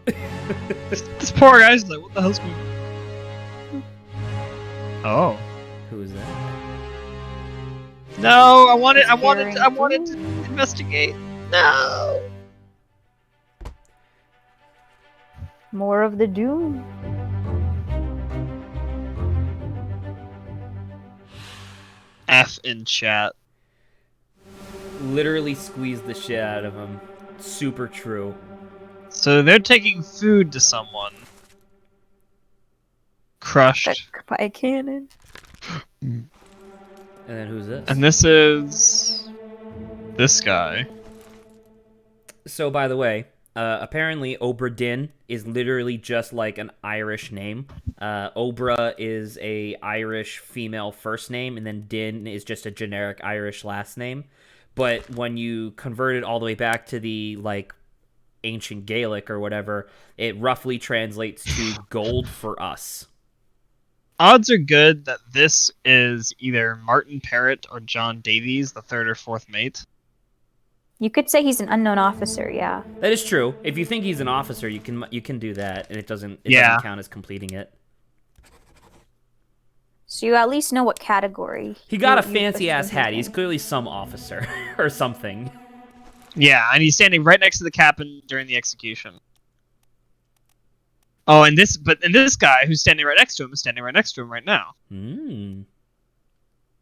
[SPEAKER 3] This poor guy's like, what the hell's going on? Oh.
[SPEAKER 1] Who is that?
[SPEAKER 3] No, I wanted to investigate. No.
[SPEAKER 2] More of the doom.
[SPEAKER 3] F in chat.
[SPEAKER 1] Literally squeezed the shit out of him. Super true.
[SPEAKER 3] So they're taking food to someone. Crushed.
[SPEAKER 2] By a cannon.
[SPEAKER 1] And then who's this?
[SPEAKER 3] And this is... This guy.
[SPEAKER 1] So, by the way, apparently Obra Dinn is literally just like an Irish name. Obra is a Irish female first name, and then Dinn is just a generic Irish last name. But when you convert it all the way back to the like ancient Gaelic or whatever, it roughly translates to gold for us.
[SPEAKER 3] Odds are good that this is either Martin Parrott or John Davies, the third or fourth mate.
[SPEAKER 2] You could say he's an unknown officer, yeah.
[SPEAKER 1] That is true. If you think he's an officer, you can do that, and it doesn't count as completing it.
[SPEAKER 2] So you at least know what category.
[SPEAKER 1] He got a fancy ass hat. He's clearly some officer or something.
[SPEAKER 3] Yeah, and he's standing right next to the captain during the execution. Oh, and this guy who's standing right next to him is standing right next to him right now.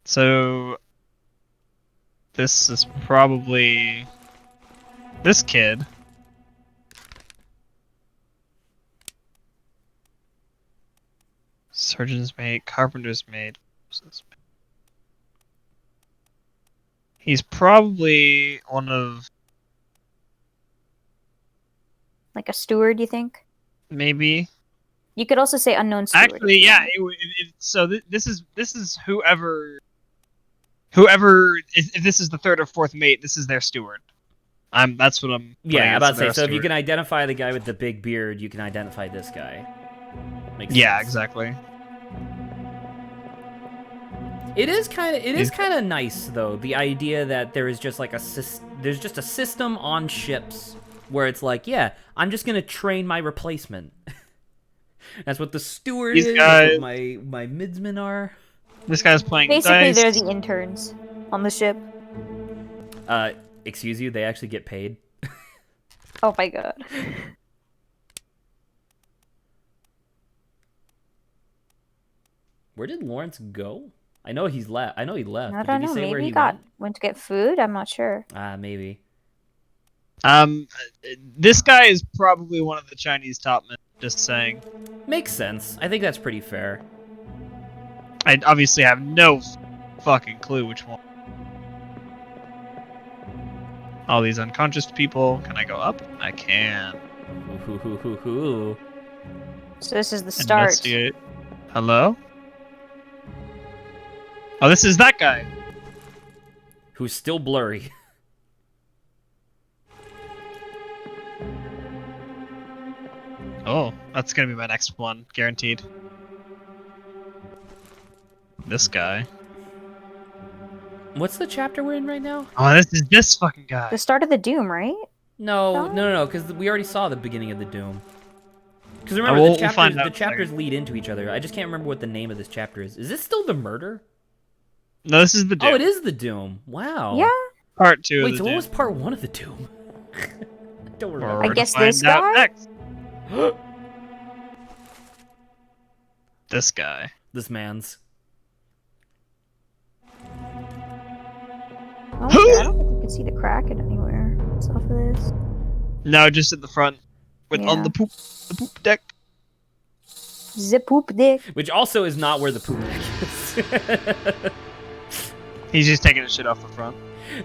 [SPEAKER 3] So this is probably this kid. Surgeon's mate, carpenter's mate. He's probably one of...
[SPEAKER 2] Like a steward, you think?
[SPEAKER 3] Maybe.
[SPEAKER 2] You could also say unknown steward.
[SPEAKER 3] Actually, yeah. So this is whoever. If this is the third or fourth mate, this is their steward. That's what I'm.
[SPEAKER 1] Yeah, I'm about to say. So if you can identify the guy with the big beard, you can identify this guy. Makes sense.
[SPEAKER 3] Exactly.
[SPEAKER 1] It is kind of nice though, the idea that there is just like there's just a system on ships where it's like, yeah, I'm just gonna train my replacement. That's what the steward is. That's what my midsmen are.
[SPEAKER 3] This guy's playing
[SPEAKER 2] Basically,
[SPEAKER 3] dice.
[SPEAKER 2] they're the interns on the ship.
[SPEAKER 1] Excuse you, they actually get paid.
[SPEAKER 2] Oh my god.
[SPEAKER 1] Where did Lawrence go? I know he's left. I know he left.
[SPEAKER 2] I don't know.
[SPEAKER 1] Did he say
[SPEAKER 2] Maybe
[SPEAKER 1] where he
[SPEAKER 2] went to get food. I'm not sure.
[SPEAKER 1] Maybe.
[SPEAKER 3] This guy is probably one of the Chinese top men. Just saying.
[SPEAKER 1] Makes sense. I think that's pretty fair.
[SPEAKER 3] I obviously have no fucking clue which one. All these unconscious people. Can I go up? I can.
[SPEAKER 2] So this is the start.
[SPEAKER 3] Investigate. Hello? Oh, this is that guy.
[SPEAKER 1] Who's still blurry.
[SPEAKER 3] Oh, that's gonna be my next one, guaranteed. This guy.
[SPEAKER 1] What's the chapter we're in right now?
[SPEAKER 3] Oh, this is this fucking guy.
[SPEAKER 2] The start of the Doom, right?
[SPEAKER 1] No, because we already saw the beginning of the Doom. Because remember, the chapters lead into each other. I just can't remember what the name of this chapter is. Is this still the murder?
[SPEAKER 3] No, this is the Doom.
[SPEAKER 1] Oh, it is the Doom. Wow.
[SPEAKER 2] Yeah.
[SPEAKER 3] Part 2 of the
[SPEAKER 1] Wait, so
[SPEAKER 3] Doom.
[SPEAKER 1] what was part 1 of the Doom? I don't remember.
[SPEAKER 2] I guess this guy?
[SPEAKER 3] Next. This guy.
[SPEAKER 1] This man's.
[SPEAKER 2] Oh, I don't think you can see the Kraken anywhere. It's off of this.
[SPEAKER 3] No, just at the front. On the poop deck.
[SPEAKER 2] The poop deck.
[SPEAKER 1] Which also is not where the poop deck is.
[SPEAKER 3] He's just taking his shit off the front.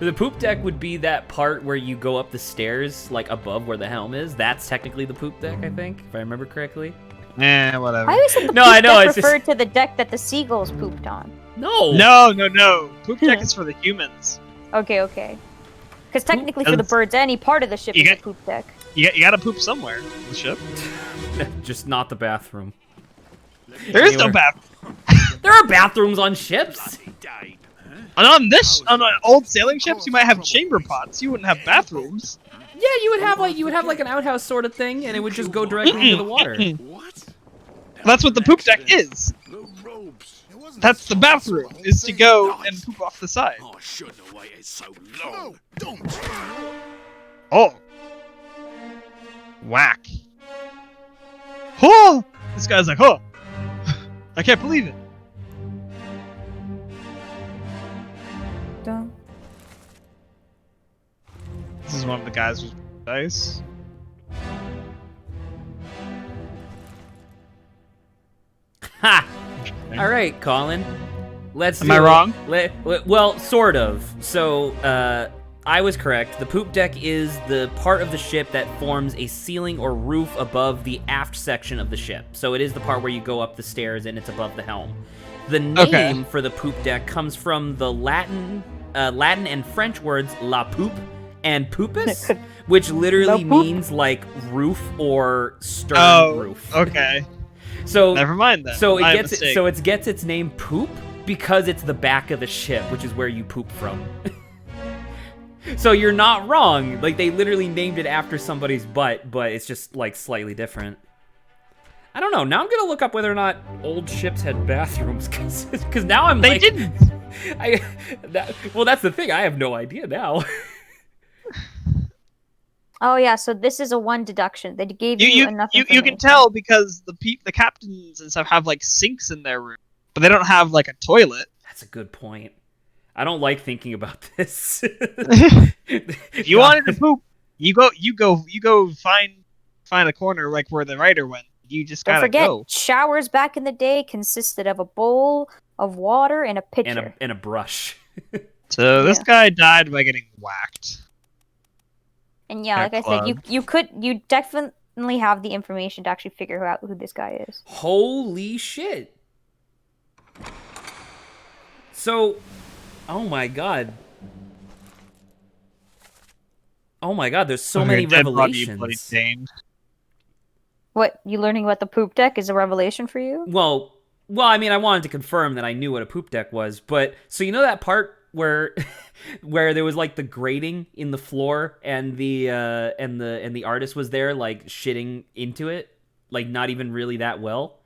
[SPEAKER 1] The poop deck would be that part where you go up the stairs, like above where the helm is. That's technically the poop deck, I think, if I remember correctly.
[SPEAKER 3] Whatever.
[SPEAKER 2] I always thought the
[SPEAKER 1] No,
[SPEAKER 2] poop
[SPEAKER 1] I know,
[SPEAKER 2] deck
[SPEAKER 1] it's
[SPEAKER 2] referred to the deck that the seagulls pooped on.
[SPEAKER 1] No.
[SPEAKER 3] No. Poop deck is for the humans.
[SPEAKER 2] Okay. Because technically for the birds, any part of the ship is a poop deck.
[SPEAKER 3] You gotta poop somewhere on the ship.
[SPEAKER 1] Just not the bathroom.
[SPEAKER 3] There is no bathroom.
[SPEAKER 1] There are bathrooms on ships.
[SPEAKER 3] And on old sailing ships, you might have chamber pots. You wouldn't have bathrooms.
[SPEAKER 1] Yeah, you would have like an outhouse sort of thing, and it would just go directly into the water.
[SPEAKER 8] What?
[SPEAKER 3] That's what the poop deck is. That's the bathroom, is to go and poop off the side.
[SPEAKER 6] I shouldn't have waited so long. No, don't.
[SPEAKER 3] Oh. Whack. Oh! This guy's like, oh! I can't believe it.
[SPEAKER 2] Dun.
[SPEAKER 3] This is one of the guys with dice.
[SPEAKER 1] Ha! All right, Colin. Let's.
[SPEAKER 3] Am I wrong?
[SPEAKER 1] Well, sort of. So, I was correct. The poop deck is the part of the ship that forms a ceiling or roof above the aft section of the ship. So it is the part where you go up the stairs and it's above the helm. The name for the poop deck comes from the Latin and French words la poupe and poupus, which literally means like roof or stern roof.
[SPEAKER 3] Okay.
[SPEAKER 1] So
[SPEAKER 3] never mind then.
[SPEAKER 1] So it gets its name poop because it's the back of the ship, which is where you poop from. So you're not wrong. Like, they literally named it after somebody's butt, but it's just, like, slightly different. I don't know. Now I'm gonna look up whether or not old ships had bathrooms, because now I'm
[SPEAKER 3] they
[SPEAKER 1] like...
[SPEAKER 3] They didn't!
[SPEAKER 1] Well, that's the thing. I have no idea now.
[SPEAKER 2] Oh, yeah, so this is a 1 deduction. They gave you enough information.
[SPEAKER 3] You can tell because the captains and stuff have, like, sinks in their room, but they don't have, like, a toilet.
[SPEAKER 1] That's a good point. I don't like thinking about this.
[SPEAKER 3] If you wanted to poop, you go find a corner like where the writer went. You just gotta go.
[SPEAKER 2] Don't forget, showers back in the day consisted of a bowl of water and a pitcher.
[SPEAKER 1] And a brush.
[SPEAKER 3] So this guy died by getting whacked.
[SPEAKER 2] And yeah, like I said, you definitely have the information to actually figure out who this guy is.
[SPEAKER 1] Holy shit. So... Oh my god. Oh my god, there's so many revelations.
[SPEAKER 2] What, you learning about the poop deck is a revelation for you?
[SPEAKER 1] Well, I mean, I wanted to confirm that I knew what a poop deck was, but so you know that part where where there was like the grating in the floor and the artist was there like shitting into it, like not even really that well.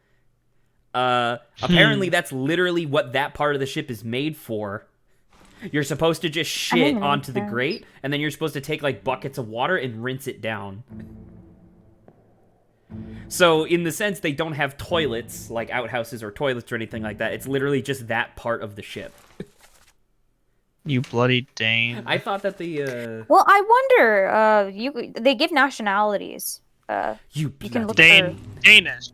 [SPEAKER 1] Apparently that's literally what that part of the ship is made for. You're supposed to just shit onto the grate, and then you're supposed to take, like, buckets of water and rinse it down. So, in the sense, they don't have toilets, like outhouses or toilets or anything like that. It's literally just that part of the ship.
[SPEAKER 3] You bloody Dane.
[SPEAKER 1] I thought that the,
[SPEAKER 2] Well, I wonder, they give nationalities.
[SPEAKER 1] You
[SPEAKER 2] can look
[SPEAKER 3] Danish.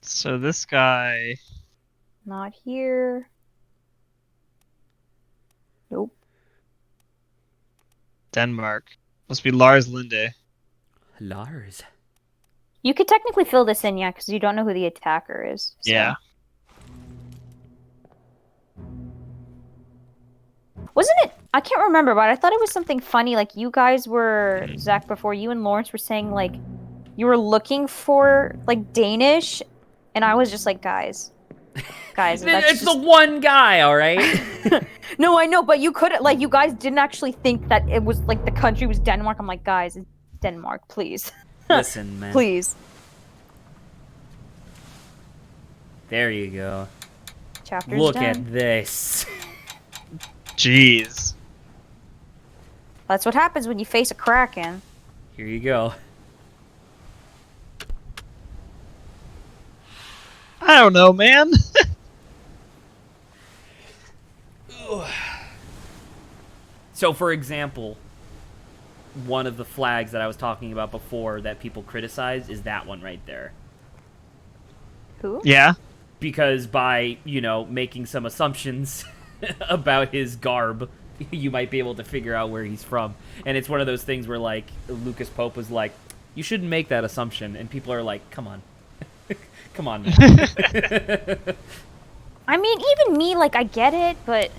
[SPEAKER 3] So this guy...
[SPEAKER 2] Not here. Nope.
[SPEAKER 3] Denmark. Must be Lars Linde.
[SPEAKER 1] Lars.
[SPEAKER 2] You could technically fill this in, yeah, because you don't know who the attacker is. So.
[SPEAKER 3] Yeah.
[SPEAKER 2] Wasn't it? I can't remember, but I thought it was something funny. Like, you guys were, Zach, before you and Lawrence were saying, like, you were looking for, like, Danish... And I was just like, guys. That's
[SPEAKER 1] it's just... the one guy, all right?
[SPEAKER 2] No, I know, but you couldn't, like, you guys didn't actually think that it was, like, the country was Denmark. I'm like, guys, it's Denmark, please.
[SPEAKER 1] Listen, man.
[SPEAKER 2] Please.
[SPEAKER 1] There you go.
[SPEAKER 2] Chapter's
[SPEAKER 1] Look
[SPEAKER 2] done.
[SPEAKER 1] at this.
[SPEAKER 3] Jeez.
[SPEAKER 2] That's what happens when you face a Kraken.
[SPEAKER 1] Here you go.
[SPEAKER 3] I don't know, man.
[SPEAKER 1] So, for example, one of the flags that I was talking about before that people criticize is that one right there.
[SPEAKER 2] Who?
[SPEAKER 3] Yeah.
[SPEAKER 1] Because by, you know, making some assumptions about his garb, you might be able to figure out where he's from. And it's one of those things where, like, Lucas Pope was like, you shouldn't make that assumption. And people are like, come on. Come on, man.
[SPEAKER 2] I mean, even me, like, I get it, but...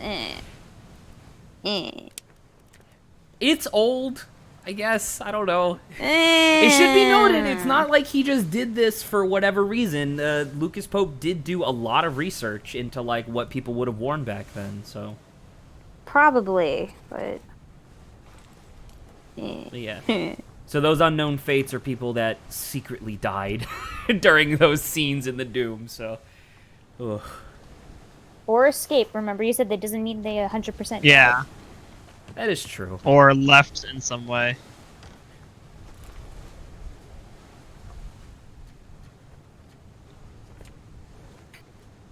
[SPEAKER 1] It's old, I guess. I don't know. It should be noted, it's not like he just did this for whatever reason. Lucas Pope did do a lot of research into, like, what people would have worn back then, so...
[SPEAKER 2] Probably, but...
[SPEAKER 1] Yeah. So those unknown fates are people that secretly died during those scenes in the Doom, so... Ugh.
[SPEAKER 2] Or escape. Remember, you said that doesn't mean they 100%.
[SPEAKER 3] Yeah.
[SPEAKER 1] That is true.
[SPEAKER 3] Or left in some way.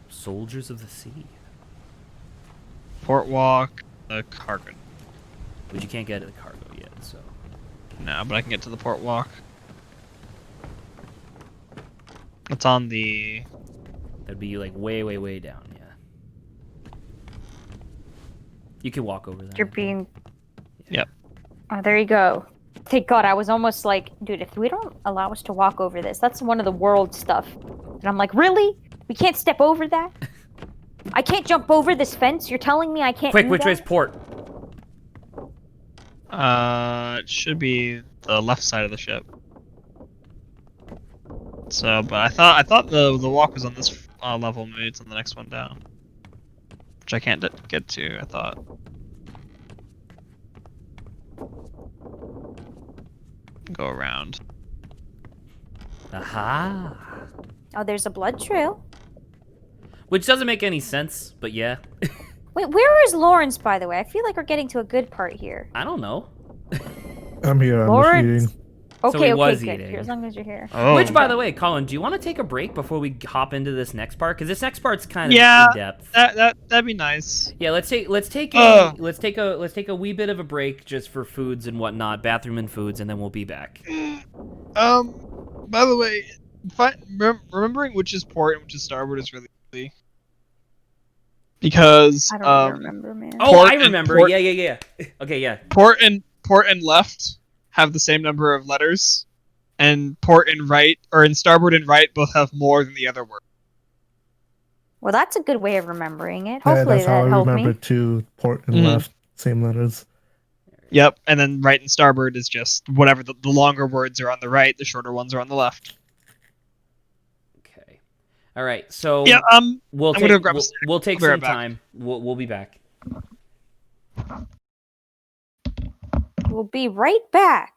[SPEAKER 1] Soldiers of the Sea.
[SPEAKER 3] Port walk, the cargo.
[SPEAKER 1] But you can't get to the cargo yet, so...
[SPEAKER 3] No, but I can get to the port walk. It's on the
[SPEAKER 1] That'd be like way, way, way down. Yeah. You can walk over that.
[SPEAKER 2] You're being.
[SPEAKER 3] Yep.
[SPEAKER 2] Oh, there you go. Thank God, I was almost like, dude, if we don't allow us to walk over this, that's one of the world stuff. And I'm like, really? We can't step over that? I can't jump over this fence? You're telling me I can't
[SPEAKER 1] Quick,
[SPEAKER 2] do
[SPEAKER 1] which
[SPEAKER 2] that?
[SPEAKER 1] way's port?
[SPEAKER 3] It should be the left side of the ship. So, but I thought the walk was on this level. Maybe it's on the next one down, which I can't get to. I thought. Go around.
[SPEAKER 1] Aha.
[SPEAKER 2] Oh, there's a blood trail.
[SPEAKER 1] Which doesn't make any sense, but yeah.
[SPEAKER 2] Wait, where is Lawrence, by the way? I feel like we're getting to a good part here.
[SPEAKER 1] I don't know.
[SPEAKER 4] I'm here. I'm
[SPEAKER 2] Lawrence?
[SPEAKER 4] just eating.
[SPEAKER 1] So
[SPEAKER 2] Okay,
[SPEAKER 1] he
[SPEAKER 2] okay,
[SPEAKER 1] was
[SPEAKER 2] good.
[SPEAKER 1] eating.
[SPEAKER 2] As long as you're here.
[SPEAKER 3] Oh.
[SPEAKER 1] Which, by the way, Colin, do you want to take a break before we hop into this next part? Because this next part's kind of in depth.
[SPEAKER 3] That'd be nice.
[SPEAKER 1] Yeah, let's take a wee bit of a break just for foods and whatnot, bathroom and foods, and then we'll be back.
[SPEAKER 3] By the way, remembering which is port and which is starboard is really easy. Because
[SPEAKER 2] I don't even remember, man.
[SPEAKER 1] Oh, I remember. Yeah. Okay, yeah.
[SPEAKER 3] Port and left have the same number of letters, and port and right, or in starboard and right, both have more than the other word.
[SPEAKER 2] Well, that's a good way of remembering it.
[SPEAKER 4] Yeah,
[SPEAKER 2] Hopefully
[SPEAKER 4] that's how
[SPEAKER 2] that
[SPEAKER 4] I
[SPEAKER 2] helped
[SPEAKER 4] remember
[SPEAKER 2] me.
[SPEAKER 4] too. Port and left, same letters.
[SPEAKER 3] Yep, and then right and starboard is just whatever the longer words are on the right, the shorter ones are on the left.
[SPEAKER 1] Okay. All right. So
[SPEAKER 3] yeah,
[SPEAKER 1] we'll
[SPEAKER 3] I'm
[SPEAKER 1] take
[SPEAKER 3] gonna grab a
[SPEAKER 1] we'll take
[SPEAKER 3] I'll be
[SPEAKER 1] some
[SPEAKER 3] right back.
[SPEAKER 1] time. We'll be back.
[SPEAKER 2] We'll be right back.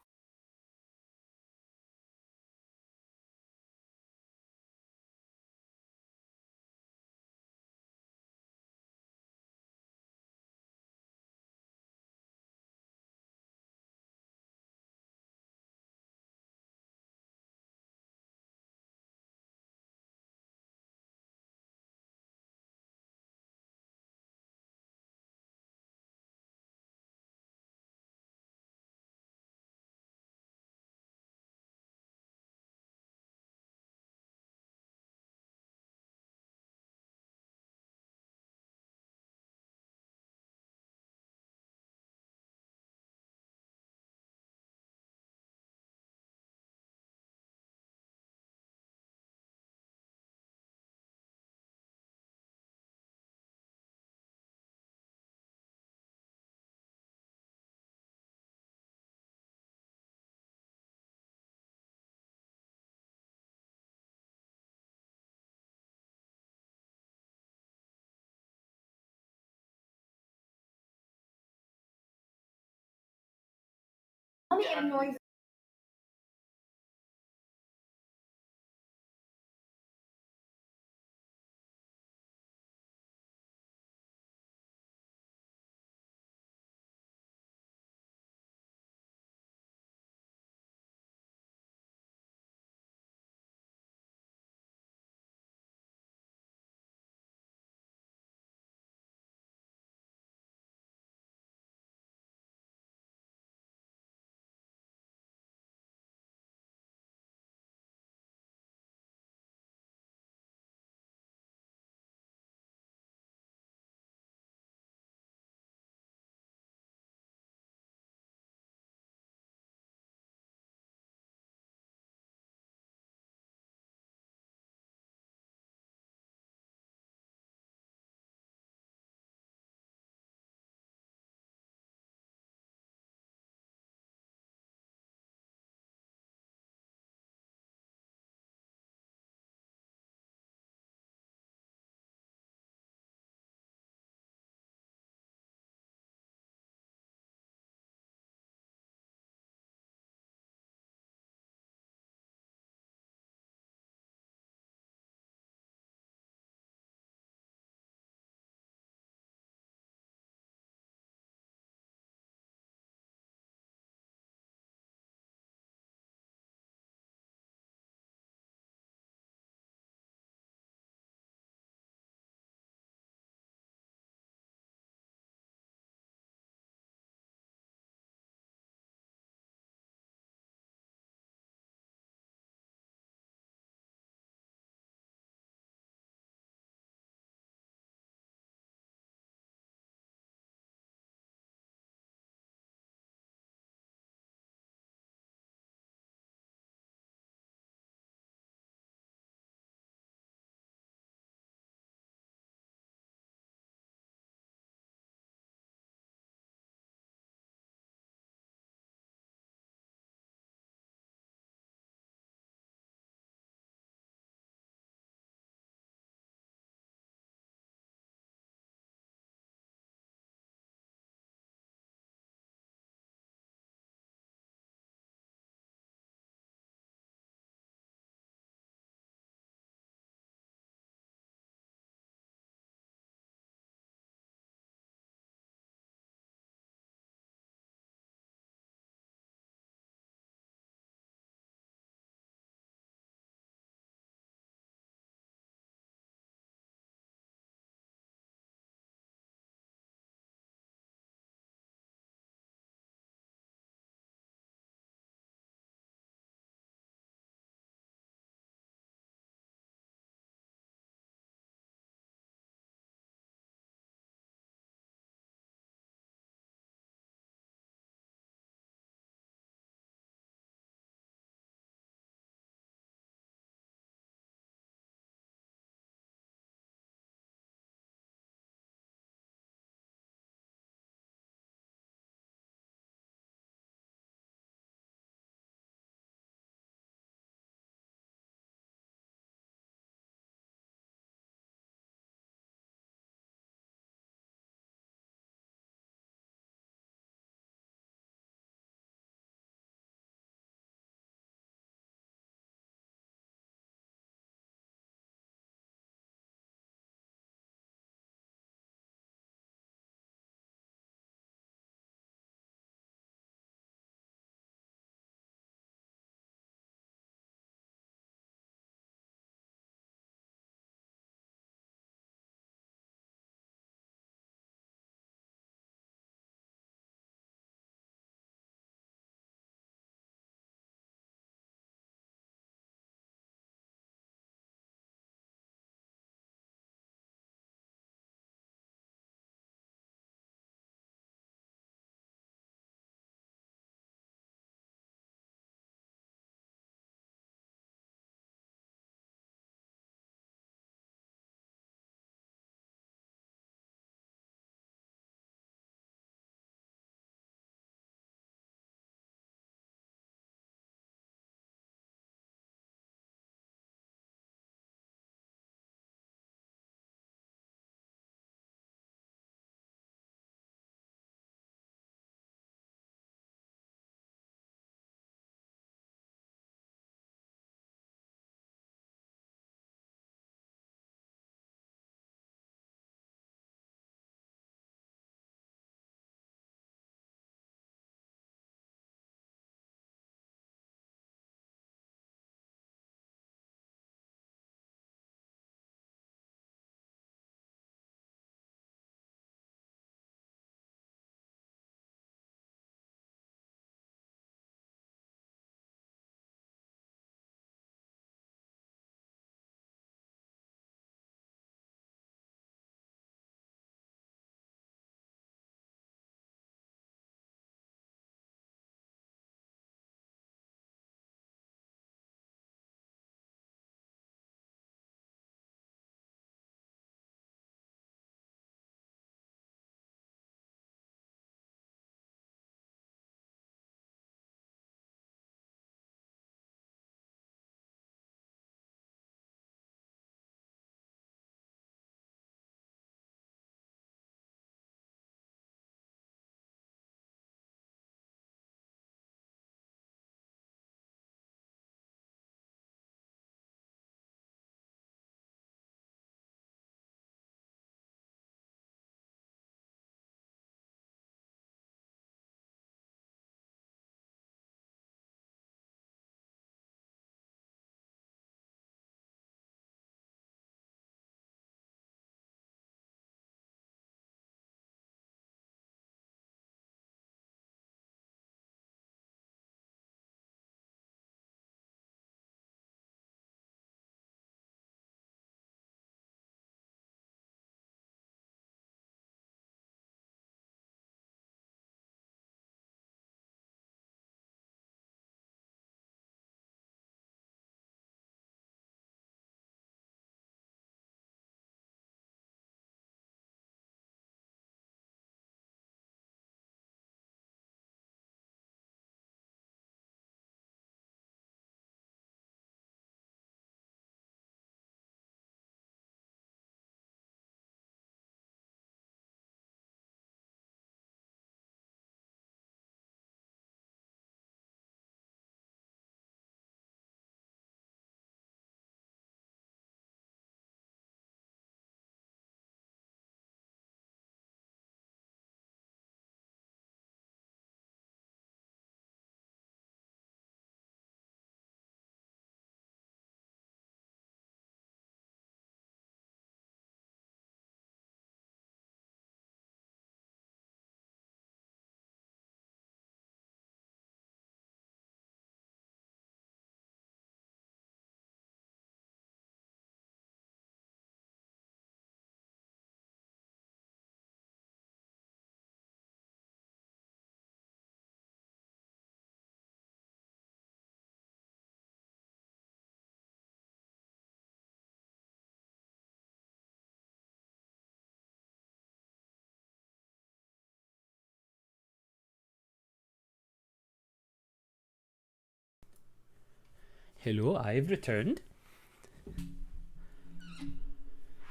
[SPEAKER 1] Hello, I've returned.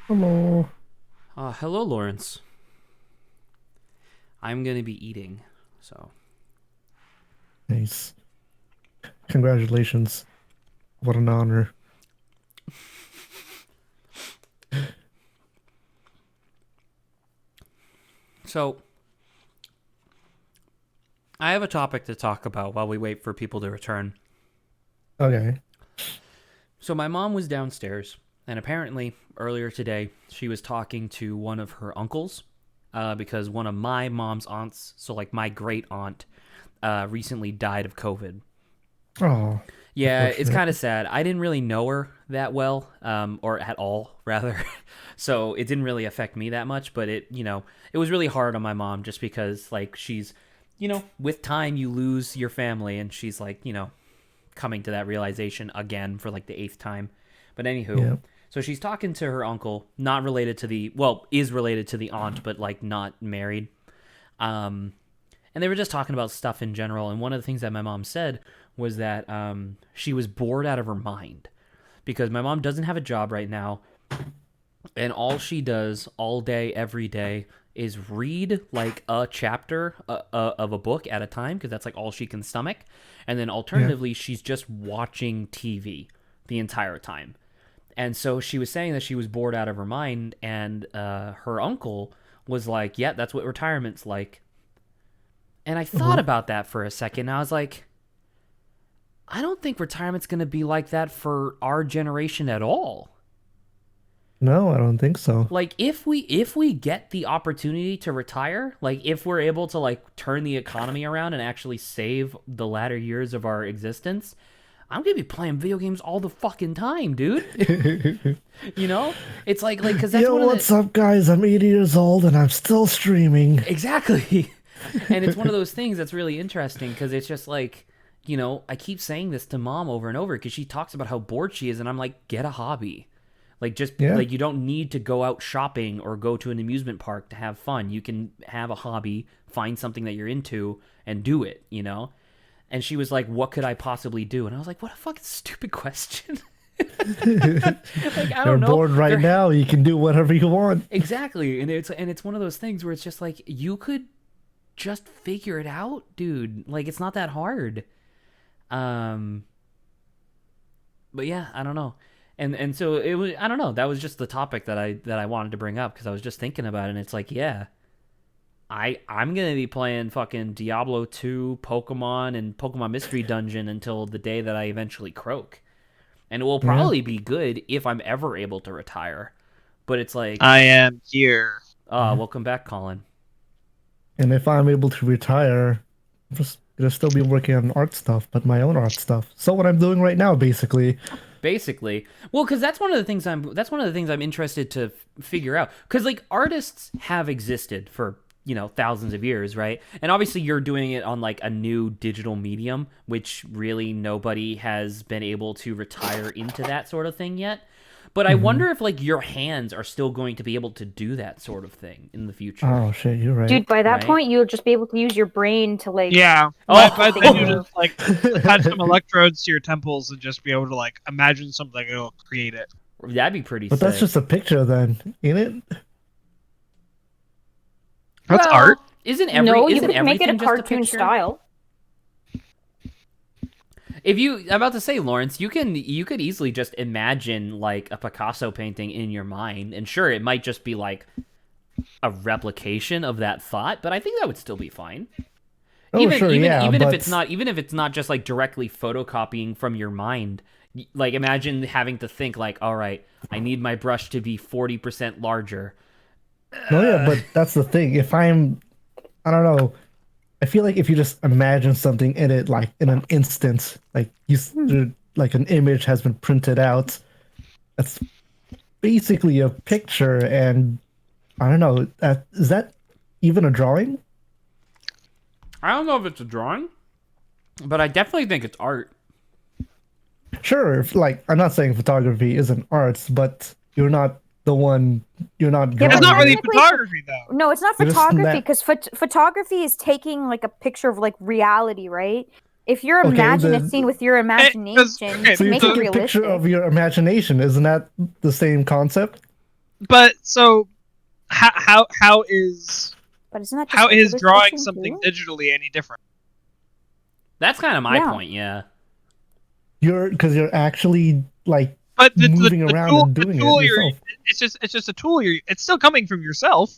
[SPEAKER 4] Hello.
[SPEAKER 1] Hello, Lawrence. I'm gonna be eating, so.
[SPEAKER 4] Nice. Congratulations. What an honor.
[SPEAKER 1] So, I have a topic to talk about while we wait for people to return.
[SPEAKER 4] Okay.
[SPEAKER 1] So my mom was downstairs, and apparently earlier today she was talking to one of her uncles, because one of my mom's aunts, so like my great aunt, recently died of COVID.
[SPEAKER 4] Oh.
[SPEAKER 1] Yeah, it's kind of sad. I didn't really know her that well, or at all, rather. So it didn't really affect me that much, but it was really hard on my mom just because, like, she's, with time you lose your family, and she's like, coming to that realization again for like the 8th time. But anywho, So she's talking to her uncle, not related to is related to the aunt, but like not married. And they were just talking about stuff in general. And one of the things that my mom said was that she was bored out of her mind because my mom doesn't have a job right now. And all she does all day, every day is read like a chapter of a book at a time because that's like all she can stomach. And then alternatively, she's just watching TV the entire time. And so she was saying that she was bored out of her mind. And her uncle was like, yeah, that's what retirement's like. And I thought about that for a second. I was like, I don't think retirement's going to be like that for our generation at all.
[SPEAKER 4] No, I don't think so.
[SPEAKER 1] Like if we get the opportunity to retire, like if we're able to like turn the economy around and actually save the latter years of our existence, I'm going to be playing video games all the fucking time, dude. It's like cuz that's
[SPEAKER 4] what's up guys? I'm 80 years old and I'm still streaming.
[SPEAKER 1] Exactly. And it's one of those things that's really interesting because it's just like, I keep saying this to mom over and over because she talks about how bored she is, and I'm like, get a hobby. Like, like, you don't need to go out shopping or go to an amusement park to have fun. You can have a hobby, find something that you're into, and do it, And she was like, what could I possibly do? And I was like, what a fucking stupid question. Like, I don't know.
[SPEAKER 4] You're bored right now. You can do whatever you want.
[SPEAKER 1] Exactly. And it's one of those things where it's just like, you could just figure it out, dude. Like, it's not that hard. But yeah, I don't know. And so it was, I don't know, that was just the topic that I wanted to bring up because I was just thinking about it, and it's like, yeah, I'm going to be playing fucking Diablo 2, Pokemon, and Pokemon Mystery Dungeon until the day that I eventually croak. And it will probably be good if I'm ever able to retire. But it's like...
[SPEAKER 3] I am here.
[SPEAKER 1] Welcome back, Colin.
[SPEAKER 4] And if I'm able to retire, I'm just going to still be working on art stuff, but my own art stuff. So what I'm doing right now, basically...
[SPEAKER 1] Well, because that's one of the things I'm interested to figure out. Because like artists have existed for thousands of years, right? And obviously you're doing it on like a new digital medium, which really nobody has been able to retire into that sort of thing yet. But I wonder if like your hands are still going to be able to do that sort of thing in the future.
[SPEAKER 4] Oh shit, you're right.
[SPEAKER 2] Dude, by that point you'll just be able to use your brain to like
[SPEAKER 3] But then you just like attach some electrodes to your temples and just be able to like imagine something, it'll create it.
[SPEAKER 1] That'd be pretty
[SPEAKER 4] But
[SPEAKER 1] sick.
[SPEAKER 4] that's just a picture then, ain't it?
[SPEAKER 3] That's art.
[SPEAKER 1] Isn't
[SPEAKER 2] you can
[SPEAKER 1] everything
[SPEAKER 2] make it a
[SPEAKER 1] just
[SPEAKER 2] cartoon
[SPEAKER 1] picture?
[SPEAKER 2] style.
[SPEAKER 1] I'm about to say, Lawrence, you could easily just imagine like a Picasso painting in your mind, and sure, it might just be like a replication of that thought, but I think that would still be fine. Even if it's not just like directly photocopying from your mind. Like imagine having to think like, all right, I need my brush to be 40% larger.
[SPEAKER 4] No, yeah, but that's the thing. I don't know. I feel like if you just imagine something in it, like in an instant, like like an image has been printed out, that's basically a picture. And I don't know, is that even a drawing?
[SPEAKER 1] I don't know if it's a drawing, but I definitely think it's art.
[SPEAKER 4] Sure, like I'm not saying photography isn't art, but you're not drawing.
[SPEAKER 3] It's not really photography though.
[SPEAKER 2] No, it's not photography because photography is taking like a picture of like reality, right? If you're
[SPEAKER 4] Okay,
[SPEAKER 2] imagining
[SPEAKER 4] then-
[SPEAKER 2] a scene with your imagination,
[SPEAKER 3] okay,
[SPEAKER 4] So you
[SPEAKER 2] make
[SPEAKER 4] took
[SPEAKER 2] it
[SPEAKER 4] a
[SPEAKER 2] realistic.
[SPEAKER 4] picture of your imagination. Isn't that the same concept?
[SPEAKER 3] But so, how is
[SPEAKER 2] But isn't that just
[SPEAKER 3] how is
[SPEAKER 2] figurative
[SPEAKER 3] drawing
[SPEAKER 2] fiction,
[SPEAKER 3] something
[SPEAKER 2] too?
[SPEAKER 3] digitally any different?
[SPEAKER 1] That's kind of my
[SPEAKER 2] Yeah.
[SPEAKER 1] point, yeah.
[SPEAKER 4] Because you're actually like
[SPEAKER 3] But
[SPEAKER 4] moving around
[SPEAKER 3] tool,
[SPEAKER 4] and doing
[SPEAKER 3] the tool
[SPEAKER 4] it yourself.
[SPEAKER 3] it's just a tool. It's still coming from yourself.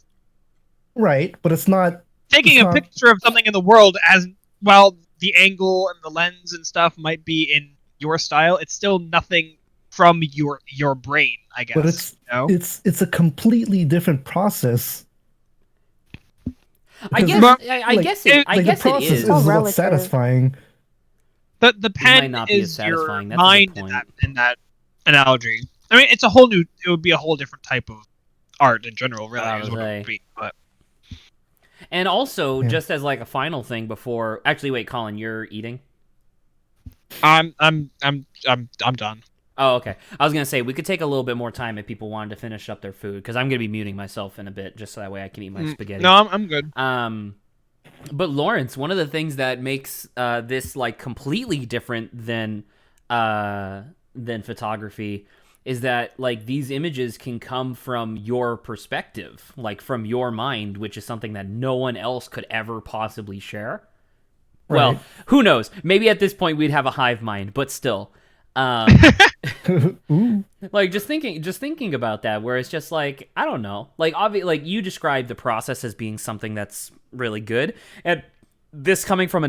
[SPEAKER 4] Right, but it's not.
[SPEAKER 3] Taking
[SPEAKER 4] It's
[SPEAKER 3] a
[SPEAKER 4] not-
[SPEAKER 3] picture of something in the world, as while the angle and the lens and stuff might be in your style, it's still nothing from your brain, I guess.
[SPEAKER 4] But it's
[SPEAKER 3] you know?
[SPEAKER 4] it's a completely different process.
[SPEAKER 1] I
[SPEAKER 4] Because
[SPEAKER 1] guess
[SPEAKER 3] Mar-
[SPEAKER 1] I guess it I
[SPEAKER 4] Like
[SPEAKER 1] guess
[SPEAKER 4] the
[SPEAKER 1] it
[SPEAKER 4] process
[SPEAKER 1] is.
[SPEAKER 4] is
[SPEAKER 2] Oh,
[SPEAKER 4] what's
[SPEAKER 2] relative.
[SPEAKER 4] satisfying.
[SPEAKER 3] the pen
[SPEAKER 1] might not be as
[SPEAKER 3] is your
[SPEAKER 1] satisfying. That's a good
[SPEAKER 3] mind in
[SPEAKER 1] point.
[SPEAKER 3] that analogy. I mean, it's a whole new. It would be a whole different type of art in general, really.
[SPEAKER 1] I
[SPEAKER 3] Is
[SPEAKER 1] would
[SPEAKER 3] what it
[SPEAKER 1] say.
[SPEAKER 3] would be. But
[SPEAKER 1] And also,
[SPEAKER 4] Yeah.
[SPEAKER 1] just as like a final thing before, actually, wait, Colin, you're eating?
[SPEAKER 3] I'm done.
[SPEAKER 1] Oh, okay. I was gonna say we could take a little bit more time if people wanted to finish up their food, because I'm gonna be muting myself in a bit, just so that way I can eat my spaghetti.
[SPEAKER 3] No, I'm good.
[SPEAKER 1] But Lawrence, one of the things that makes this like completely different than photography is that like these images can come from your perspective, like from your mind, which is something that no one else could ever possibly share.
[SPEAKER 4] Right.
[SPEAKER 1] Well, who knows? Maybe at this point we'd have a hive mind, but still.
[SPEAKER 4] Ooh.
[SPEAKER 1] Like just thinking about that, where it's just like, I don't know, like like you described the process as being something that's really good, and this coming from a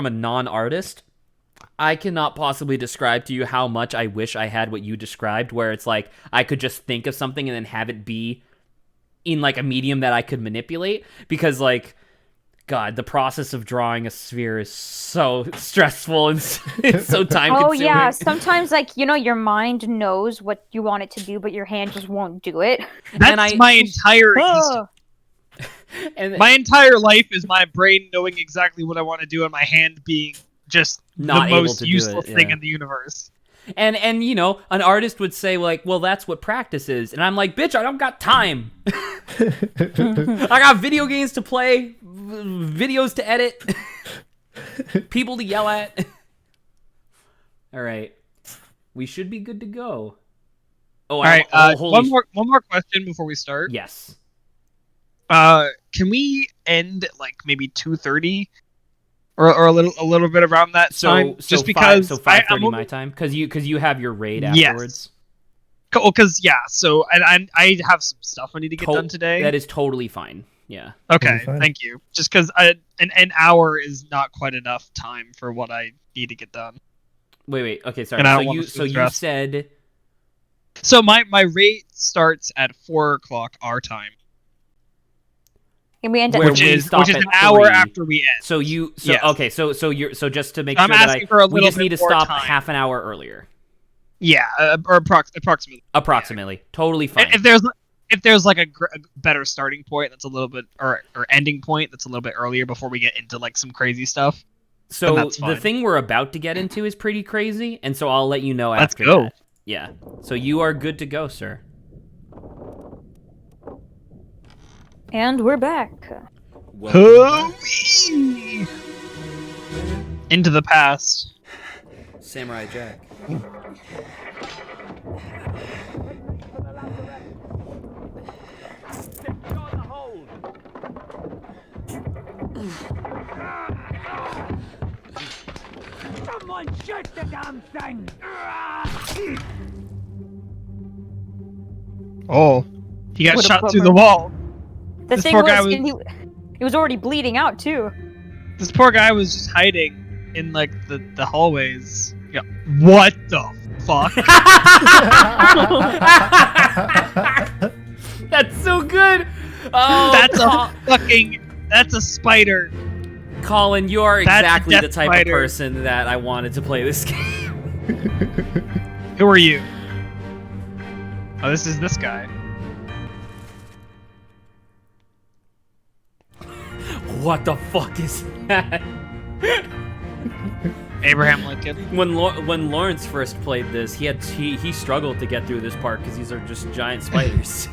[SPEAKER 1] non-artist, I cannot possibly describe to you how much I wish I had what you described, where it's like I could just think of something and then have it be in like a medium that I could manipulate, because like, God, the process of drawing a sphere is so stressful and it's so time
[SPEAKER 2] Oh
[SPEAKER 1] consuming.
[SPEAKER 2] yeah, sometimes like your mind knows what you want it to do, but your hand just won't do it.
[SPEAKER 3] That's my entire
[SPEAKER 2] Oh.
[SPEAKER 1] And
[SPEAKER 3] my entire life is my brain knowing exactly what I want to do and my hand being just
[SPEAKER 1] Not
[SPEAKER 3] the
[SPEAKER 1] able
[SPEAKER 3] most
[SPEAKER 1] to do
[SPEAKER 3] useless
[SPEAKER 1] it,
[SPEAKER 3] thing
[SPEAKER 1] yeah.
[SPEAKER 3] in the universe.
[SPEAKER 1] And an artist would say like, well, that's what practice is. And I'm like, bitch, I don't got time. I got video games to play, videos to edit, people to yell at. All right. We should be good to go. Oh,
[SPEAKER 3] All right.
[SPEAKER 1] holy
[SPEAKER 3] One more question before we start.
[SPEAKER 1] Yes.
[SPEAKER 3] Can we end at like maybe 2:30 or a little bit around that time? Just because
[SPEAKER 1] 5:30 my time, because you have your raid afterwards.
[SPEAKER 3] Well, because so I have some stuff I need to get done today.
[SPEAKER 1] That is totally fine. Yeah.
[SPEAKER 3] Okay,
[SPEAKER 4] Totally fine.
[SPEAKER 3] thank you. Just because an hour is not quite enough time for what I need to get done.
[SPEAKER 1] Wait. Okay, sorry.
[SPEAKER 3] And I don't want to
[SPEAKER 1] So you
[SPEAKER 3] stress.
[SPEAKER 1] said.
[SPEAKER 3] So my raid starts at 4:00 our time,
[SPEAKER 2] And we end up
[SPEAKER 1] Where
[SPEAKER 3] which
[SPEAKER 1] we
[SPEAKER 3] is
[SPEAKER 1] stop
[SPEAKER 3] an
[SPEAKER 1] at
[SPEAKER 3] hour
[SPEAKER 1] 3.
[SPEAKER 3] after we end.
[SPEAKER 1] Yes. Okay, so just to make
[SPEAKER 3] I'm
[SPEAKER 1] sure that
[SPEAKER 3] asking for a
[SPEAKER 1] we
[SPEAKER 3] little
[SPEAKER 1] just need to
[SPEAKER 3] bit more
[SPEAKER 1] stop
[SPEAKER 3] time.
[SPEAKER 1] half an hour earlier.
[SPEAKER 3] Yeah, or approximately.
[SPEAKER 1] Approximately. Totally fine.
[SPEAKER 3] If there's like a better starting point that's a little bit or ending point that's a little bit earlier before we get into like some crazy stuff.
[SPEAKER 1] So
[SPEAKER 3] that's
[SPEAKER 1] the
[SPEAKER 3] fine.
[SPEAKER 1] thing we're about to get into is pretty crazy, and so I'll let you know
[SPEAKER 3] Let's
[SPEAKER 1] after
[SPEAKER 3] go.
[SPEAKER 1] that. Yeah. So you are good to go, sir.
[SPEAKER 2] and we're back.
[SPEAKER 3] Hooey! Into the past.
[SPEAKER 1] Samurai Jack.
[SPEAKER 9] Secure the hold. Someone shoot the damn thing!
[SPEAKER 3] Oh, he got
[SPEAKER 2] What a
[SPEAKER 3] shot through
[SPEAKER 2] bummer.
[SPEAKER 3] the wall.
[SPEAKER 2] The
[SPEAKER 3] This
[SPEAKER 2] thing
[SPEAKER 3] poor
[SPEAKER 2] was,
[SPEAKER 3] guy was-
[SPEAKER 2] he was already bleeding out too.
[SPEAKER 3] This poor guy was just hiding in like the hallways. Yeah. What the fuck?
[SPEAKER 1] That's so good. Oh,
[SPEAKER 3] That's a spider.
[SPEAKER 1] Colin, you are
[SPEAKER 3] That's a
[SPEAKER 1] exactly the
[SPEAKER 3] death
[SPEAKER 1] type
[SPEAKER 3] spider.
[SPEAKER 1] of person that I wanted to play this game.
[SPEAKER 3] Who are you? Oh, this is this guy.
[SPEAKER 1] What the fuck is that?
[SPEAKER 3] Abraham Lincoln.
[SPEAKER 1] When Lawrence first played this, he struggled to get through this part because these are just giant spiders.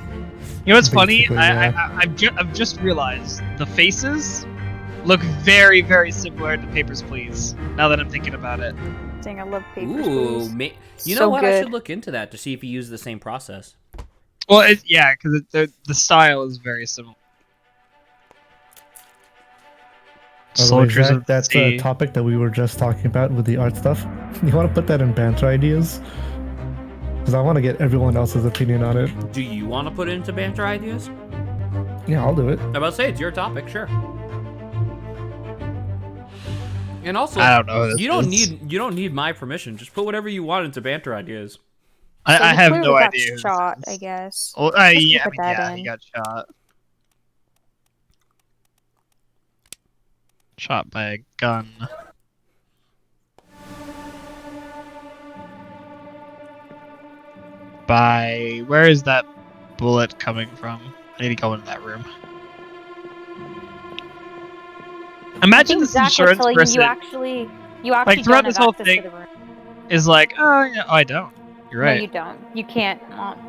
[SPEAKER 3] You know what's funny?
[SPEAKER 4] Basically, yeah.
[SPEAKER 3] I've just realized the faces look very, very similar to Papers, Please. Now that I'm thinking about it.
[SPEAKER 2] Dang, I love Papers,
[SPEAKER 1] Ooh,
[SPEAKER 2] Please.
[SPEAKER 1] you
[SPEAKER 2] So
[SPEAKER 1] know what?
[SPEAKER 2] good.
[SPEAKER 1] I should look into that to see if he used the same process.
[SPEAKER 3] Well, yeah, because the style is very similar.
[SPEAKER 4] By the way,
[SPEAKER 3] Soldiers
[SPEAKER 4] Zach,
[SPEAKER 3] of
[SPEAKER 4] that's
[SPEAKER 3] the
[SPEAKER 4] a
[SPEAKER 3] Sea.
[SPEAKER 4] topic that we were just talking about with the art stuff. You want to put that in banter ideas? Because I want to get everyone else's opinion on it.
[SPEAKER 1] Do you want to put it into banter ideas?
[SPEAKER 4] Yeah, I'll do it.
[SPEAKER 1] I'm about to say it's your topic, sure. And also,
[SPEAKER 3] I don't know.
[SPEAKER 1] you don't need my permission. Just put whatever you want into banter ideas.
[SPEAKER 2] So
[SPEAKER 3] I
[SPEAKER 2] he
[SPEAKER 3] have
[SPEAKER 2] clearly
[SPEAKER 3] no
[SPEAKER 2] got
[SPEAKER 3] idea.
[SPEAKER 2] shot, I guess.
[SPEAKER 3] Well,
[SPEAKER 2] Let's
[SPEAKER 3] yeah,
[SPEAKER 2] put that
[SPEAKER 3] he
[SPEAKER 2] in.
[SPEAKER 3] got shot. Shot by a gun. Where is that bullet coming from? I need to go into that room.
[SPEAKER 2] I
[SPEAKER 3] Imagine
[SPEAKER 2] think
[SPEAKER 3] this
[SPEAKER 2] Zach was
[SPEAKER 3] insurance
[SPEAKER 2] telling
[SPEAKER 3] person
[SPEAKER 2] you actually
[SPEAKER 3] throughout
[SPEAKER 2] don't
[SPEAKER 3] this
[SPEAKER 2] have
[SPEAKER 3] whole
[SPEAKER 2] access
[SPEAKER 3] thing
[SPEAKER 2] to the room.
[SPEAKER 3] is like, oh, yeah, I don't. You're
[SPEAKER 2] No,
[SPEAKER 3] right.
[SPEAKER 2] you don't. You can't.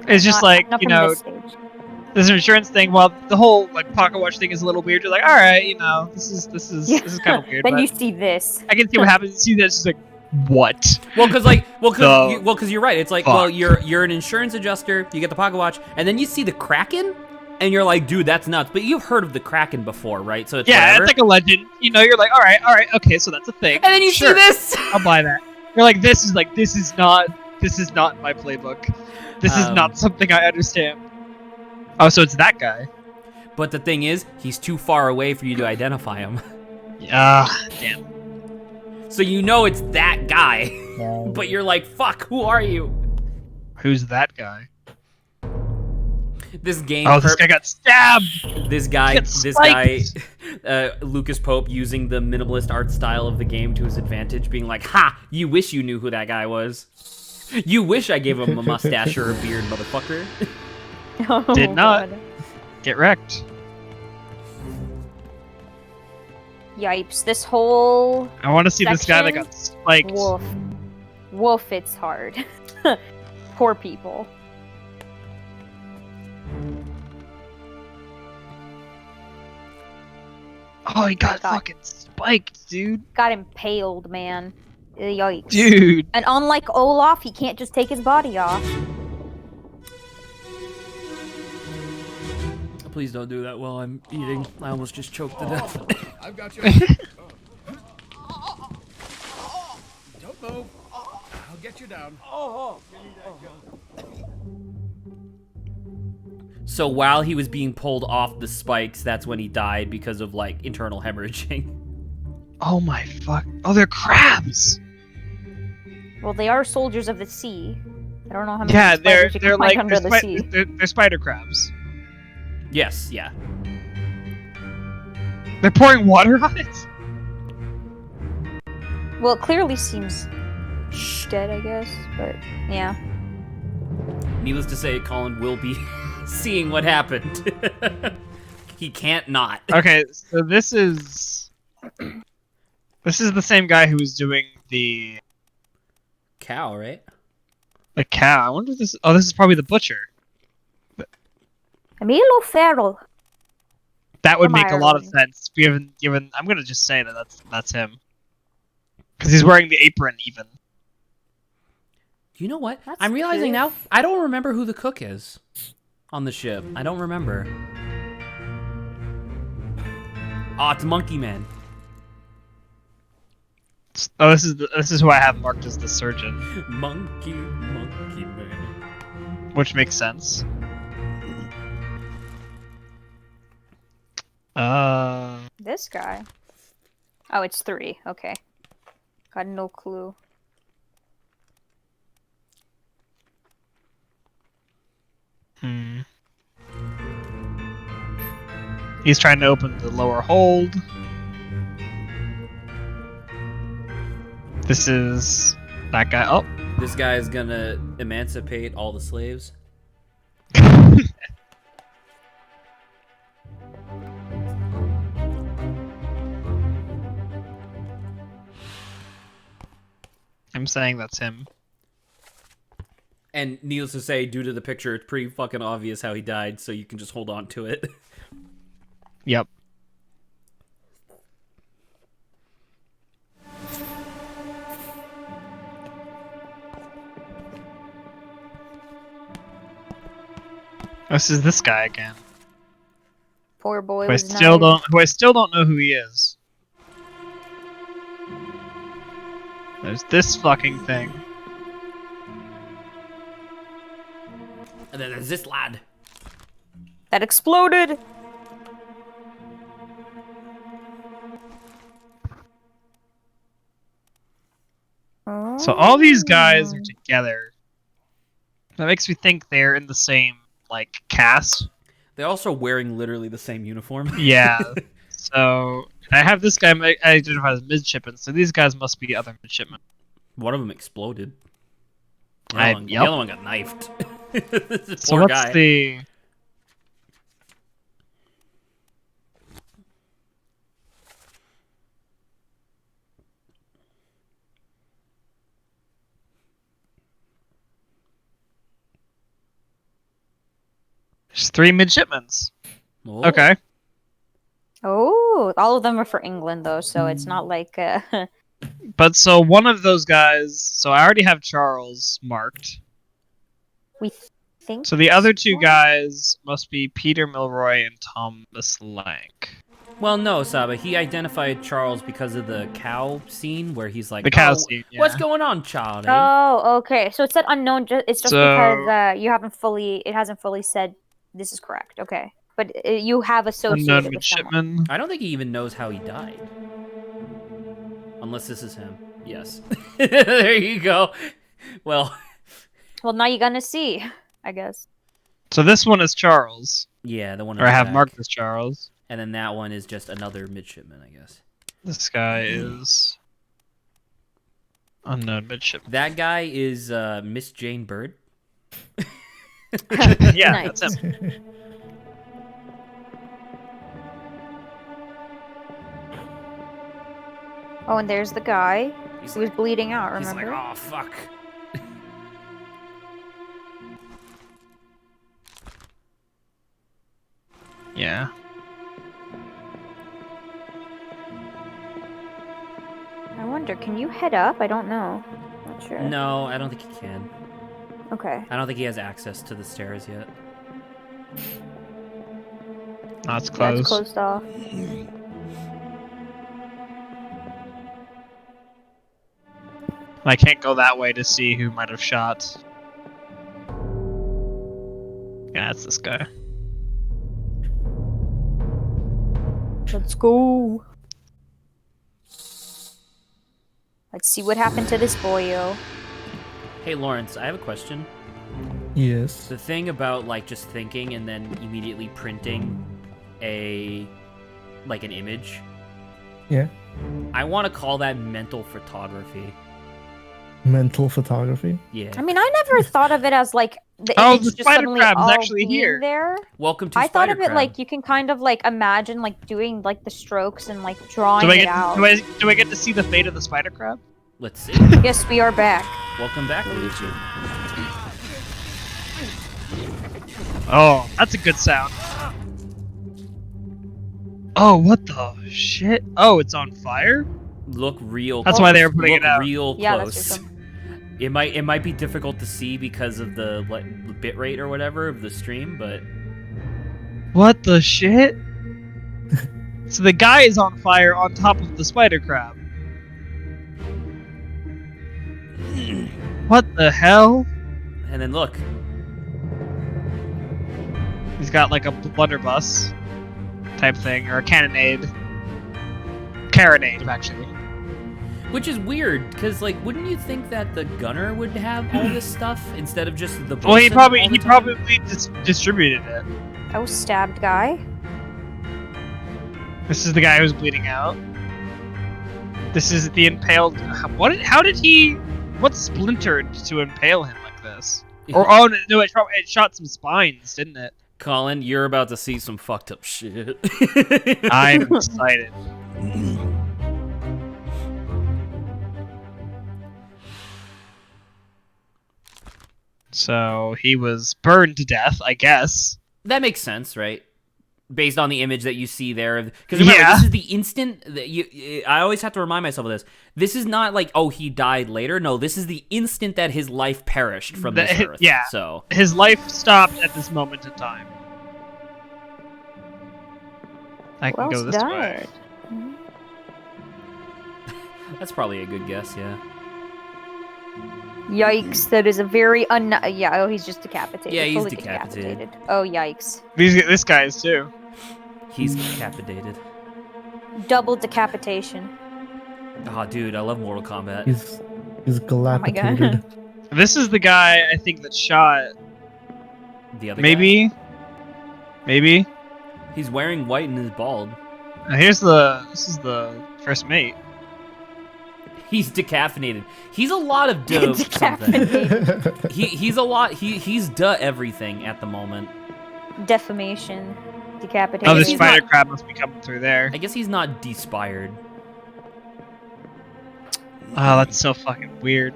[SPEAKER 3] It's just like,
[SPEAKER 2] not
[SPEAKER 3] you
[SPEAKER 2] from
[SPEAKER 3] know,
[SPEAKER 2] this stage.
[SPEAKER 3] this insurance thing. Well, the whole like pocket watch thing is a little weird. You're like, all right, you know, this is kind of weird.
[SPEAKER 2] Then
[SPEAKER 3] but
[SPEAKER 2] you see this.
[SPEAKER 3] I can see what happens. You see this, it's like, what?
[SPEAKER 1] Well, because you're right. It's like, well,
[SPEAKER 3] fuck?
[SPEAKER 1] you're an insurance adjuster. You get the pocket watch, and then you see the Kraken, and you're like, dude, that's nuts. But you've heard of the Kraken before, right? So it's whatever.
[SPEAKER 3] It's like a legend. You know, you're like, all right, okay, so that's a thing.
[SPEAKER 1] And then you see this.
[SPEAKER 3] I'll buy that. You're like, this is not my playbook. This is not something I understand. Oh, so it's that guy.
[SPEAKER 1] But the thing is, he's too far away for you to identify him.
[SPEAKER 3] Damn.
[SPEAKER 1] So you know it's that guy, but you're like, fuck, who are you?
[SPEAKER 3] Who's that guy?
[SPEAKER 1] This game.
[SPEAKER 3] Oh, this guy got stabbed.
[SPEAKER 1] This guy, Lucas Pope using the minimalist art style of the game to his advantage, being like, ha, you wish you knew who that guy was. You wish I gave him a mustache or a beard, motherfucker.
[SPEAKER 2] Oh,
[SPEAKER 3] Did not.
[SPEAKER 2] God.
[SPEAKER 3] Get wrecked.
[SPEAKER 2] Yipes! This whole.
[SPEAKER 3] I want to see this guy that
[SPEAKER 2] section,
[SPEAKER 3] got spiked.
[SPEAKER 2] Woof! It's hard. Poor people.
[SPEAKER 3] Oh, he got fucking spiked, dude.
[SPEAKER 2] Got impaled, man. Yikes.
[SPEAKER 3] Dude.
[SPEAKER 2] And unlike Olaf, he can't just take his body off.
[SPEAKER 1] Please don't do that while I'm eating. I almost just choked to death.
[SPEAKER 6] I've got you. Don't move. I'll get you down.
[SPEAKER 1] So while he was being pulled off the spikes, that's when he died because of like internal hemorrhaging.
[SPEAKER 3] Oh my fuck. Oh, they're crabs.
[SPEAKER 2] Well, they are soldiers of the sea. I don't know how many
[SPEAKER 3] Yeah,
[SPEAKER 2] spiders you
[SPEAKER 3] they're
[SPEAKER 2] can find
[SPEAKER 3] like
[SPEAKER 2] under the sea.
[SPEAKER 3] they're spider crabs.
[SPEAKER 1] Yes, yeah.
[SPEAKER 3] They're pouring water on it.
[SPEAKER 2] Well, it clearly seems dead, I guess. But yeah.
[SPEAKER 1] Needless to say, Colin will be seeing what happened. He can't not.
[SPEAKER 3] Okay, so this is the same guy who was doing the
[SPEAKER 1] cow, right?
[SPEAKER 3] The cow. I wonder if this. Oh, this is probably the butcher.
[SPEAKER 2] Emilio Farrell.
[SPEAKER 3] That would
[SPEAKER 2] From
[SPEAKER 3] make a lot of
[SPEAKER 2] Ireland.
[SPEAKER 3] sense. Given, I'm gonna just say that's him, because he's wearing the apron even.
[SPEAKER 1] You know what?
[SPEAKER 2] That's
[SPEAKER 1] I'm realizing
[SPEAKER 2] cute.
[SPEAKER 1] now, I don't remember who the cook is on the ship. I don't remember. Oh, it's Monkey Man.
[SPEAKER 3] Oh, this is who I have marked as the surgeon,
[SPEAKER 1] Monkey Man.
[SPEAKER 3] which makes sense.
[SPEAKER 2] This guy. Oh, it's 3. Okay. Got no clue.
[SPEAKER 3] He's trying to open the lower hold. This is that guy. Oh,
[SPEAKER 1] This guy is gonna emancipate all the slaves.
[SPEAKER 3] I'm saying that's him.
[SPEAKER 1] And needless to say, due to the picture, it's pretty fucking obvious how he died, so you can just hold on to it.
[SPEAKER 3] Yep. This is this guy again.
[SPEAKER 2] Poor boy
[SPEAKER 3] Who I
[SPEAKER 2] was
[SPEAKER 3] still
[SPEAKER 2] knighted.
[SPEAKER 3] don't know who he is. There's this fucking thing.
[SPEAKER 1] And then there's this lad.
[SPEAKER 2] That exploded!
[SPEAKER 3] So all these guys are
[SPEAKER 2] Oh.
[SPEAKER 3] together. That makes me think they're in the same, like, cast.
[SPEAKER 1] They're also wearing literally the same uniform.
[SPEAKER 3] Yeah. So I have this guy identified as midshipman, so these guys must be other midshipmen.
[SPEAKER 1] One of them exploded. The
[SPEAKER 3] Yep.
[SPEAKER 1] other one got knifed. This
[SPEAKER 3] So
[SPEAKER 1] poor
[SPEAKER 3] what's
[SPEAKER 1] guy.
[SPEAKER 3] the... There's 3 midshipmens.
[SPEAKER 1] Oh.
[SPEAKER 3] Okay.
[SPEAKER 2] Oh, all of them are for England though, so it's not like
[SPEAKER 3] But so one of those guys... So I already have Charles marked.
[SPEAKER 2] we think.
[SPEAKER 3] So the other 2
[SPEAKER 2] so?
[SPEAKER 3] guys must be Peter Milroy and Thomas Lank.
[SPEAKER 1] Well, no, Saba. He identified Charles because of the cow scene where he's like,
[SPEAKER 3] The cow
[SPEAKER 1] "Oh,
[SPEAKER 3] scene, yeah.
[SPEAKER 1] what's going on, child?
[SPEAKER 2] Oh, okay. So it said unknown. It's just
[SPEAKER 3] So-
[SPEAKER 2] because you haven't fully. It hasn't fully said this is correct. Okay, but you have
[SPEAKER 3] Unknown
[SPEAKER 2] associated with someone.
[SPEAKER 3] midshipman.
[SPEAKER 1] I don't think he even knows how he died. Unless this is him. Yes. There you go. Well,
[SPEAKER 2] Well, now you're gonna see, I guess.
[SPEAKER 3] So this one is Charles.
[SPEAKER 1] yeah, the one.
[SPEAKER 3] Or I have marked as Charles.
[SPEAKER 1] And then that one is just another midshipman, I guess.
[SPEAKER 3] This guy is unknown midshipman.
[SPEAKER 1] That guy is Miss Jane Bird.
[SPEAKER 3] Yeah,
[SPEAKER 2] Nice.
[SPEAKER 3] that's him.
[SPEAKER 2] Oh, and there's the guy
[SPEAKER 1] He's
[SPEAKER 2] who was bleeding out.
[SPEAKER 1] He's
[SPEAKER 2] Remember?
[SPEAKER 1] like, oh fuck.
[SPEAKER 3] Yeah.
[SPEAKER 2] I wonder, can you head up? I don't know. Not sure.
[SPEAKER 1] No, I don't think he can.
[SPEAKER 2] Okay.
[SPEAKER 1] I don't think he has access to the stairs yet.
[SPEAKER 3] Oh, it's
[SPEAKER 2] That's
[SPEAKER 3] closed.
[SPEAKER 2] closed off.
[SPEAKER 3] I can't go that way to see who might have shot. Yeah, it's this guy.
[SPEAKER 2] Let's go. Let's see what happened to this boyo.
[SPEAKER 1] Hey Lawrence, I have a question.
[SPEAKER 4] Yes.
[SPEAKER 1] The thing about like just thinking and then immediately printing an image.
[SPEAKER 4] Yeah.
[SPEAKER 1] I want to call that mental photography.
[SPEAKER 4] Mental photography.
[SPEAKER 1] Yeah.
[SPEAKER 2] I mean, I never thought of it as like the
[SPEAKER 3] Oh,
[SPEAKER 2] image
[SPEAKER 3] the
[SPEAKER 2] just
[SPEAKER 3] spider
[SPEAKER 2] suddenly
[SPEAKER 3] crab is
[SPEAKER 2] all
[SPEAKER 3] actually
[SPEAKER 2] being
[SPEAKER 3] here.
[SPEAKER 2] there.
[SPEAKER 1] Welcome to
[SPEAKER 2] I thought
[SPEAKER 1] Spider
[SPEAKER 2] of it
[SPEAKER 1] Crab.
[SPEAKER 2] like you can kind of like imagine like doing like the strokes and like drawing
[SPEAKER 3] Do I
[SPEAKER 2] it
[SPEAKER 3] get
[SPEAKER 2] out.
[SPEAKER 3] do I get to see the fate of the spider crab?
[SPEAKER 1] Let's see.
[SPEAKER 2] Yes, we are back.
[SPEAKER 1] Welcome back, Luigi.
[SPEAKER 3] Oh, that's a good sound. Oh, what the shit? Oh, it's on fire?
[SPEAKER 1] Look real.
[SPEAKER 3] That's
[SPEAKER 1] close.
[SPEAKER 3] why they were putting
[SPEAKER 1] Look
[SPEAKER 3] it out.
[SPEAKER 1] real
[SPEAKER 2] Yeah, that's
[SPEAKER 1] close.
[SPEAKER 2] awesome.
[SPEAKER 1] It might be difficult to see because of the bit rate or whatever of the stream, but
[SPEAKER 3] What the shit? So the guy is on fire on top of the spider crab. What the hell?
[SPEAKER 1] and then look.
[SPEAKER 3] He's got like a blunderbuss type thing, or a cannonade. Carronade, actually.
[SPEAKER 1] Which is weird, because like, wouldn't you think that the gunner would have all this stuff instead of just the?
[SPEAKER 3] Well, he
[SPEAKER 1] bosun all the time?
[SPEAKER 3] probably distributed it.
[SPEAKER 2] Oh, stabbed guy.
[SPEAKER 3] This is the guy who's bleeding out. This is the impaled. How did he? What splintered to impale him like this? Or oh no, it shot some spines, didn't it?
[SPEAKER 1] Colin, you're about to see some fucked up shit.
[SPEAKER 3] I'm excited. So he was burned to death, I guess.
[SPEAKER 1] That makes sense, right? based on the image that you see there. Because remember, this is the instant that I always have to remind myself of this. This is not like, oh, he died later. No, this is the instant that his life perished from this earth.
[SPEAKER 3] Yeah.
[SPEAKER 1] So
[SPEAKER 3] his life stopped at this moment in time. I can go this way.
[SPEAKER 1] That's probably a good guess, yeah.
[SPEAKER 2] Yikes, that is a very yeah, oh, he's just decapitated.
[SPEAKER 1] Yeah, he's
[SPEAKER 2] Fully
[SPEAKER 1] decapitated.
[SPEAKER 2] Oh, yikes.
[SPEAKER 3] This guy is too.
[SPEAKER 1] He's decapitated.
[SPEAKER 2] Double decapitation.
[SPEAKER 1] Oh, dude, I love Mortal Kombat.
[SPEAKER 4] He's
[SPEAKER 2] Oh my god.
[SPEAKER 4] dilapidated.
[SPEAKER 3] This is the guy I think that shot.
[SPEAKER 1] The other
[SPEAKER 3] Maybe.
[SPEAKER 1] guy.
[SPEAKER 3] Maybe.
[SPEAKER 1] He's wearing white and is bald.
[SPEAKER 3] This is the first mate.
[SPEAKER 1] He's decaffeinated. He's a lot of dope something. He's a lot. He's everything at the moment.
[SPEAKER 2] Defamation. Decapitation.
[SPEAKER 3] Oh, the spider crab must be coming through there.
[SPEAKER 1] I guess he's not despired.
[SPEAKER 3] Oh, that's so fucking weird.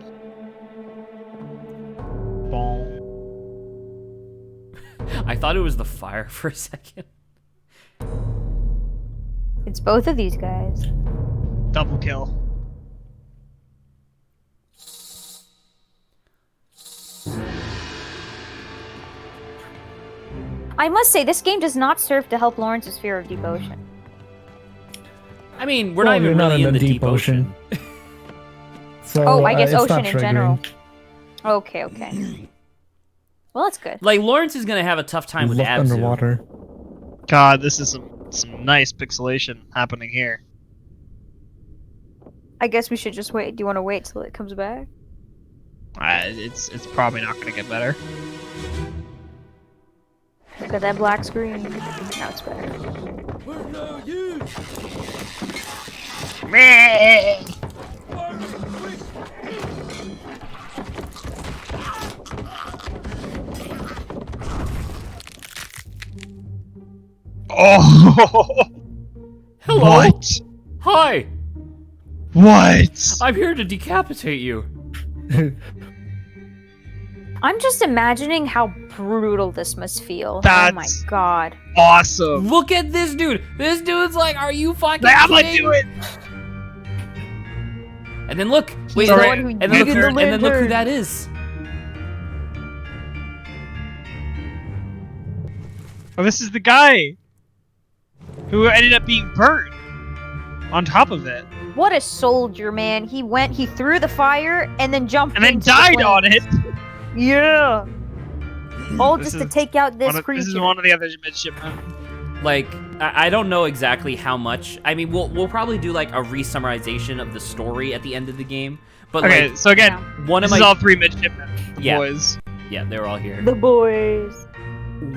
[SPEAKER 3] Boom.
[SPEAKER 1] I thought it was the fire for a second.
[SPEAKER 2] It's both of these guys.
[SPEAKER 3] Double kill.
[SPEAKER 2] I must say, this game does not serve to help Lawrence's fear of deep ocean.
[SPEAKER 1] I mean, we're not even really in the deep ocean.
[SPEAKER 4] So,
[SPEAKER 2] I guess
[SPEAKER 4] it's
[SPEAKER 2] ocean
[SPEAKER 4] not
[SPEAKER 2] in
[SPEAKER 4] triggering.
[SPEAKER 2] general. Okay. Well, that's good.
[SPEAKER 1] Like, Lawrence is gonna have a tough time with
[SPEAKER 4] Look
[SPEAKER 1] Abzu.
[SPEAKER 4] underwater.
[SPEAKER 3] God, this is some nice pixelation happening here.
[SPEAKER 2] I guess we should just wait. Do you want to wait till it comes back?
[SPEAKER 3] It's probably not gonna get better.
[SPEAKER 2] Look at that black screen. Now it's better.
[SPEAKER 6] We're no use.
[SPEAKER 3] Oh!
[SPEAKER 1] Hello.
[SPEAKER 3] What?
[SPEAKER 1] Hi.
[SPEAKER 3] What?
[SPEAKER 1] I'm here to decapitate you.
[SPEAKER 2] I'm just imagining how brutal this must feel.
[SPEAKER 3] That's
[SPEAKER 2] oh my god.
[SPEAKER 3] Awesome.
[SPEAKER 1] Look at this dude. This dude's like, are you fucking
[SPEAKER 3] I'm gonna
[SPEAKER 1] kidding?
[SPEAKER 3] do it.
[SPEAKER 1] And then look. Wait,
[SPEAKER 2] the
[SPEAKER 1] look,
[SPEAKER 2] one who
[SPEAKER 1] and then look,
[SPEAKER 2] needed the
[SPEAKER 1] and then look who
[SPEAKER 2] lantern.
[SPEAKER 1] that is.
[SPEAKER 3] Oh, this is the guy who ended up being burned on top of it.
[SPEAKER 2] What a soldier, man. He threw the fire and then jumped
[SPEAKER 3] And then
[SPEAKER 2] into the
[SPEAKER 3] died on
[SPEAKER 2] flames.
[SPEAKER 3] it.
[SPEAKER 2] Yeah. All
[SPEAKER 3] This
[SPEAKER 2] just to
[SPEAKER 3] is
[SPEAKER 2] take out this creature.
[SPEAKER 3] This is one of the other midshipmen.
[SPEAKER 1] Like, I don't know exactly how much. I mean, we'll probably do like a re-summarization of the story at the end of the game. But
[SPEAKER 3] Okay,
[SPEAKER 1] like,
[SPEAKER 3] so again,
[SPEAKER 1] one of
[SPEAKER 3] this
[SPEAKER 1] my
[SPEAKER 3] is all three midshipmen. The
[SPEAKER 1] Yeah.
[SPEAKER 3] boys.
[SPEAKER 1] yeah, they're all here.
[SPEAKER 2] The boys.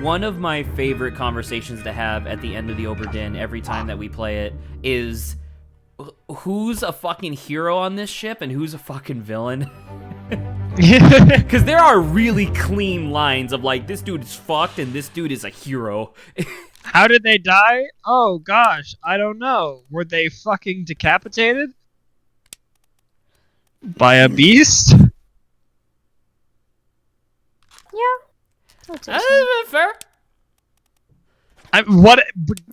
[SPEAKER 1] One of my favorite conversations to have at the end of the Obra Dinn every time that we play it is who's a fucking hero on this ship and who's a fucking villain. Because there are really clean lines of like, this dude is fucked and this dude is a hero.
[SPEAKER 3] How did they die? Oh gosh, I don't know. Were they fucking decapitated? By a beast?
[SPEAKER 2] Yeah.
[SPEAKER 1] Fair.
[SPEAKER 3] What?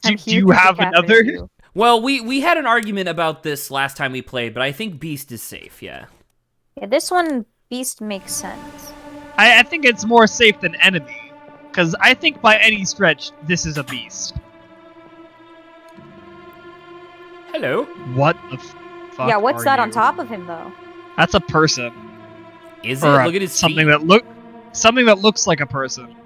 [SPEAKER 2] I'm
[SPEAKER 3] Do
[SPEAKER 2] here
[SPEAKER 3] you
[SPEAKER 2] to
[SPEAKER 3] have
[SPEAKER 2] decapitate
[SPEAKER 3] another?
[SPEAKER 2] you.
[SPEAKER 1] Well, we had an argument about this last time we played, but I think Beast is safe, yeah.
[SPEAKER 2] Yeah, this one, Beast makes sense.
[SPEAKER 3] I think it's more safe than enemy. Because I think by any stretch, this is a beast.
[SPEAKER 1] Hello.
[SPEAKER 3] What the fuck?
[SPEAKER 2] Yeah, what's
[SPEAKER 3] are
[SPEAKER 2] that on
[SPEAKER 3] you?
[SPEAKER 2] top of him, though?
[SPEAKER 3] That's a person.
[SPEAKER 1] Is it?
[SPEAKER 3] Or
[SPEAKER 1] Look at his
[SPEAKER 3] something
[SPEAKER 1] feet.
[SPEAKER 3] that looks like a person.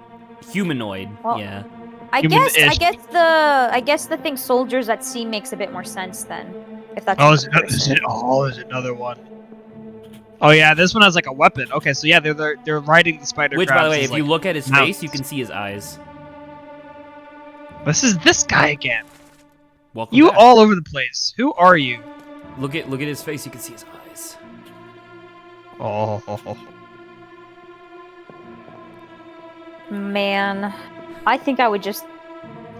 [SPEAKER 1] Humanoid,
[SPEAKER 2] Well,
[SPEAKER 1] yeah.
[SPEAKER 2] I
[SPEAKER 3] Human-ish.
[SPEAKER 2] guess the thing soldiers at sea makes a bit more sense then. If that's
[SPEAKER 3] Oh,
[SPEAKER 2] another
[SPEAKER 3] is
[SPEAKER 2] person.
[SPEAKER 3] there's another one. Oh yeah, this one has like a weapon. Okay, so yeah, they're riding the spider.
[SPEAKER 1] Which, by the
[SPEAKER 3] crabs
[SPEAKER 1] way,
[SPEAKER 3] as,
[SPEAKER 1] if you
[SPEAKER 3] like,
[SPEAKER 1] look at his
[SPEAKER 3] mounts.
[SPEAKER 1] face, you can see his eyes.
[SPEAKER 3] This is this guy again.
[SPEAKER 1] Welcome
[SPEAKER 3] You
[SPEAKER 1] back.
[SPEAKER 3] all over the place. Who are you?
[SPEAKER 1] Look at his face, you can see his eyes.
[SPEAKER 3] Oh.
[SPEAKER 2] Man, I think I would just.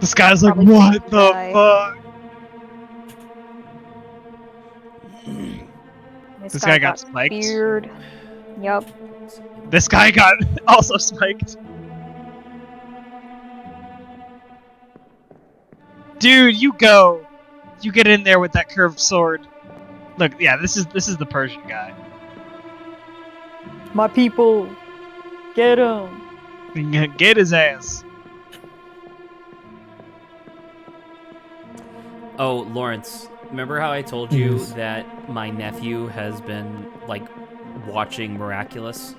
[SPEAKER 3] This guy's like,
[SPEAKER 2] Probably
[SPEAKER 3] what the
[SPEAKER 2] die.
[SPEAKER 3] fuck?
[SPEAKER 2] This
[SPEAKER 3] This guy got
[SPEAKER 2] got
[SPEAKER 3] spiked.
[SPEAKER 2] Beard. Yup.
[SPEAKER 3] This guy got also spiked. Dude, you go. You get in there with that curved sword. Look, yeah, this is the Persian guy.
[SPEAKER 2] My people, get him.
[SPEAKER 3] Get his ass.
[SPEAKER 1] Oh, Lawrence, remember how I told you
[SPEAKER 4] Yes.
[SPEAKER 1] that my nephew has been, like, watching Miraculous?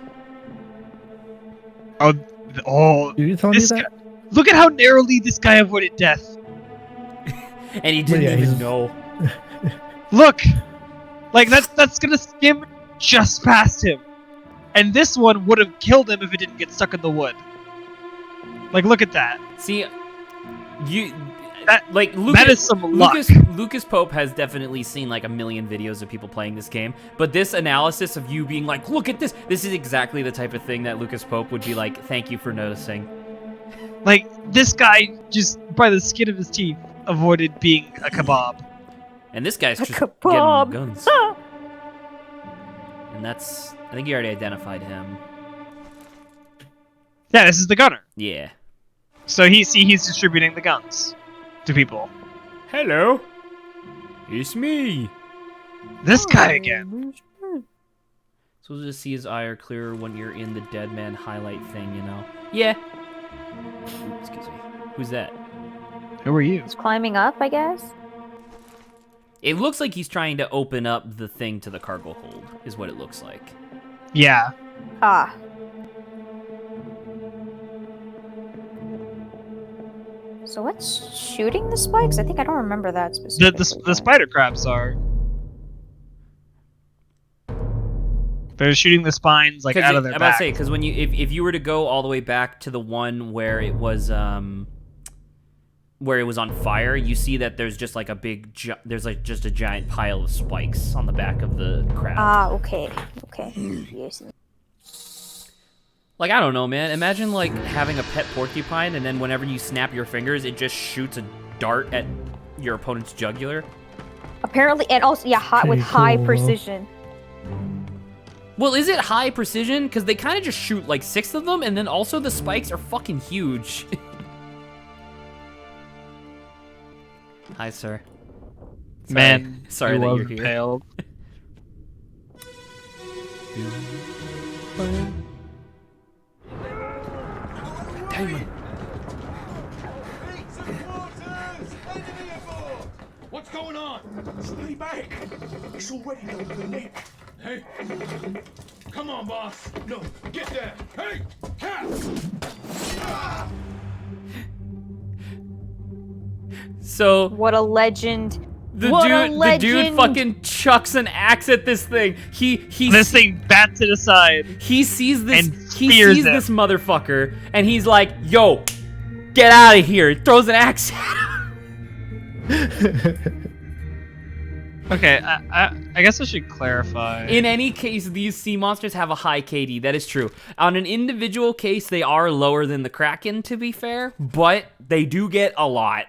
[SPEAKER 3] Oh,
[SPEAKER 4] Did you tell me
[SPEAKER 3] this
[SPEAKER 4] that?
[SPEAKER 3] guy, look at how narrowly this guy avoided death.
[SPEAKER 1] And he didn't
[SPEAKER 4] yeah,
[SPEAKER 1] even
[SPEAKER 4] he's-
[SPEAKER 1] know.
[SPEAKER 3] Look, like that's gonna skim just past him, and this one would have killed him if it didn't get stuck in the wood. Like, look at that.
[SPEAKER 1] See, you...
[SPEAKER 3] That-
[SPEAKER 1] like,
[SPEAKER 3] that is some luck.
[SPEAKER 1] Lucas Pope has definitely seen, like, a million videos of people playing this game, but this analysis of you being like, look at this, this is exactly the type of thing that Lucas Pope would be like, thank you for noticing.
[SPEAKER 3] Like, this guy just, by the skin of his teeth, avoided being a kebab.
[SPEAKER 1] And this guy's
[SPEAKER 2] A
[SPEAKER 1] just
[SPEAKER 2] kebab.
[SPEAKER 1] getting guns. And that's... I think you already identified him.
[SPEAKER 3] Yeah, this is the gunner.
[SPEAKER 1] Yeah.
[SPEAKER 3] So he's distributing the guns to people.
[SPEAKER 1] Hello. It's me.
[SPEAKER 3] This guy again.
[SPEAKER 1] So just see his eye are clearer when you're in the dead man highlight thing, you know? Yeah. Ooh, excuse me. Who's that?
[SPEAKER 3] Who are you?
[SPEAKER 2] He's climbing up, I guess.
[SPEAKER 1] It looks like he's trying to open up the thing to the cargo hold, is what it looks like.
[SPEAKER 3] Yeah.
[SPEAKER 2] Ah. So what's shooting the spikes? I think I don't remember that specifically.
[SPEAKER 3] The spider crabs are. They're shooting the spines like out of their
[SPEAKER 1] I'm about to
[SPEAKER 3] back.
[SPEAKER 1] say, because when you if you were to go all the way back to the one where it was on fire, you see that there's just like a big there's like just a giant pile of spikes on the back of the crab.
[SPEAKER 2] Ah, okay. Yes.
[SPEAKER 1] Like, I don't know, man. Imagine like having a pet porcupine, and then whenever you snap your fingers, it just shoots a dart at your opponent's jugular.
[SPEAKER 2] Apparently, and also, yeah, with high precision.
[SPEAKER 1] Well, is it high precision? Because they kind of just shoot like 6 of them, and then also the spikes are fucking huge. Hi, sir.
[SPEAKER 3] Man,
[SPEAKER 1] sorry that you're here.
[SPEAKER 3] Impaled.
[SPEAKER 1] Damn.
[SPEAKER 6] What's going on?
[SPEAKER 8] Stay back! It's already going to the neck.
[SPEAKER 6] Hey, come on, boss. No, get there. Hey, cat!
[SPEAKER 1] So
[SPEAKER 2] What a legend.
[SPEAKER 1] the dude fucking chucks an axe at this thing.
[SPEAKER 3] This thing bats it aside.
[SPEAKER 1] He sees this.
[SPEAKER 3] And
[SPEAKER 1] He
[SPEAKER 3] spears
[SPEAKER 1] sees
[SPEAKER 3] him.
[SPEAKER 1] this motherfucker, and he's like, "Yo, get out of here!" He throws an axe at him.
[SPEAKER 3] Okay, I guess I should clarify.
[SPEAKER 1] In any case, these sea monsters have a high KD. That is true. On an individual case, they are lower than the Kraken, to be fair, but they do get a lot.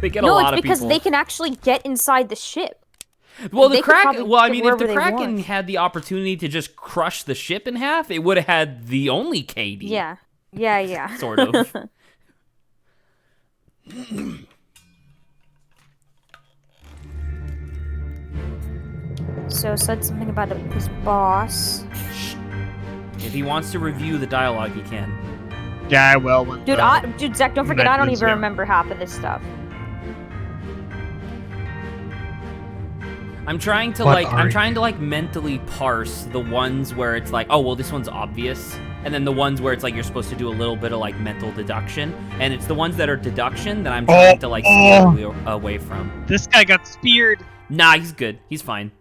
[SPEAKER 1] They get a lot of people.
[SPEAKER 2] No, it's because they can actually get inside the ship.
[SPEAKER 1] Well,
[SPEAKER 2] They
[SPEAKER 1] the
[SPEAKER 2] could
[SPEAKER 1] Kraken.
[SPEAKER 2] probably
[SPEAKER 1] Well, I
[SPEAKER 2] get
[SPEAKER 1] mean, if
[SPEAKER 2] wherever
[SPEAKER 1] the
[SPEAKER 2] they
[SPEAKER 1] Kraken
[SPEAKER 2] want.
[SPEAKER 1] had the opportunity to just crush the ship in half, it would have had the only KD.
[SPEAKER 2] Yeah.
[SPEAKER 1] Sort of.
[SPEAKER 2] So said something about his boss.
[SPEAKER 1] If he wants to review the dialogue, he can.
[SPEAKER 3] Yeah, I will. When
[SPEAKER 2] Dude, Zach, don't forget, I don't even
[SPEAKER 3] Yeah.
[SPEAKER 2] remember half of this stuff.
[SPEAKER 1] I'm trying to mentally parse the ones where it's like, oh well, this one's obvious, and then the ones where it's like you're supposed to do a little bit of like mental deduction, and it's the ones that are deduction that I'm trying to like steer away from.
[SPEAKER 3] This guy got speared.
[SPEAKER 1] Nah, he's good. He's fine.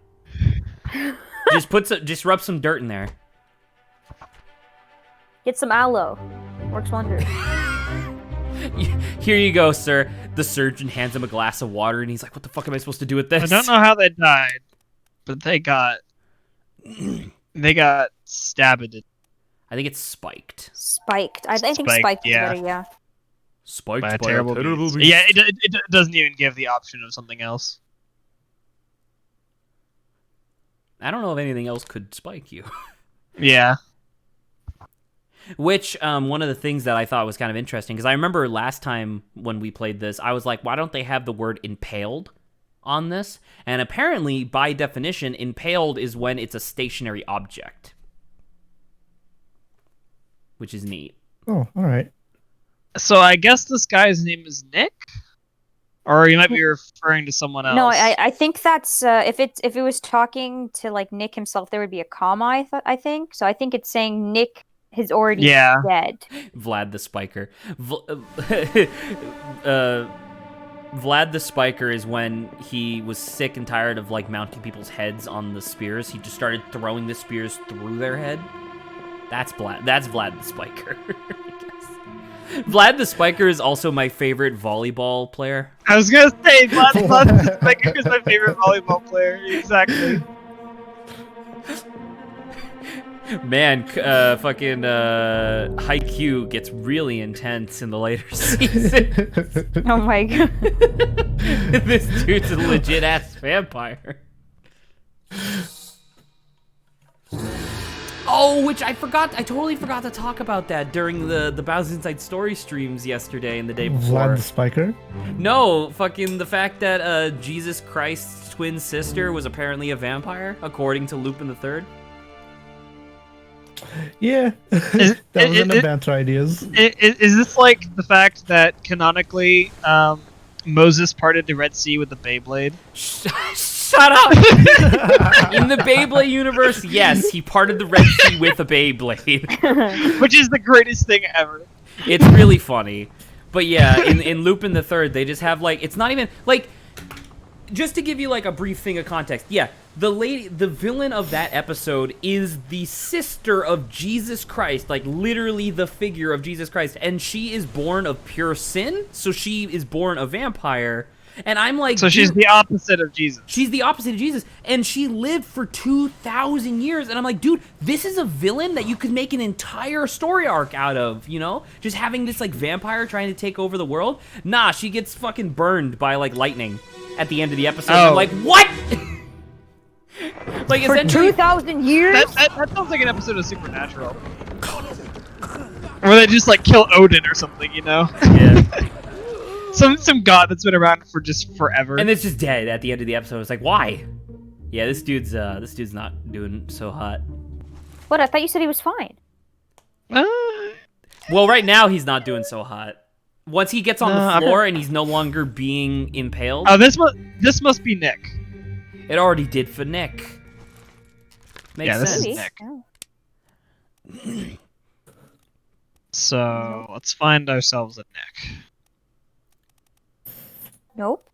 [SPEAKER 1] Just rub some dirt in there.
[SPEAKER 2] Get some aloe. Works wonders.
[SPEAKER 1] Here you go, sir. The surgeon hands him a glass of water, and he's like, what the fuck am I supposed to do with this?
[SPEAKER 3] I don't know how they died, but they got stabbed.
[SPEAKER 1] I think it's spiked.
[SPEAKER 2] Spiked. I think
[SPEAKER 3] Spiked,
[SPEAKER 2] spiked is
[SPEAKER 3] yeah.
[SPEAKER 2] better, yeah.
[SPEAKER 1] Spiked
[SPEAKER 3] By a terrible beast.
[SPEAKER 1] beast.
[SPEAKER 3] Yeah, it doesn't even give the option of something else.
[SPEAKER 1] I don't know if anything else could spike you.
[SPEAKER 3] Yeah.
[SPEAKER 1] Which, one of the things that I thought was kind of interesting, because I remember last time when we played this, I was like, why don't they have the word impaled on this? And apparently, by definition, impaled is when it's a stationary object. Which is neat.
[SPEAKER 4] Oh, all right.
[SPEAKER 3] So I guess this guy's name is Nick? Or you might be referring to someone else.
[SPEAKER 2] No, I think that's if it was talking to like Nick himself, there would be a comma. I think so. I think it's saying Nick is already dead.
[SPEAKER 1] Vlad the Spiker. Vlad the Spiker is when he was sick and tired of like mounting people's heads on the spears. He just started throwing the spears through their head. That's Vlad the Spiker. Vlad the Spiker is also my favorite volleyball player.
[SPEAKER 3] I was gonna say Vlad the Spiker is my favorite volleyball player. Exactly.
[SPEAKER 1] Man, fucking Haikyuu gets really intense in the later seasons.
[SPEAKER 2] Oh my god.
[SPEAKER 1] This dude's a legit ass vampire. Oh, which I totally forgot to talk about that during the Bow's Inside Story streams yesterday and the day before.
[SPEAKER 4] Vlad the Spiker?
[SPEAKER 1] No, fucking the fact that Jesus Christ's twin sister was apparently a vampire, according to Lupin III.
[SPEAKER 4] Yeah, that was in the banter ideas.
[SPEAKER 3] Is this like the fact that canonically Moses parted the Red Sea with the Beyblade?
[SPEAKER 1] Shut up! In the Beyblade universe, yes, he parted the Red Sea with a Beyblade.
[SPEAKER 3] Which is the greatest thing ever.
[SPEAKER 1] It's really funny. But yeah, in Lupin the Third, they just have like, it's not even, like, just to give you like a brief thing of context, yeah, the villain of that episode is the sister of Jesus Christ, like literally the figure of Jesus Christ, and she is born of pure sin, so she is born a vampire. And I'm like,
[SPEAKER 3] so she's the opposite of Jesus.
[SPEAKER 1] She's the opposite of Jesus, and she lived for 2,000 years. And I'm like, dude, this is a villain that you could make an entire story arc out of, you know? Just having this like vampire trying to take over the world. Nah, she gets fucking burned by like lightning at the end of the episode.
[SPEAKER 3] Oh.
[SPEAKER 1] I'm like, what? Like
[SPEAKER 2] for
[SPEAKER 1] essentially
[SPEAKER 2] 2,000 years.
[SPEAKER 3] That sounds like an episode of Supernatural, where they just like kill Odin or something, you know?
[SPEAKER 1] Yeah.
[SPEAKER 3] Some god that's been around for just forever.
[SPEAKER 1] And it's just dead at the end of the episode. It's like, why? Yeah, this dude's not doing so hot.
[SPEAKER 2] What? I thought you said he was fine.
[SPEAKER 1] Well, right now he's not doing so hot. Once he gets on the floor and he's no longer being impaled.
[SPEAKER 3] Oh, this must be Nick.
[SPEAKER 1] It already did for Nick. Makes
[SPEAKER 3] this
[SPEAKER 1] sense.
[SPEAKER 3] is Nick. So let's find ourselves a Nick.
[SPEAKER 2] Nope.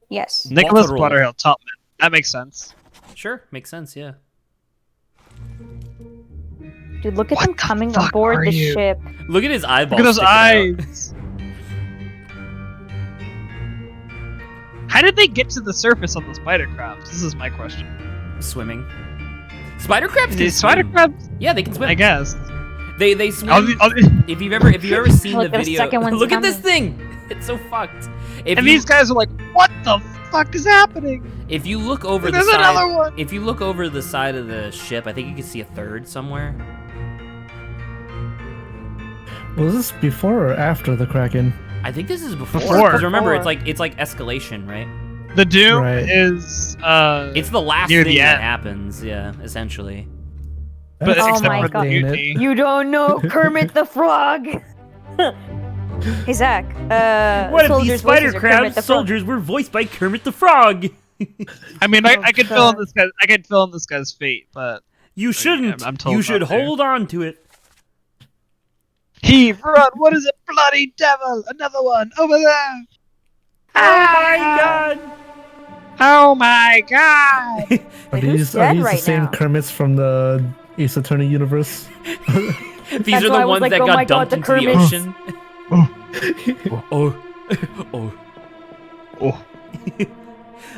[SPEAKER 2] Yes.
[SPEAKER 3] Nicholas
[SPEAKER 1] Walter
[SPEAKER 3] Butterhill, Topman. That makes sense.
[SPEAKER 1] Sure, makes sense, yeah.
[SPEAKER 2] Dude, look at
[SPEAKER 3] What
[SPEAKER 2] them
[SPEAKER 3] the
[SPEAKER 2] coming
[SPEAKER 3] fuck
[SPEAKER 2] aboard
[SPEAKER 3] are
[SPEAKER 2] the
[SPEAKER 3] you?
[SPEAKER 2] ship.
[SPEAKER 1] Look at his eyeballs.
[SPEAKER 3] Look at those
[SPEAKER 1] sticking out.
[SPEAKER 3] eyes. How did they get to the surface on the spider crabs? This is my question.
[SPEAKER 1] Swimming. Spider crabs can
[SPEAKER 3] These spider
[SPEAKER 1] swim.
[SPEAKER 3] crabs?
[SPEAKER 1] Yeah, they can swim.
[SPEAKER 3] I guess.
[SPEAKER 1] They swim.
[SPEAKER 3] I'll be-
[SPEAKER 1] If you've ever seen the
[SPEAKER 2] Look, the
[SPEAKER 1] video,
[SPEAKER 2] second one's
[SPEAKER 1] look at this
[SPEAKER 2] coming.
[SPEAKER 1] thing. It's so fucked.
[SPEAKER 3] And these guys are like, what the fuck is happening?
[SPEAKER 1] If you look over the
[SPEAKER 3] There's
[SPEAKER 1] side,
[SPEAKER 3] another one.
[SPEAKER 1] if you look over the side of the ship, I think you can see a third somewhere.
[SPEAKER 4] Was this before or after the Kraken?
[SPEAKER 1] I think this is before.
[SPEAKER 3] Before.
[SPEAKER 1] Because remember,
[SPEAKER 2] Before.
[SPEAKER 1] it's like escalation, right?
[SPEAKER 3] The Doom
[SPEAKER 4] Right.
[SPEAKER 3] is
[SPEAKER 1] It's the last
[SPEAKER 3] near
[SPEAKER 1] thing
[SPEAKER 3] the
[SPEAKER 1] that
[SPEAKER 3] end.
[SPEAKER 1] happens. Yeah, essentially.
[SPEAKER 3] But
[SPEAKER 2] Oh
[SPEAKER 3] except
[SPEAKER 2] my
[SPEAKER 3] for
[SPEAKER 2] God.
[SPEAKER 3] the mutiny.
[SPEAKER 2] You don't know Kermit the Frog. Hey Zach. Soldiers' voices are Kermit the Frog.
[SPEAKER 1] were voiced by Kermit the Frog?
[SPEAKER 3] I mean,
[SPEAKER 2] Oh,
[SPEAKER 3] I could fill in this guy. I could fill in this guy's fate, but
[SPEAKER 1] You shouldn't.
[SPEAKER 3] I'm told
[SPEAKER 1] You should
[SPEAKER 3] not to.
[SPEAKER 1] hold on to it.
[SPEAKER 3] Heave, run! What is it, bloody devil? Another one over there!
[SPEAKER 1] Oh my God!
[SPEAKER 3] Oh my god!
[SPEAKER 4] Are
[SPEAKER 2] Who's
[SPEAKER 4] these
[SPEAKER 2] dead
[SPEAKER 4] the
[SPEAKER 2] right
[SPEAKER 4] same
[SPEAKER 2] now?
[SPEAKER 4] Kermits from the Ace Attorney universe?
[SPEAKER 1] These
[SPEAKER 2] That's
[SPEAKER 1] are
[SPEAKER 2] why I
[SPEAKER 1] the
[SPEAKER 2] was
[SPEAKER 1] ones
[SPEAKER 2] like,
[SPEAKER 1] that
[SPEAKER 2] oh
[SPEAKER 1] got
[SPEAKER 2] my God,
[SPEAKER 1] dumped
[SPEAKER 2] the
[SPEAKER 1] into the
[SPEAKER 2] Kermits.
[SPEAKER 1] ocean. Oh. Oh.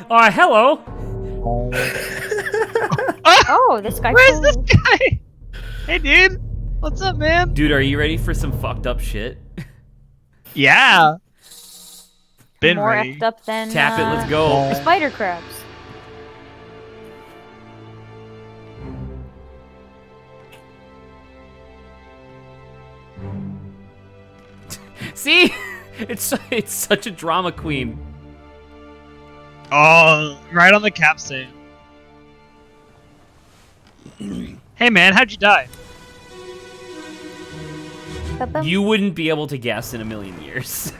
[SPEAKER 3] Oh.
[SPEAKER 1] Hello.
[SPEAKER 2] Oh, this guy.
[SPEAKER 3] Where's this guy? Hey, dude. What's up, man?
[SPEAKER 1] Dude, are you ready for some fucked up shit?
[SPEAKER 3] Yeah. Been
[SPEAKER 2] More
[SPEAKER 3] ready.
[SPEAKER 2] effed up than
[SPEAKER 1] Tap it, let's go.
[SPEAKER 2] the spider crabs.
[SPEAKER 1] See? It's such a drama queen.
[SPEAKER 3] Oh, right on the capstan. Hey man, how'd you die?
[SPEAKER 1] You wouldn't be able to guess in a million years.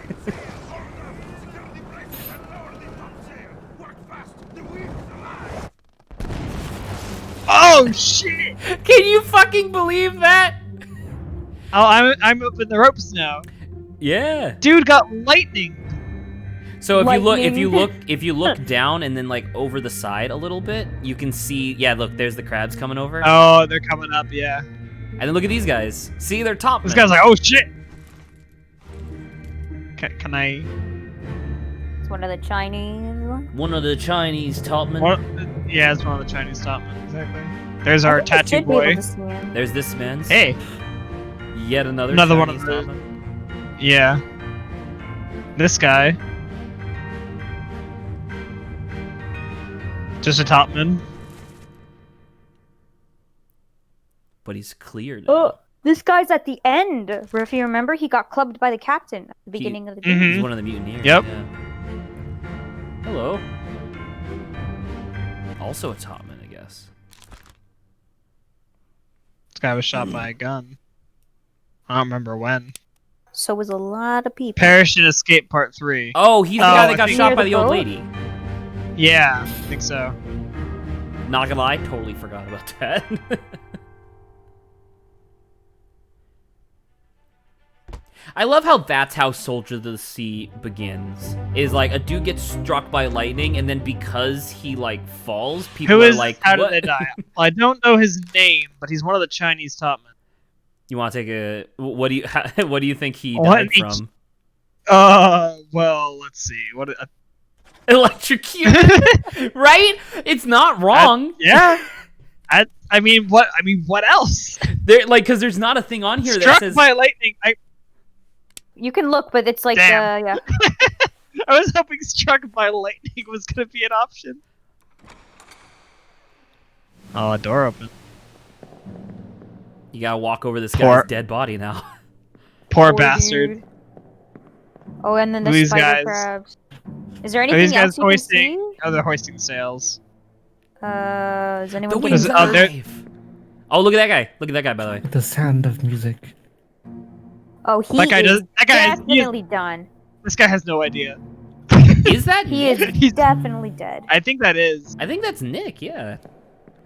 [SPEAKER 3] Oh shit!
[SPEAKER 1] Can you fucking believe that?
[SPEAKER 3] Oh, I'm up in the ropes now.
[SPEAKER 1] Yeah.
[SPEAKER 3] Dude got lightning.
[SPEAKER 1] So if
[SPEAKER 2] Lightning.
[SPEAKER 1] you look down and then like over the side a little bit, you can see. Yeah, look, there's the crabs coming over.
[SPEAKER 3] Oh, they're coming up, yeah.
[SPEAKER 1] And then look at these guys. See, they're top.
[SPEAKER 3] This guy's like, oh shit. Can I?
[SPEAKER 2] It's one of the Chinese.
[SPEAKER 1] One of the Chinese top men.
[SPEAKER 3] Yeah, it's one of the Chinese top men. Exactly. There's our tattoo boy.
[SPEAKER 1] There's this man's.
[SPEAKER 3] Hey.
[SPEAKER 1] Yet another
[SPEAKER 3] Chinese
[SPEAKER 1] one of
[SPEAKER 3] top
[SPEAKER 1] the.
[SPEAKER 3] men. Yeah. This guy. Just a topman.
[SPEAKER 1] But he's clear now.
[SPEAKER 2] Oh, this guy's at the end. Where if you remember, he got clubbed by the captain at the beginning of the game.
[SPEAKER 1] He's one of the mutineers.
[SPEAKER 3] Yep.
[SPEAKER 1] Yeah. Hello. Also a topman, I guess.
[SPEAKER 3] This guy was shot by a gun. I don't remember when.
[SPEAKER 2] So was a lot of people.
[SPEAKER 3] Perish in Escape Part 3.
[SPEAKER 1] Oh, he's the guy that got
[SPEAKER 3] I
[SPEAKER 1] shot
[SPEAKER 2] think-
[SPEAKER 1] by the old lady.
[SPEAKER 3] Yeah, I think so.
[SPEAKER 1] Not gonna lie, totally forgot about that. I love how that's how Soldier of the Sea begins. Is like a dude gets struck by lightning, and then because he like falls, people
[SPEAKER 3] Who
[SPEAKER 1] are
[SPEAKER 3] is?
[SPEAKER 1] like,
[SPEAKER 3] How
[SPEAKER 1] "What?"
[SPEAKER 3] did they die? I don't know his name, but he's one of the Chinese topmen.
[SPEAKER 1] You want to take a? What do you? What do you think he
[SPEAKER 3] What
[SPEAKER 1] died
[SPEAKER 3] each-
[SPEAKER 1] from?
[SPEAKER 3] Well, let's see. What?
[SPEAKER 1] Electrocuted, right? It's not wrong.
[SPEAKER 3] Yeah. I mean, what? I mean, what else?
[SPEAKER 1] There, like, because there's not a thing on here that
[SPEAKER 3] Struck
[SPEAKER 1] says.
[SPEAKER 3] by lightning.
[SPEAKER 2] You can look, but it's like,
[SPEAKER 3] Damn.
[SPEAKER 2] yeah.
[SPEAKER 3] I was hoping struck by lightning was gonna be an option. Oh, a door open.
[SPEAKER 1] You gotta walk over this
[SPEAKER 3] Poor-
[SPEAKER 1] guy's dead body now.
[SPEAKER 3] Poor
[SPEAKER 2] Poor
[SPEAKER 3] bastard.
[SPEAKER 2] dude. Oh, and then the
[SPEAKER 3] These
[SPEAKER 2] spider
[SPEAKER 3] guys-
[SPEAKER 2] crabs. Is there
[SPEAKER 3] Are
[SPEAKER 2] anything
[SPEAKER 3] these
[SPEAKER 2] else
[SPEAKER 3] guys
[SPEAKER 2] you can
[SPEAKER 3] hoisting?
[SPEAKER 2] see?
[SPEAKER 3] Oh, they're hoisting sails.
[SPEAKER 2] Is anyone
[SPEAKER 1] The
[SPEAKER 2] getting
[SPEAKER 1] wind's
[SPEAKER 3] oh, there-
[SPEAKER 1] alive. Oh, look at that guy. Look at that guy, by the way.
[SPEAKER 4] The sound of music.
[SPEAKER 2] Oh, he
[SPEAKER 3] That guy
[SPEAKER 2] is
[SPEAKER 3] does- that guy is-
[SPEAKER 2] definitely done.
[SPEAKER 3] This guy has no idea.
[SPEAKER 1] Is that
[SPEAKER 2] He
[SPEAKER 1] Nick?
[SPEAKER 2] is
[SPEAKER 3] He's-
[SPEAKER 2] definitely dead.
[SPEAKER 3] I think that is.
[SPEAKER 1] I think that's Nick. Yeah.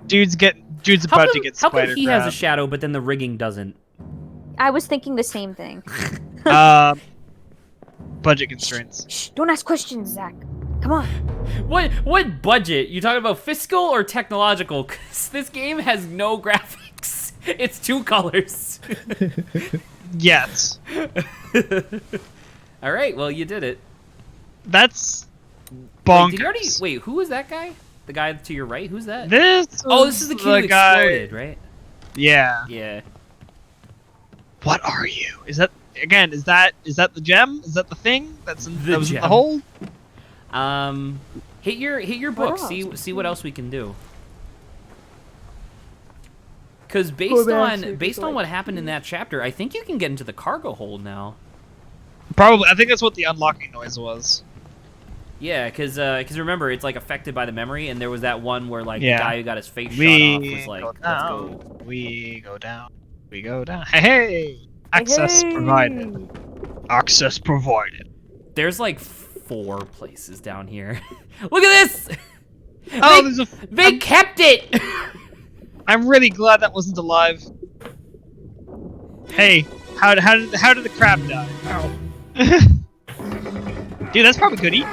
[SPEAKER 3] Dude's
[SPEAKER 1] How
[SPEAKER 3] about to
[SPEAKER 1] come,
[SPEAKER 3] get
[SPEAKER 1] how
[SPEAKER 3] spider
[SPEAKER 1] come he has a
[SPEAKER 3] crab.
[SPEAKER 1] shadow, but then the rigging doesn't?
[SPEAKER 2] I was thinking the same thing.
[SPEAKER 3] Budget constraints.
[SPEAKER 2] Shh, don't ask questions, Zach. Come on.
[SPEAKER 1] What budget? You talking about fiscal or technological? 'Cause this game has no graphics. It's 2 colors.
[SPEAKER 3] Yes.
[SPEAKER 1] All right. Well, you did it.
[SPEAKER 3] That's
[SPEAKER 1] Wait,
[SPEAKER 3] bonkers.
[SPEAKER 1] did you already? Wait, who was that guy? The guy to your right? Who's that?
[SPEAKER 3] This
[SPEAKER 1] This is the kid who
[SPEAKER 3] guy.
[SPEAKER 1] exploded, right?
[SPEAKER 3] Yeah.
[SPEAKER 1] Yeah.
[SPEAKER 3] What are you? Is that again? Is that the gem? Is that the thing? That was in
[SPEAKER 1] gem.
[SPEAKER 3] the hole?
[SPEAKER 1] Hit your book. See what else we can do. Because based on what happened in that chapter, I think you can get into the cargo hold now.
[SPEAKER 3] Probably. I think that's what the unlocking noise was.
[SPEAKER 1] Yeah, because remember, it's like affected by the memory, and there was that one where like
[SPEAKER 3] Yeah.
[SPEAKER 1] the guy who got his face shot off was like,
[SPEAKER 3] go
[SPEAKER 1] let's
[SPEAKER 3] down.
[SPEAKER 1] go.
[SPEAKER 3] We go down. We go down. Hey! Access
[SPEAKER 2] Hey.
[SPEAKER 3] provided. Access provided.
[SPEAKER 1] There's like 4 places down here. Look at this!
[SPEAKER 3] Oh, there's a.
[SPEAKER 1] They kept it!
[SPEAKER 3] I'm really glad that wasn't alive. Hey, how did the crab die? Dude, that's probably good eating.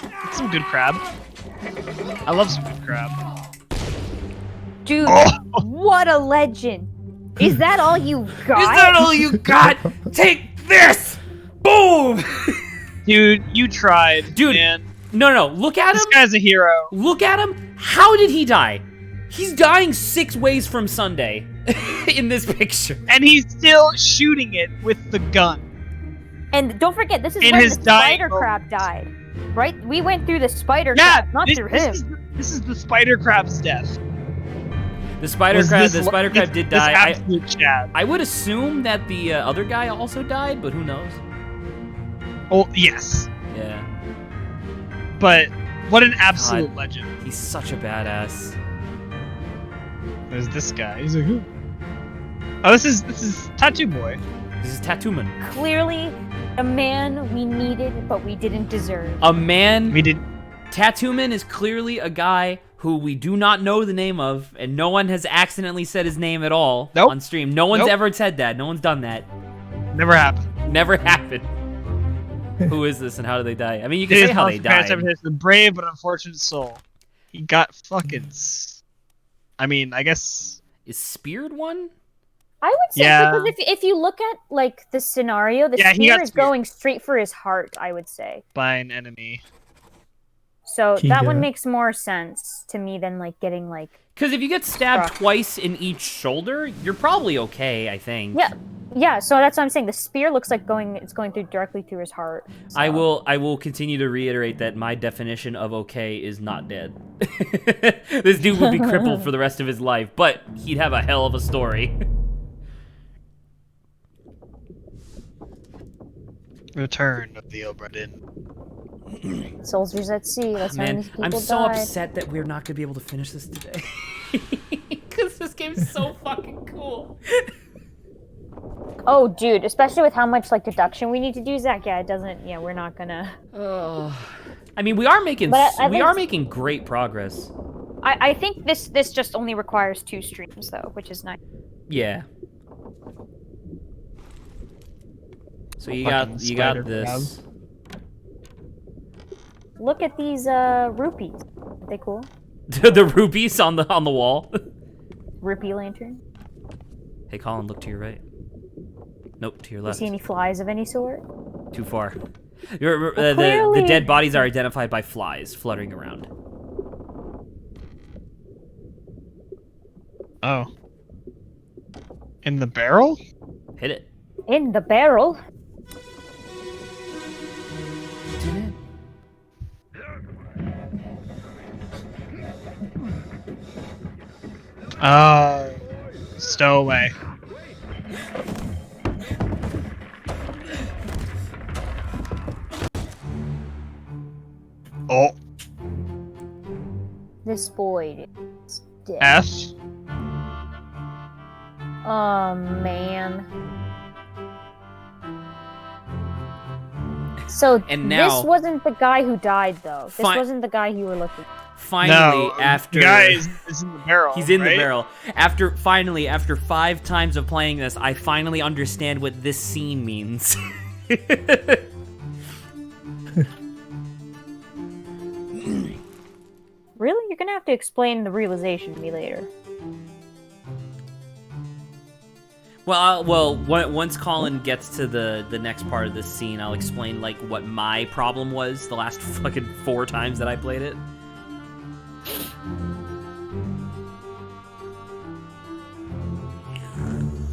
[SPEAKER 3] That's some good crab. I love some good crab.
[SPEAKER 2] Dude,
[SPEAKER 3] Oh.
[SPEAKER 2] what a legend. Is that all you got?
[SPEAKER 1] Is that all you got? Take this! Boom!
[SPEAKER 3] Dude, you tried.
[SPEAKER 1] Dude,
[SPEAKER 3] man.
[SPEAKER 1] No. Look at him.
[SPEAKER 3] This guy's a hero.
[SPEAKER 1] Look at him. How did he die? He's dying 6 ways from Sunday in this picture.
[SPEAKER 3] And he's still shooting it with the gun.
[SPEAKER 2] And don't forget, this is
[SPEAKER 3] In
[SPEAKER 2] when
[SPEAKER 3] his
[SPEAKER 2] the
[SPEAKER 3] dying
[SPEAKER 2] spider crab died. Right? We went through the spider
[SPEAKER 3] Yeah,
[SPEAKER 2] crab, not through him.
[SPEAKER 3] This is the spider crab's death.
[SPEAKER 1] The spider crab did die.
[SPEAKER 3] Absolute Chad.
[SPEAKER 1] I would assume that the other guy also died, but who knows?
[SPEAKER 3] Oh, yes.
[SPEAKER 1] Yeah.
[SPEAKER 3] But what an absolute legend.
[SPEAKER 1] He's such a badass.
[SPEAKER 3] There's this guy. He's like, who? Oh, this is Tattoo Boy.
[SPEAKER 1] This is Tattoo Man.
[SPEAKER 2] Clearly, a man we needed, but we didn't deserve.
[SPEAKER 1] A man.
[SPEAKER 3] We did.
[SPEAKER 1] Tattoo Man is clearly a guy who we do not know the name of, and no one has accidentally said his name at all on stream. No one's ever said that. No one's done that.
[SPEAKER 3] Never happened.
[SPEAKER 1] Never happened. Who is this and how do they die? I mean, you can say how they died.
[SPEAKER 3] The brave but unfortunate soul. He got fucking. I mean, I guess.
[SPEAKER 1] Is speared one?
[SPEAKER 2] I would say because if you look at like the scenario, the spear is going straight for his heart. I would say
[SPEAKER 3] by an enemy.
[SPEAKER 2] So that one makes more sense to me than like getting like.
[SPEAKER 1] Because if you get stabbed twice in each shoulder, you're probably okay. I think.
[SPEAKER 2] Yeah. So that's what I'm saying. The spear looks like it's going directly through his heart. So.
[SPEAKER 1] I will continue to reiterate that my definition of okay is not dead. This dude would be crippled for the rest of his life, but he'd have a hell of a story.
[SPEAKER 3] Return of the Obra Dinn.
[SPEAKER 2] Soldiers at sea. That's how many people
[SPEAKER 1] I'm so
[SPEAKER 2] died.
[SPEAKER 1] upset that we're not gonna be able to finish this today. Because this game's so fucking cool.
[SPEAKER 2] Oh, dude, especially with how much like deduction we need to do, Zach. Yeah, it doesn't. Yeah, we're not gonna.
[SPEAKER 1] I mean, we are making making great progress.
[SPEAKER 2] I think this just only requires 2 streams though, which is nice.
[SPEAKER 1] Yeah. So you got this.
[SPEAKER 2] Look at these rupees. Are they cool?
[SPEAKER 1] The rupees on the wall.
[SPEAKER 2] Rupee lantern.
[SPEAKER 1] Hey Colin, look to your right. Nope, to your left.
[SPEAKER 2] You see any flies of any sort?
[SPEAKER 1] Too far. The dead bodies are identified by flies fluttering around.
[SPEAKER 3] Oh. In the barrel?
[SPEAKER 1] Hit it.
[SPEAKER 2] In the barrel?
[SPEAKER 3] Stowaway. Oh.
[SPEAKER 2] This boy is dead.
[SPEAKER 3] F.
[SPEAKER 2] Oh, man. So this wasn't the guy who died, though. This wasn't the guy you were looking for.
[SPEAKER 1] Finally, after...
[SPEAKER 3] The guy is in the barrel,
[SPEAKER 1] He's in the barrel. After 5 times of playing this, I finally understand what this scene means.
[SPEAKER 2] Really? You're gonna have to explain the realization to me later.
[SPEAKER 1] Well, once Colin gets to the next part of this scene, I'll explain like what my problem was the last fucking 4 times that I played it.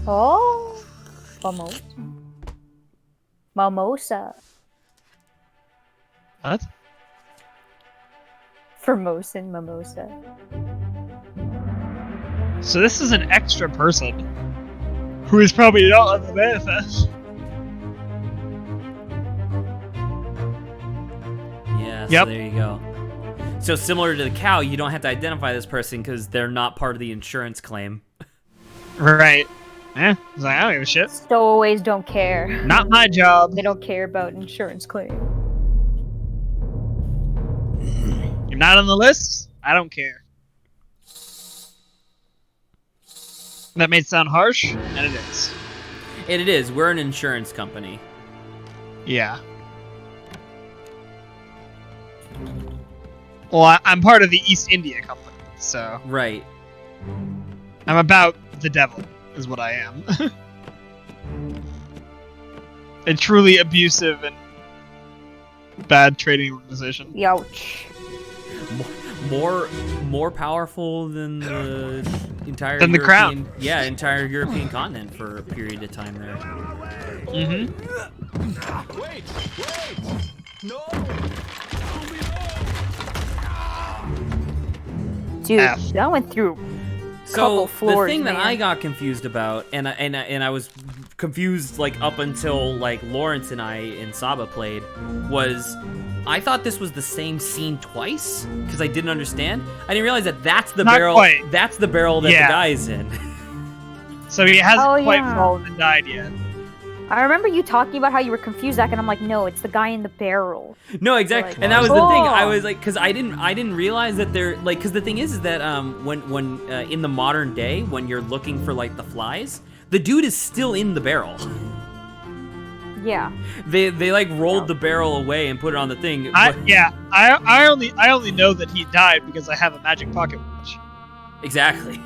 [SPEAKER 2] Oh, mimosa.
[SPEAKER 3] What?
[SPEAKER 2] Formosan mimosa.
[SPEAKER 3] So this is an extra person who is probably not on the manifest.
[SPEAKER 1] Yeah, so there you go. So similar to the cow, you don't have to identify this person because they're not part of the insurance claim.
[SPEAKER 3] Right. I was like, I don't give a shit.
[SPEAKER 2] Stowaways don't care.
[SPEAKER 3] Not my job.
[SPEAKER 2] They don't care about insurance claim.
[SPEAKER 3] You're not on the list? I don't care. That may sound harsh, and it is.
[SPEAKER 1] And it is. We're an insurance company.
[SPEAKER 3] Yeah. Well, I'm part of the East India Company, so...
[SPEAKER 1] Right.
[SPEAKER 3] I'm about the devil, is what I am. A truly abusive and bad trading organization.
[SPEAKER 2] Youch.
[SPEAKER 1] More powerful than the entire
[SPEAKER 3] the crown.
[SPEAKER 1] Yeah, entire European continent for a period of time there.
[SPEAKER 3] Mm-hmm.
[SPEAKER 6] Wait! No!
[SPEAKER 2] Dude, that went through couple floors.
[SPEAKER 1] The thing that
[SPEAKER 2] man.
[SPEAKER 1] I got confused about, and I was confused like up until like Lawrence and I in Saba played, was I thought this was the same scene twice because I didn't understand. I didn't realize that that's the
[SPEAKER 3] Not
[SPEAKER 1] barrel.
[SPEAKER 3] quite.
[SPEAKER 1] That's the barrel that the guy's in.
[SPEAKER 3] So he hasn't
[SPEAKER 2] Oh,
[SPEAKER 3] quite
[SPEAKER 2] yeah.
[SPEAKER 3] fallen and died yet.
[SPEAKER 2] I remember you talking about how you were confused, Zach, and I'm like, no, it's the guy in the barrel.
[SPEAKER 1] No, exactly,
[SPEAKER 2] Like,
[SPEAKER 1] and that was the thing. I
[SPEAKER 2] oh.
[SPEAKER 1] was like, because I didn't realize that they're like, because the thing is that when in the modern day when you're looking for like the flies, the dude is still in the barrel.
[SPEAKER 2] Yeah.
[SPEAKER 1] They like rolled the barrel away and put it on the thing.
[SPEAKER 3] I only know that he died because I have a magic pocket watch.
[SPEAKER 1] Exactly.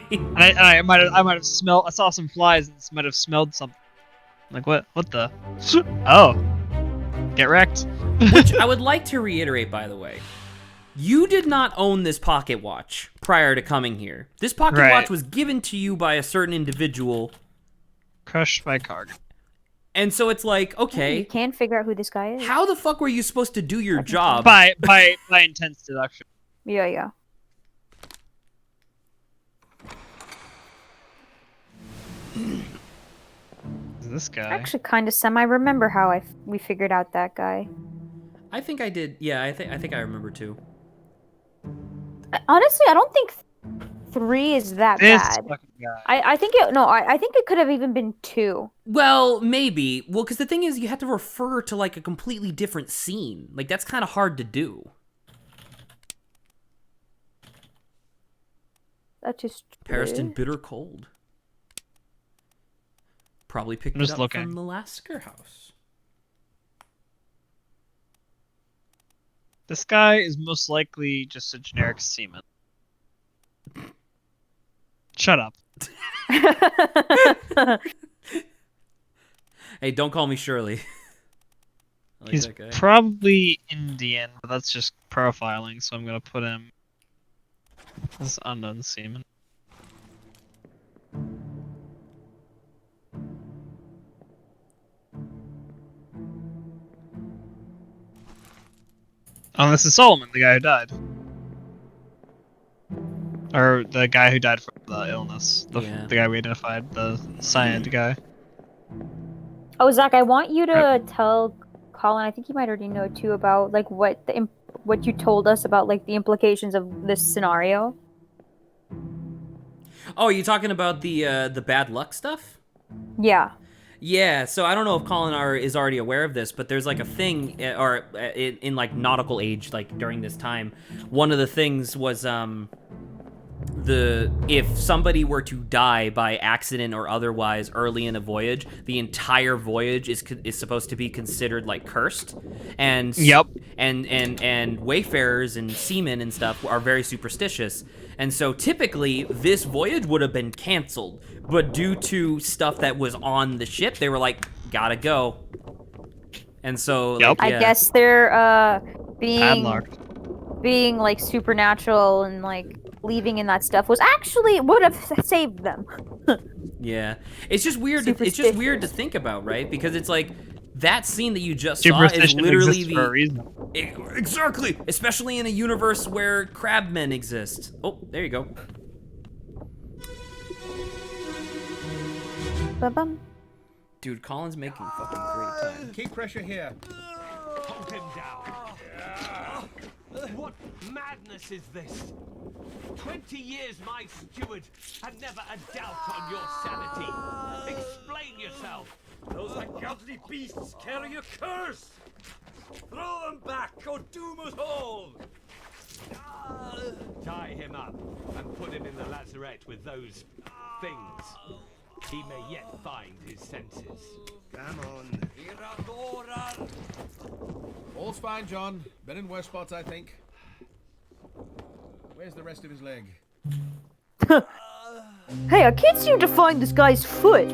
[SPEAKER 3] And I might have smelled. I saw some flies and might have smelled something. Like what? What the? Oh, get wrecked.
[SPEAKER 1] Which I would like to reiterate, by the way. You did not own this pocket watch prior to coming here. This pocket watch was given to you by a certain individual.
[SPEAKER 3] Crushed by cargo.
[SPEAKER 1] And so it's like, okay,
[SPEAKER 2] You can't figure out who this guy is.
[SPEAKER 1] how the fuck were you supposed to do your job?
[SPEAKER 3] By intense deduction.
[SPEAKER 2] Yeah.
[SPEAKER 3] This guy.
[SPEAKER 2] I actually kind of semi-remember how we figured out that guy.
[SPEAKER 1] I think I did. Yeah, I think I remember too.
[SPEAKER 2] Honestly, I don't think 3 is that
[SPEAKER 3] This
[SPEAKER 2] bad.
[SPEAKER 3] fucking guy.
[SPEAKER 2] I think it. No, I think it could have even been 2.
[SPEAKER 1] Well, maybe. Well, because the thing is, you have to refer to like a completely different scene. Like that's kind of hard to do.
[SPEAKER 2] That's just
[SPEAKER 1] Pariston Bitter Cold. Probably picked it up from the Lasker house.
[SPEAKER 3] This guy is most likely just a generic seaman. Shut up.
[SPEAKER 1] Hey, don't call me Shirley. I like
[SPEAKER 3] He's
[SPEAKER 1] that guy.
[SPEAKER 3] probably Indian, but that's just profiling, so I'm gonna put him as unknown seaman. Oh, this is Solomon, the guy who died. Or the guy who died from the illness. The guy we identified, the cyanide guy.
[SPEAKER 2] Oh, Zach, I want you to tell Colin. I think he might already know too about like what you told us about like the implications of this scenario.
[SPEAKER 1] Oh, are you talking about the bad luck stuff?
[SPEAKER 2] Yeah.
[SPEAKER 1] Yeah, so I don't know if Colin is already aware of this, but there's like a thing, in like nautical age, like during this time, one of the things was if somebody were to die by accident or otherwise early in a voyage, the entire voyage is supposed to be considered like cursed, and and wayfarers and seamen and stuff are very superstitious. And so typically this voyage would have been canceled, but due to stuff that was on the ship, they were like, gotta go. And so like,
[SPEAKER 2] I guess they're being like supernatural and like believing in that stuff would have saved them.
[SPEAKER 1] Yeah, it's just weird. It's just weird to think about, right? Because it's like that scene that you just saw is literally
[SPEAKER 3] for a reason.
[SPEAKER 1] Exactly, especially in a universe where crabmen exist. Oh, there you go.
[SPEAKER 2] Ba-bum.
[SPEAKER 1] Dude, Colin's making fucking great time.
[SPEAKER 5] Keep pressure here.
[SPEAKER 9] Hold him down. What madness is this? 20 years my steward, and never a doubt on your sanity. Explain yourself.
[SPEAKER 6] Those ungodly beasts carry a curse! Throw them back or doom us all!
[SPEAKER 9] Tie him up and put him in the lazarette with those things. He may yet find his senses.
[SPEAKER 5] Come on. All's fine, John. Been in worse spots, I think. Where's the rest of his leg?
[SPEAKER 2] Hey, I can't seem to find this guy's foot.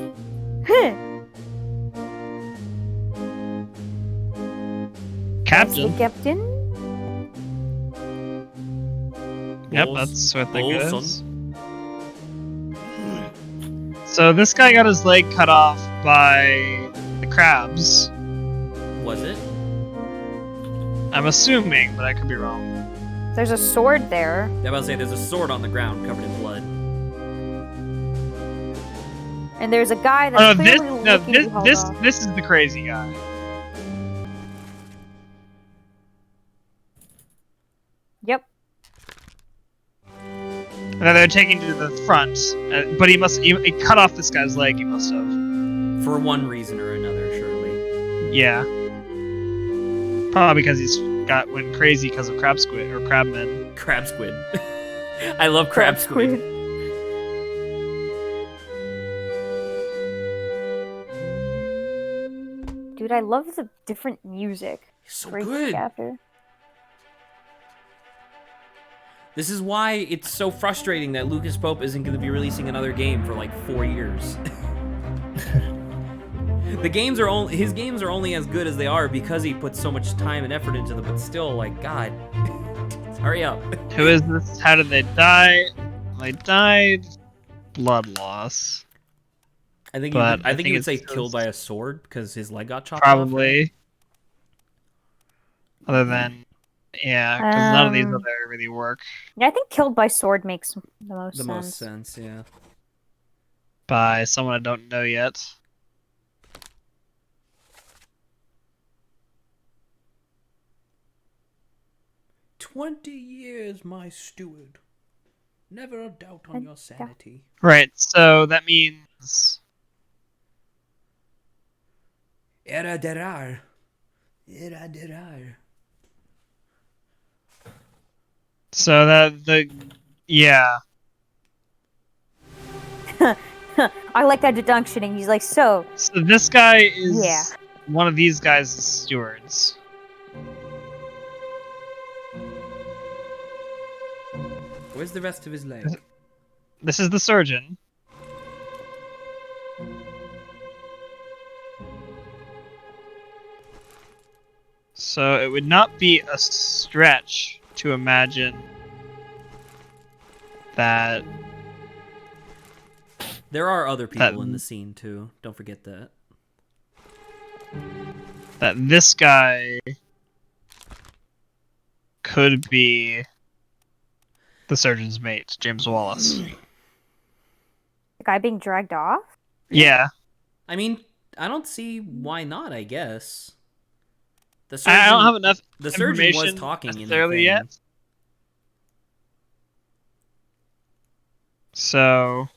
[SPEAKER 2] Huh.
[SPEAKER 3] Captain.
[SPEAKER 2] Captain?
[SPEAKER 3] Yep, that's what I think it is. So this guy got his leg cut off by the crabs.
[SPEAKER 1] Was it?
[SPEAKER 3] I'm assuming, but I could be wrong.
[SPEAKER 2] There's a sword there.
[SPEAKER 1] I was about to say there's a sword on the ground covered in blood.
[SPEAKER 2] And there's a guy
[SPEAKER 3] Oh,
[SPEAKER 2] that's
[SPEAKER 3] no,
[SPEAKER 2] clearly looking to be hauled off.
[SPEAKER 3] this is the crazy guy.
[SPEAKER 2] Yep.
[SPEAKER 3] And then they're taking to the front, but he cut off this guy's leg. He must have.
[SPEAKER 1] For one reason or another, surely.
[SPEAKER 3] Yeah. Probably because he's went crazy because of crab squid or crabmen.
[SPEAKER 1] Crab squid. I love crab squid.
[SPEAKER 2] Dude, I love the different music.
[SPEAKER 1] So
[SPEAKER 2] Great
[SPEAKER 1] good.
[SPEAKER 2] chapter.
[SPEAKER 1] This is why it's so frustrating that Lucas Pope isn't going to be releasing another game for like 4 years. His games are only as good as they are because he puts so much time and effort into them. But still, like, God, hurry up.
[SPEAKER 3] Who is this? How did they die? They died. Blood loss.
[SPEAKER 1] I think he would say killed by a sword because his leg got chopped off.
[SPEAKER 3] Probably. Other than, yeah, because none of these other really work.
[SPEAKER 2] Yeah, I think killed by sword makes the most sense.
[SPEAKER 1] The most sense, yeah.
[SPEAKER 3] By someone I don't know yet.
[SPEAKER 1] "20 years, my steward. Never a doubt on your sanity."
[SPEAKER 3] Right, so that means...
[SPEAKER 1] Era derar. Era derar.
[SPEAKER 3] So yeah.
[SPEAKER 2] I like that deductioning. He's like, so
[SPEAKER 3] this guy is one of these guys' stewards.
[SPEAKER 1] Where's the rest of his leg?
[SPEAKER 3] This is the surgeon. So it would not be a stretch to imagine that...
[SPEAKER 1] There are other people in the scene, too. Don't forget that.
[SPEAKER 3] That this guy could be the surgeon's mate, James Wallace.
[SPEAKER 2] The guy being dragged off?
[SPEAKER 3] Yeah.
[SPEAKER 1] I mean, I don't see why not, I guess. The
[SPEAKER 3] I don't have enough
[SPEAKER 1] The surgeon was
[SPEAKER 3] information
[SPEAKER 1] talking in the
[SPEAKER 3] necessarily
[SPEAKER 1] thing.
[SPEAKER 3] yet. So...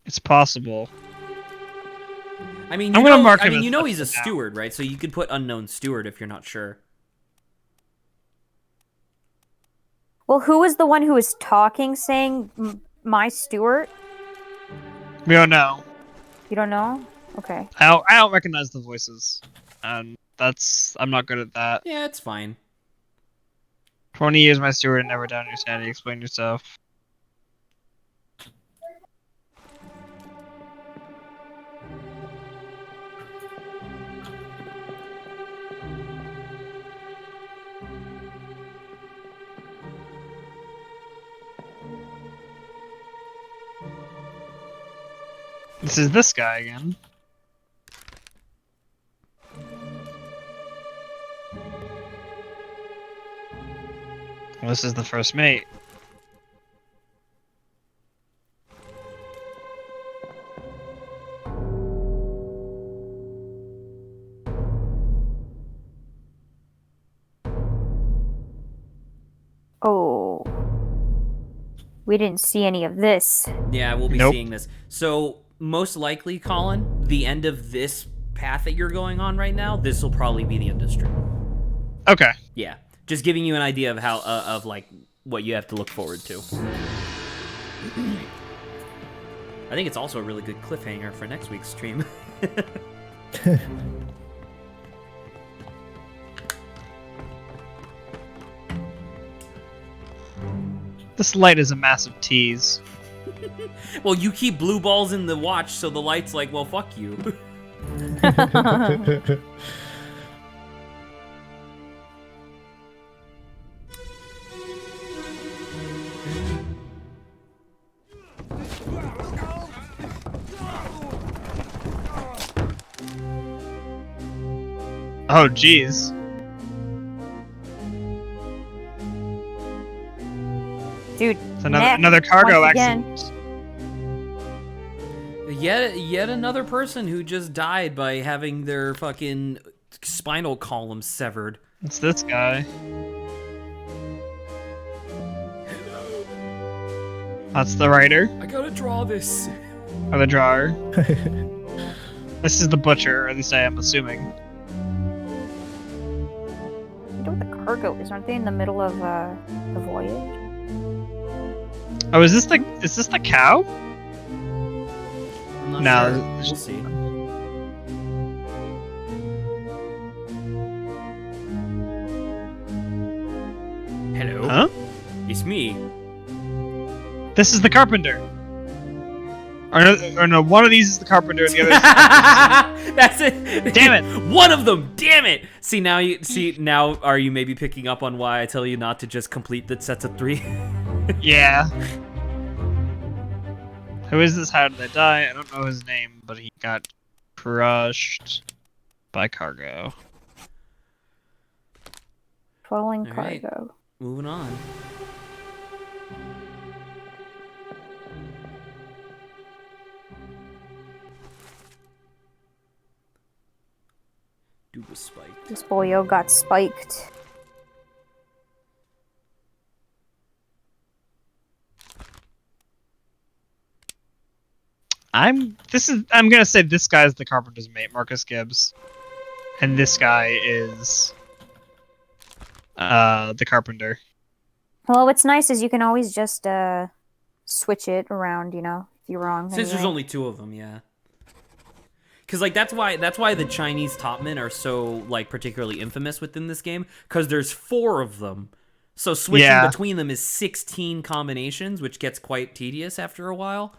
[SPEAKER 3] it's possible.
[SPEAKER 1] I mean,
[SPEAKER 3] I'm gonna mark him as
[SPEAKER 1] he's a
[SPEAKER 3] now.
[SPEAKER 1] steward, right? So you could put unknown steward if you're not sure.
[SPEAKER 2] Well, who was the one who was talking, saying my steward?
[SPEAKER 3] We don't know.
[SPEAKER 2] You don't know? Okay.
[SPEAKER 3] I don't recognize the voices, and I'm not good at that.
[SPEAKER 1] Yeah, it's fine.
[SPEAKER 3] 20 years, my steward, and never down your sanity. Explain yourself. This is this guy again. Well, this is the first mate.
[SPEAKER 2] Oh. We didn't see any of this.
[SPEAKER 1] Yeah, we'll be seeing this. So, most likely, Colin, the end of this path that you're going on right now, this will probably be the end of stream.
[SPEAKER 3] Okay.
[SPEAKER 1] Yeah. Just giving you an idea of how, like, what you have to look forward to. I think it's also a really good cliffhanger for next week's stream.
[SPEAKER 3] This light is a massive tease.
[SPEAKER 1] Well, you keep blue balls in the watch, so the light's like, well, fuck you.
[SPEAKER 3] Oh, jeez.
[SPEAKER 2] Dude,
[SPEAKER 3] It's another cargo
[SPEAKER 2] once again.
[SPEAKER 3] accident.
[SPEAKER 1] Yet another person who just died by having their fucking spinal column severed.
[SPEAKER 3] It's this guy. That's the writer.
[SPEAKER 1] I gotta draw this.
[SPEAKER 3] Or the drawer. This is the butcher, or at least I am assuming.
[SPEAKER 2] I know what the cargo is. Aren't they in the middle of the voyage?
[SPEAKER 3] Oh, is this the cow?
[SPEAKER 1] I'm not
[SPEAKER 3] No,
[SPEAKER 1] sure. We'll see. Hello?
[SPEAKER 3] Huh?
[SPEAKER 1] It's me.
[SPEAKER 3] This is the carpenter. Or no, one of these is the carpenter, and the other is the
[SPEAKER 1] That's it.
[SPEAKER 3] Damn it.
[SPEAKER 1] One of them. Damn it. Now are you maybe picking up on why I tell you not to just complete the sets of 3?
[SPEAKER 3] Yeah. Who is this? How did they die? I don't know his name, but he got crushed by cargo.
[SPEAKER 2] Falling
[SPEAKER 1] All right.
[SPEAKER 2] cargo.
[SPEAKER 1] Moving on. Dude was spiked.
[SPEAKER 2] This boyo got spiked.
[SPEAKER 3] I'm gonna say this guy's the carpenter's mate, Marcus Gibbs. And this guy is the carpenter.
[SPEAKER 2] Well, what's nice is you can always just switch it around, you know, if you're wrong.
[SPEAKER 1] Since there's only 2 of them, yeah. Cause like that's why the Chinese topmen are so like particularly infamous within this game, because there's 4 of them. So switching between them is 16 combinations, which gets quite tedious after a while.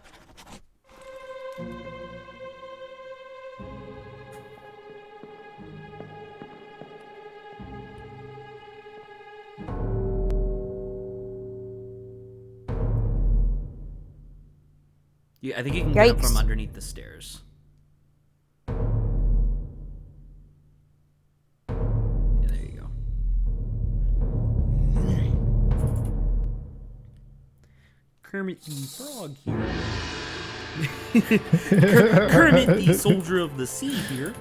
[SPEAKER 1] Yeah, I think you can get up from underneath the stairs. Yeah, there you go. Kermit the Frog here. Kermit the Soldier of the Sea here.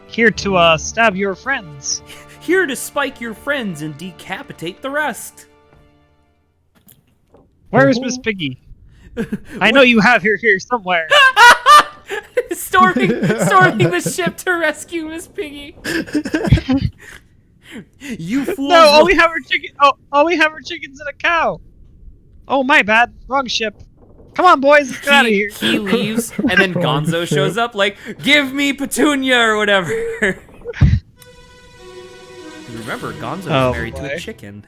[SPEAKER 3] Here to stab your friends.
[SPEAKER 1] Here to spike your friends and decapitate the rest.
[SPEAKER 3] Where is Miss Piggy? I know you have her here somewhere.
[SPEAKER 1] storming the ship to rescue Miss Piggy. You fools!
[SPEAKER 3] No, all we have are chicken. Oh, all we have are chickens and a cow. Oh, my bad. Wrong ship. Come on, boys, let's get out of here.
[SPEAKER 1] He leaves, and then Gonzo shows up like, "Give me Petunia" or whatever. Remember, Gonzo was married to a chicken.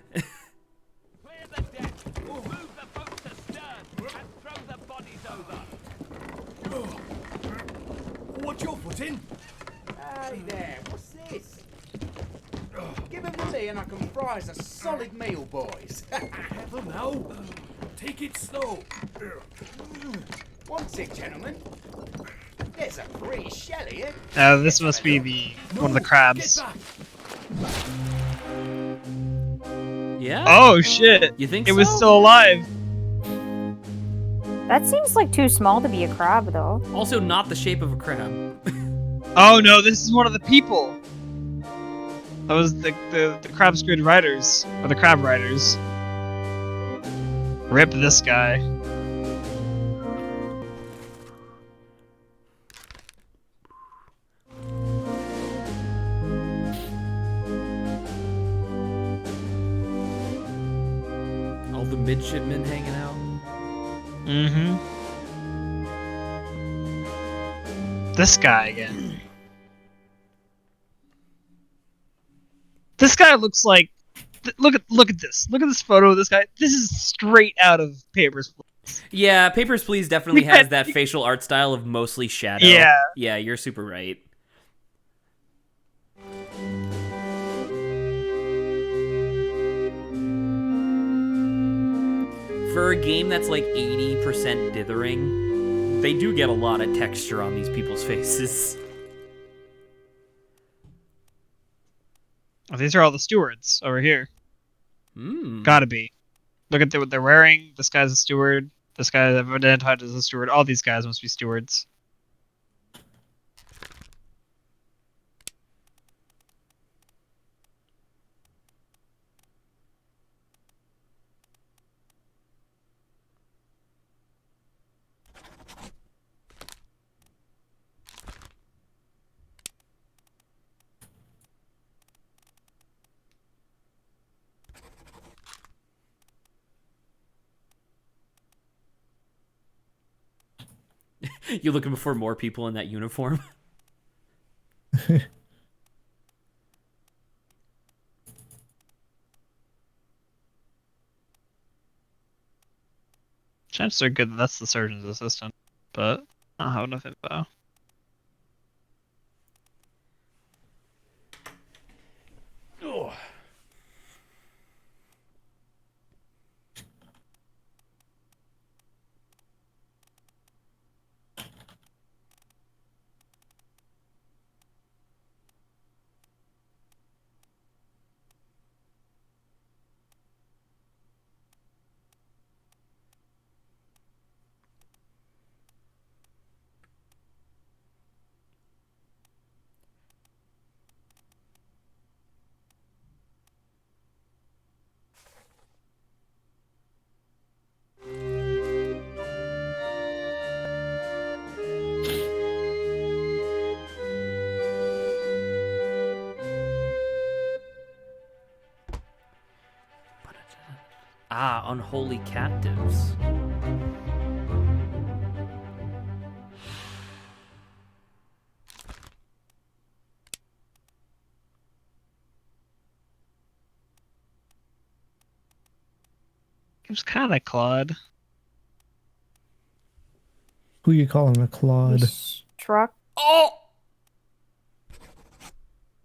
[SPEAKER 6] What's your foot in?
[SPEAKER 5] Hey there, what's this? Give him to me and I can fry us a solid meal, boys.
[SPEAKER 6] Never know. Take it slow.
[SPEAKER 5] One tick, gentlemen. There's a pretty shell here.
[SPEAKER 3] This must be one of the crabs.
[SPEAKER 1] Yeah?
[SPEAKER 3] Oh shit!
[SPEAKER 1] You think
[SPEAKER 3] it
[SPEAKER 1] so?
[SPEAKER 3] was still alive?
[SPEAKER 2] That seems like too small to be a crab, though.
[SPEAKER 1] Also, not the shape of a crab.
[SPEAKER 3] Oh no, this is one of the people. That was the crab squid riders, or the crab riders. Rip this guy.
[SPEAKER 1] All the midshipmen hanging out.
[SPEAKER 3] Mm-hmm. This guy again. This guy looks like. Look at this. Look at this photo of this guy. This is straight out of Papers, Please.
[SPEAKER 1] Yeah, Papers, Please definitely has that facial art style of mostly shadow.
[SPEAKER 3] Yeah.
[SPEAKER 1] Yeah, you're super right. For a game that's like 80% dithering, they do get a lot of texture on these people's faces.
[SPEAKER 3] Oh, these are all the stewards over here.
[SPEAKER 1] Mm.
[SPEAKER 3] Gotta be. Look at what they're wearing. This guy's a steward. This guy I've identified as a steward. All these guys must be stewards.
[SPEAKER 1] You looking for more people in that uniform?
[SPEAKER 3] Chances are good that that's the surgeon's assistant, but I don't have enough info.
[SPEAKER 1] Oh. Ah, unholy captives.
[SPEAKER 3] It was kind of Claude.
[SPEAKER 4] Who you calling a Claude?
[SPEAKER 2] Struck
[SPEAKER 1] Oh!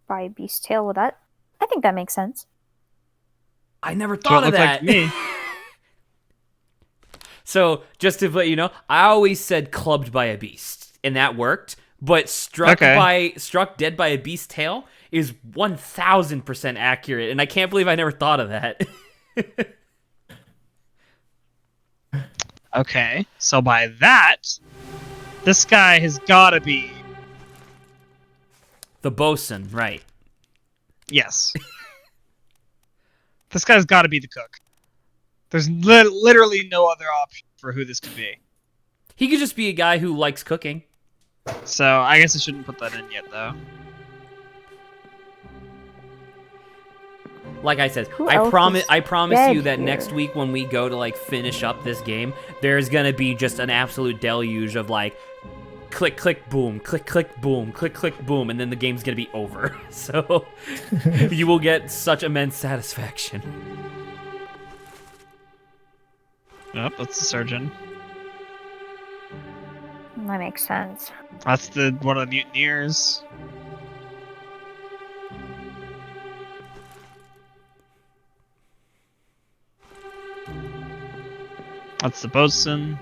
[SPEAKER 2] by a beast tail with that. I think that makes sense.
[SPEAKER 1] I never
[SPEAKER 3] That's what
[SPEAKER 1] thought
[SPEAKER 3] it
[SPEAKER 1] of
[SPEAKER 3] looked like
[SPEAKER 1] that.
[SPEAKER 3] to me.
[SPEAKER 1] So, just to let you know, I always said clubbed by a beast, and that worked. But struck dead by a beast's tail is 1000% accurate, and I can't believe I never thought of that.
[SPEAKER 3] Okay, so by that, this guy has got to be...
[SPEAKER 1] The bosun, right.
[SPEAKER 3] Yes. This guy's got to be the cook. There's literally no other option for who this could be.
[SPEAKER 1] He could just be a guy who likes cooking.
[SPEAKER 3] So I guess I shouldn't put that in yet, though.
[SPEAKER 1] Like I said,
[SPEAKER 2] Who
[SPEAKER 1] I
[SPEAKER 2] else
[SPEAKER 1] promise
[SPEAKER 2] is
[SPEAKER 1] you that
[SPEAKER 2] dead
[SPEAKER 1] next
[SPEAKER 2] here?
[SPEAKER 1] week when we go to like finish up this game, there's gonna be just an absolute deluge of like click click boom, click click boom, click click boom, and then the game's gonna be over. So you will get such immense satisfaction.
[SPEAKER 3] Yep, that's the surgeon.
[SPEAKER 2] That makes sense.
[SPEAKER 3] That's the one of the mutineers. That's the bosun.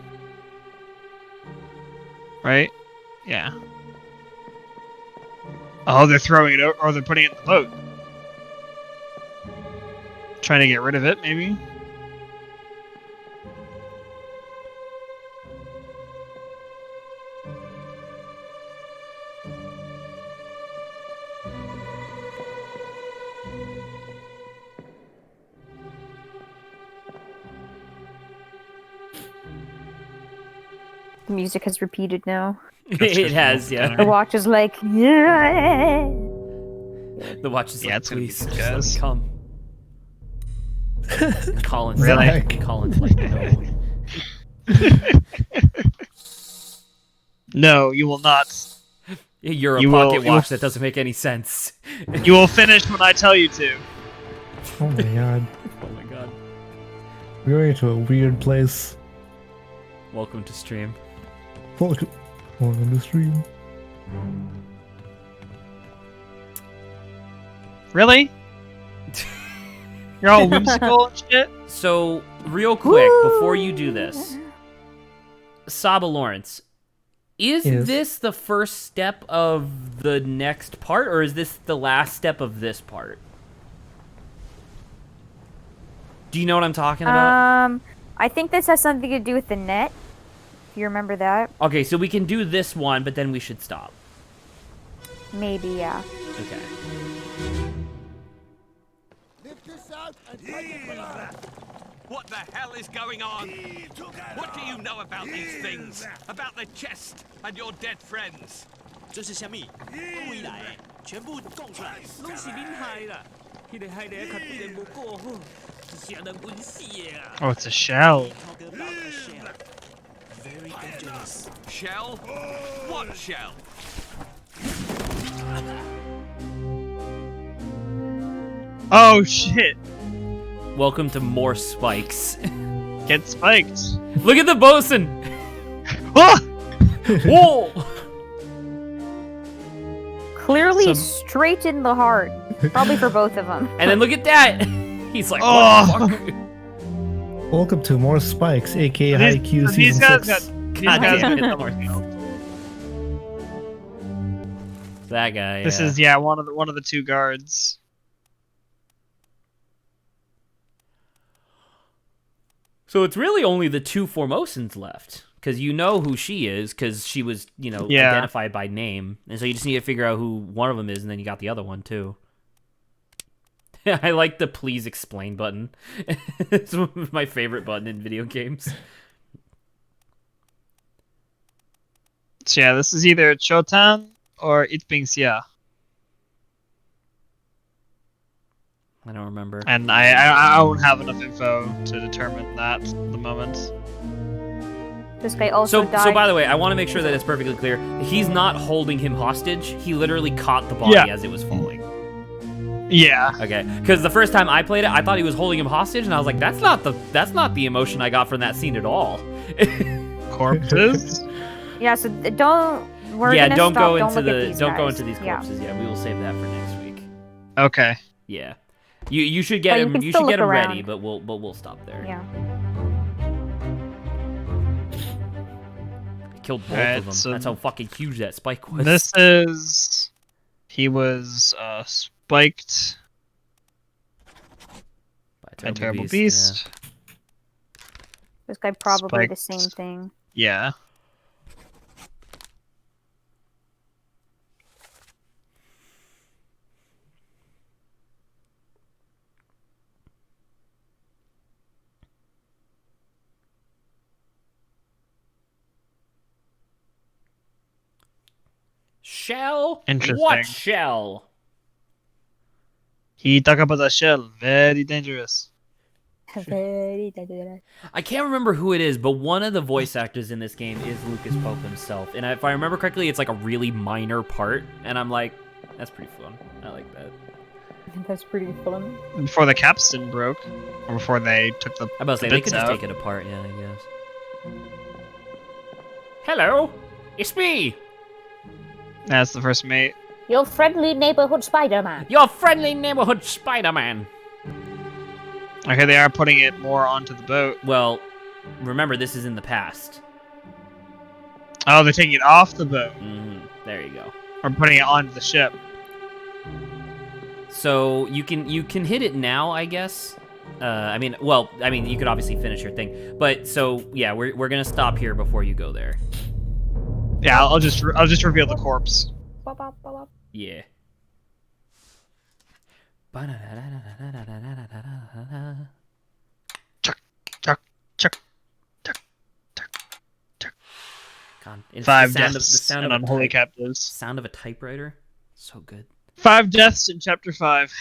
[SPEAKER 3] Right? Yeah. Oh, they're throwing it over, or they're putting it in the boat. Trying to get rid of it, maybe?
[SPEAKER 2] The music has repeated now.
[SPEAKER 1] It has, yeah.
[SPEAKER 2] The watch is like, yeah.
[SPEAKER 1] The watch is
[SPEAKER 3] Yeah,
[SPEAKER 1] like,
[SPEAKER 3] it's gonna be
[SPEAKER 1] please,
[SPEAKER 3] good,
[SPEAKER 1] just let me
[SPEAKER 3] guys.
[SPEAKER 1] come. And Colin's
[SPEAKER 3] Really?
[SPEAKER 1] like, Colin's like, no.
[SPEAKER 3] No, you will not.
[SPEAKER 1] You're a
[SPEAKER 3] You
[SPEAKER 1] pocket
[SPEAKER 3] will-
[SPEAKER 1] watch that doesn't make any sense.
[SPEAKER 3] You will finish when I tell you to.
[SPEAKER 4] Oh my god.
[SPEAKER 1] Oh my god.
[SPEAKER 4] We're going to a weird place.
[SPEAKER 1] Welcome to stream.
[SPEAKER 4] Welcome to stream.
[SPEAKER 3] Really? You're all whimsical and shit?
[SPEAKER 1] So, real quick, before you do this, Saba Lawrence, is
[SPEAKER 4] Yes.
[SPEAKER 1] this the first step of the next part, or is this the last step of this part? Do you know what I'm talking about?
[SPEAKER 2] I think this has something to do with the net. If you remember that.
[SPEAKER 1] Okay, so we can do this one, but then we should stop.
[SPEAKER 2] Maybe, yeah.
[SPEAKER 1] Okay.
[SPEAKER 9] What the hell is going on? What do you know about these things? About the chest and your dead friends?
[SPEAKER 6] 这是虾米？回来诶，全部供出来，拢是恁害啦！迄个害得较对人无过好，是人本死的啊！
[SPEAKER 3] Oh, it's a shell.
[SPEAKER 6] Talk about a shell. Very dangerous.
[SPEAKER 9] Shell? What shell?
[SPEAKER 3] Oh shit!
[SPEAKER 1] Welcome to more spikes.
[SPEAKER 3] Get spiked.
[SPEAKER 1] Look at the bosun!
[SPEAKER 3] Ah!
[SPEAKER 1] Whoa!
[SPEAKER 2] Clearly straight in the heart. Probably for both of them.
[SPEAKER 1] And then look at that! He's like,
[SPEAKER 3] Oh.
[SPEAKER 1] what the fuck?
[SPEAKER 4] Welcome to more spikes, aka High Q
[SPEAKER 3] These
[SPEAKER 4] season
[SPEAKER 3] guys
[SPEAKER 4] 6.
[SPEAKER 3] got.
[SPEAKER 1] God
[SPEAKER 3] These
[SPEAKER 1] damn
[SPEAKER 3] guys
[SPEAKER 1] it, Thor. That guy.
[SPEAKER 3] This
[SPEAKER 1] yeah.
[SPEAKER 3] is one of the two guards.
[SPEAKER 1] So it's really only the two Formosans left. Because you know who she is, because she was,
[SPEAKER 3] Yeah.
[SPEAKER 1] identified by name. And so you just need to figure out who one of them is, and then you got the other one, too. I like the please explain button. It's my favorite button in video games.
[SPEAKER 3] So yeah, this is either Chotan or Itbingxia.
[SPEAKER 1] I don't remember.
[SPEAKER 3] And I don't have enough info to determine that at the moment.
[SPEAKER 2] This guy also died.
[SPEAKER 1] So by the way, I want to make sure that it's perfectly clear. He's not holding him hostage. He literally caught the body as it was falling.
[SPEAKER 3] Yeah.
[SPEAKER 1] Okay, because the first time I played it, I thought he was holding him hostage, and I was like, that's not the emotion I got from that scene at all.
[SPEAKER 3] Corpses?
[SPEAKER 2] Yeah, so don't. We're
[SPEAKER 1] yeah,
[SPEAKER 2] gonna
[SPEAKER 1] don't
[SPEAKER 2] stop.
[SPEAKER 1] go
[SPEAKER 2] Don't
[SPEAKER 1] into
[SPEAKER 2] look at
[SPEAKER 1] the
[SPEAKER 2] these
[SPEAKER 1] don't go
[SPEAKER 2] guys.
[SPEAKER 1] into these
[SPEAKER 2] Yeah.
[SPEAKER 1] corpses. Yeah, we will save that for next week.
[SPEAKER 3] Okay.
[SPEAKER 1] Yeah, you should get
[SPEAKER 2] But you
[SPEAKER 1] him.
[SPEAKER 2] can
[SPEAKER 1] You
[SPEAKER 2] still
[SPEAKER 1] should get
[SPEAKER 2] look
[SPEAKER 1] him
[SPEAKER 2] around.
[SPEAKER 1] ready, but we'll stop there.
[SPEAKER 2] Yeah.
[SPEAKER 1] I killed both
[SPEAKER 3] Alright,
[SPEAKER 1] of them.
[SPEAKER 3] so
[SPEAKER 1] That's how fucking huge that spike was.
[SPEAKER 3] This is. He was spiked by Terrible Beast.
[SPEAKER 2] This guy probably the
[SPEAKER 3] Spiked.
[SPEAKER 2] same thing.
[SPEAKER 3] Yeah.
[SPEAKER 1] Shell?
[SPEAKER 3] Interesting.
[SPEAKER 1] What shell?
[SPEAKER 3] He talk about the shell. Very dangerous.
[SPEAKER 1] I can't remember who it is, but one of the voice actors in this game is Lucas Pope himself. And if I remember correctly, it's like a really minor part. And I'm like, that's pretty fun. I like that.
[SPEAKER 2] That's pretty fun.
[SPEAKER 3] Before the capstan broke. Or before they took the.
[SPEAKER 1] I'm about to say,
[SPEAKER 3] the
[SPEAKER 1] they
[SPEAKER 3] bits
[SPEAKER 1] could just
[SPEAKER 3] out.
[SPEAKER 1] take it apart, yeah, I guess. Hello! It's me!
[SPEAKER 3] That's the first mate.
[SPEAKER 2] Your friendly neighborhood Spider-Man.
[SPEAKER 1] Your friendly neighborhood Spider-Man!
[SPEAKER 3] Okay, they are putting it more onto the boat.
[SPEAKER 1] Well, remember, this is in the past.
[SPEAKER 3] Oh, they're taking it off the boat.
[SPEAKER 1] There you go.
[SPEAKER 3] Or putting it onto the ship.
[SPEAKER 1] So you can hit it now, I guess. I mean, you could obviously finish your thing, but so yeah, we're gonna stop here before you go there.
[SPEAKER 3] Yeah, I'll just reveal the corpse.
[SPEAKER 1] Yeah.
[SPEAKER 3] Chuck, chuck, chuck, chuck, chuck, chuck.
[SPEAKER 1] God, it's
[SPEAKER 3] 5
[SPEAKER 1] the sound
[SPEAKER 3] deaths
[SPEAKER 1] the sound
[SPEAKER 3] and
[SPEAKER 1] of a
[SPEAKER 3] unholy captives.
[SPEAKER 1] sound of a typewriter. So good.
[SPEAKER 3] 5 deaths in chapter 5.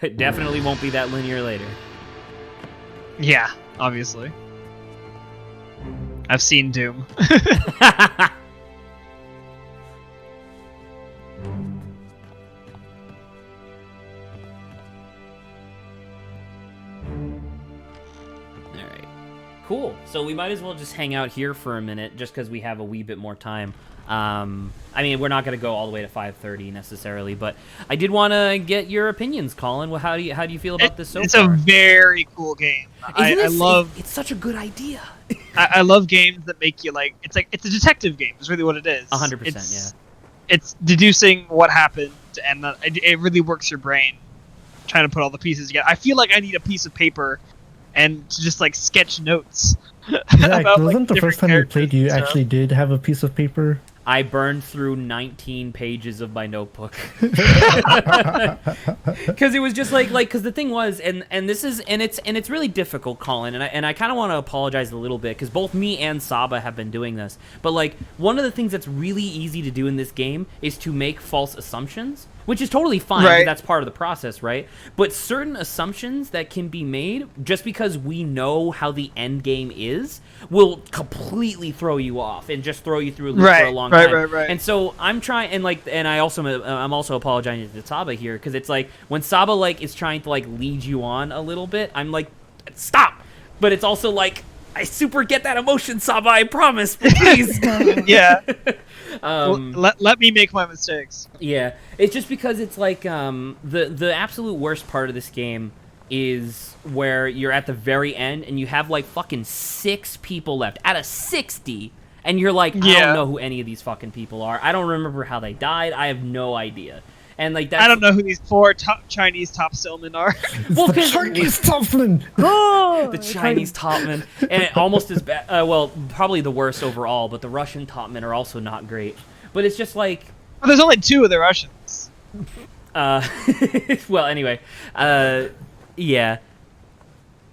[SPEAKER 1] It definitely won't be that linear later.
[SPEAKER 3] Yeah, obviously. I've seen Doom.
[SPEAKER 1] Alright. Cool. So we might as well just hang out here for a minute, just because we have a wee bit more time. I mean, we're not going to go all the way to 5:30 necessarily, but I did want to get your opinions, Colin. Well, how do you feel about this so
[SPEAKER 3] it's
[SPEAKER 1] far?
[SPEAKER 3] a very cool game. I love.
[SPEAKER 1] It's such a good idea.
[SPEAKER 3] I love games that make you like. It's a detective game. Is really what it is.
[SPEAKER 1] 100%.
[SPEAKER 3] It's,
[SPEAKER 1] Yeah.
[SPEAKER 3] It's deducing what happened, and it really works your brain trying to put all the pieces together. I feel like I need a piece of paper and to just like sketch notes.
[SPEAKER 4] Zach,
[SPEAKER 3] about,
[SPEAKER 4] wasn't the
[SPEAKER 3] different
[SPEAKER 4] first time you played you
[SPEAKER 3] characters and stuff.
[SPEAKER 4] actually did have a piece of paper?
[SPEAKER 1] I burned through 19 pages of my notebook. Because it was just because the thing was, and it's really difficult, Colin, and I kind of want to apologize a little bit because both me and Saba have been doing this. But like one of the things that's really easy to do in this game is to make false assumptions, which is totally fine.
[SPEAKER 3] Right.
[SPEAKER 1] That's part of the process, right? But certain assumptions that can be made just because we know how the end game is will completely throw you off and just throw you through a loop for a long time.
[SPEAKER 3] Right.
[SPEAKER 1] And so I'm trying, and I'm also apologizing to Saba here because it's like when Saba is trying to lead you on a little bit, I'm like, stop. But it's also like, I super get that emotion, Saba. I promise, please.
[SPEAKER 3] Yeah. Let me make my mistakes.
[SPEAKER 1] Yeah, it's just because it's like the absolute worst part of this game is where you're at the very end and you have fucking 6 people left out of 60, and you're like, I don't know who any of these fucking people are. I don't remember how they died. I have no idea. And that's,
[SPEAKER 3] I don't know who these 4 Chinese top stillmen are.
[SPEAKER 1] Well,
[SPEAKER 4] the Chinese topman.
[SPEAKER 1] The Chinese topmen, and it almost as bad. Well, probably the worst overall, but the Russian topmen are also not great. But it's just like,
[SPEAKER 3] well, there's only 2 of the Russians.
[SPEAKER 1] well, anyway, yeah.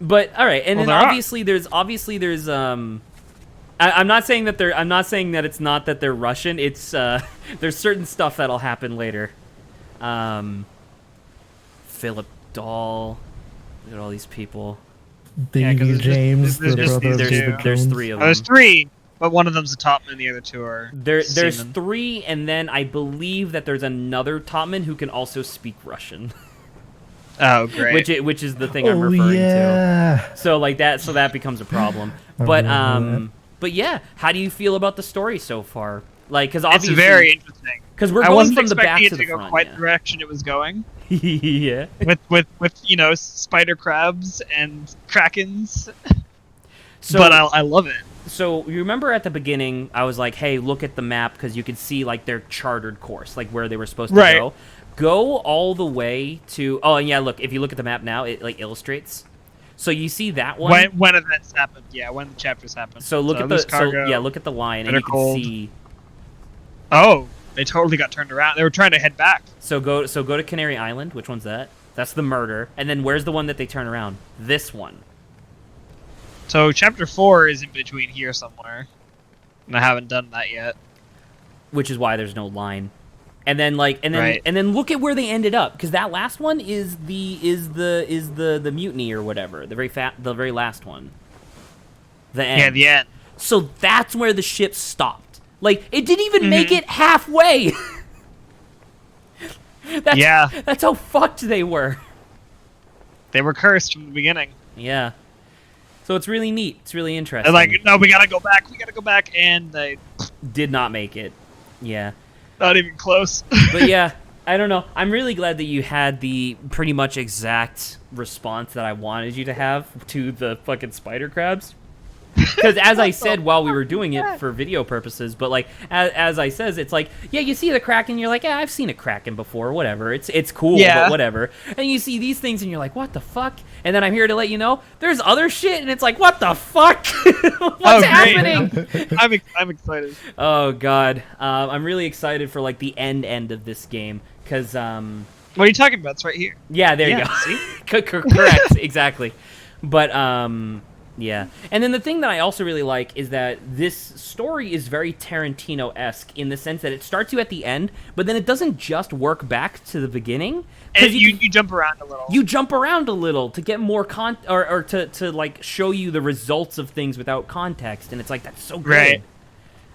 [SPEAKER 1] But all right, and then obviously there's I'm not saying that it's not that they're Russian. It's there's certain stuff that'll happen later. Philip Dahl. Look at all these people.
[SPEAKER 4] Davy James, the brother of David
[SPEAKER 1] There's
[SPEAKER 4] Jones.
[SPEAKER 1] 3 of them.
[SPEAKER 3] There's 3, but one of them's a topman, the other 2 are
[SPEAKER 1] There's
[SPEAKER 3] seamen.
[SPEAKER 1] 3, and then I believe that there's another topman who can also speak Russian.
[SPEAKER 3] Oh, great.
[SPEAKER 1] Which is the thing I'm referring to. So that becomes a problem. But yeah, how do you feel about the story so far? Because obviously
[SPEAKER 3] it's very interesting.
[SPEAKER 1] Because we're
[SPEAKER 3] I
[SPEAKER 1] going
[SPEAKER 3] wasn't
[SPEAKER 1] from the back
[SPEAKER 3] expecting
[SPEAKER 1] to
[SPEAKER 3] it
[SPEAKER 1] the
[SPEAKER 3] to go
[SPEAKER 1] front.
[SPEAKER 3] quite the direction it was going.
[SPEAKER 1] Yeah.
[SPEAKER 3] With spider crabs and krakens.
[SPEAKER 1] So,
[SPEAKER 3] but I love it.
[SPEAKER 1] So you remember at the beginning, I was like, "Hey, look at the map," because you could see their chartered course, where they were supposed to go. Go all the way to. Oh, and yeah, look. If you look at the map now, it illustrates. So you see that one
[SPEAKER 3] when events happened. Yeah, when the chapters happened.
[SPEAKER 1] So look at look at the line, and you can see.
[SPEAKER 3] Oh, they totally got turned around. They were trying to head back.
[SPEAKER 1] So go to Canary Island. Which one's that? That's the murder. And then where's the one that they turn around? This one.
[SPEAKER 3] So chapter 4 is in between here somewhere, and I haven't done that yet.
[SPEAKER 1] Which is why there's no line. And then and then look at where they ended up, because that last one is the mutiny or whatever, the very last one. The end.
[SPEAKER 3] Yeah, the end.
[SPEAKER 1] So that's where the ship stopped. It didn't even make it halfway. That's how fucked they were.
[SPEAKER 3] They were cursed from the beginning.
[SPEAKER 1] Yeah. So it's really neat. It's really interesting.
[SPEAKER 3] They're like, no, we gotta go back. We gotta go back, and they
[SPEAKER 1] did not make it. Yeah.
[SPEAKER 3] Not even close.
[SPEAKER 1] But yeah, I don't know. I'm really glad that you had the pretty much exact response that I wanted you to have to the fucking spider crabs. Because as I said while we were doing it for video purposes, but as I says, it's yeah, you see the Kraken, you're like, yeah, I've seen a Kraken before, whatever. It's cool, but whatever. And you see these things and you're like, what the fuck? And then I'm here to let you know there's other shit, and it's like, what the fuck? What's happening?
[SPEAKER 3] I'm excited.
[SPEAKER 1] Oh god, I'm really excited for the end of this game because
[SPEAKER 3] What are you talking about? It's right here.
[SPEAKER 1] Yeah, there you go.
[SPEAKER 3] See?
[SPEAKER 1] Correct, exactly. But yeah. And then the thing that I also really like is that this story is very Tarantino-esque in the sense that it starts you at the end, but then it doesn't just work back to the beginning.
[SPEAKER 3] And you jump around a little.
[SPEAKER 1] You jump around a little to get more or to show you the results of things without context, and it's that's so good.
[SPEAKER 3] Right.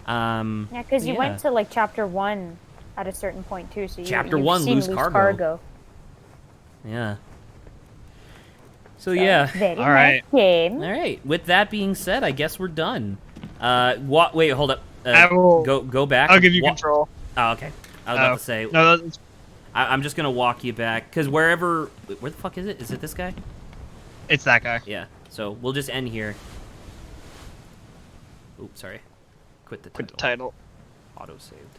[SPEAKER 2] Yeah, because you went to chapter 1 at a certain point too, so
[SPEAKER 1] Chapter
[SPEAKER 2] you've
[SPEAKER 1] 1,
[SPEAKER 2] seen
[SPEAKER 1] Loose Cargo.
[SPEAKER 2] Yeah.
[SPEAKER 1] So yeah.
[SPEAKER 2] Very
[SPEAKER 3] All right.
[SPEAKER 2] nice game.
[SPEAKER 1] All right. With that being said, I guess we're done. Wait, hold up.
[SPEAKER 3] I will
[SPEAKER 1] go back.
[SPEAKER 3] I'll give you control.
[SPEAKER 1] Oh, okay. I was about to say.
[SPEAKER 3] No, that's...
[SPEAKER 1] I'm just gonna walk you back because where the fuck is it? Is it this guy?
[SPEAKER 3] It's that guy.
[SPEAKER 1] Yeah. So we'll just end here. Oops, sorry. Quit the
[SPEAKER 3] title.
[SPEAKER 1] Auto saved.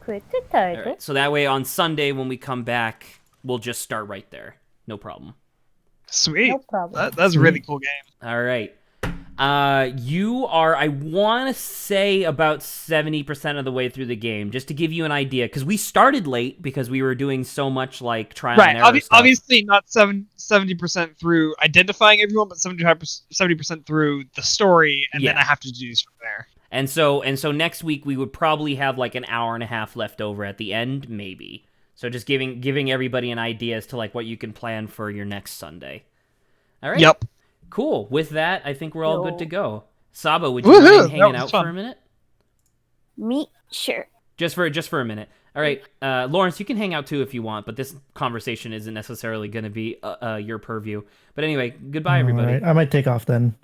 [SPEAKER 2] Quit the title.
[SPEAKER 1] All right. So that way on Sunday when we come back, we'll just start right there. No problem.
[SPEAKER 3] Sweet.
[SPEAKER 2] No problem.
[SPEAKER 3] That's a really cool game.
[SPEAKER 1] All right. You are, I want to say, about 70% of the way through the game, just to give you an idea, because we started late because we were doing so much like trial and error stuff.
[SPEAKER 3] Obviously not 70% through identifying everyone, but 70% through the story, and then I have to do from there.
[SPEAKER 1] And so next week we would probably have like an hour and a half left over at the end, maybe. So just giving everybody an idea as to like what you can plan for your next Sunday. All right.
[SPEAKER 3] Yep.
[SPEAKER 1] Cool. With that, I think we're all good to go. Saba, would you mind hanging out for a minute?
[SPEAKER 2] Me? Sure.
[SPEAKER 1] Just for a minute. All right. Lawrence, you can hang out too if you want, but this conversation isn't necessarily going to be your purview. But anyway, goodbye, everybody.
[SPEAKER 4] All right. I might take off then.